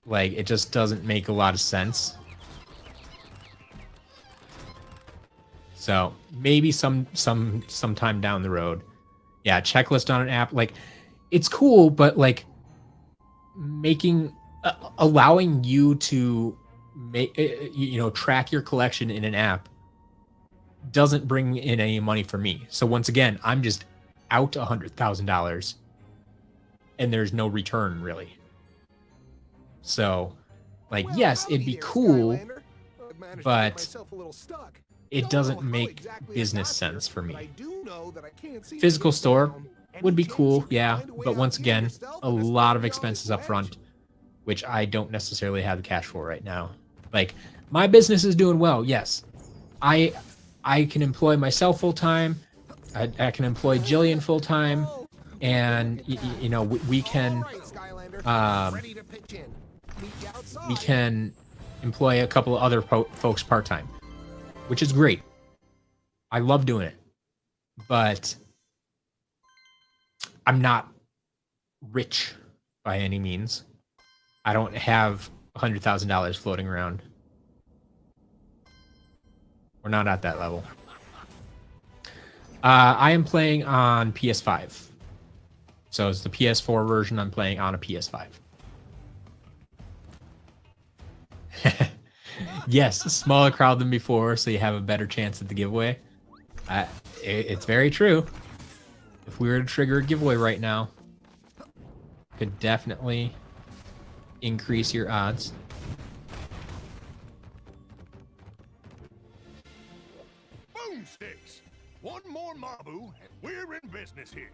Like it just doesn't make a lot of sense. So maybe sometime down the road, yeah, checklist on an app, like it's cool, but like allowing you to make, you know, track your collection in an app doesn't bring in any money for me. So once again, I'm just out $100,000 and there's no return really. So like, yes, it'd be cool, but it doesn't make business sense for me. Physical store would be cool, yeah, but once again, a lot of expenses up front, which I don't necessarily have the cash for right now. Like my business is doing well, yes. I can employ myself full time. I can employ Jillian full time, and you know we can employ a couple of other folks part time, which is great. I love doing it, but I'm not rich by any means. I don't have $100,000 floating around. We're not at that level. I am playing on PS5. So it's the PS4 version. I'm playing on a PS5. Yes, smaller crowd than before, so you have a better chance at the giveaway. It's very true. If we were to trigger a giveaway right now, could definitely increase your odds. Boomsticks! One more Mabu, and we're in business here.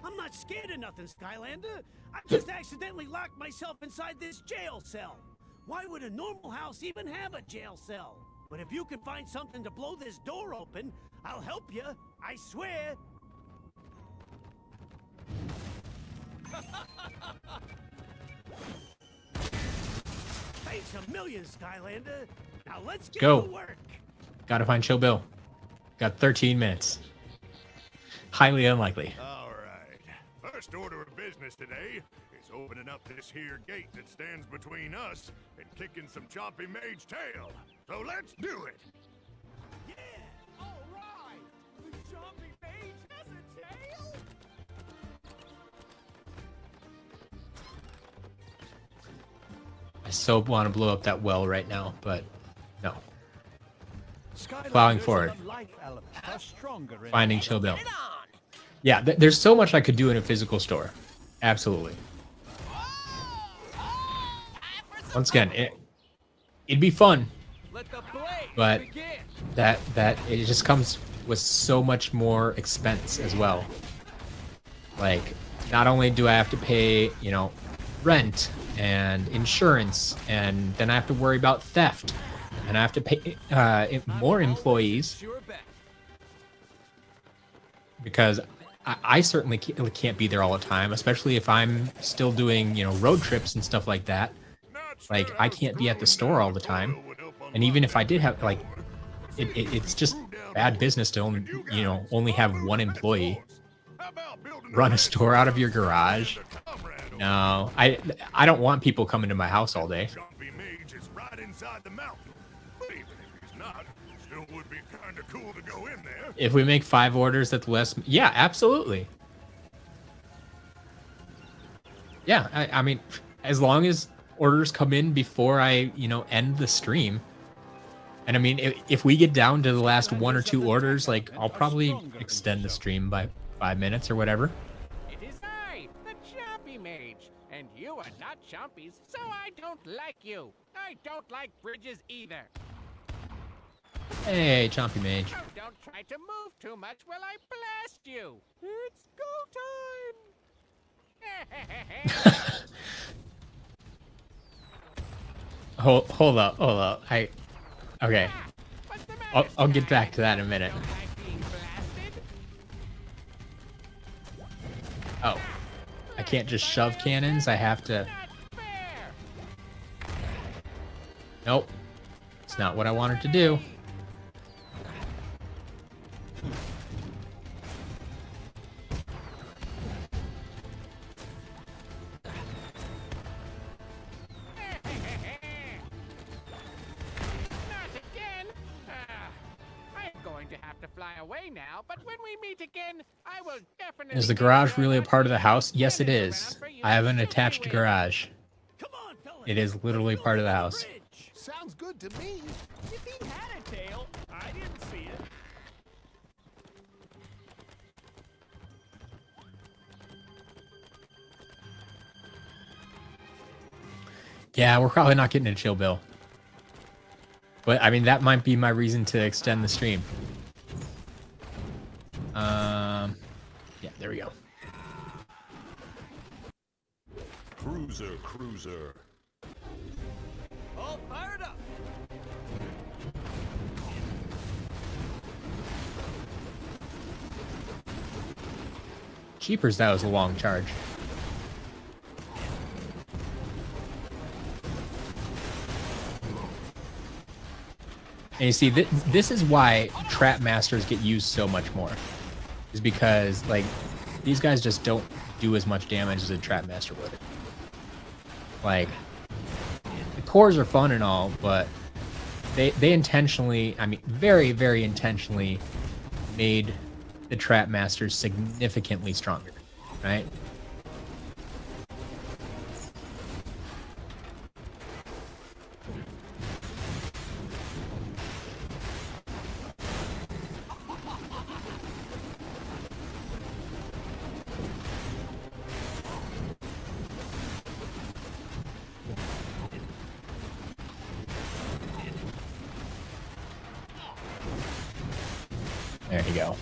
I'm not scared of nothing, Skylander. I just accidentally locked myself inside this jail cell. Why would a normal house even have a jail cell? But if you can find something to blow this door open, I'll help you. I swear. Thanks a million, Skylander. Now let's get Go. to work. Gotta find Chill Bill. Got 13 minutes. Highly unlikely. All right. First order of business today is opening up this here gate that stands between us and kicking some chompy mage tail. So let's do it. Yeah, all right. The zombie mage has a tail. I so want to blow up that well right now, but no. Plowing forward. Finding Chill Bill. Yeah, there's so much I could do in a physical store. Absolutely. Once again, it'd be fun, but that it just comes with so much more expense as well. Like, not only do I have to pay, you know, rent and insurance, and then I have to worry about theft, and I have to pay more employees because I certainly can't be there all the time, especially if I'm still doing, you know, road trips and stuff like that. Like, I can't be at the store all the time, and even if I did have, like, it's just bad business to only, you know, only have one employee run a store out of your garage. No, I don't want people coming to my house all day. If we make 5 orders at the last, yeah, absolutely. Yeah, I mean, as long as orders come in before I, you know, end the stream. And I mean, if we get down to the last 1 or 2 orders, like, I'll probably extend the stream by 5 minutes or whatever. It is I, the Chompy Mage, and you are not chompies, so I don't like you. I don't like bridges either. Hey, Chompy Mage. Oh, don't try to move too much while I blast you. It's go time. Hold up. Okay. I'll get back to that in a minute. Oh, I can't just shove cannons. I have to. Nope, it's not what I wanted to do. Now, but when we meet again, I will definitely. Is the garage really a part of the house? Yes, it is. I have an attached garage. It is literally part of the house. Sounds good to me. If he had a tail, I didn't see it. Yeah, we're probably not getting a Chill Bill. But I mean, that might be my reason to extend the stream. Yeah, there we go. Cruiser. All fired up. Jeepers, that was a long charge. And you see, this is why trap masters get used so much more, is because like these guys just don't do as much damage as a trap master would. Like the cores are fun and all, but they intentionally, I mean, very, very intentionally made the trap masters significantly stronger, right? There you go.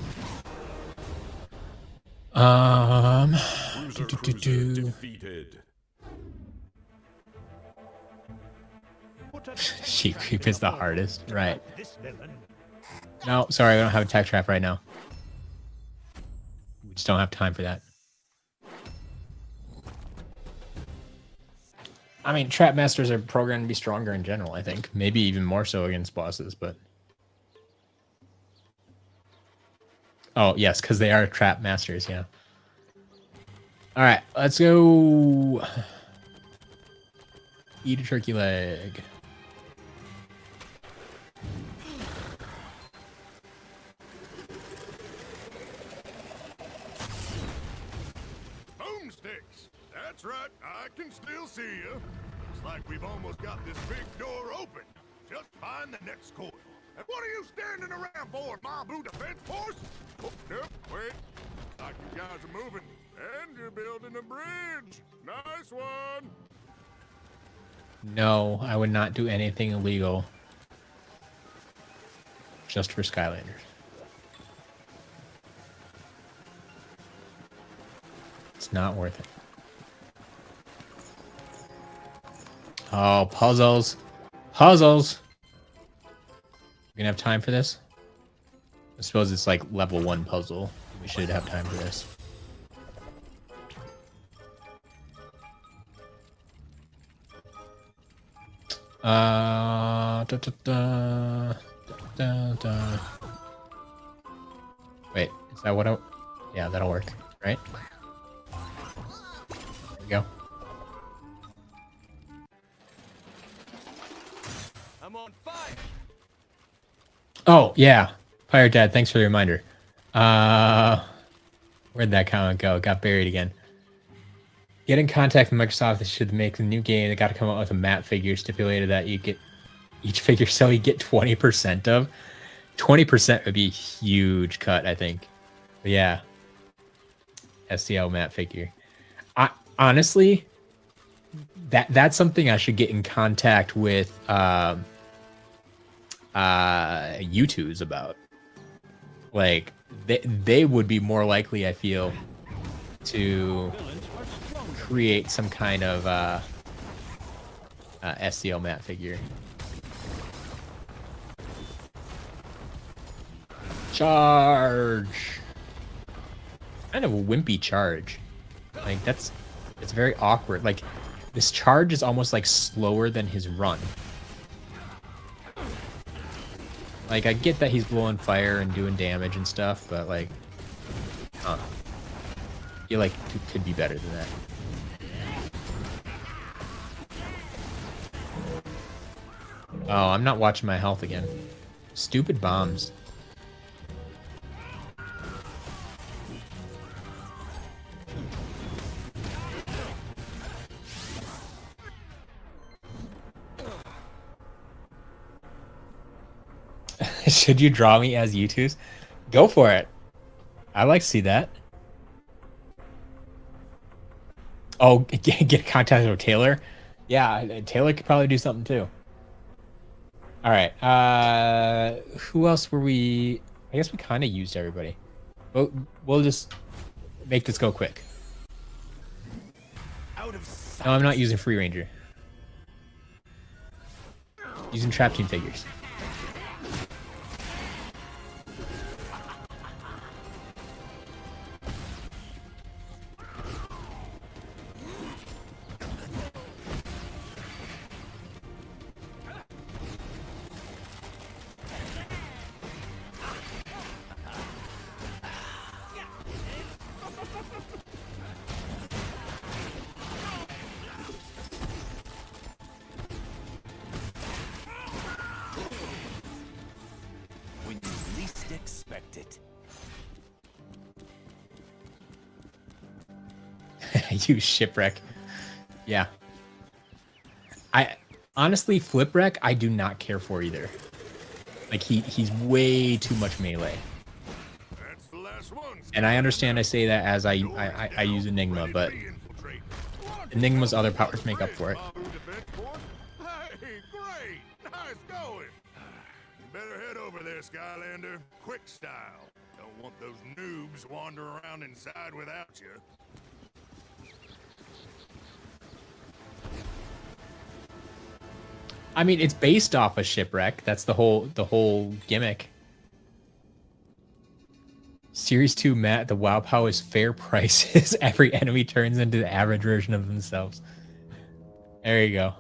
Cruiser defeated. Sheep creep is the hardest, right? No, sorry, I don't have a tech trap right now. We just don't have time for that. I mean, trap masters are programmed to be stronger in general, I think. Maybe even more so against bosses, but... Oh, yes, because they are trap masters, yeah. Alright, let's go... Eat a turkey leg. Boomsticks! That's right, I can still see you. Looks like we've almost got this big door open. Just find the next coil. And what are you standing around for, Mabu Defense Force? Oh, no, wait. Like you guys are moving. And you're building a bridge. Nice one. No, I would not do anything illegal. Just for Skylanders. It's not worth it. Oh, puzzles. Puzzles! We're gonna have time for this? I suppose it's like level 1 puzzle. We should have time for this. Wait, is that what I... Yeah, that'll work, right? There we go. I'm on fire. Oh, yeah. Pirate Dad, thanks for the reminder. Where'd that comment go? It got buried again. Get in contact with Microsoft. They should make a new game. They got to come up with a map figure stipulated that you get each figure so you get 20% of. 20% would be a huge cut, I think. But yeah. SCL map figure. Honestly, that's something I should get in contact with U2s about. Like they would be more likely, I feel, to create some kind of SCL map figure. Charge. Kind of a wimpy charge. Like it's very awkward. Like this charge is almost like slower than his run. Like I get that he's blowing fire and doing damage and stuff, but like, I feel like it could be better than that. Oh, I'm not watching my health again. Stupid bombs. Should you draw me as U2s? Go for it. I like to see that. Oh, get contact with Taylor? Yeah, Taylor could probably do something too. All right. Who else were we? I guess we kind of used everybody. We'll just make this go quick. No, I'm not using Free Ranger. Using Trap Team figures. expect it. You shipwreck. Yeah. I honestly, Flipwreck, I do not care for either. Like he's way too much melee. That's the last one. And I understand I say that as I use Enigma, but Enigma's other powers make up for it. Hey, great! Nice going! You better head over there, Skylander. Quick style. Don't want those noobs wandering around inside without you. I mean, it's based off a shipwreck. That's the whole gimmick. Series 2 Matt, the WoW POW is fair prices. Every enemy turns into the average version of themselves. There you go.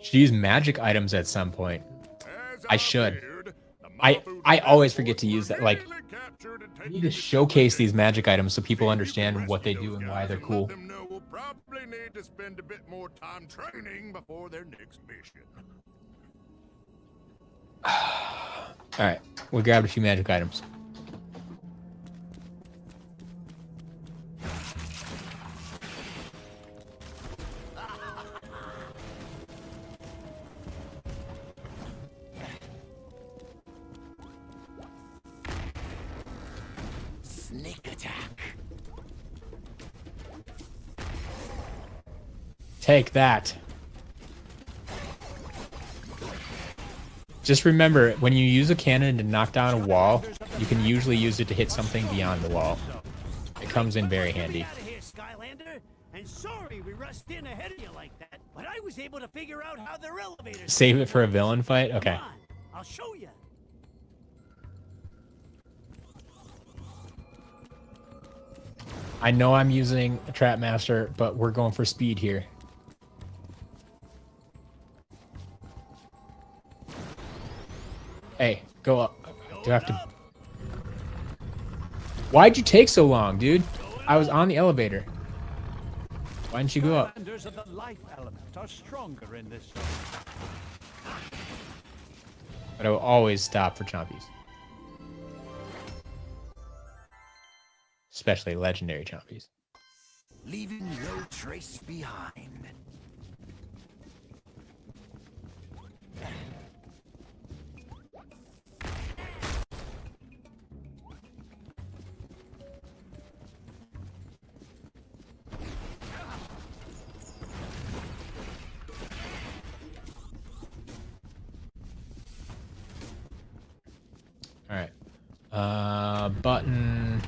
Should use magic items at some point. I should. I always forget to use that. Like, I need to showcase these magic items so people understand what they do and why they're cool. We'll probably need to spend a bit more time training before their next mission. All right, we grabbed a few magic items. Sneak attack. Take that. Just remember, when you use a cannon to knock down a wall, you can usually use it to hit something beyond the wall. It comes in very handy. Skylander, and sorry we rushed in ahead of you like that, but I was able to figure out how their elevators. Save it for a villain fight? Okay. Come on, I'll show you. I know I'm using a Trap Master, but we're going for speed here. Hey, go up. Do I have to... Why'd you take so long, dude? I was on the elevator. Why didn't you go up? Skylanders of the life element are stronger in this zone. But I will always stop for chompies. Especially legendary chompies. Leaving no trace behind. All right. Button.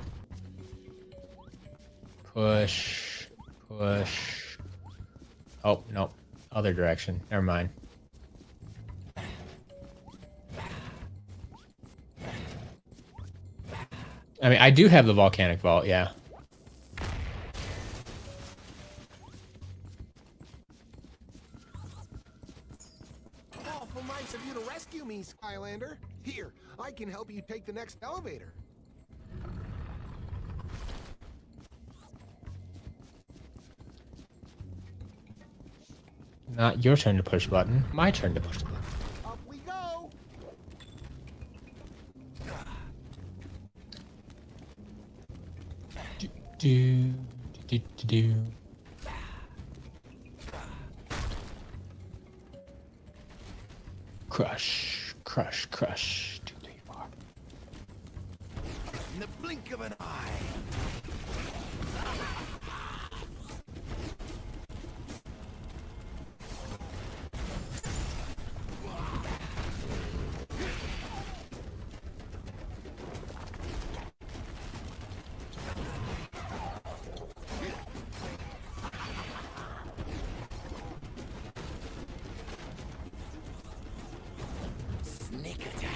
Push. Push. Oh, no. Other direction. Never mind. I mean, I do have the volcanic vault, yeah. Awful nice of you to rescue me, Skylander. Here, I can help you take the next elevator. Not your turn to push button. My turn to push the button. Up we go. Do. Crush, crush, crush. 2, 3, 4. In the blink of an eye. Sneak attack.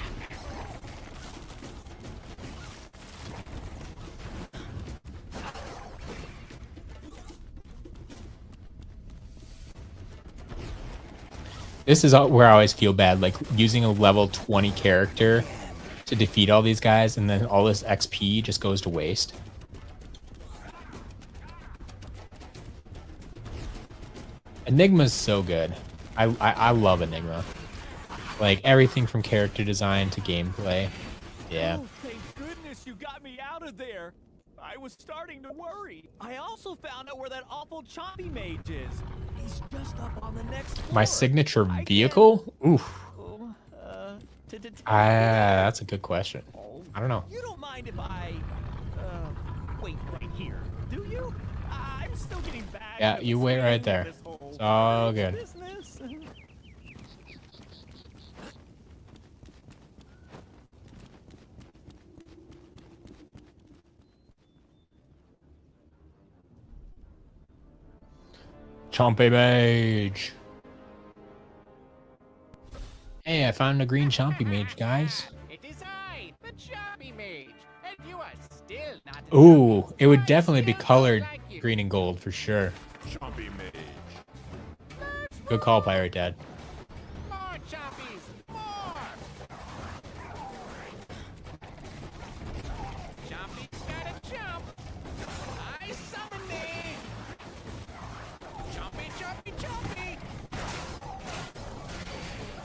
This is where I always feel bad, like using a level 20 character to defeat all these guys, and then all this XP just goes to waste. Enigma's so good. I love Enigma. Like everything from character design to gameplay. Yeah. Oh, thank goodness. you got me out of there. I was starting to worry. I also found out where that awful chompy mage is. He's just up on the next floor. My signature vehicle? Oof. That's a good question. I don't know. You don't mind if I wait right here, do you? I'm still getting bad. Yeah, you wait right there. It's all good. Business. Chompy Mage. Hey, I found a green Chompy Mage, guys. It is I, the Chompy Mage, and you are still not. Ooh, it would definitely be colored green and gold for sure. Chompy Mage. Good call, Pirate Dad. More Chompies, more. Chompy's gotta jump. I summon thee. Chompy, chompy, chompy.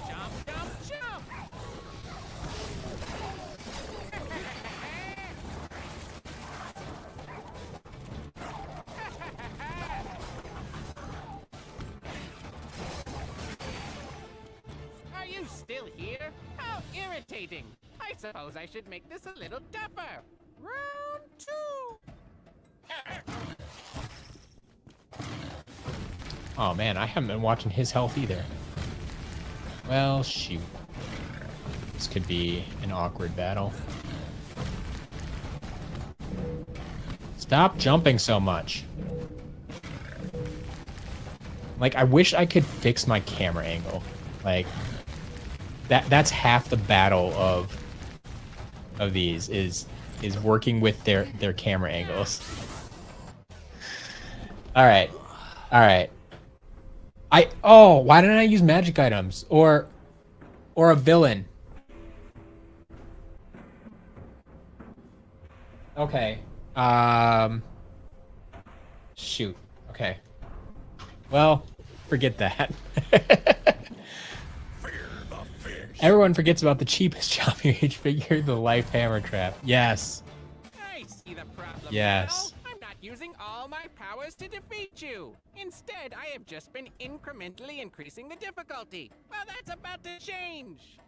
Jump, jump, jump. Are you still here? How irritating. I suppose I should make this a little tougher. Round 2. Oh man, I haven't been watching his health either. Well, shoot. This could be an awkward battle. Stop jumping so much. Like, I wish I could fix my camera angle. Like, that's half the battle of these is working with their camera angles. All right. Why didn't I use magic items or a villain? Okay. Shoot. Okay. Well, forget that. Everyone forgets about the cheapest Chompy Mage figure, the Life Hammer Trap. Yes. I see the problem. Yes. Now. I'm not using all my powers to defeat you. Instead, I have just been incrementally increasing the difficulty. Well, that's about to change.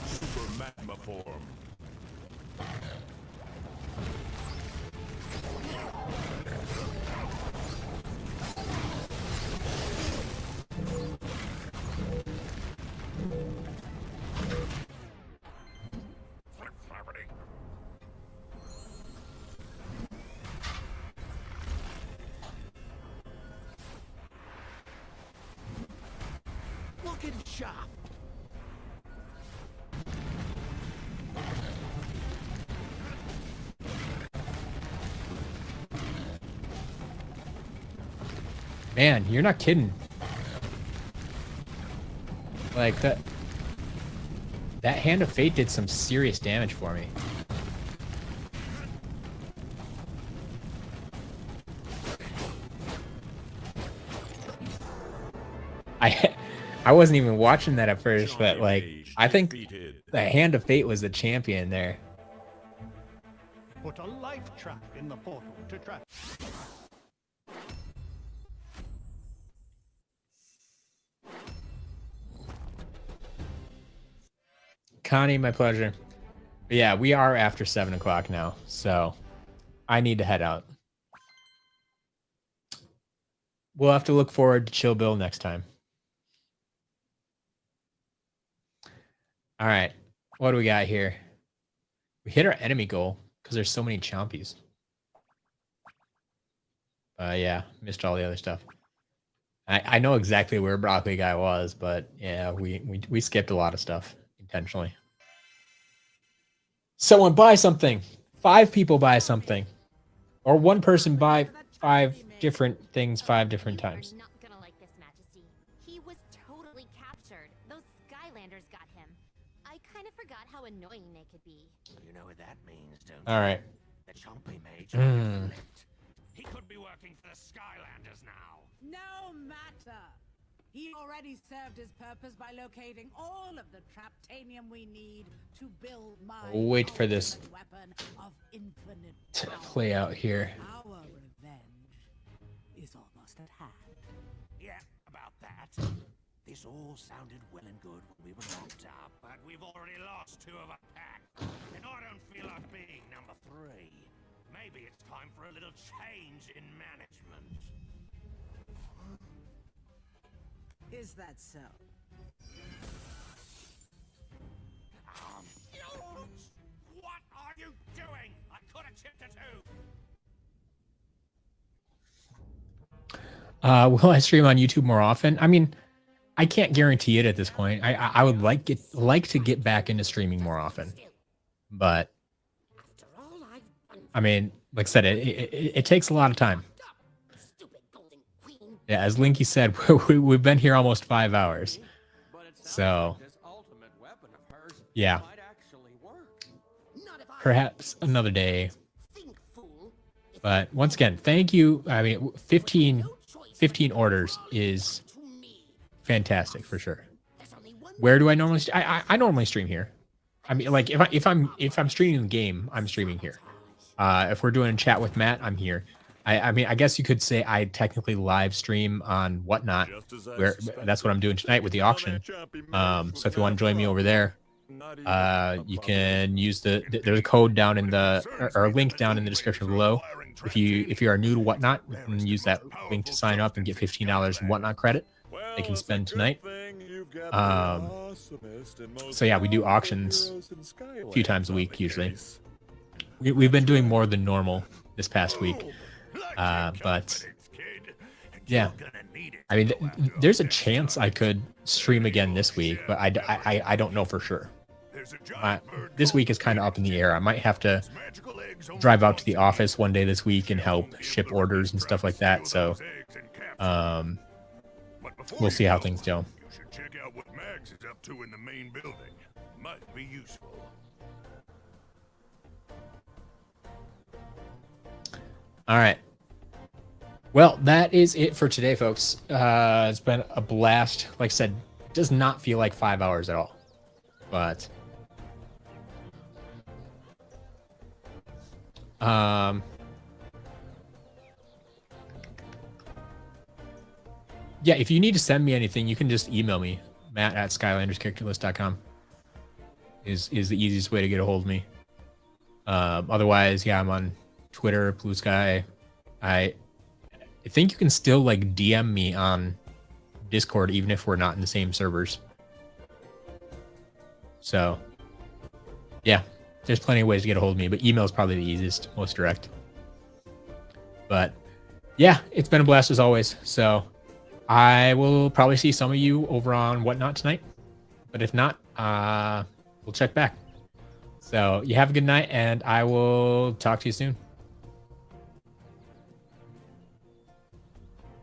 Super Magma Form. Looking sharp. Man, you're not kidding. Like that Hand of Fate did some serious damage for me. I wasn't even watching that at first, but like I think the Hand of Fate was the champion there. Put a life trap in the portal to trap. Connie, my pleasure. But yeah, we are after 7 o'clock now, so I need to head out. We'll have to look forward to Chill Bill next time. All right, what do we got here? We hit our enemy goal because there's so many chompies. Yeah, missed all the other stuff. I know exactly where Broccoli Guy was, but yeah, we skipped a lot of stuff intentionally. Someone buy something. 5 people buy something. Or 1 person buy 5 different things 5 different times. Not gonna like this, Majesty. He was totally captured. Those Skylanders got him. I kind of forgot how annoying they could be. You know what that means, don't All right. The Chompy Mage. He could be working for the Skylanders now. No matter. He already served his purpose by locating all of the traptanium we need to build my We'll wait for this ultimate weapon of infinite to power. play out here. Our revenge is almost at hand. Yeah, about that. This all sounded well and good when we were locked up, but we've already lost 2 of our pack. And I don't feel like being number 3. Maybe it's time for a little change in management. Is that so? Fuse! What are you doing? I could have chipped a 2. Will I stream on YouTube more often? I mean, I can't guarantee it at this point. I would like to get back into streaming more often, but I mean, like I said, it takes a lot of time. Yeah, as Linky said, we've been here almost 5 hours, so yeah, perhaps another day. But once again, thank you. I mean, 15 orders is fantastic for sure. Where do I normally? I normally stream here. I mean, like if I'm streaming the game, I'm streaming here. If we're doing a chat with Matt, I'm here. I mean, I guess you could say I technically live stream on Whatnot, where that's what I'm doing tonight with the auction. So if you want to join me over there, you can use there's a code down in or a link down in the description below. If you are new to Whatnot, you can use that link to sign up and get $15 in Whatnot credit they can spend tonight. So yeah, we do auctions a few times a week usually. We've been doing more than normal this past week. But yeah, I mean, there's a chance I could stream again this week, but I don't know for sure. This week is kind of up in the air. I might have to drive out to the office one day this week and help ship orders and stuff like that. So we'll see how things go. You should check out what Max is up to in the main building. Might be useful. All right. Well, that is it for today, folks. It's been a blast. Like I said, it does not feel like 5 hours at all. But yeah, if you need to send me anything, you can just email me. Matt@SkylandersCharacterList.com is the easiest way to get a hold of me. Otherwise, yeah, I'm on Twitter, Blue Sky. I think you can still like DM me on Discord even if we're not in the same servers. So yeah, there's plenty of ways to get a hold of me, but email is probably the easiest, most direct. But yeah, it's been a blast as always. So I will probably see some of you over on Whatnot tonight, but if not, we'll check back. So you have a good night, and I will talk to you soon.